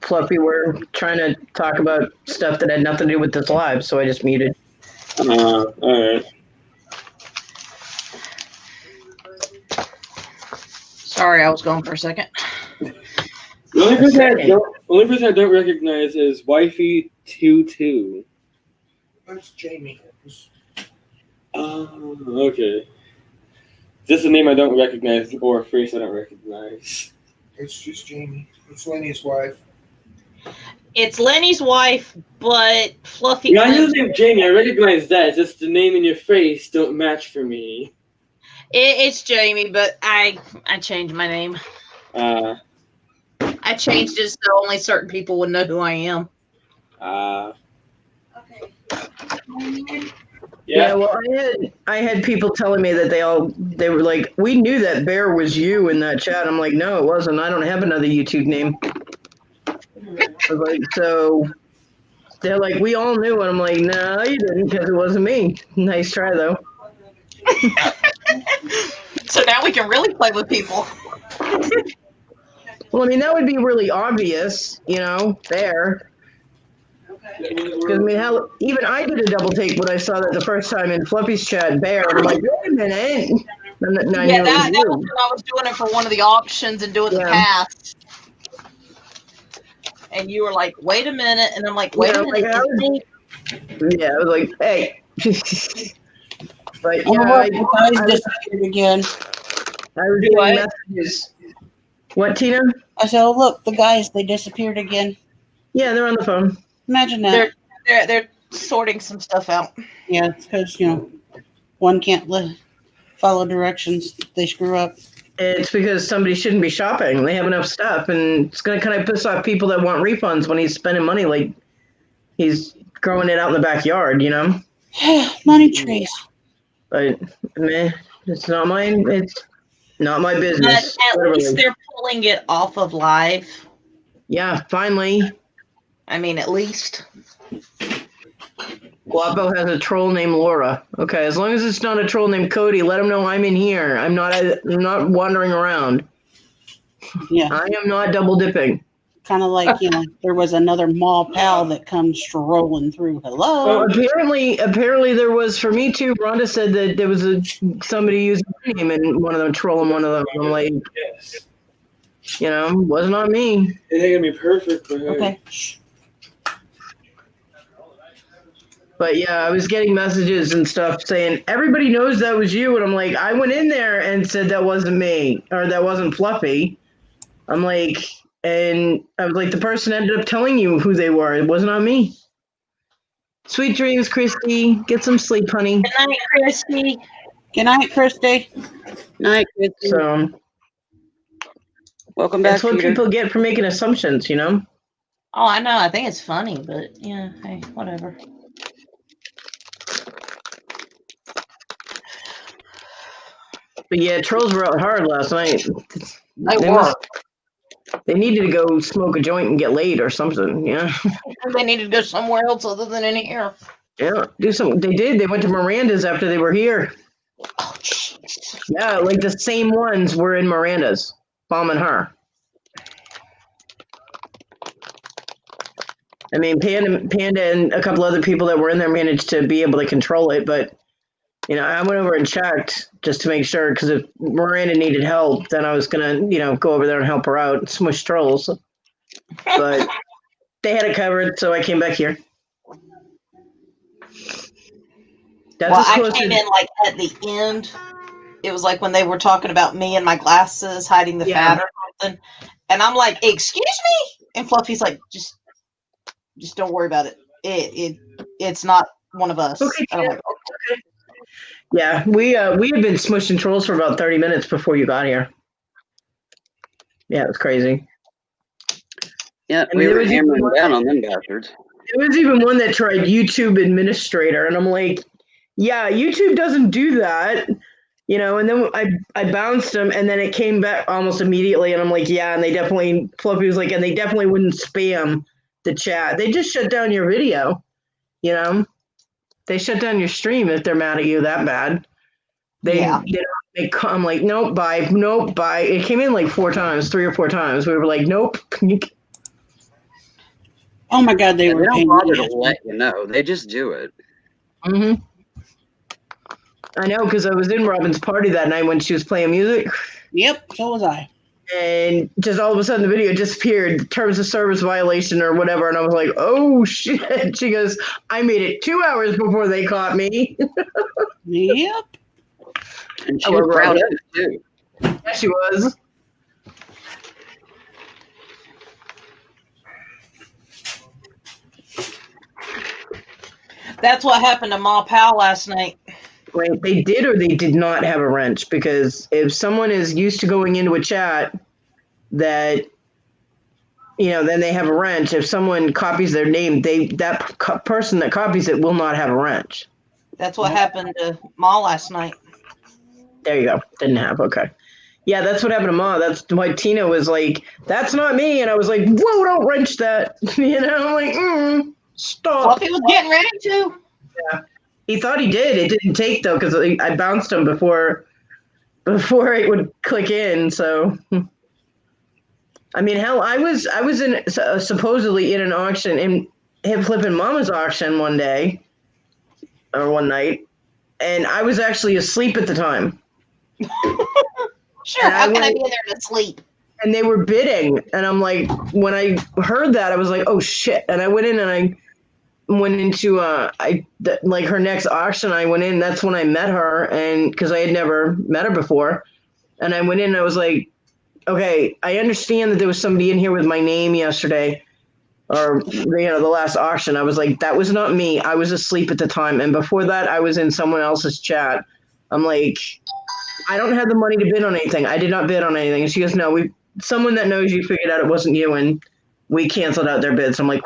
Fluffy were trying to talk about stuff that had nothing to do with this live, so I just muted. All right. Sorry, I was gone for a second. The only person I don't recognize is Wifey22. That's Jamie. Okay. This is a name I don't recognize or a face I don't recognize. It's just Jamie. It's Lenny's wife. It's Lenny's wife, but Fluffy. Yeah, I know the name Jamie. I recognize that. It's just the name and your face don't match for me. It's Jamie, but I changed my name. I changed it so only certain people would know who I am. Yeah, well, I had people telling me that they were like, we knew that Bear was you in that chat. I'm like, no, it wasn't. I don't have another YouTube name. I was like, so they're like, we all knew it. I'm like, no, you didn't, because it wasn't me. Nice try though. So now we can really play with people. Well, I mean, that would be really obvious, Bear. Because I mean, how even I did a double take when I saw that the first time in Fluffy's chat, Bear. I'm like, wait a minute. Yeah, that was when I was doing it for one of the auctions and doing the pass. And you were like, wait a minute, and I'm like, wait a minute. I was like, hey. But guys disappeared again. I was getting messages. What, Tina? I said, oh look, the guys, they disappeared again. Yeah, they're on the phone. Imagine that. They're sorting some stuff out. Yeah, it's because one can't follow directions. They screw up. It's because somebody shouldn't be shopping. They have enough stuff, and it's going to kind of piss off people that want refunds when he's spending money like he's growing it out in the backyard, Money trees. But man, it's not mine. It's not my business. But at least they're pulling it off of live. Yeah, finally. I mean, at least. Guapo has a troll named Laura. Okay, as long as it's not a troll named Cody, let him know I'm in here. I'm not wandering around. Yeah. I am not double dipping. Kind of like, there was another mall pal that comes strolling through. Hello. Well, apparently there was for me too. Rhonda said that there was somebody using my name and one of them trolling one of them. I'm like, wasn't on me. It ain't gonna be perfect, but okay. But yeah, I was getting messages and stuff saying everybody knows that was you, and I'm like, I went in there and said that wasn't me or that wasn't Fluffy. I'm like, and I was like, the person ended up telling you who they were. It wasn't on me. Sweet dreams, Christy. Get some sleep, honey. Good night, Christy. Good night, Christy. Night, Christy. So, welcome back. That's what Peter. people get for making assumptions, Oh, I know. I think it's funny, but yeah, hey, whatever. But yeah, trolls were out hard last night. They needed to go smoke a joint and get laid or something. Yeah. They needed to go somewhere else other than in here. Yeah, do something. They did. They went to Miranda's after they were here. Oh, jeez. Yeah, like the same ones were in Miranda's, bombing her. I mean, Panda and a couple other people that were in there managed to be able to control it, but I went over and checked just to make sure, because if Miranda needed help, then I was gonna, go over there and help her out and smush trolls. But they had it covered, so I came back here. I came in like at the end. It was like when they were talking about me and my glasses hiding the fat or something, and I'm like, "Excuse me," and Fluffy's like, "Just don't worry about it. It's not one of us." Okay. And I'm like, okay. Yeah, we had been smushing trolls for about 30 minutes before you got here. Yeah, it was crazy. Yeah, we were hammering down on them bastards. There was even one that tried YouTube administrator, and I'm like, yeah, YouTube doesn't do that. And then I bounced them, and then it came back almost immediately, and I'm like, yeah, and Fluffy was like, and they definitely wouldn't spam the chat. They just shut down your video, They shut down your stream if they're mad at you that bad. They come like, nope, bye. It came in like 3 or 4 times. We were like, nope. Oh my God, they don't bother to let you know. They just do it. Mm-hmm. I know, because I was in Robin's party that night when she was playing music. Yep, so was I. And just all of a sudden the video disappeared, terms of service violation or whatever. And I was like, oh shit. She goes, I made it 2 hours before they caught me. Yep. And she was proud of it too. Yeah, she was. That's what happened to Ma Powell last night. Right, they did or they did not have a wrench, because if someone is used to going into a chat that, you know, then they have a wrench. If someone copies their name, person that copies it will not have a wrench. That's what happened to Ma last night. There you go. Didn't have. Okay. Yeah, that's what happened to Ma. That's why Tina was like, that's not me. And I was like, whoa, don't wrench that. You know, I'm like, stop. Well, he was getting ready to. Yeah. He thought he did. It didn't take, though, because I bounced him before it would click in. So, I mean, hell, I was in supposedly in an auction, in Hip Flippin' Mama's auction one day, or one night, and I was actually asleep at the time. Sure, how can I be in there to sleep? And they were bidding, and I'm like, when I heard that, I was like, oh shit! And I went in and I went into like her next auction. I went in. That's when I met her, and because I had never met her before, and I went in and I was like, okay, I understand that there was somebody in here with my name yesterday, or the last auction. I was like, that was not me. I was asleep at the time, and before that, I was in someone else's chat. I'm like, I don't have the money to bid on anything. I did not bid on anything. And she goes, no, someone that knows you figured out it wasn't you, and we canceled out their bids. I'm like,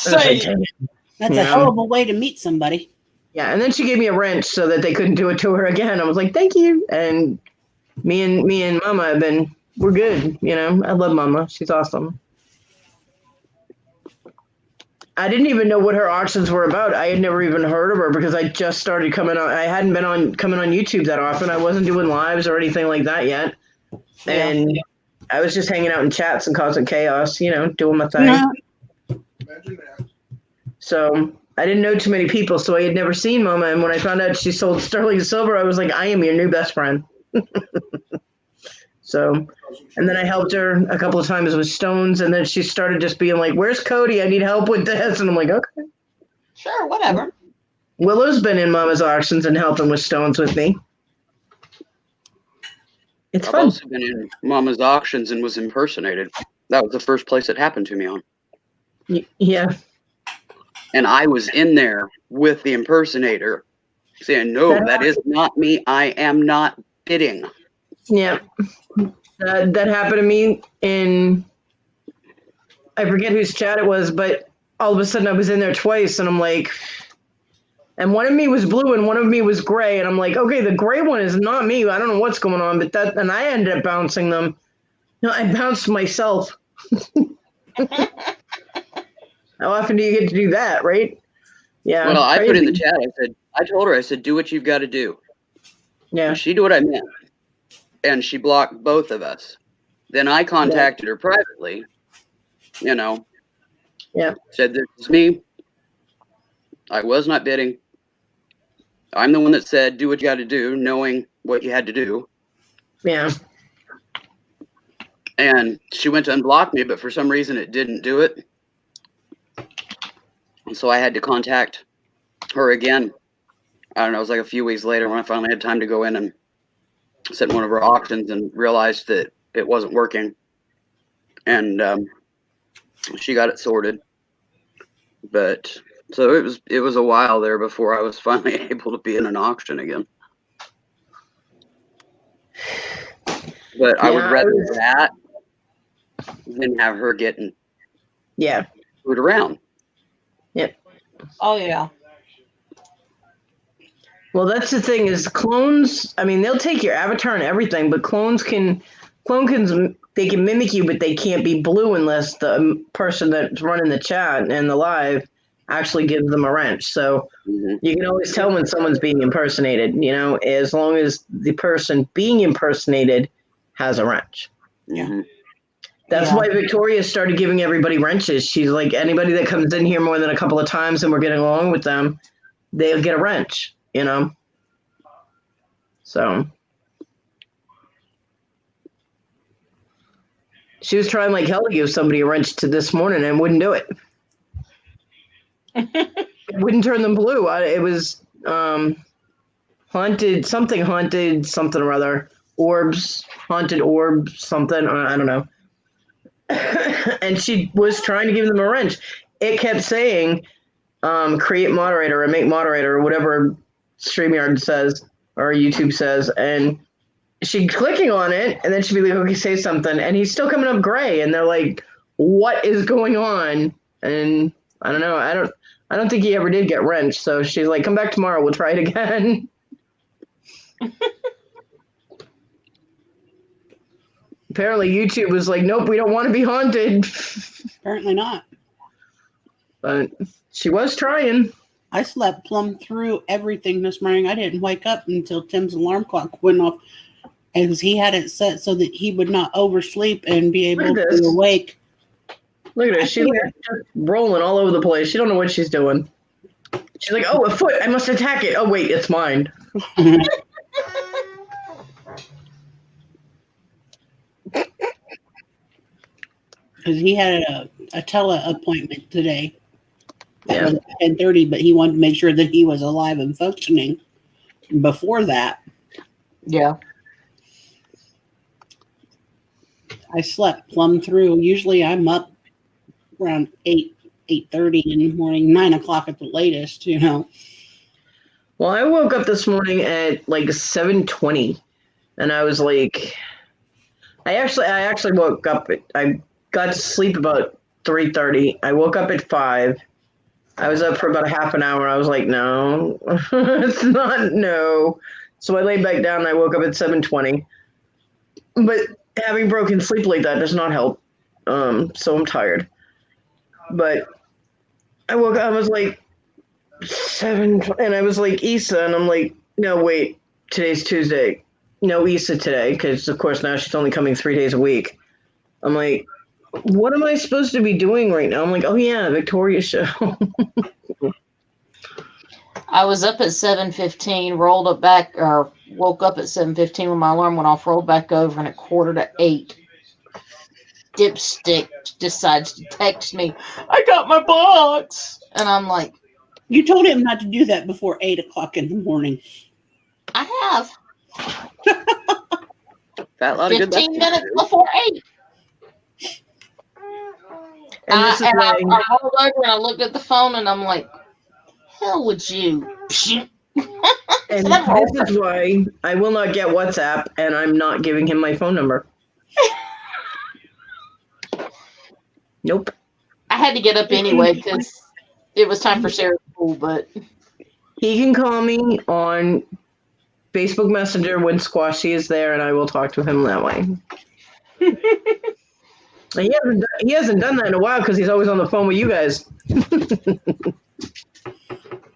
That's a horrible way to meet somebody. Yeah, and then she gave me a wrench so that they couldn't do it to her again. I was like, thank you. And me and Mama we're good. You know, I love Mama. She's awesome. I didn't even know what her auctions were about. I had never even heard of her because I just started coming on. I hadn't been coming on YouTube that often. I wasn't doing lives or anything like that yet. And I was just hanging out in chats and causing chaos, doing my thing. So I didn't know too many people, so I had never seen Mama. And when I found out she sold sterling silver, I was like, I am your new best friend. So, and then I helped her a couple of times with stones, and then she started just being like, where's Cody? I need help with this. And I'm like, okay. Sure, whatever. Willow's been in Mama's auctions and helping with stones with me. It's fun. I've also been in Mama's auctions and was impersonated. That was the first place it happened to me on. Yeah. And I was in there with the impersonator saying, no, that is not me. I am not bidding. Yeah. That happened to me I forget whose chat it was, but all of a sudden I was in there twice, and I'm like, and one of me was blue and one of me was gray, and I'm like, okay, the gray one is not me. I don't know what's going on, and I ended up bouncing them. No, I bounced myself. How often do you get to do that, right? Yeah. Well, I put in the chat, I told her, do what you've got to do. Yeah. She did what I meant. And she blocked both of us. Then I contacted her privately, Yeah. said, this is me. I was not bidding. I'm the one that said, do what you got to do, knowing what you had to do. Yeah. And she went to unblock me, but for some reason it didn't do it. And so I had to contact her again. I don't know, it was like a few weeks later when I finally had time to go in and sit in one of her auctions and realized that it wasn't working. And she got it sorted. But so it was a while there before I was finally able to be in an auction again. But I would rather that than have her getting screwed around. Yep. Oh yeah. Well, that's the thing is clones. I mean, they'll take your avatar and everything, but clones can mimic you, but they can't be blue unless the person that's running the chat and the live actually gives them a wrench. So you can always tell when someone's being impersonated, as long as the person being impersonated has a wrench. Yeah. That's why Victoria started giving everybody wrenches. She's like, anybody that comes in here more than a couple of times and we're getting along with them, they'll get a wrench, So. She was trying like hell to give somebody a wrench to this morning and wouldn't do it. It wouldn't turn them blue. It was haunted something or other. Haunted orb, something. I don't know. And she was trying to give them a wrench. It kept saying, create moderator or make moderator or whatever StreamYard says or YouTube says. And she'd clicking on it and then she'd be like, okay, say something. And he's still coming up gray. And they're like, what is going on? And I don't know. I don't think he ever did get wrenched. So she's like, come back tomorrow. We'll try it again. Apparently YouTube was like, nope, we don't want to be haunted. Apparently not. But she was trying. I slept plumb through everything this morning. I didn't wake up until Tim's alarm clock went off. And he had it set so that he would not oversleep and be able to awake. Look at her. She's like just rolling all over the place. She don't know what she's doing. She's like, oh, a foot. I must attack it. Oh, wait, it's mine. Because he had a tele appointment today at 10:30, but he wanted to make sure that he was alive and functioning before that. Yeah. I slept plumb through. Usually I'm up around 8:30 in the morning, 9 o'clock at the latest, you know. Well, I woke up this morning at like 7:20, and I was like, I actually woke up. I got to sleep about 3:30. I woke up at 5. I was up for about a half an hour. I was like, no, it's not no. So I laid back down and I woke up at 7:20. But having broken sleep like that does not help. So I'm tired. But I woke up, I was like 7, and I was like, Issa, and I'm like, no, wait, today's Tuesday. No Issa today, because of course now she's only coming 3 days a week. I'm like, what am I supposed to be doing right now? I'm like, oh yeah, Victoria's show. I was up at 7:15, woke up at 7:15 when my alarm went off, rolled back over, and at 7:45, Dipstick decides to text me, I got my box. And I'm like, you told him not to do that before 8 o'clock in the morning. I have. That lot of 15 minutes before 8. And I rolled over and I looked at the phone and I'm like, hell would you? And this is why I will not get WhatsApp, and I'm not giving him my phone number. Nope. I had to get up anyway because it was time for Sarah's school, but he can call me on Facebook Messenger when Squashy is there, and I will talk to him that way. He hasn't done that in a while because he's always on the phone with you guys.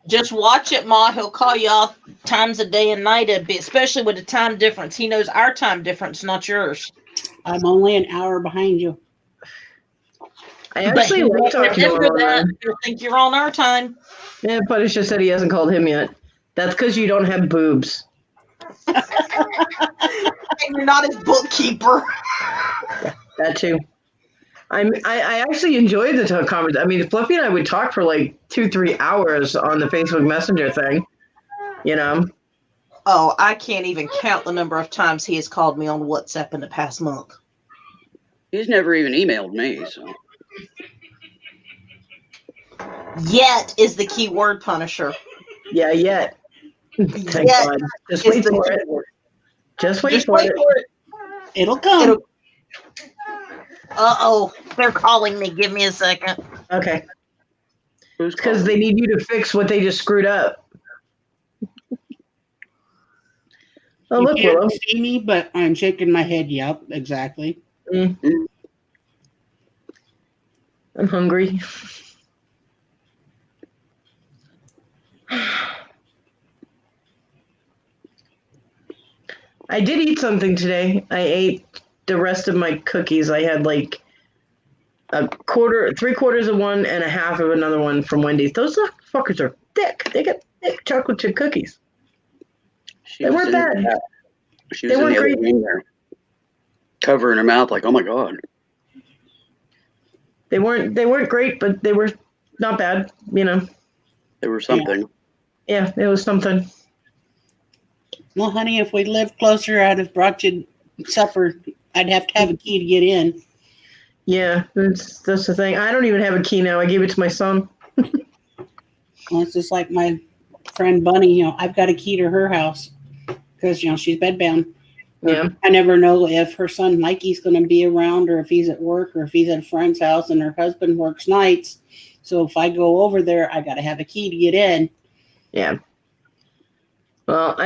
just watch it, Ma. He'll call you all times a day and night, especially with the time difference. He knows our time difference, not yours. I'm only an hour behind you. I actually like talking to him. He'll think you're on our time. Yeah, but it's just that he hasn't called him yet. That's because you don't have boobs. And you're not his bookkeeper. Yeah, that too. I actually enjoyed the conversation. I mean, Fluffy and I would talk for like 2-3 hours on the Facebook Messenger thing. You know? Oh, I can't even count the number of times he has called me on WhatsApp in the past month. He's never even emailed me, so. Yet is the key word, Punisher. Yeah, yet. Thank God. Just wait for it. Just wait for it. It'll come. Uh-oh. They're calling me. Give me a second. Okay. Because they need you to fix what they just screwed up. Oh, look, Willow. You can't see me, but I'm shaking my head. Yep, exactly. Mm-hmm. I'm hungry. I did eat something today. I ate the rest of my cookies. I had like three-quarters of one and a half of another one from Wendy's. Those fuckers are thick. They got thick chocolate chip cookies. They weren't bad. She was in the other room there, covering her mouth like, oh my God. They weren't great, but they were not bad. You know. They were something. Yeah, it was something. Well, honey, if we lived closer, I'd have brought you supper. I'd have to have a key to get in. Yeah, that's the thing. I don't even have a key now. I gave it to my son. Well, it's just like my friend Bunny. You know, I've got a key to her house because she's bedbound. Yeah. I never know if her son Mikey's going to be around, or if he's at work, or if he's at a friend's house, and her husband works nights. So if I go over there, I got to have a key to get in. Yeah. Well,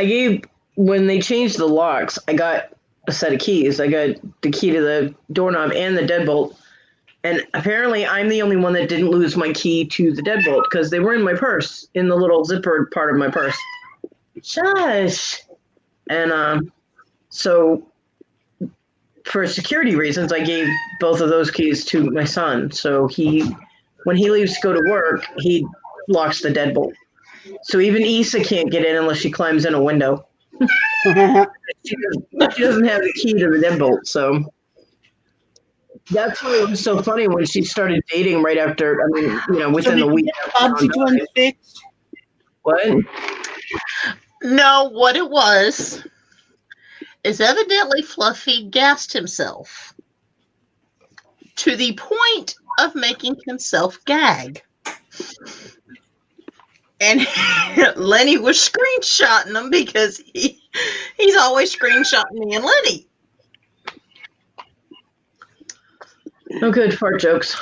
when they changed the locks, I got a set of keys. I got the key to the doorknob and the deadbolt. And apparently I'm the only one that didn't lose my key to the deadbolt because they were in my purse, in the little zipper part of my purse. Shush. And so for security reasons, I gave both of those keys to my son. So when he leaves to go to work, he locks the deadbolt. So even Issa can't get in unless she climbs in a window. She doesn't have the key to the deadbolt, so that's why it was so funny when she started dating right after. I mean, within the week. What? No, what it was is evidently Fluffy gassed himself to the point of making himself gag. And Lenny was screenshotting them because he's always screenshotting me and Lenny. No good fart jokes.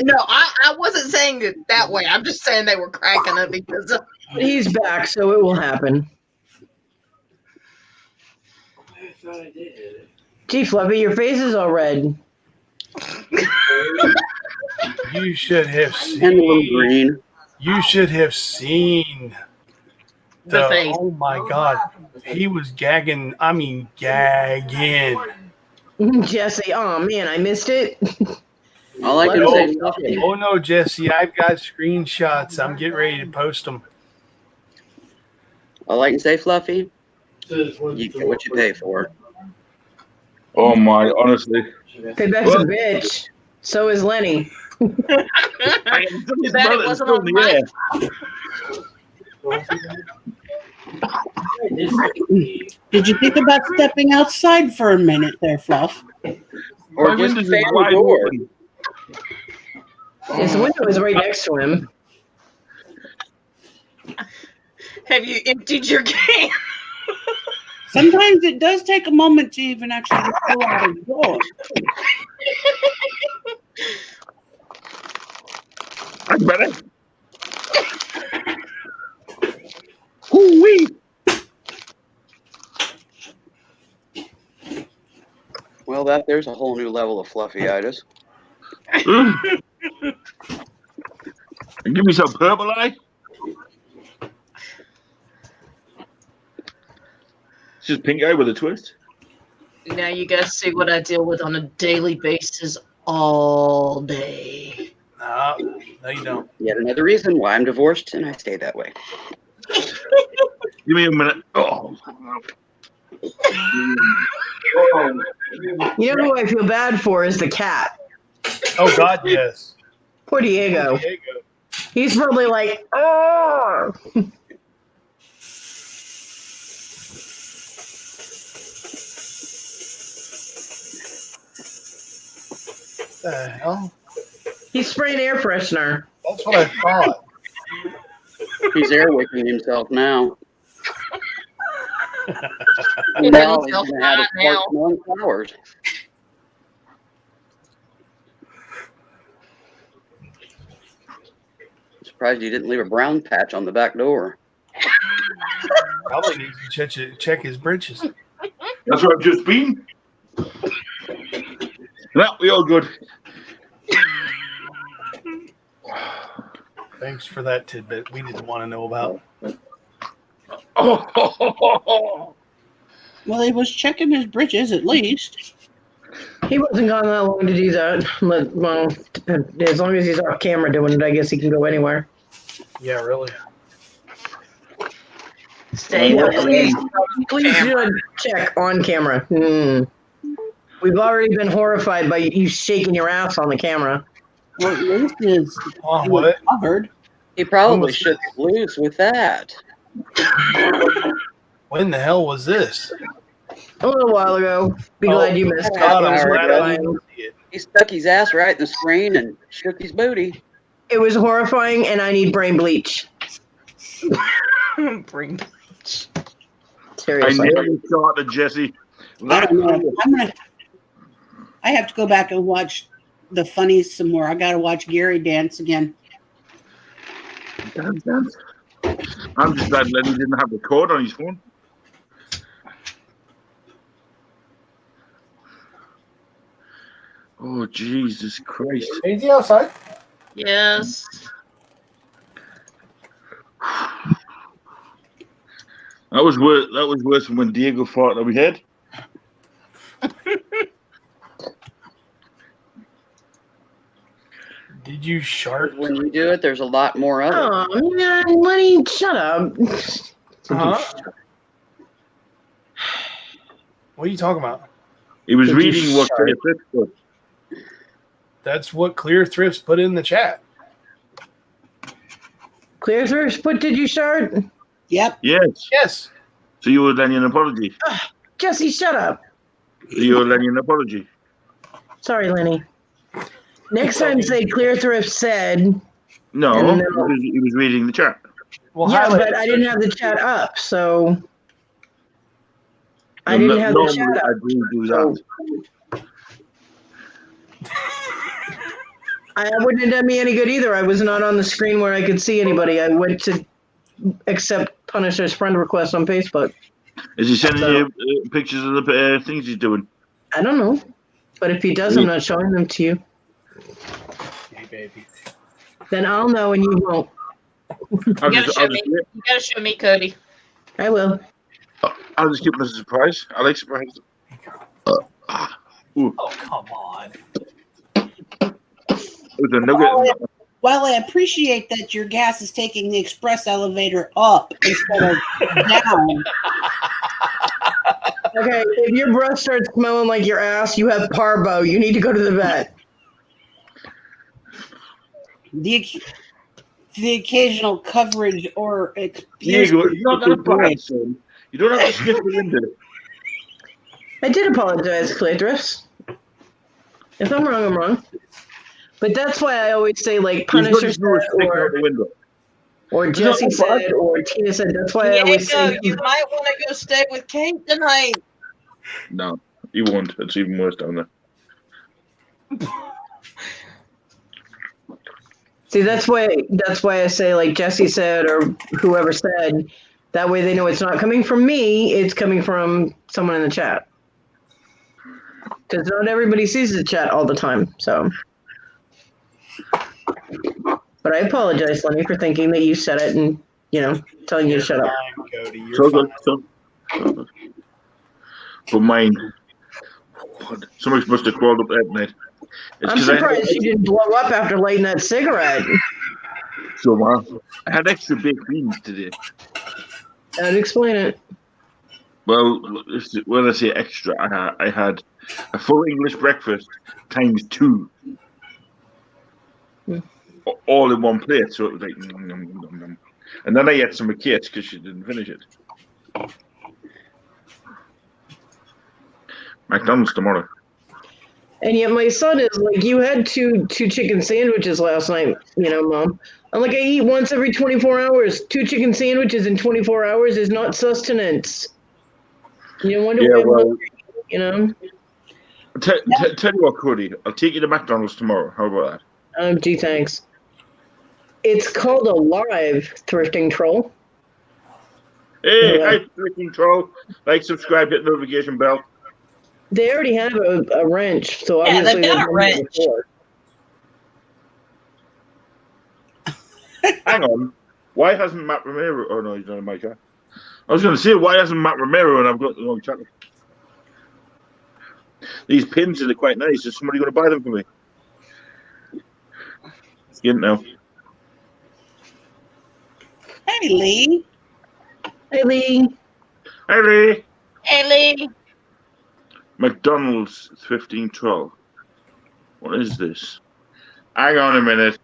No, I wasn't saying it that way. I'm just saying they were cracking up because of... He's back, so it will happen. I thought I did. Gee, Fluffy, your face is all red. You should have seen. And a little green. You should have seen the face. Oh my God, he was gagging. I mean, gagging. Jesse, oh man, I missed it. All I can say is oh no, Jesse, I've got screenshots. I'm getting ready to post them. all I can say, Fluffy, you get what you pay for. Oh my, honestly. Payback's a bitch. So is Lenny. Too bad it wasn't on my... Did you think about stepping outside for a minute there, Fluff? Or just fan the door. His window is right next to him. Have you emptied your can? Sometimes it does take a moment to even actually go out of the door. That's better. Hoo-wee. Well, there's a whole new level of fluffy-itis. Give me some purple eye. It's just pink eye with a twist. Now you guys see what I deal with on a daily basis all day. No, you don't. Yet another reason why I'm divorced and I stay that way. Give me a minute. Oh. You know who I feel bad for is the cat. Oh God, yes. Poor Diego. He's probably like, oh. The hell? He's spraying air freshener. That's what I thought. He's airwicking himself now. He Now does he's himself gonna have right to now. start smelling flowers. Surprised you didn't leave a brown patch on the back door. Probably needs to check his britches. That's where I've just been. No, we all good. Thanks for that tidbit we didn't want to know about. Oh. Well, he was checking his britches at least. He wasn't gone that long to do that. But, well, as long as he's off camera doing it, I guess he can go anywhere. Yeah, really. Stay Yeah, away. please do a check on camera. We've already been horrified by you shaking your ass on the camera. Well, Luce is what? covered. He probably shook it loose with that. When the hell was this? A little while ago. Be glad you missed it. God, It was I'm glad I horrifying. didn't see it. He stuck his ass right in the screen and shook his booty. It was horrifying, and I need brain bleach. Brain bleach. I Seriously. nearly shot at Jesse. I don't know. I have to go back and watch the funnies some more. I got to watch Gary dance again. I'm just glad Lenny didn't have the code on his phone. Oh, Jesus Christ. Easy outside. Yes. That was worse. That was worse than when Diego fought that we had. Did you shark? When you do it, there's a lot more of it. Oh, man, Lenny, shut up. Huh? What are you talking about? He was Did you reading what shark? Clear Thrift was. That's what Clear Thrifts put in the chat. Clear Thrift, what did you start? Yep. Yes. Yes. So you owe Lenny an apology. Jesse, shut up. So you owe Lenny an apology. Sorry, Lenny. Next time say Clear Thrift said. No, And then- because he was reading the chat. Well, yeah, highlight but it I so didn't you have the can chat see it. up, so. I didn't have the Normally, chat up. I do do that. I wouldn't have done me any good either. I was not on the screen where I could see anybody. I went to accept Punisher's friend request on Facebook. Is he sending you pictures of the things he's doing? I don't know. But if he does, I'm not showing them to you. Hey, baby. Then I'll know and you won't. You gotta show me. You gotta show me, Cody. I will. I'll just keep it as a surprise. I like surprises. Ooh, Oh, come on. with a nugget. While I appreciate that your gas is taking the express elevator up instead of down, Okay, if your breath starts smelling like your ass, you have parvo. You need to go to the vet. the occasional coverage or Diego, it's not that bad, son. You don't have to skip the window. I did apologize, Clay Drifts. If I'm wrong, I'm wrong. But that's why I always say, like, Punisher said, or Jesse said, or Tina said. That's why I always say. You might want to go stay with Kate tonight. No, you won't. It's even worse down there. See, that's why I say, like Jesse said, or whoever said. That way they know it's not coming from me. It's coming from someone in the chat. Because not everybody sees the chat all the time. So. But I apologize, Lenny, for thinking that you said it and, telling you to shut up. Fine, Cody. You're So fine. good. So good. But mine, somebody must have crawled up there tonight. It's I'm 'cause I had- surprised you didn't blow up after lighting that cigarette. So, I had extra baked beans today. That'd explain it. Well, when I say extra, I had a full English breakfast times 2. All in one plate, so it was like, nom, nom, nom, nom. And then I ate some of Kate's because she didn't finish it. McDonald's tomorrow. And yet my son is like, you had two chicken sandwiches last night, Mom. I'm like, I eat once every 24 hours. 2 chicken sandwiches in 24 hours is not sustenance. Wonder Yeah, why I'm well, hungry, Tell you what, Cody, I'll take you to McDonald's tomorrow. How about that? Gee, thanks. It's called a live thrifting troll. Hey, Yeah. hi, freaking troll. Like, subscribe, hit the notification bell. They already have a wrench, so Yeah, obviously they've got they've a done it wrench. before. Hang on. Why hasn't Matt Romero? Oh, no, he's not in my chat. I was going to say, why hasn't Matt Romero and I've got the wrong channel? These pins are quite nice. Is somebody going to buy them for me? You didn't know. hey Lee, Hey, Lee. Hey, Lee. Hey, Lee. McDonald's 1512. What is this? Hang on a minute.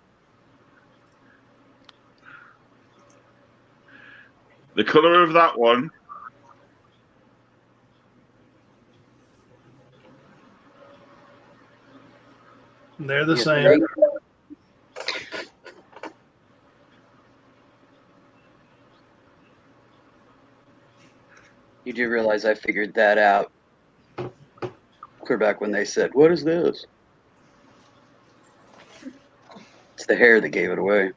The color of that one. They're the same. You do realize I figured that out clear back when they said, "What is this?" It's the hair that gave it away.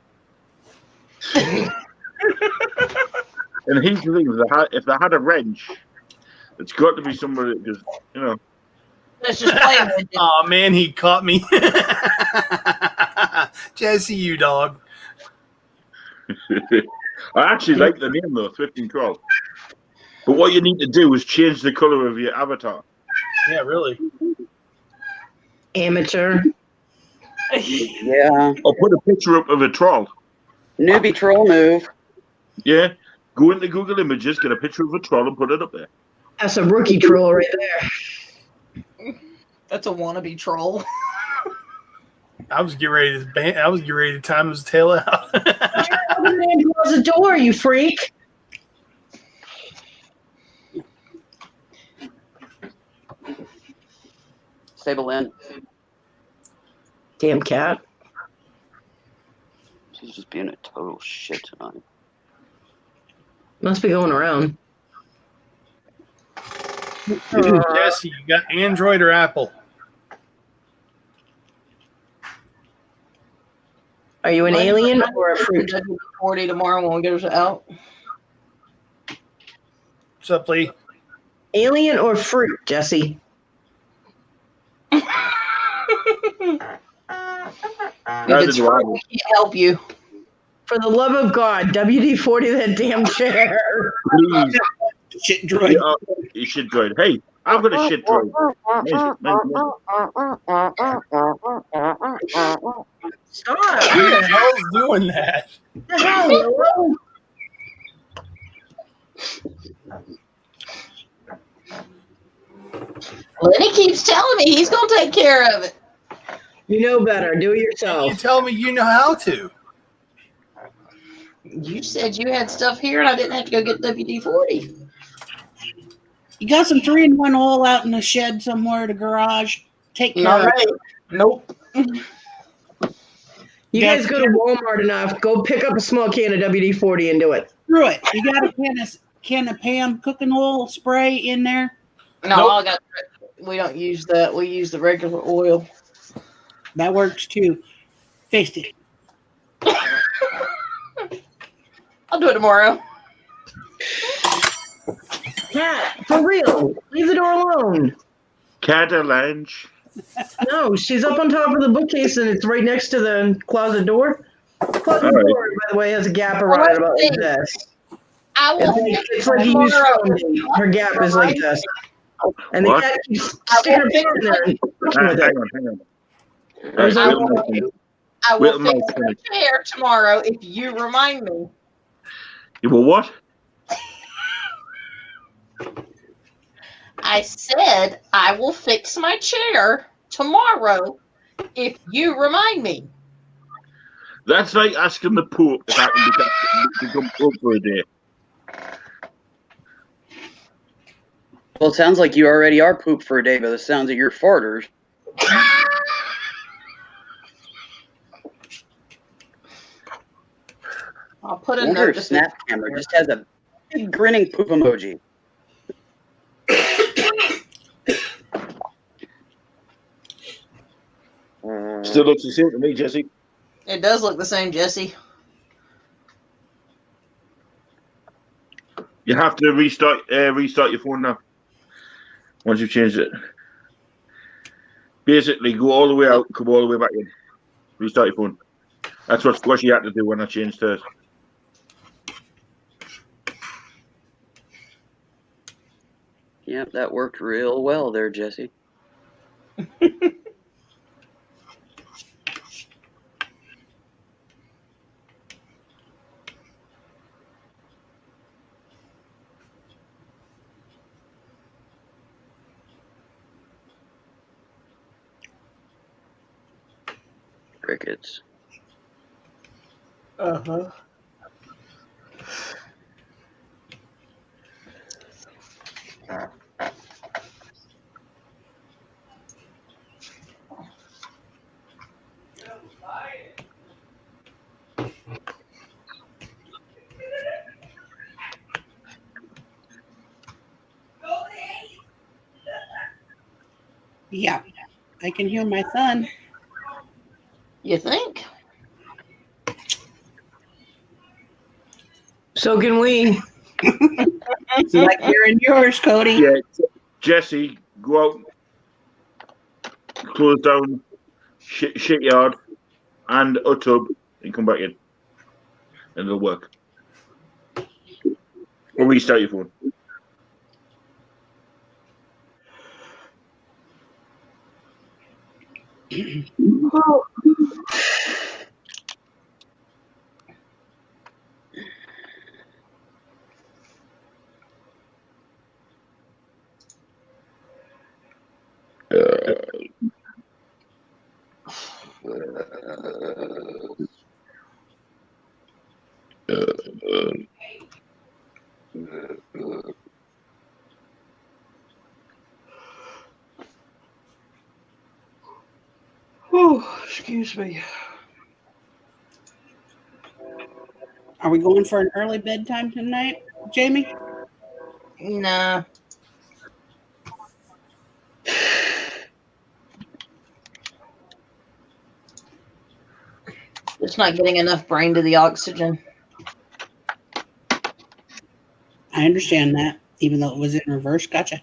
And here's the thing: if they had a wrench, it's got to be somebody because Let's just play with it. Oh man, he caught me. Jesse, you dog. I actually like the name though, 1512. But what you need to do is change the color of your avatar. Yeah, really. Amateur. Yeah. Or put a picture up of a troll. Newbie troll move. Yeah. Go into Google Images, get a picture of a troll, and put it up there. That's a rookie troll right there. That's a wannabe troll. I was getting ready to time his tail out. Close the door, you freak. Stable in. Damn cat. She's just being a total shit tonight. Must be going around. Jesse, you got Android or Apple? Are you an alien or a fruit? 40 tomorrow when we get us out. What's up, Lee? Alien or fruit, Jesse? If it's fruit, we can't help you. For the love of God, WD-40 that damn chair. Please. Shit droid. You shit droid. Hey, I've got a shit droid. Stop. Who the hell's doing that? The hell? Lenny keeps telling me he's going to take care of it. You know better. Do it yourself. You tell me you know how to. You said you had stuff here and I didn't have to go get WD-40. You got some 3-in-1 oil out in the shed somewhere, the garage. Take care of it. Nope. You guys go to Walmart enough. Go pick up a small can of WD-40 and do it. Screw it. You got a can of Pam cooking oil spray in there? No, Nope. we don't use that. We use the regular oil. That works too. Fixed it. I'll do it tomorrow. Cat, for real. Leave the door alone. Cat a lounge. No, she's up on top of the bookcase and it's right next to the closet door. Closet All right. door, by the way, has a gap around it about like this. I will It's like you use phone. Her gap is like this. And the What? cat keeps sticking her finger in there and fucking with it. Hang on. There's Right, no- I Wait a will fix minute. my chair tomorrow if you remind me. You will what? I said I will fix my chair tomorrow if you remind me. That's like asking the Pope if I can become Pope for a day. Well, it sounds like you already are poop for a day by the sounds of your farters. I'll put I a wonder note if to Snap Camera just has a big grinning poop emoji. Still looks the same to me, Jesse. It does look the same, Jesse. You have to restart your phone now. Once you've changed it. Basically, go all the way out, come all the way back in. Restart your phone. That's what she had to do when I changed hers. Yep, that worked real well there, Jesse. crickets. Uh-huh. Yeah, I can hear my son. You think? So can we. Like hearing yours, Cody. Yeah, Jesse, go out, close down shit yard and a tub, and come back in, and it'll work. Or restart your phone. Oh, excuse me. Are we going for an early bedtime tonight, Jamie? Nah. It's not getting enough brain to the oxygen. I understand that, even though it was in reverse. Gotcha.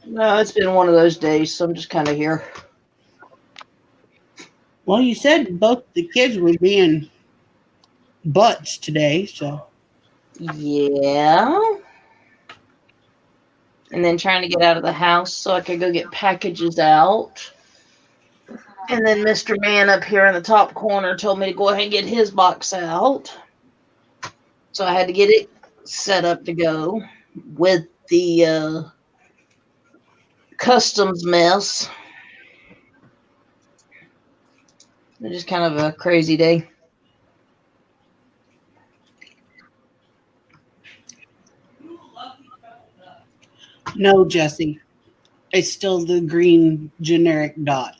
No, it's been one of those days, so I'm just kind of here. Well, you said both the kids were being butts today, so. Yeah. And then trying to get out of the house so I could go get packages out. And then Mr. Man up here in the top corner told me to go ahead and get his box out. So I had to get it set up to go with the customs mess. It's just kind of a crazy day. No, Jesse. It's still the green generic dot.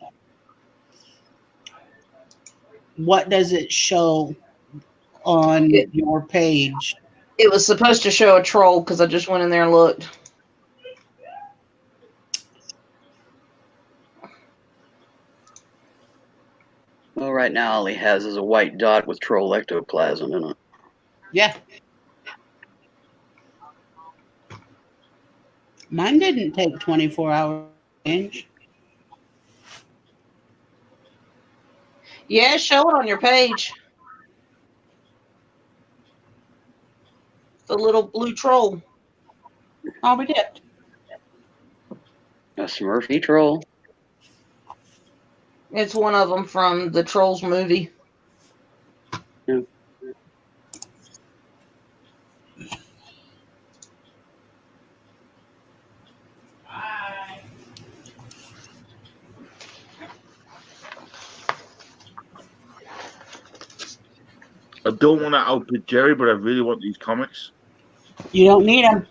What does it show on your page? It was supposed to show a troll because I just went in there and looked. Well, right now all he has is a white dot with troll ectoplasm in it. Yeah. Mine didn't take 24 hours to change. Yeah, show it on your page. The little blue troll. Oh, we did. A Smurfy troll. It's one of them from the Trolls movie. Yeah. I don't want to outbid Jerry, but I really want these comics. You don't need them.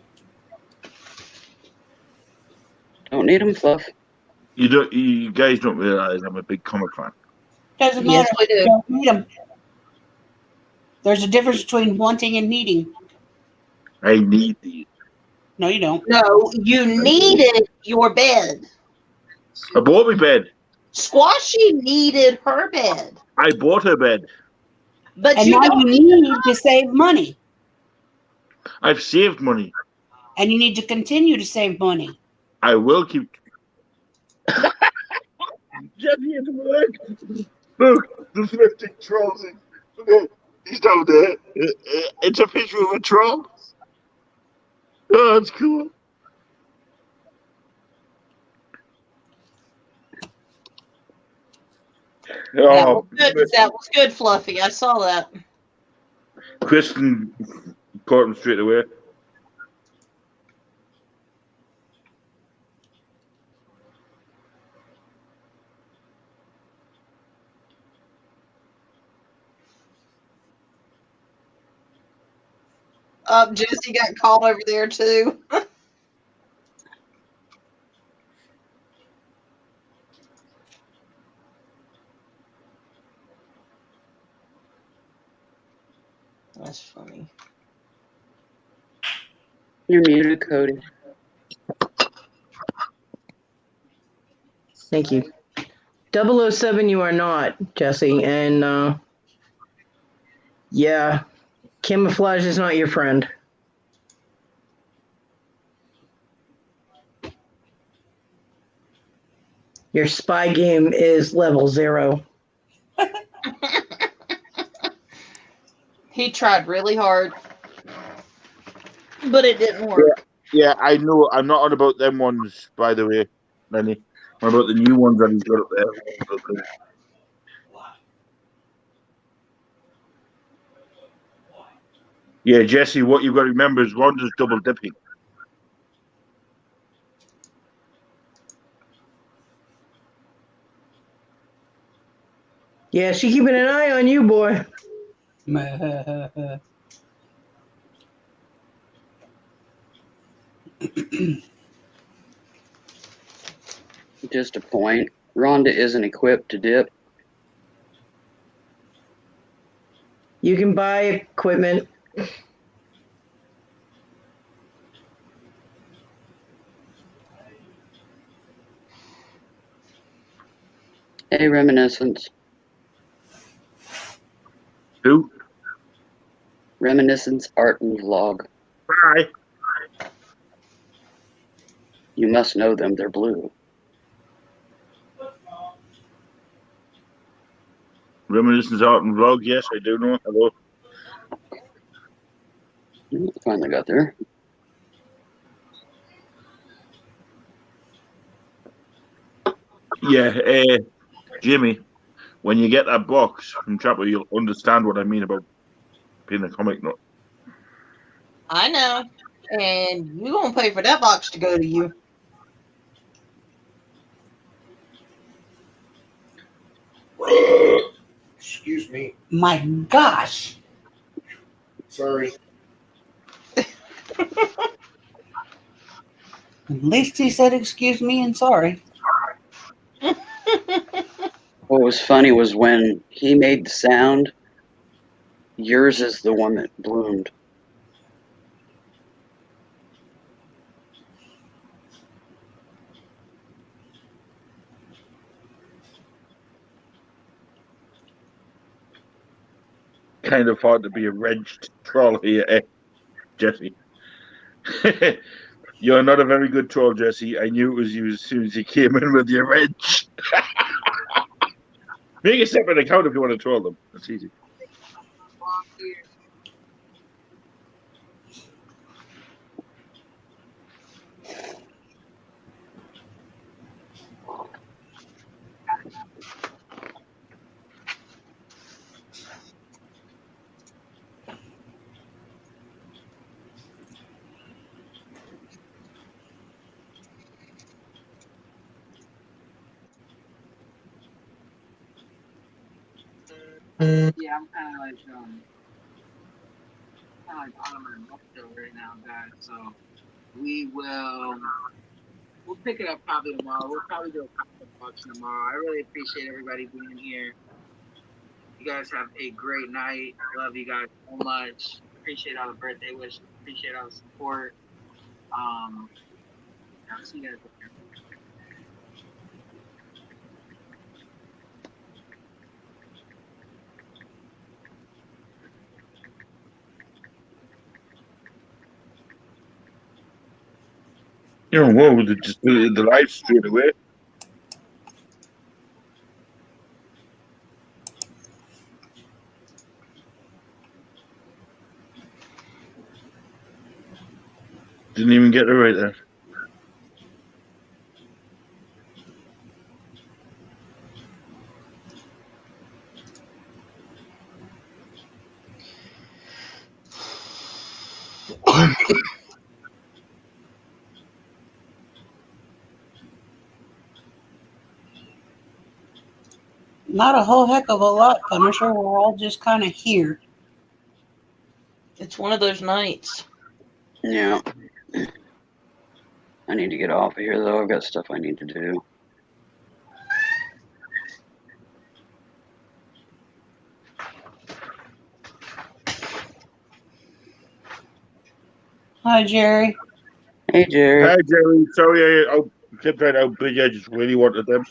Don't need them, Fluff. You guys don't realize I'm a big comic fan. Doesn't matter. Yes, we do. You don't need them. There's a difference between wanting and needing. I need these. No, you don't. No, you needed your bed. I bought my bed. Squashy needed her bed. I bought her bed. But And you now don't you need to save money. I've saved money. And you need to continue to save money. I will keep. Jesse, it's work. Look, the thrifting trolls. He's down there. It's a picture of a troll. Oh, that's cool. Oh, that was good, Fluffy. I saw that. Kristen caught him straight away. Jesse got called over there too. That's funny. You're muted, Cody. Thank you. 007, you are not, Jesse. And yeah, camouflage is not your friend. Your spy game is level 0. He tried really hard, but it didn't work. Yeah, I know. I'm not on about them ones, by the way, Lenny. I'm about the new ones that he's got up there. Yeah, Jesse, what you've got to remember is Rhonda's double dipping. Yeah, she keeping an eye on you, boy. Just a point. Rhonda isn't equipped to dip. You can buy equipment. Hey, Reminiscence. Who? Reminiscence Art and Vlog. Hi. You must know them. They're blue. Reminiscence Art and Vlog, yes, I do know. Hello. Finally got there. Yeah, Jimmy, when you get that box from Chapel, you'll understand what I mean about being a comic nut. I know. And you won't pay for that box to go to you. Excuse me. My gosh. Sorry. At least he said excuse me and sorry. What was funny was when he made the sound, yours is the one that bloomed. Kind of hard to be a wrenched troll here, Jesse. You're not a very good troll, Jesse. I knew it was you as soon as you came in with your wrench. Make a separate account if you want to troll them. That's easy. Yeah, I'm kind of like on my book though right now, guys. So we'll pick it up probably tomorrow. We'll probably do a couple of bucks tomorrow. I really appreciate everybody being here. You guys have a great night. Love you guys so much. Appreciate all the birthday wishes. Appreciate all the support. I'll see you guys later. You know, whoa, just the live straight away. Didn't even get it right there. Not a whole heck of a lot, Punisher. We're all just kind of here. It's one of those nights. Yeah. I need to get off of here, though. I've got stuff I need to do. Hi, Jerry. Hey, Jerry. Hi, Jerry. Sorry, I kept trying out big. I just really wanted them.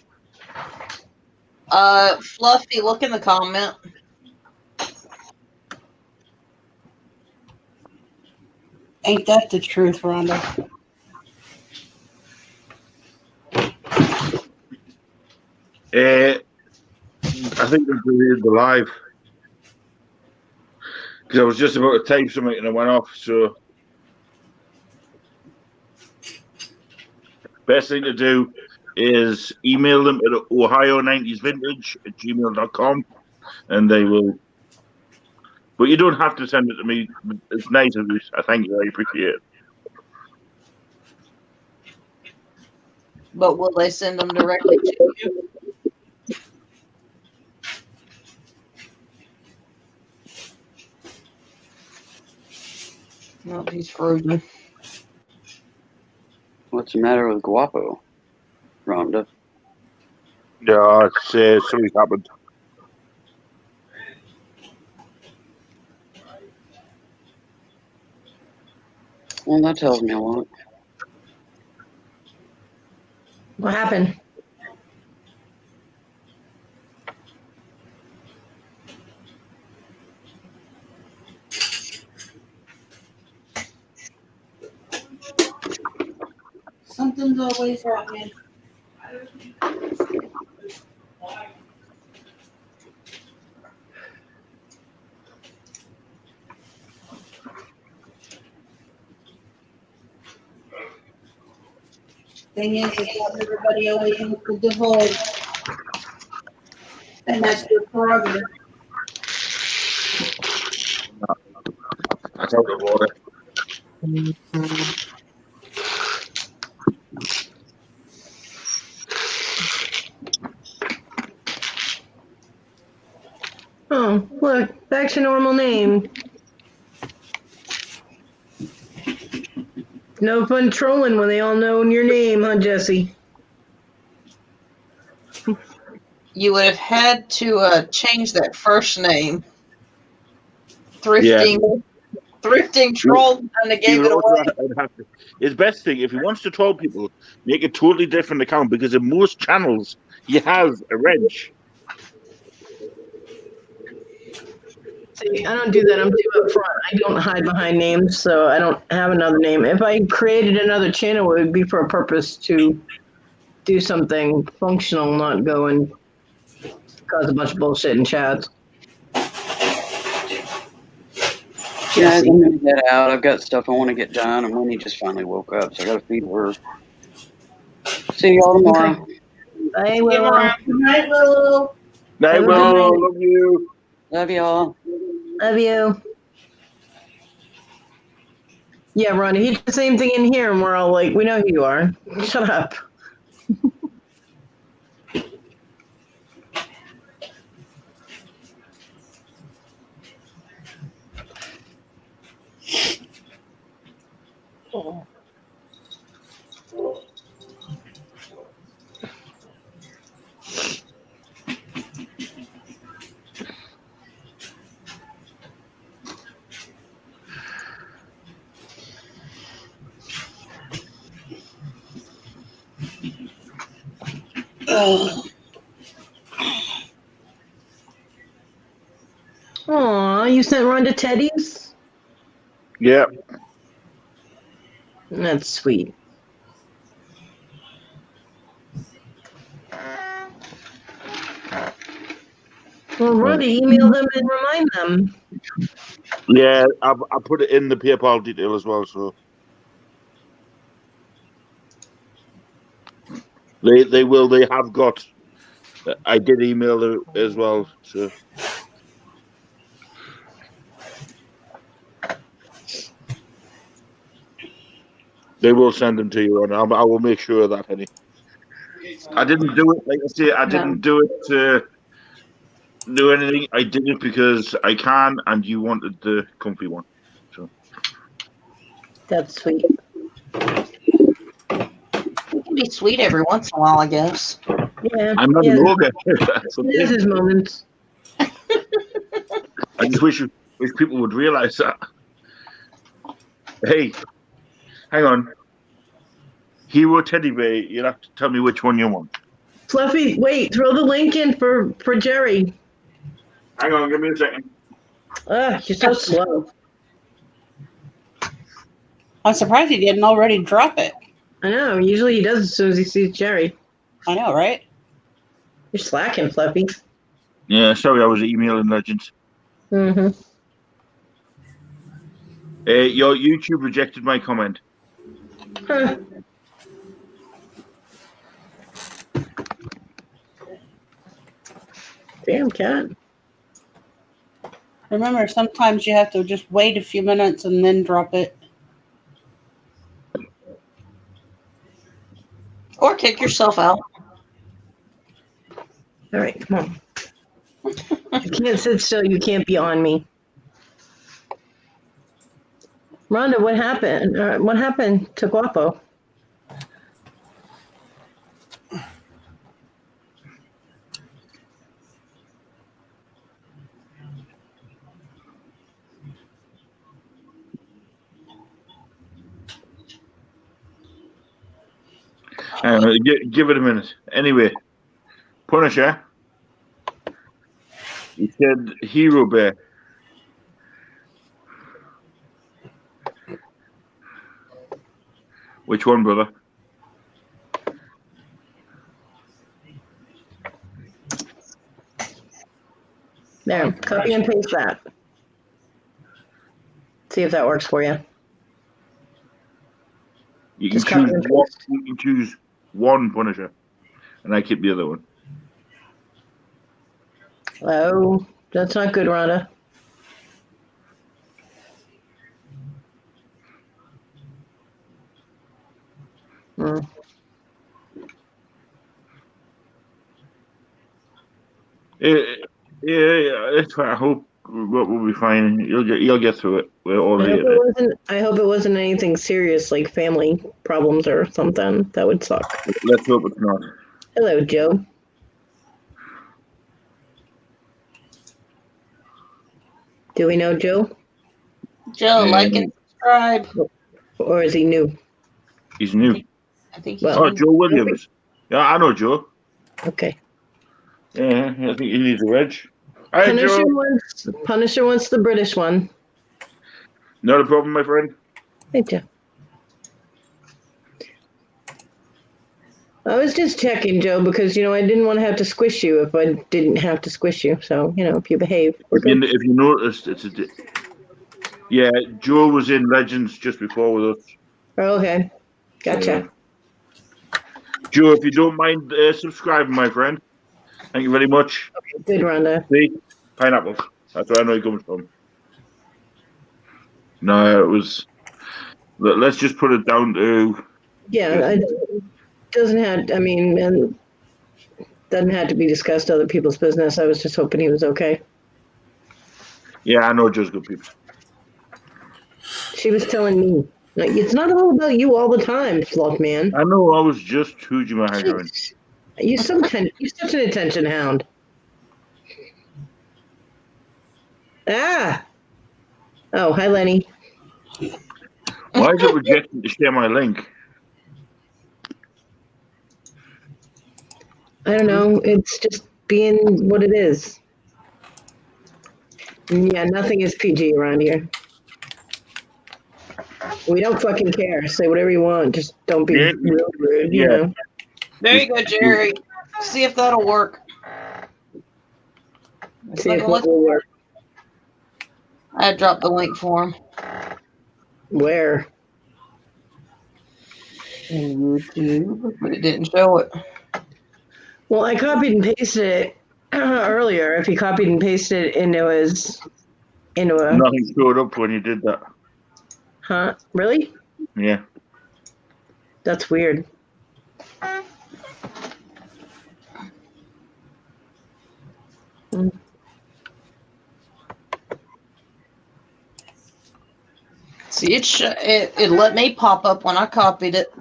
Fluffy, look in the comment. Ain't that the truth, Rhonda? I think I'm deleted the live because I was just about to type something and it went off. So, best thing to do is email them at ohio90svintage@gmail.com and they will. But you don't have to send it to me. It's nice of you. I thank you. I appreciate it. But will they send them directly to you? No, he's frozen. What's the matter with Guapo, Rhonda? Yeah, it's something happened. Well, that tells me a lot. What happened? Something's always happening. Thing is not everybody always wants to divulge. And that's their prerogative. That's out of order. Oh, look, back to normal name. No fun trolling when they all know your name, huh, Jesse? You would have had to change that first name. Thrifting troll kind of gave it away. His best thing, if he wants to troll people, make a totally different account because in most channels he has a wrench. See, I don't do that. I'm too upfront. I don't hide behind names, so I don't have another name. If I created another channel, it would be for a purpose to do something functional, not go and cause a bunch of bullshit in chats. Yeah, I'm gonna get out. I've got stuff I want to get done, and Winnie just finally woke up, so I gotta feed her. See y'all tomorrow. Bye, Willow. Good night, Willow. Night, Willow. Love you. Love y'all. Love you. Yeah, Ronnie, he did the same thing in here, and we're all like, we know who you are. Shut up. Oh. Aw, you sent Ron to Teddy's? Yeah. That's sweet. Well, Roddy, email them and remind them. Yeah, I put it in the PayPal detail as well, so they will. They have got. I did email them as well, so. They will send them to you, and I will make sure of that, Henny. I didn't do it, like I say, I didn't do it to do anything. I did it because I can, and you wanted the comfy one. That's sweet. It can be sweet every once in a while, I guess. Yeah. I'm not yeah, an ogre. That's he has okay. his moments. I just wish people would realize that. Hey, hang on. Hero teddy bear. You'll have to tell me which one you want. Fluffy, wait, throw the link in for Jerry. Hang on, give me a second. You're so slow. I'm surprised he didn't already drop it. I know. Usually he does as soon as he sees Jerry. I know, right? You're slacking, Fluffy. Yeah, sorry, I was emailing Legends. Mm-hmm. Your YouTube rejected my comment. Huh. Damn cat. Remember, sometimes you have to just wait a few minutes and then drop it. Or kick yourself out. All right, come on. You can't sit still. You can't be on me. Rhonda, what happened? What happened to Guapo? Give it a minute. Anyway, Punisher. He said Hero Bear. Which one, brother? There, copy and paste that. See if that works for you. You can Just copy choose and one. You can choose one Punisher, and I keep the other one. Oh, that's not good, Rhonda. Yeah, it's fine. I hope what will be fine. You'll get through it. We're all I hope it wasn't anything serious like family problems or something. That would suck. Let's hope it's not. Hello, Joe. Do we know Joe? Joe, like and subscribe. Or is he new? He's new. I think he's Oh, Joe Williams. Yeah, I know Joe. Okay. Yeah, I think he needs a wedge. Hi, Joe. Punisher wants the British one. Not a problem, my friend. Hey, Joe. I was just checking, Joe, because, I didn't want to have to squish you if I didn't have to squish you. So, if you behave. If you noticed, yeah, Joe was in Legends just before with us. Oh, okay. Gotcha. Joe, if you don't mind subscribing, my friend. Thank you very much. Okay, good, Rhonda. See? Pineapple. That's where I know he comes from. No, it was... Let's just put it down to... Yeah, it doesn't have to be discussed other people's business. I was just hoping he was okay. Yeah, I know Joe's good people. She was telling me. Like, it's not all about you all the time, Fluff Man. I know, I was just hooting my head. You're such an attention hound. Ah! Oh, hi, Lenny. Why is it rejecting to share my link? I don't know. It's just being what it is. Yeah, nothing is PG around here. We don't fucking care. Say whatever you want. Just don't be real rude, you know. There you go, Jerry. See if that'll work. See if what will work. I dropped the link for him. Where? In YouTube, but it didn't show it. Well, I copied and pasted it earlier. If he copied and pasted it into a... Nothing showed up when you did that. Huh? Really? Yeah. That's weird. See, it let me pop up when I copied it.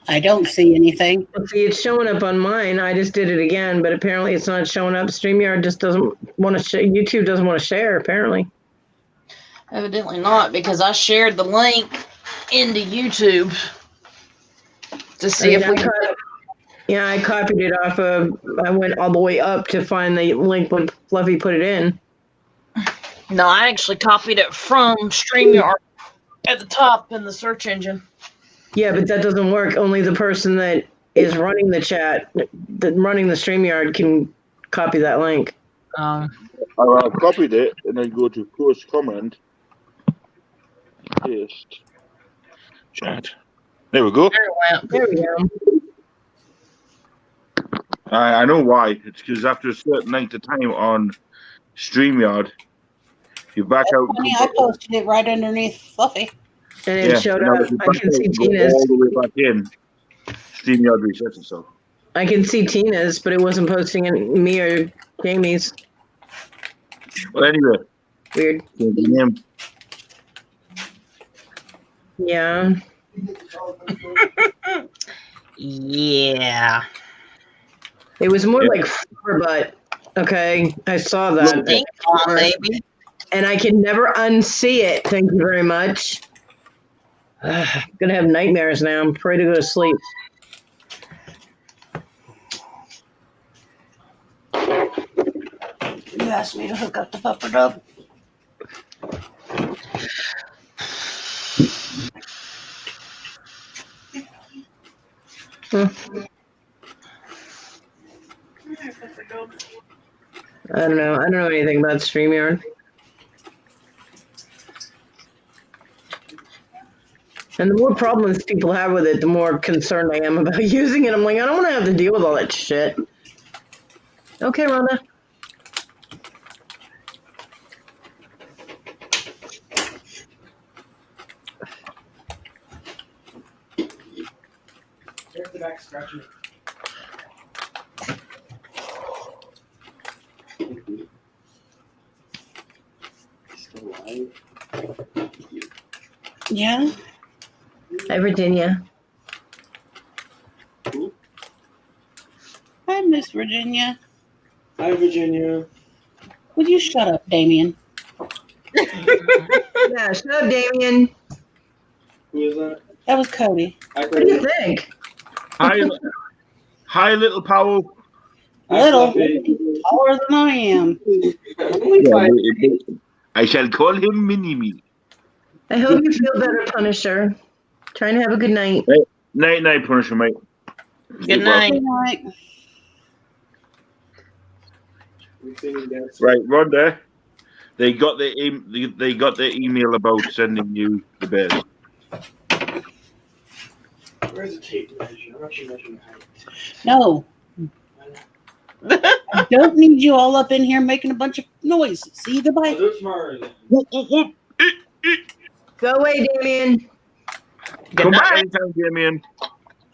I don't see anything. See, it's showing up on mine. I just did it again, but apparently it's not showing up. StreamYard just doesn't want to YouTube doesn't want to share, apparently. Evidently not, because I shared the link into YouTube to see if we could. Yeah, I copied it off of, I went all the way up to find the link when Fluffy put it in. No, I actually copied it from StreamYard at the top in the search engine. Yeah, but that doesn't work. Only the person that is running the chat, running the StreamYard can copy that link. I copied it and then go to post comment. Paste. Chat. There we go. There we go. I know why. It's because after a certain length of time on StreamYard, you back out. I posted it right underneath Fluffy. And it showed up. I can see Tina's. All the way back in. StreamYard resets itself. I can see Tina's, but it wasn't posting in me or Jamie's. Well, anyway. Weird. Yeah. Yeah. It was more like but okay. I saw that. Ding dong, baby. And I can never unsee it. Thank you very much. I'm gonna have nightmares now. I'm afraid to go to sleep. You asked me to hook up the pupper dub. I don't know. I don't know anything about StreamYard. And the more problems people have with it, the more concerned I am about using it. I'm like, I don't want to have to deal with all that shit. Okay, Rhonda. There's the back scratching. Still alive? Yeah. Hi, Virginia. Hi, Miss Virginia. Hi, Virginia. Would you shut up, Damien? Yeah, shut up, Damien. Who is that? That was Cody. What do you think? Hi, little Powell. Little. Taller than I am. I shall call him Mini-Me. I hope you feel better, Punisher. Trying to have a good night. Night, Punisher, mate. Good night. Good night. Right, Rhonda. They got their email about sending you the bears. Where's the tape measure? I'm actually measuring the height. No. I don't need you all up in here making a bunch of noise. See you, goodbye. I'll do it tomorrow then. Go away, Damien. Come back anytime, Damien.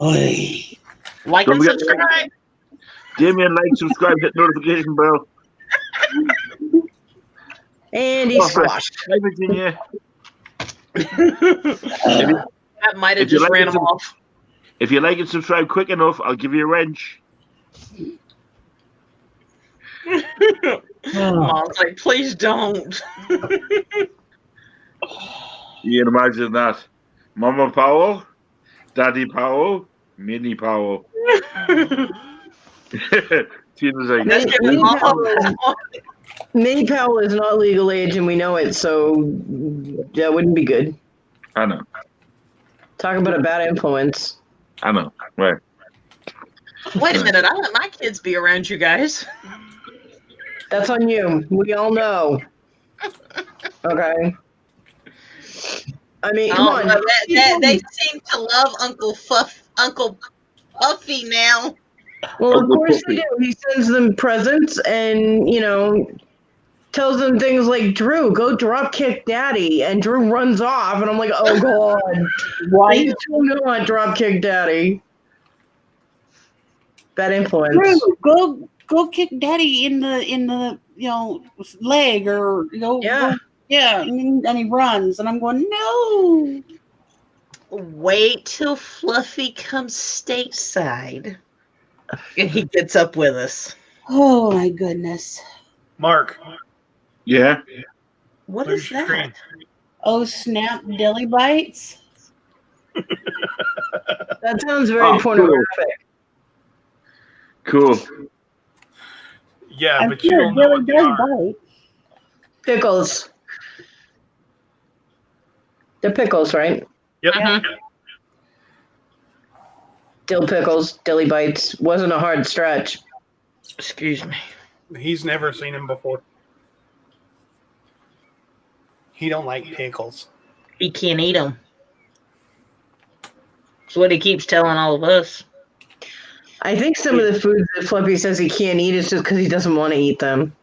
Oi. Like and subscribe. Damien, like, subscribe, hit notification bell. And he's squashed. Hi, Virginia. That might have just ran him off. If you like and subscribe quick enough, I'll give you a wrench. Mom's like, please don't. You can imagine that. Mama Powell, Daddy Powell, Mini Powell. Tina's like, Mini Powell is not legal age, and we know it, so that wouldn't be good. I know. Talk about a bad influence. I know. Right. Wait a minute. I let my kids be around you guys. That's on you. We all know. Okay. I mean, come on. They seem to love Uncle Puffy now. Well, of course they do. He sends them presents and, tells them things like, Drew, go drop kick daddy. And Drew runs off. And I'm like, oh, God. Why you do not drop kick daddy? Bad influence. Drew, go kick daddy in the leg or, Yeah. Yeah, and he runs, and I'm going, no. Wait till Fluffy comes stateside, and he gets up with us. Oh my goodness. Mark. Yeah. What is that? Oh, snap, Dilly Bites. That sounds very pornographic. Cool. Yeah, I'm but you sure don't know what they does are. bite. Pickles. They're pickles, right? Yep. Dill pickles, dilly bites. Wasn't a hard stretch. Excuse me. He's never seen him before. He don't like pickles. He can't eat them. That's what he keeps telling all of us. I think some of the foods that Fluffy says he can't eat is just because he doesn't want to eat them.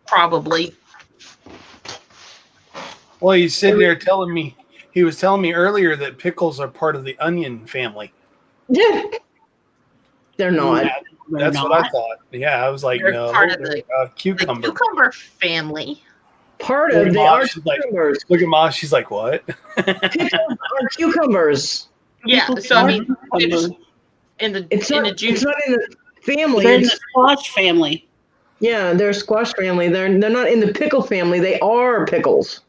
Probably. Well, he's sitting there telling me, he was telling me earlier that pickles are part of the onion family. Yeah. They're not. That's what I thought. Yeah, I was like, They're no, part of they're, the cucumber. cucumber family. Part Look of at they Mom, are she's like, cucumbers. look at Mom, she's like, what? Pickles are cucumbers. Yeah, so I mean, it's in the It's not. juice. It's not in the family. They're in the It's, squash family. yeah, they're squash family. They're not in the pickle family. They are pickles,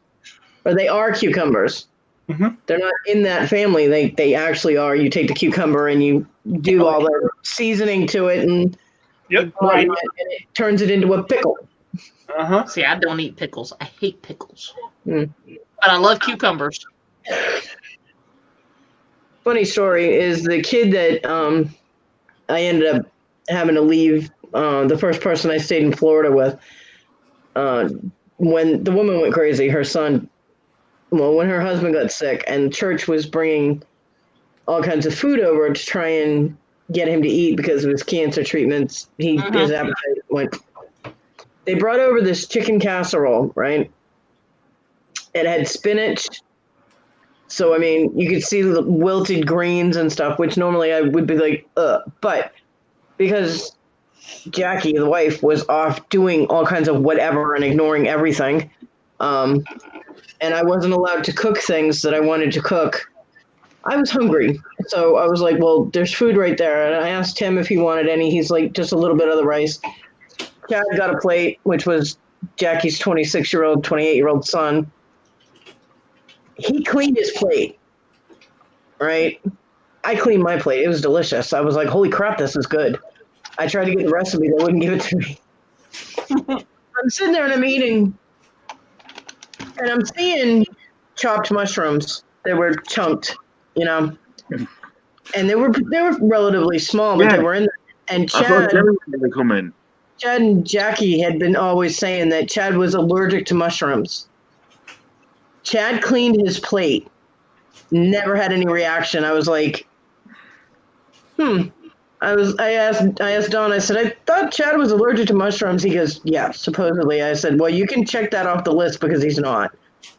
or they are cucumbers. Mm-hmm. They're not in that family. They actually are. You take the cucumber and you do all the seasoning to it and right. and it turns it into a pickle. Uh-huh. See, I don't eat pickles. I hate pickles. Mm. But I love cucumbers. Funny story is the kid that I ended up having to leave, the first person I stayed in Florida with, when the woman went crazy, her son, well, when her husband got sick and church was bringing all kinds of food over to try and get him to eat because of his cancer treatments, his appetite went. They brought over this chicken casserole, right? It had spinach. So, I mean, you could see the wilted greens and stuff, which normally I would be like, ugh. But because Jackie, the wife, was off doing all kinds of whatever and ignoring everything, and I wasn't allowed to cook things that I wanted to cook, I was hungry. So I was like, well, there's food right there. And I asked him if he wanted any. He's like, just a little bit of the rice. Chad got a plate, which was Jackie's 26-year-old, 28-year-old son. He cleaned his plate, right? I cleaned my plate. It was delicious. I was like, holy crap, this is good. I tried to get the recipe. They wouldn't give it to me. I'm sitting there and I'm eating, and I'm seeing chopped mushrooms. They were chunked, you know, and they were relatively small, but they were in there. And I thought Jerry was going to come in. Chad and Jackie had been always saying that Chad was allergic to mushrooms. Chad cleaned his plate, never had any reaction. I was like, I asked Don, I said, I thought Chad was allergic to mushrooms. He goes, yeah, supposedly. I said, well, you can check that off the list because he's not.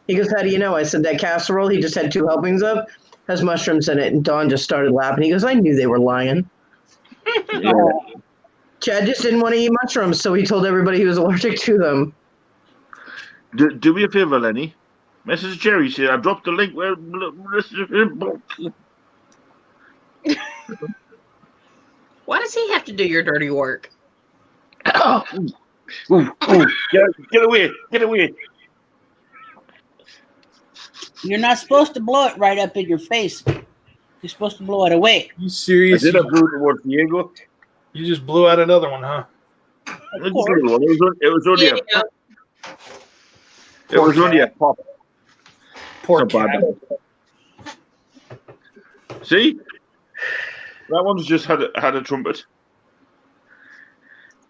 He goes, how do you know? I said, that casserole he just had 2 helpings of has mushrooms in it. And Don just started laughing. He goes, I knew they were lying. Yeah. Chad just didn't want to eat mushrooms, so he told everybody he was allergic to them. Do me a favor, Lenny. Message Jerry. Said I dropped the link where. Why does he have to do your dirty work? Get away! Get away! You're not supposed to blow it right up in your face. You're supposed to blow it away. You serious? I did a blue towards Diego. You just blew out another one, huh? It was only a pop. Poor cat. See, that one's just had a trumpet.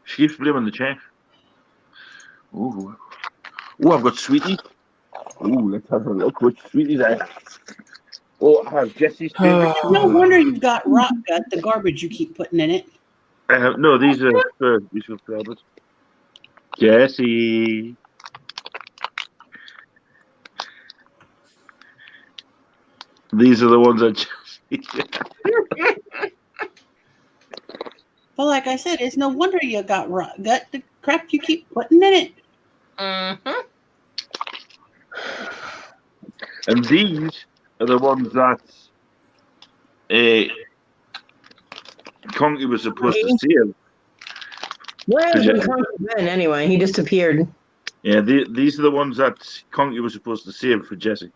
She keeps blaming the chair. Ooh, I've got Sweetie. Ooh, let's have a look. Which Sweetie there? Oh, I have Jesse's favorite. No wonder you've got rock gut, the garbage you keep putting in it. No, these are flowers. Jesse. These are the ones that But like I said, it's no wonder you got rock gut, the crap you keep putting in it. Mm-hmm. And these are the ones that Conky was supposed to save. Where has Yeah. been Conky been anyway? He disappeared. Yeah, these are the ones that Conky was supposed to save for Jesse.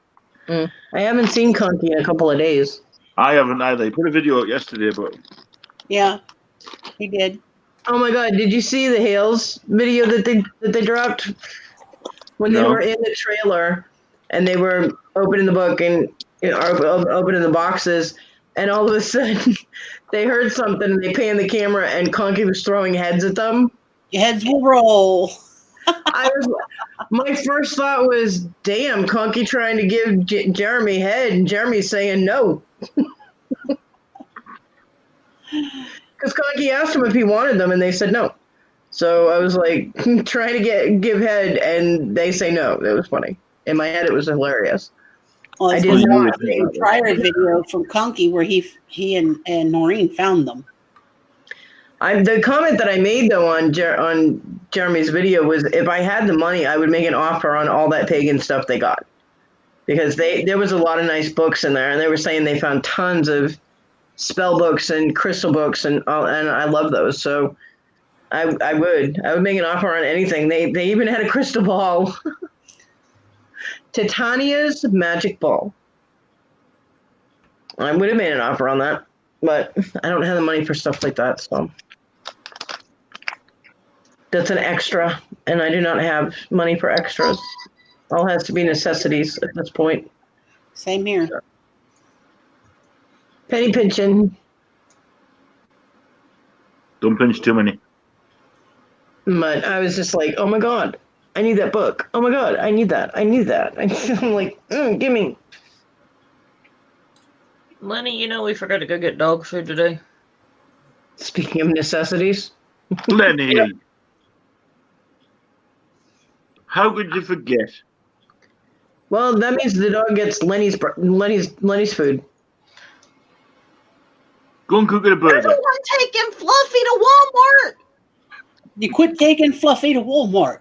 I haven't seen Conky in a couple of days. I haven't either. He put a video out yesterday, but Yeah, he did. Oh my God! Did you see the Hales video that they dropped when they No. were in the trailer and they were opening the book and opening the boxes, and all of a sudden they heard something and they panned the camera and Conky was throwing heads at them. Heads will roll. My first thought was, "Damn, Conky trying to give Jeremy head," and Jeremy's saying no. Because Conky asked him if he wanted them, and they said no. So I was like, trying to give head, and they say no. It was funny. In my head, it was hilarious. Well, I I didn't watch watch a prior video from Conky where he and Noreen found them. The comment that I made though on Jeremy's video was, if I had the money, I would make an offer on all that pagan stuff they got, because there was a lot of nice books in there, and they were saying they found tons of spell books and crystal books, and I love those. So I would make an offer on anything. They even had a crystal ball, Titania's magic ball. I would have made an offer on that, but I don't have the money for stuff like that, so. That's an extra, and I do not have money for extras. All has to be necessities at this point. Same here. Penny pinching. don't pinch too many. But I was just like, oh my God, I need that book. Oh my God, I need that. I need that. I'm like, give me. Lenny, you know we forgot to go get dog food today. Speaking of necessities. Lenny. How could you forget? Well, that means the dog gets Lenny's food. Go and cook it a burger. Everyone taking Fluffy to Walmart. You quit taking Fluffy to Walmart.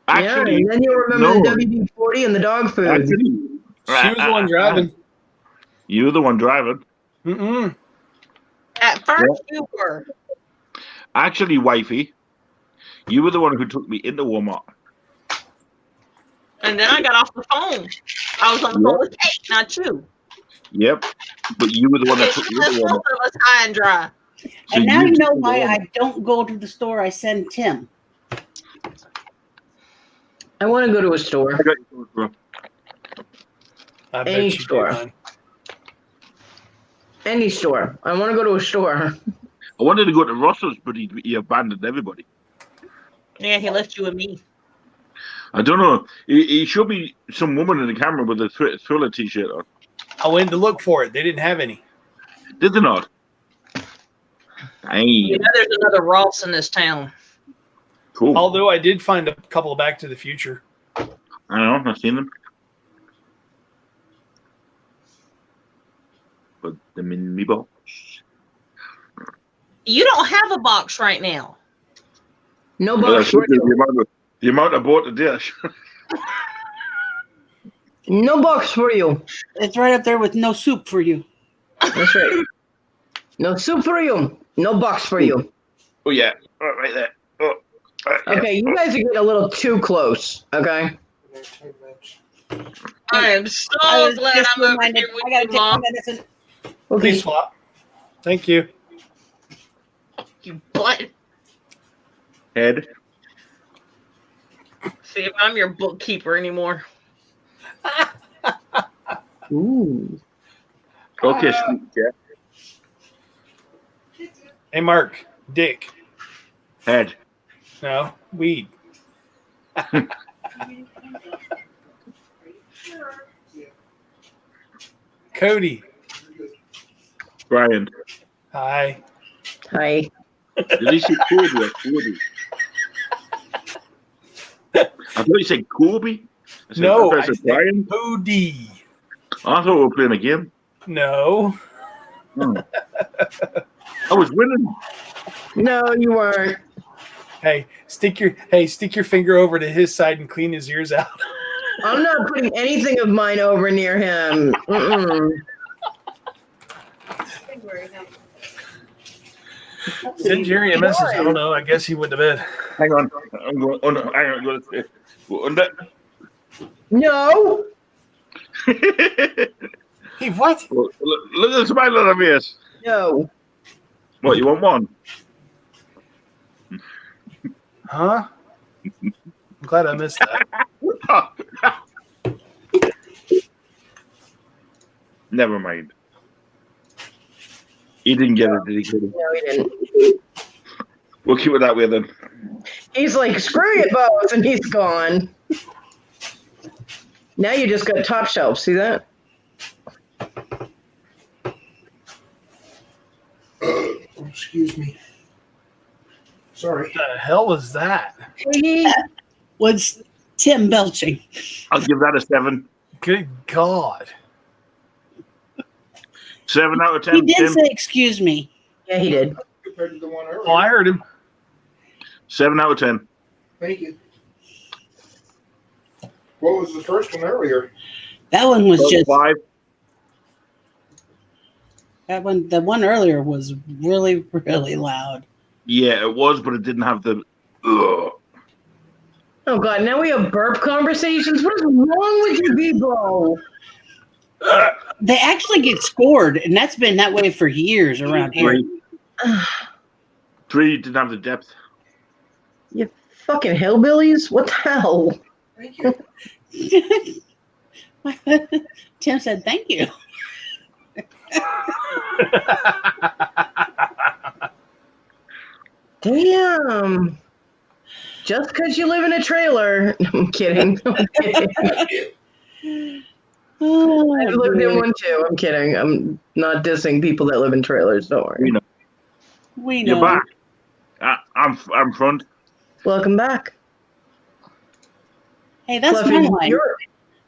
Actually, yeah, and then you remember no. the WD-40 and the dog food. Actually, She was the one driving. You were the one driving. Mm-mm. At first you were. Actually, wifey, you were the one who took me into Walmart. And then I got off the phone. I was on the phone with Kate, not you. Yep, but you were the one that took me Both into Walmart. of us high and dry. And now you know took me why to I Walmart. don't go to the store. I send Tim. I want to go to a store. I got you, bro. I bet Any you store. did, man. Any store. I want to go to a store. I wanted to go to Russell's, but he abandoned everybody. Yeah, he left you and me. I don't know. He showed me some woman in the camera with a Thriller t-shirt on. I went to look for it. They didn't have any. Did they not? You know there's another Ross in this town. Cool. Although I did find a couple of Back to the Future. I don't know. I've seen them. Put them in me box. You don't have a box right now. No Well, box I for showed you you. the amount I bought the dish. No box for you. It's right up there with no soup for you. That's right. No soup for you. No box for you. Oh yeah, right there. Oh, Okay, you guys are getting a little too close. Okay. I am so I was glad just I'm over reminded, here with I gotta you, take my Mom. medicine. Okay. Please swap. Thank you. You butt. Head. See if I'm your bookkeeper anymore. Ooh. Okay, sweet Jeff. Hey, Mark. Dick. Head. No. Weed. Cody. Brian. Hi. Hi. Did he say Kobe or Kobe? I thought he said Kobe. I said, No, I I said said Brian. Cody. I thought we were playing a game. No. I was winning. No, you weren't. Hey, stick your finger over to his side and clean his ears out. I'm not putting anything of mine over near him. Mm-mm. Send Jerry a message. I don't know. I guess he went to bed. Hang on. I'm going. Oh, no, hang on. Go under. No. Hey, what? Look at the smile on her face. No. What, you want one? Huh? I'm glad I missed that. Never mind. He didn't get it, did he? No, he didn't. We'll keep it that way then. He's like, screw you both, and he's gone. Now you just got top shelf. See that? Excuse me. Sorry. What the hell was that? That was Tim belching. I'll give that a 7. Good God. 7 out of 10. He did Tim. say, excuse me. Yeah, he did. Compared to the one earlier. Oh, I heard him. 7 out of 10. Thank you. What was the first one earlier? That one was just 5. that one. The one earlier was really, really loud. Yeah, it was, but it didn't have the. Ugh. Oh God! Now we have burp conversations. What is wrong with you people? They actually get scored, and that's been that way for years around here. 3 didn't have the depth. You fucking hillbillies! What the hell? Thank you. Tim said, "Thank you." Damn! Just because you live in a trailer. I'm kidding. I'm kidding. Oh, I've lived in one too. I'm kidding. I'm not dissing people that live in trailers. Don't worry. We know. You're back. I'm front. Welcome back. Hey, that's Fluffy, my line.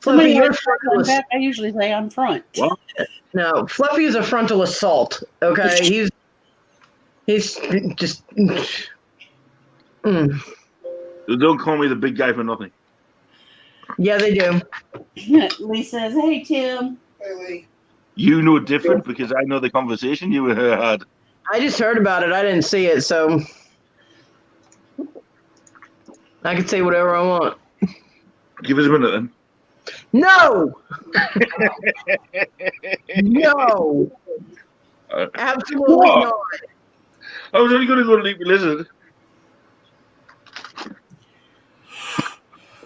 Fluffy, you're likes to run back, I usually say I'm front. What? No, Fluffy is a frontal assault. Okay, he's just. Don't call me the big guy for nothing. Yeah, they do. Lee says, "Hey, Tim." Hey, Lee. You know different because I know the conversation you had. I just heard about it. I didn't see it, so I can say whatever I want. Give us a minute then. No. No. Absolutely What? not. I was only going to go to Leap Lizard.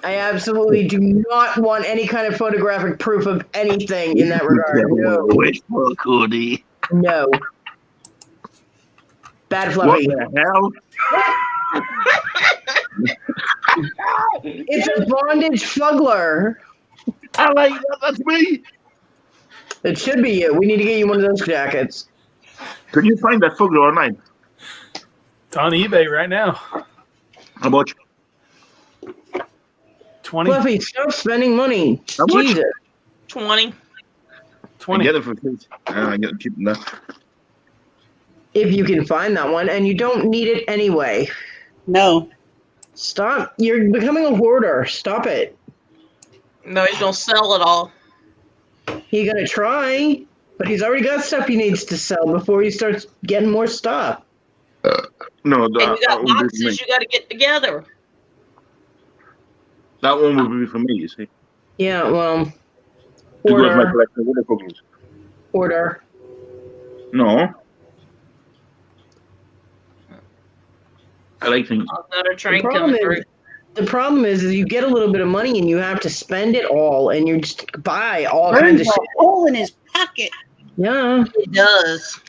I absolutely do not want any kind of photographic proof of anything in that regard. No. Wait for Cody. No. Bad Fluffy. What the hell? It's a bondage fuggler. I like that. That's me. It should be you. We need to get you one of those jackets. Can you find that fuggler online? It's on eBay right now. How much? 20. Fluffy, stop spending money. How much? Jesus. 20. 20. I get it for free. I get them cheap enough. If you can find that one, and you don't need it anyway. No. Stop. You're becoming a hoarder. Stop it. No, he's gonna sell it all. He's going to try, but he's already got stuff he needs to sell before he starts getting more stuff. No, And you got boxes you got to get together. that one would be for me, you see. Yeah, well, To go with my order. collection of other fugglers. Order. No. I like things. Another train The problem coming through. is, the problem is you get a little bit of money and you have to spend it all, and you just buy all kinds of Burns a shit. hole in his pocket. Yeah. It does.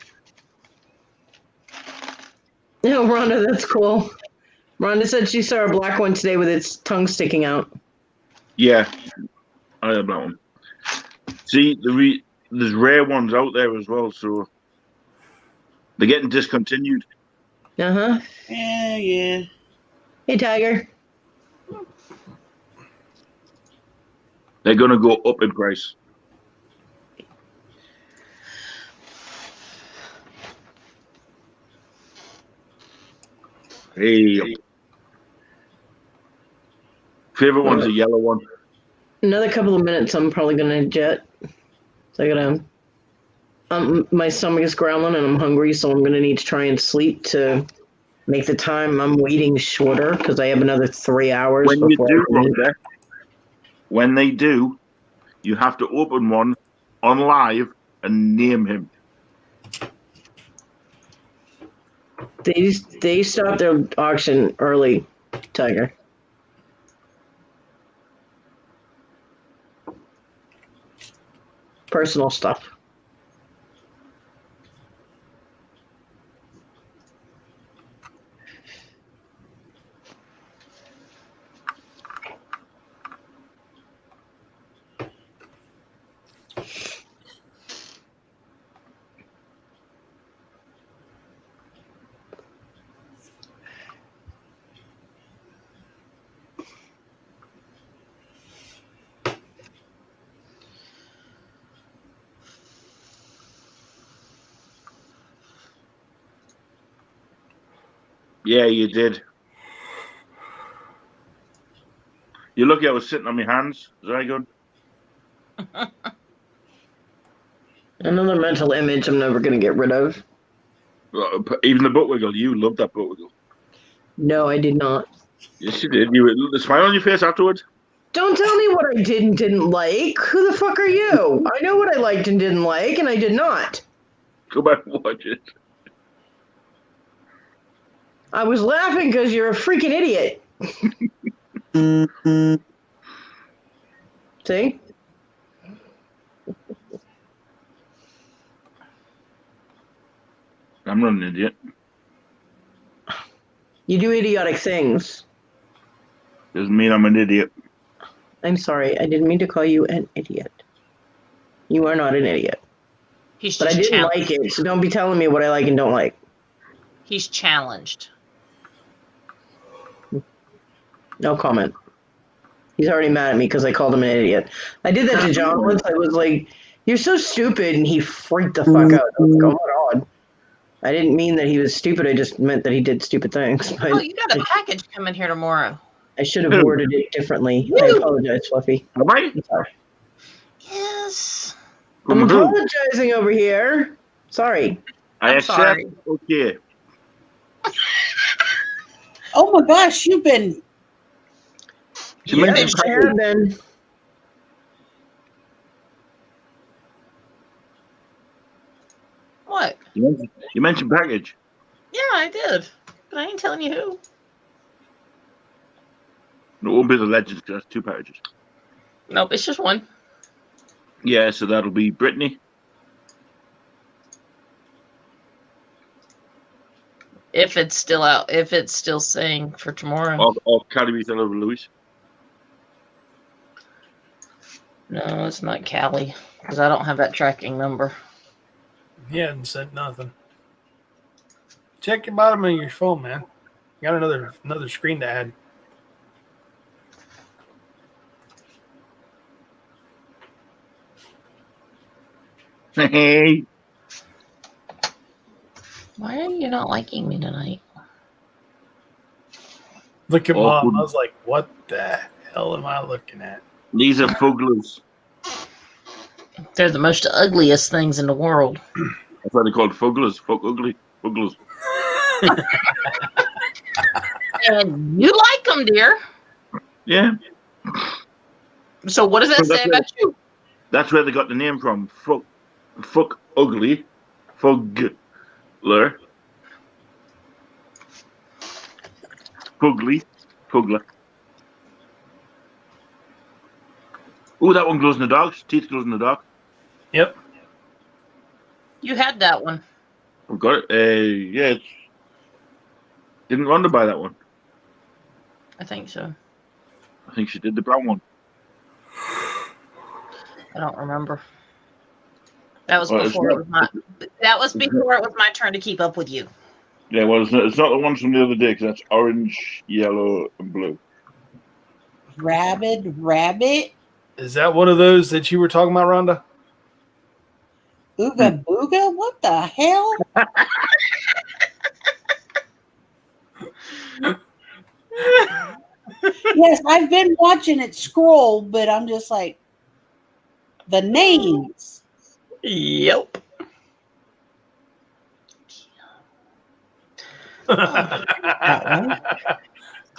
Yeah, Rhonda, that's cool. Rhonda said she saw a black one today with its tongue sticking out. Yeah, I have that one. See, there's rare ones out there as well, so they're getting discontinued. Uh-huh. Yeah, yeah. Hey, Tiger. They're going to go up in price. Hey. Favorite one's a yellow one. Another couple of minutes, I'm probably gonna jet. So I gotta. My stomach is growling and I'm hungry, so I'm gonna need to try and sleep to make the time I'm waiting shorter because I have another 3 hours When you before do, I can eat. Rhonda, when they do, you have to open one on live and name him. They stopped their auction early, Tiger. Personal stuff. Yeah, you did. You're lucky I was sitting on my hands. Is that good? Another mental image I'm never going to get rid of. Even the butt wiggle. You loved that butt wiggle. No, I did not. Yes, you did. You were the smile on your face afterwards. Don't tell me what I did and didn't like. Who the fuck are you? I know what I liked and didn't like, and I did not. Go back and watch it. I was laughing because you're a freaking idiot. See? I'm not an idiot. You do idiotic things. Doesn't mean I'm an idiot. I'm sorry. I didn't mean to call you an idiot. You are not an idiot. He's But I just didn't challenged. like it, so don't be telling me what I like and don't like. He's challenged. No comment. He's already mad at me because I called him an idiot. I did that to John once. I was like, "You're so stupid," and he freaked the fuck out. I was like, "Oh my god." I didn't mean that he was stupid. I just meant that he did stupid things. But Oh, you got a package coming here tomorrow. I should have worded it differently. I apologize, Fluffy. Am I? I'm sorry. Yes. I'm apologizing over here. Sorry. I accept. sorry. Okay. Oh my gosh, you've been. Yes, I have been. What? You mentioned package. Yeah, I did. But I ain't telling you who. It won't be the Legends because that's 2 packages. Nope, it's just one. Yeah, so that'll be Brittany. If it's still out, if it's still saying for tomorrow. Or Callie over Louis. No, it's not Callie. Because I don't have that tracking number. He hadn't sent nothing. Check your bottom of your phone, man. You got another screen to add. Hey. Why are you not liking me tonight? Look at Mom. I was like, what the hell am I looking at? These are fugglers. They're the most ugliest things in the world. That's why they're called fugglers. Fuck ugly. Fugglers. And you like them, dear. Yeah. So what does that say about you? That's where they got the name from. Fuck ugly. Fugler. Fugly. Fugler. Oh, that one glows in the dark. Teeth glows in the dark. Yep. You had that one. I've got it. Yeah. Didn't Rhonda buy that one? I think so. I think she did the brown one. I don't remember. That was Well, before it's it was my. That was before it was my turn to keep up with you. Yeah, well, it's not the ones from the other day because that's orange, yellow, and blue. Rabbit? Is that one of those that you were talking about, Rhonda? Ooga booga? What the hell? Yes, I've been watching it scroll, but I'm just like, the names. Yep.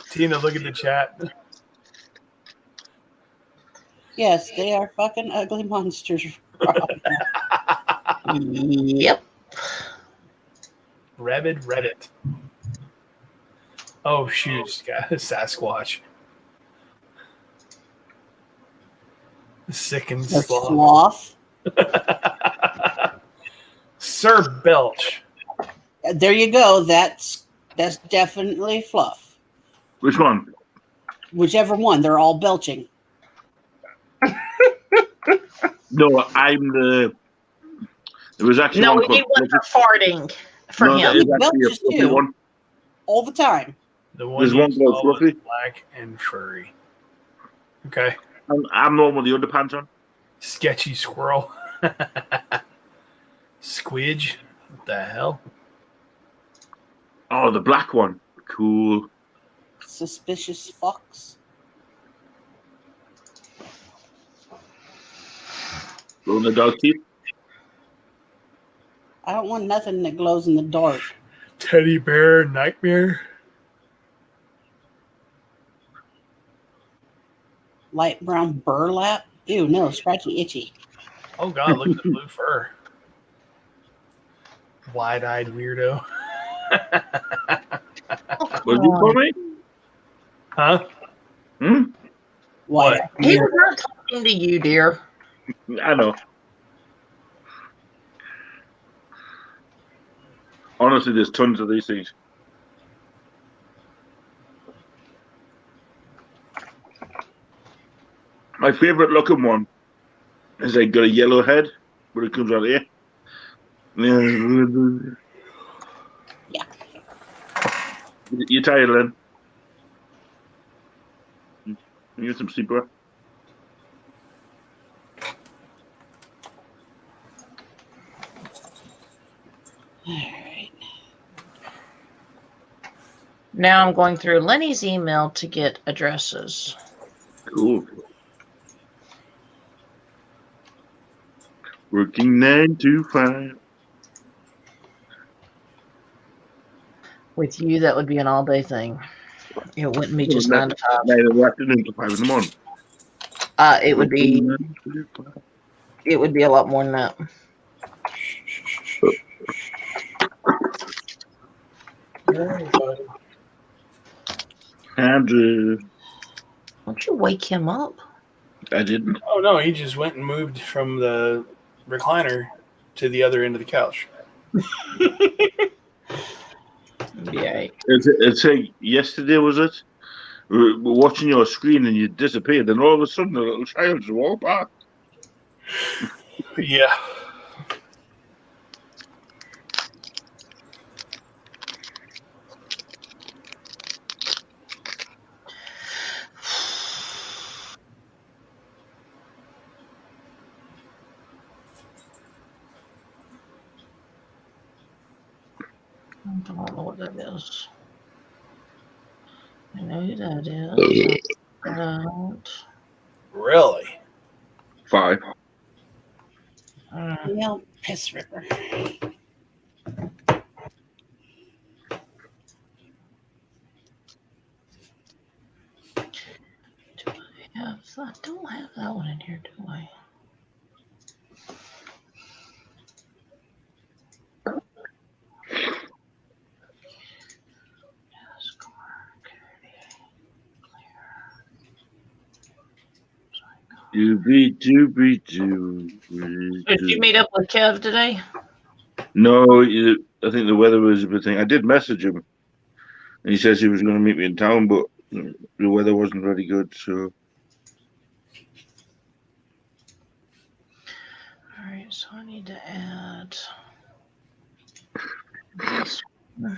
Tina, look at the chat. Yes, they are fucking ugly monsters. Yep. Rabid Reddit. Oh shoot, it's got a Sasquatch. Sick and The sloth. sloth. Sir Belch. There you go. That's definitely fluff. Which one? Whichever one. They're all belching. No, I'm the. There was actually No, one we called need one for farting for No, him. that is actually a belches fluffy too. one. All the time. The one There's you one called saw was Fluffy. black and furry. Okay. I'm normal the underpants on. Sketchy squirrel. Squidge. What the hell? Oh, the black one. Cool. Suspicious fox. Glow in the dog teeth. I don't want nothing that glows in the dark. Teddy bear nightmare. Light brown burlap. Ew, no, scratchy, itchy. Oh god, look at the blue fur. Wide-eyed weirdo. What did you call me? Huh? What? He was not talking to you, dear. I know. Honestly, there's tons of these things. My favorite looking one is like got a yellow head, but it comes out here. Yeah. You tired, Lynn? You get some sleep, bro? Now I'm going through Lenny's email to get addresses. Cool. Working 9 to 5. With you, that would be an all-day thing. It wouldn't be just 9 to 5. 9 in the afternoon to 5 in the morning. It would be. It would be a lot more than that. Andrew. Don't you wake him up? I didn't. Oh no, he just went and moved from the recliner to the other end of the couch. Yeah. It's like yesterday, was it? We were watching your screen and you disappeared, and all of a sudden a little child just walked back. Yeah. I don't know what that is. I know who that is. I don't. Really? 5. Yeah, piss ripper. I don't have that one in here, do I? Doobie doobie Did you meet up with Kev today? No, I think the weather was a bit thing. I did message him, and he says he was going to meet me in town, but the weather wasn't very good. So, All right, so I need to add this one.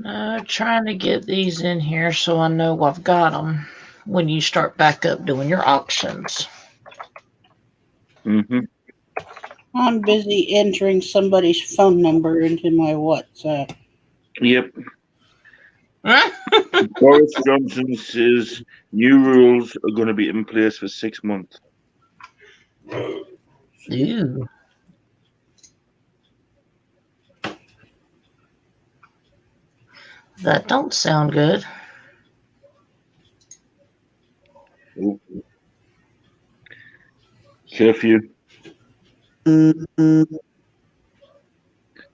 Trying to get these in here so I know I've got them when you start back up doing your auctions. Mm-hmm. I'm busy entering somebody's phone number into my WhatsApp. Yep. Boris Johnson says new rules are going to be in place for 6 months. Ew. That don't sound good. Ooh. Curfew. Yo,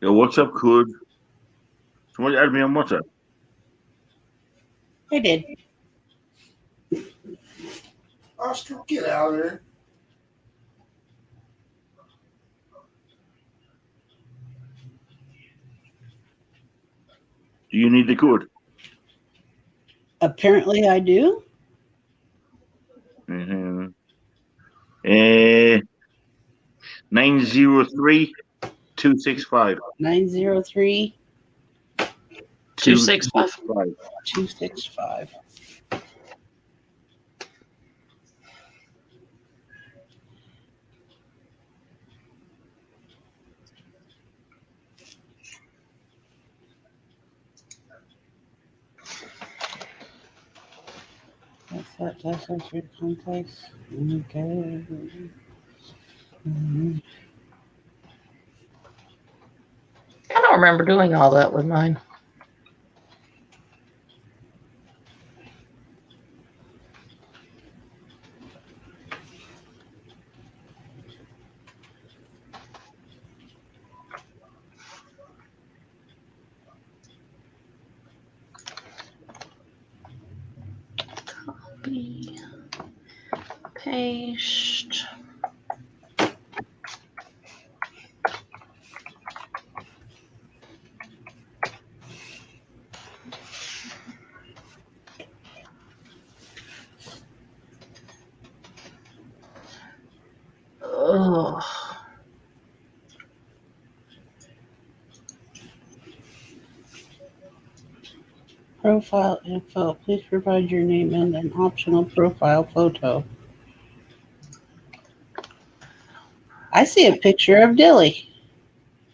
what's up, Kud? Somebody add me on WhatsApp. I did. Oscar, get out of there. Do you need the code? Apparently I do. Mm-hmm. 903 265. 903 265. 265. That's your context. Okay. I don't remember doing all that with mine. Copy. Paste. Oh. Profile info. Please provide your name and an optional profile photo. I see a picture of Dilly.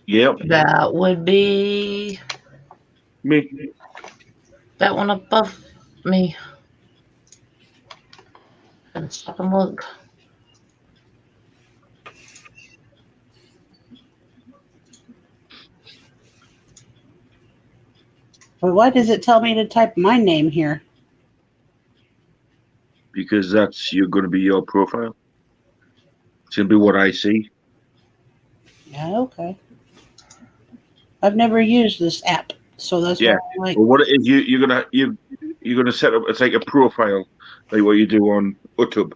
Yep. That would be me. That one above me. And stop and look. But why does it tell me to type my name here? Because that's going to be your profile. It's going to be what I see. Yeah, okay. I've never used this app, so that's why I'm like. Well, what it is, you're gonna set up. It's like a profile, like what you do on YouTube.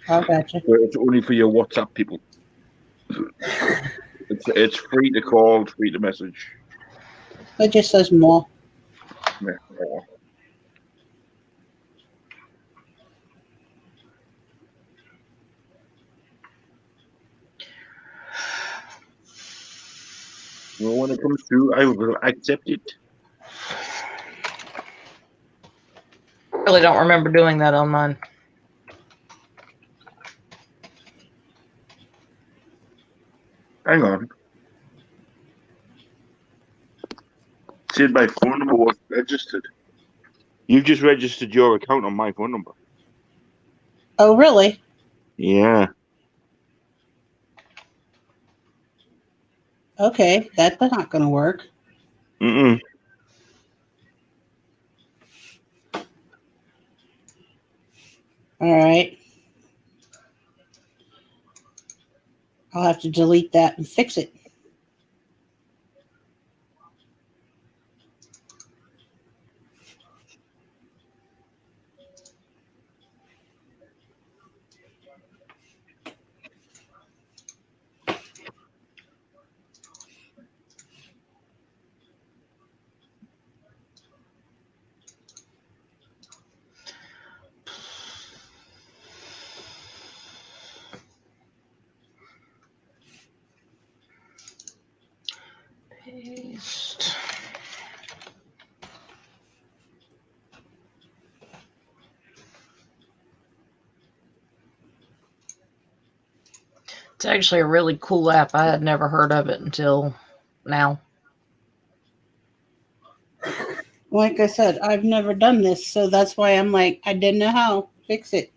I gotcha. But it's only for your WhatsApp people. It's free to call, free to message. It just says more. Yeah. Well, when it comes through, I will accept it. I really don't remember doing that on mine. Hang on. Said my phone number was registered. You've just registered your account on my phone number. Oh, really? Yeah. Okay, that's not going to work. Mm-mm. All right. I'll have to delete that and fix it. Paste. It's actually a really cool app. I had never heard of it until now. Like I said, I've never done this, so that's why I'm like, I didn't know how. Fix it.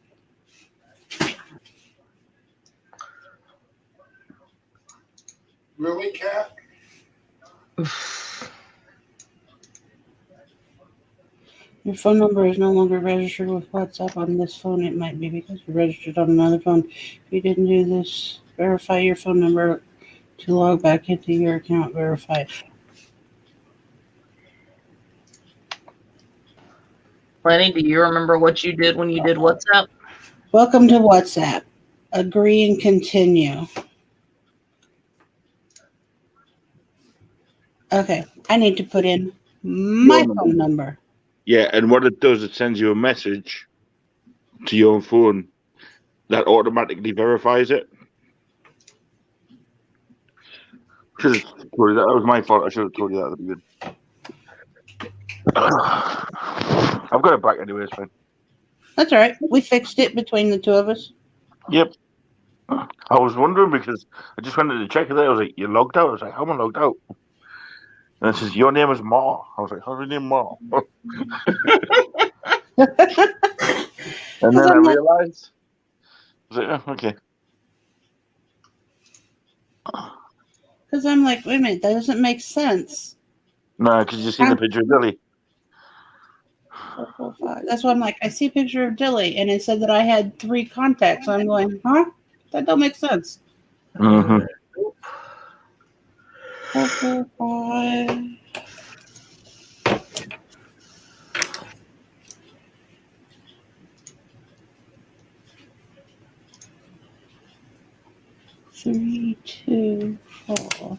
Really, Cat? Your phone number is no longer registered with WhatsApp on this phone. It might be because you're registered on another phone. If you didn't do this, verify your phone number to log back into your account. Verify. Lenny, do you remember what you did when you did WhatsApp? Welcome to WhatsApp. Agree and continue. Okay, I need to put in my phone number. Yeah, and what it does, it sends you a message to your phone that automatically verifies it. Should have told you that. That was my fault. I should have told you that at the beginning. I've got it back anyway. It's fine. That's all right. We fixed it between the two of us. Yep. I was wondering because I just wanted to check it out. I was like, "You logged out?" I was like, "How am I logged out?" And it says, "Your name is Ma." I was like, "How's your name Ma?" And then I realized, I was like, "Oh, okay." Because I'm like, wait a minute, that doesn't make sense. No, because you see the picture of Billy. 445. That's why I'm like, I see a picture of Dilly, and it said that I had 3 contacts. I'm going, huh? That don't make sense. Mm-hmm. 445. Three, 2, 4.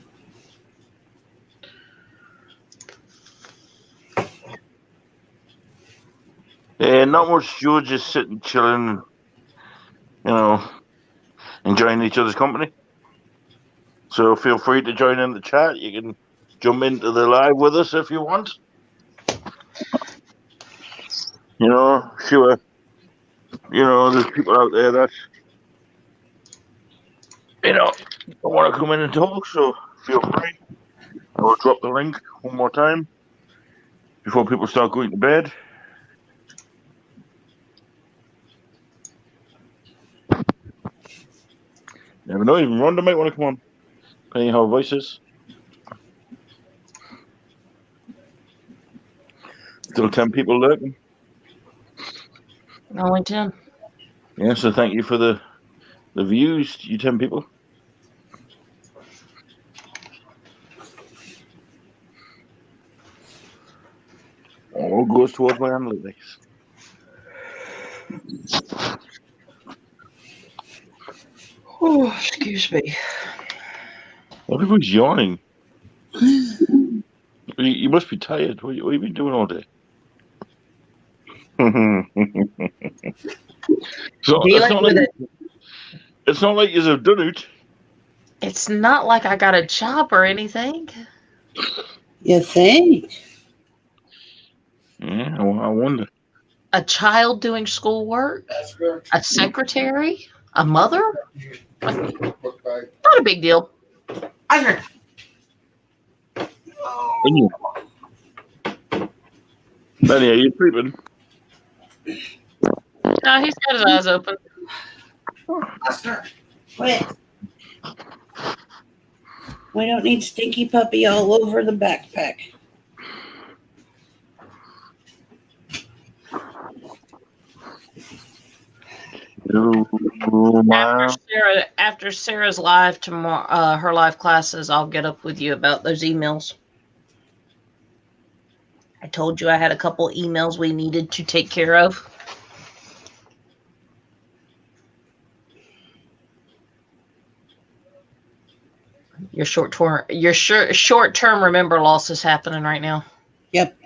Yeah, not much. You're just sitting, chilling, enjoying each other's company. So feel free to join in the chat. You can jump into the live with us if you want. Sure. There's people out there that, want to come in and talk, so feel free. I will drop the link one more time before people start going to bed. Never know, even Rhonda might want to come on, depending on her voice is. Still 10 people lurking. Only 10. Yeah, so thank you for the views, you 10 people. All goes towards my analytics. Oh, excuse me. Everybody's yawning. You must be tired. What have you been doing all day? It's not like you've done it. It's not like I got a job or anything. You think? Yeah, I wonder. A child doing schoolwork? A secretary? A mother? Not a big deal. Benny, are you sleeping? No, he's got his eyes open. Wait. We don't need Stinky Puppy all over the backpack. After Sarah's live tomorrow, her live classes, I'll get up with you about those emails. I told you I had a couple emails we needed to take care of. Your short-term remember loss is happening right now. Yep.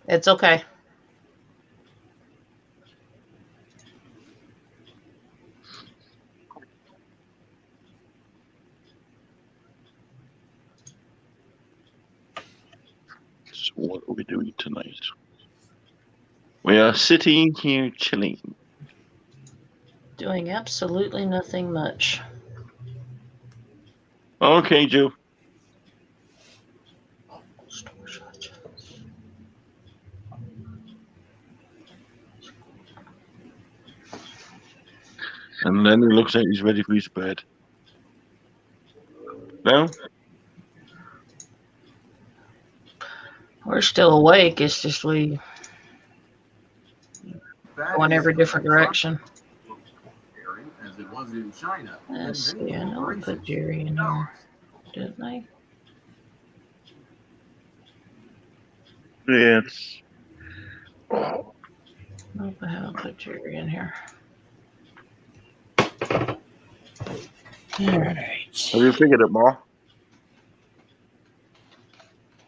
It's okay. So what are we doing tonight? We are sitting here chilling. Doing absolutely nothing much. Okay, Joe. And then it looks like he's ready for his bed. No? We're still awake. It's just we go in every different direction. As it was in China. Let's see. I know I put Jerry in here, didn't I? Yes. Nope, I haven't put Jerry in here. All right. Have you figured it more?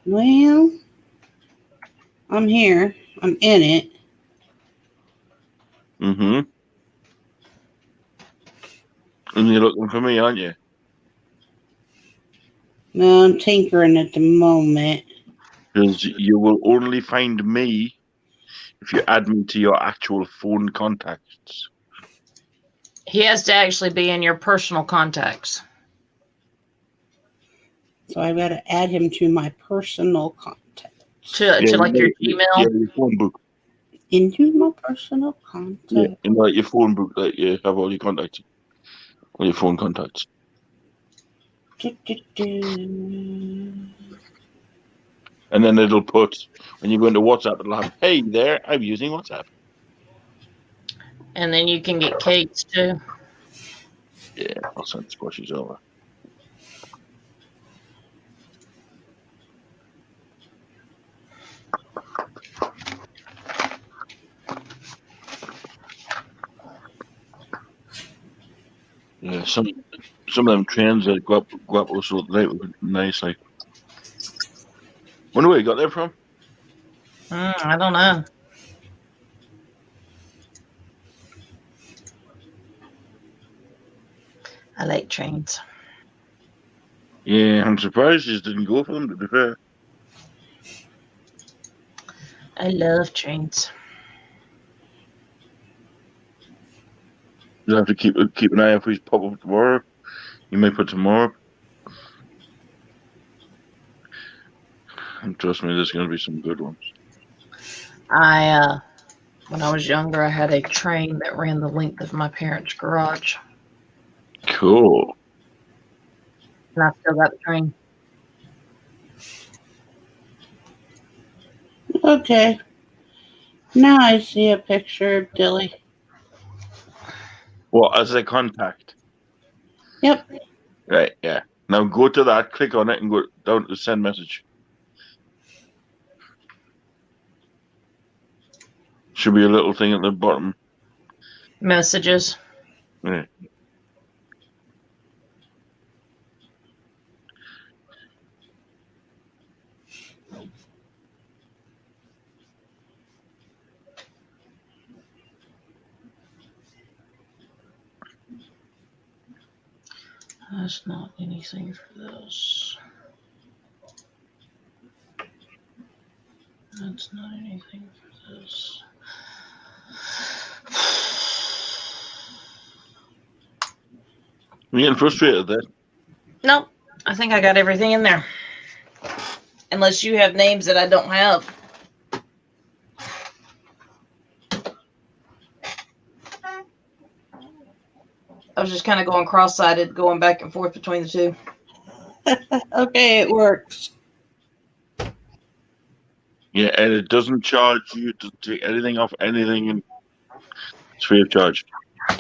Well, I'm here. I'm in it. Mm-hmm. And you're looking for me, aren't you? No, I'm tinkering at the moment. Because you will only find me if you add me to your actual phone contacts. He has to actually be in your personal contacts. So I got to add him to my personal contact. To like your Gmail? Yeah, your phone book. Into my personal contact. Yeah, in like your phone book that you have all your contacts. All your phone contacts. And then it'll put, when you go into WhatsApp, it'll have, hey there, I'm using WhatsApp. And then you can get Kate's too. Yeah, I'll send squashies over. Yeah, some of them trains that go up also late were nice. Like, wonder where you got that from? I don't know. I like trains. Yeah, I'm surprised you didn't go for them, to be fair. I love trains. You'll have to keep an eye out for his pop up tomorrow. You may put tomorrow. And trust me, there's going to be some good ones. When I was younger, I had a train that ran the length of my parents' garage. Cool. And I still got the train. Okay. Now I see a picture of Dilly. Well, as a contact. Yep. Right, yeah. Now go to that, click on it, and go down to send message. Should be a little thing at the bottom. Messages. Yeah. That's not anything for this. That's not anything for this. You getting frustrated there? Nope. I think I got everything in there. Unless you have names that I don't have. I was just kind of going cross-sided, going back and forth between the two. Okay, it works. Yeah, and it doesn't charge you to take anything off anything, and it's free of charge.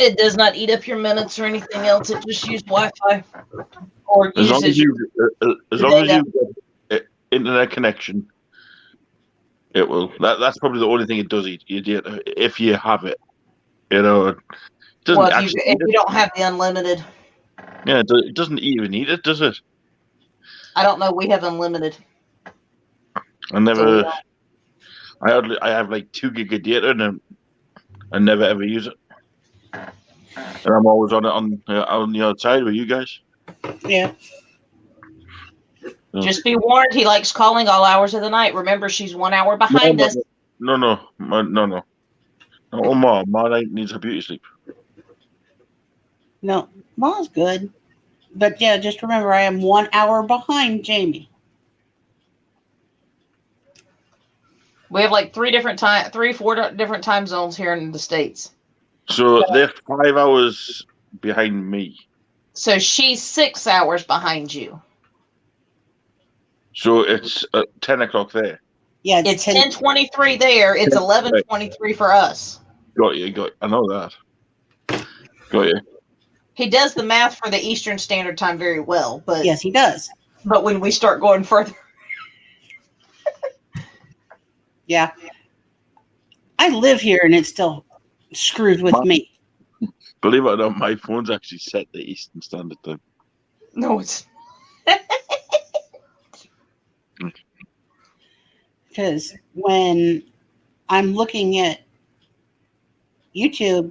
It does not eat up your minutes or anything else. It just uses Wi-Fi. Or As long as uses you've got internet connection, it will. That's probably the only thing it does eat. If you have it, you know. It doesn't well, actually if you don't have the unlimited. Yeah, it doesn't even eat it, does it? I don't know. We have unlimited. I never. I have like 2 gig of data, and I never ever use it. And I'm always on the outside with you guys. Yeah. Just be warned, he likes calling all hours of the night. Remember, she's 1 hour behind us. No. Oh, Ma needs her beauty sleep. No, Ma's good. But yeah, just remember I am 1 hour behind Jamie. We have like 4 different time zones here in the States. So they're 5 hours behind me. So she's 6 hours behind you. So it's 10 o'clock there. Yeah, it's 10:23 there. It's 11:23 for us. Got you. I know that. Got you. He does the math for the Eastern Standard Time very well, but yes, he does. But when we start going further, yeah, I live here and it still screws with me. Believe it or not, my phone's actually set the Eastern Standard Time. No, it's because when I'm looking at YouTube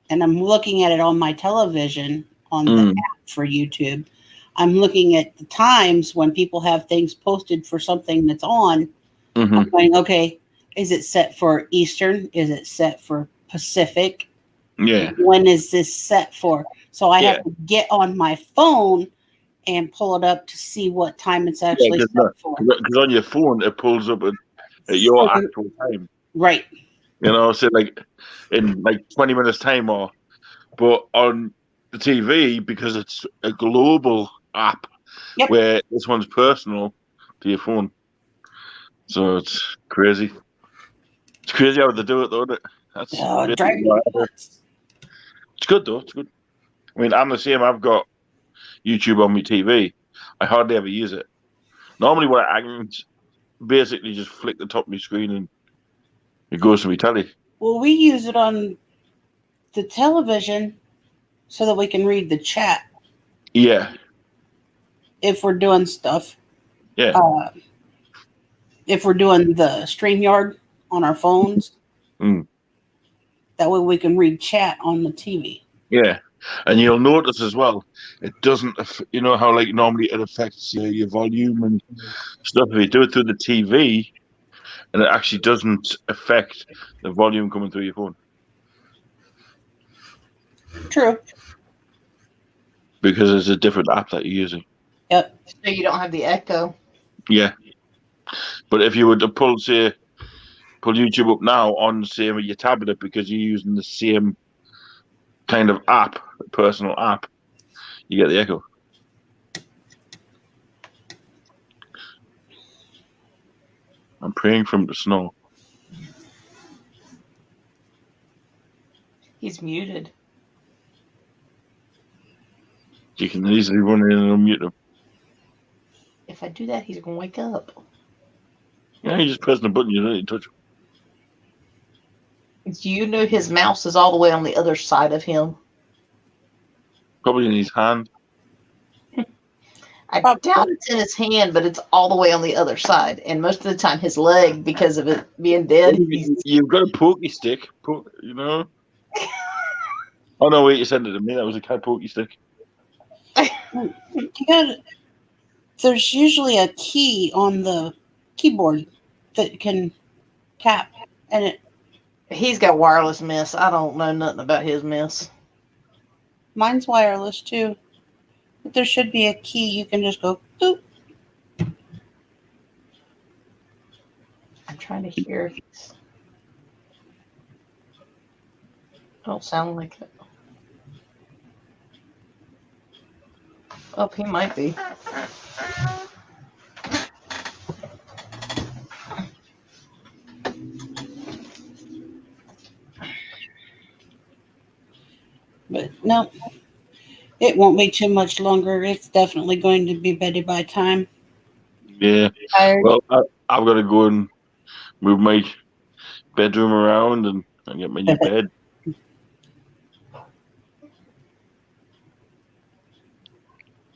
and I'm looking at it on my television on the app for YouTube, I'm looking at the times when people have things posted for something that's on. I'm going, okay, is it set for Eastern? Is it set for Pacific? Yeah. When is this set for? So I have to get on my phone and pull it up to see what time it's actually set for. Because on your phone, it pulls up at your actual time. Right. You know, so like in like 20 minutes time but on the TV, because it's a global app where this one's personal to your phone. So it's crazy. It's crazy how they do it, though, isn't it? That's it's good, though. It's good. I mean, I'm the same. I've got YouTube on my TV. I hardly ever use it. Normally, what I can basically just flick the top of my screen and it goes to my telly. Well, we use it on the television so that we can read the chat. Yeah. If we're doing stuff. Yeah. If we're doing the StreamYard on our phones. That way we can read chat on the TV. Yeah. And you'll notice as well, it doesn't, you know how like normally it affects your volume and stuff. If you do it through the TV, and it actually doesn't affect the volume coming through your phone. True. Because it's a different app that you're using. Yep. So you don't have the echo. Yeah. But if you were to pull YouTube up now on, say, your tablet, because you're using the same kind of app, personal app, you get the echo. I'm praying for him to snow. He's muted. You can easily run in and unmute him. If I do that, he's going to wake up. Yeah, you just press the button, you don't need to touch him. Do you know his mouse is all the way on the other side of him? Probably in his hand. I doubt it's in his hand, but it's all the way on the other side. And most of the time, his leg, because of it being dead. You've got a pokey stick, you know? Oh, no, wait, you sent it to me. That was a cat pokey stick. There's usually a key on the keyboard that can tap. And he's got wireless mess. I don't know nothing about his mess. Mine's wireless, too. But there should be a key. You can just go, boop. I'm trying to hear if he's... Don't sound like it. Oh, he might be. But no, it won't be too much longer. It's definitely going to be better by time. Yeah. Tired. Well, I've got to go and move my bedroom around and get my new bed.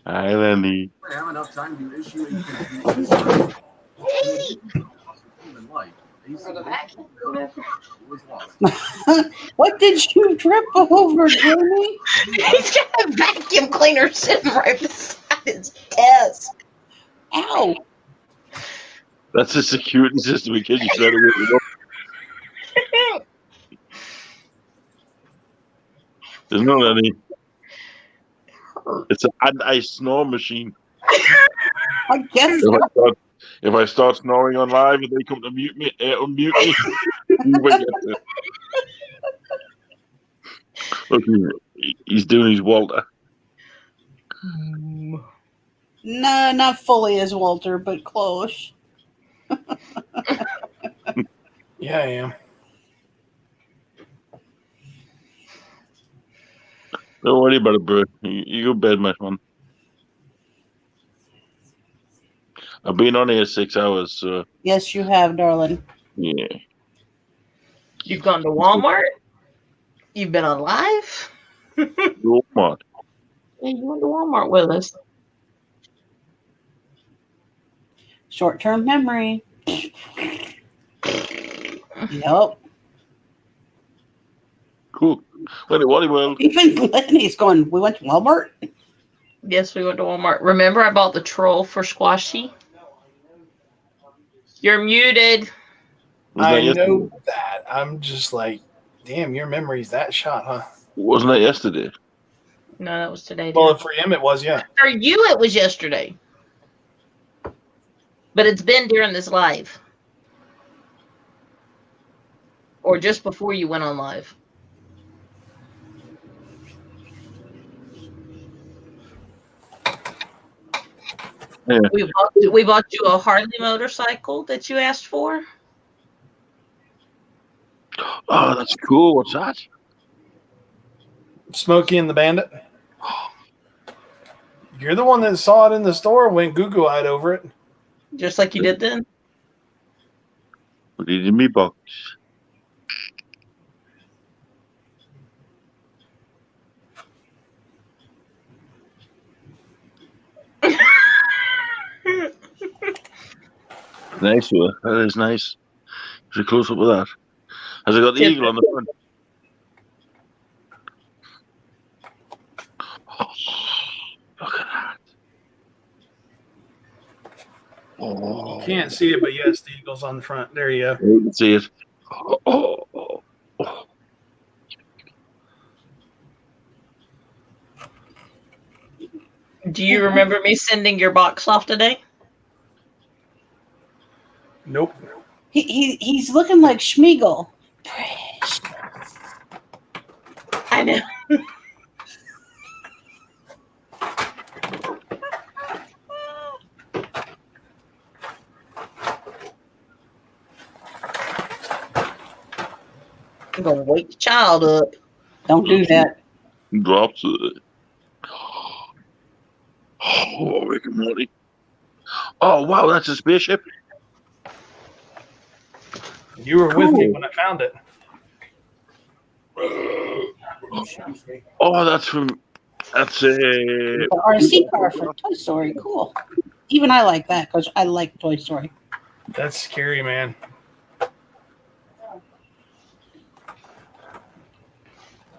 Hi, Lenny. I have enough time to issue a What did you trip over, Jamie? He's got a vacuum cleaner sitting right beside his desk. Ow. That's a security system in case you try to wake him up. There's not any. It's an anti-snore machine. I guess If I start snoring on live and they come to unmute me, he will get it. Look, he's doing his Walter. No, not fully as Walter, but close. Yeah, I am. Don't worry about it, bro. You go to bed, my man. I've been on here 6 hours, so Yes, you have, darling. yeah. You've gone to Walmart? You've been on live? Walmart. Yeah, you went to Walmart with us. Short-term memory. Yep. Cool. Wait, Wally World. Even Lenny's going, we went to Walmart? Yes, we went to Walmart. Remember, I bought the troll for Squashy? You're muted. I know that. I'm just like, damn, your memory's that shot, huh? Wasn't that yesterday? No, that was today. Well, dude. for him, it was, yeah. For you, it was yesterday. But it's been during this live. Or just before you went on live. Yeah. We bought you a Harley motorcycle that you asked for. Oh, that's cool. What's that? Smokey and the Bandit. You're the one that saw it in the store, went goo-goo-eyed over it. Just like you did then? Put it in me box. Nice, one. That is nice. There's a close up of that. Has it got the eagle on the front? Oh, look at that. Oh. You can't see it, but yes, the eagle's on the front. There you go. You can see it. Oh. Do you remember me sending your box off today? Nope. He's looking like Schmeagol. I know. I'm gonna wake the child up. Don't do that. Drops it. Oh, Rick and Morty. Oh, wow, that's a spaceship. You were with me when I found it. Oh, that's a The RC car for Toy Story. Cool. Even I like that because I like Toy Story. That's scary, man.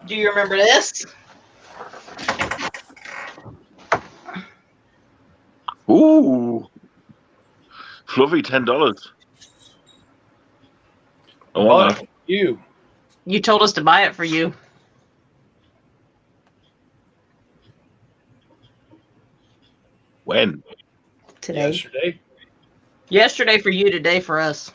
Do you remember this? Ooh. Fluffy, $10. I want that. You. You told us to buy it for you. When? Today. Yesterday. Yesterday for you, today for us.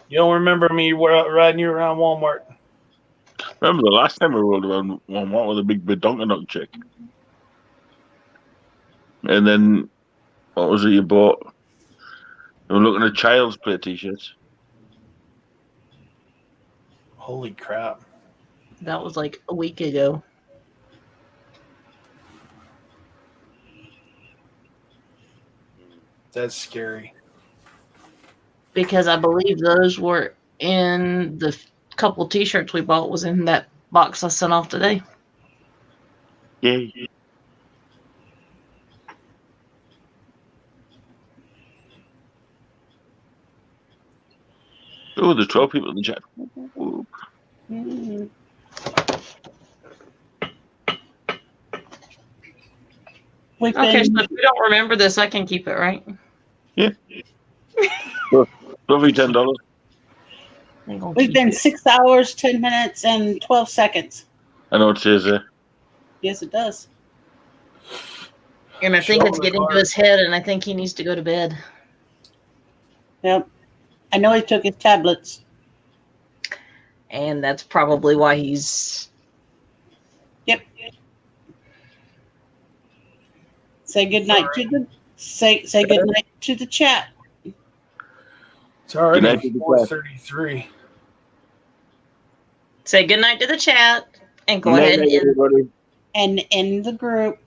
You don't remember me riding you around Walmart? Remember the last time we rode around Walmart with a big Donkanuk chick? And then, what was it you bought? You were looking at Child's Play t-shirts. Holy crap. That was like a week ago. That's scary. Because I believe those were in the couple t-shirts we bought was in that box I sent off today. Yeah. Oh, there's 12 people in the chat. We've Okay, been so if we don't remember this, I can keep it, right? Yeah. Roughly $10. we've been 6 hours, 10 minutes, and 12 seconds. I know it says there. Yes, it does. And I think it's getting to his head, and I think he needs to go to bed. Yep. I know he took his tablets. And that's probably why he's... Yep. Say good night to the say good night to the chat. It's already Good night to the 4:33. Say goodnight to the chat and go Good night, ahead and everybody. And in the group.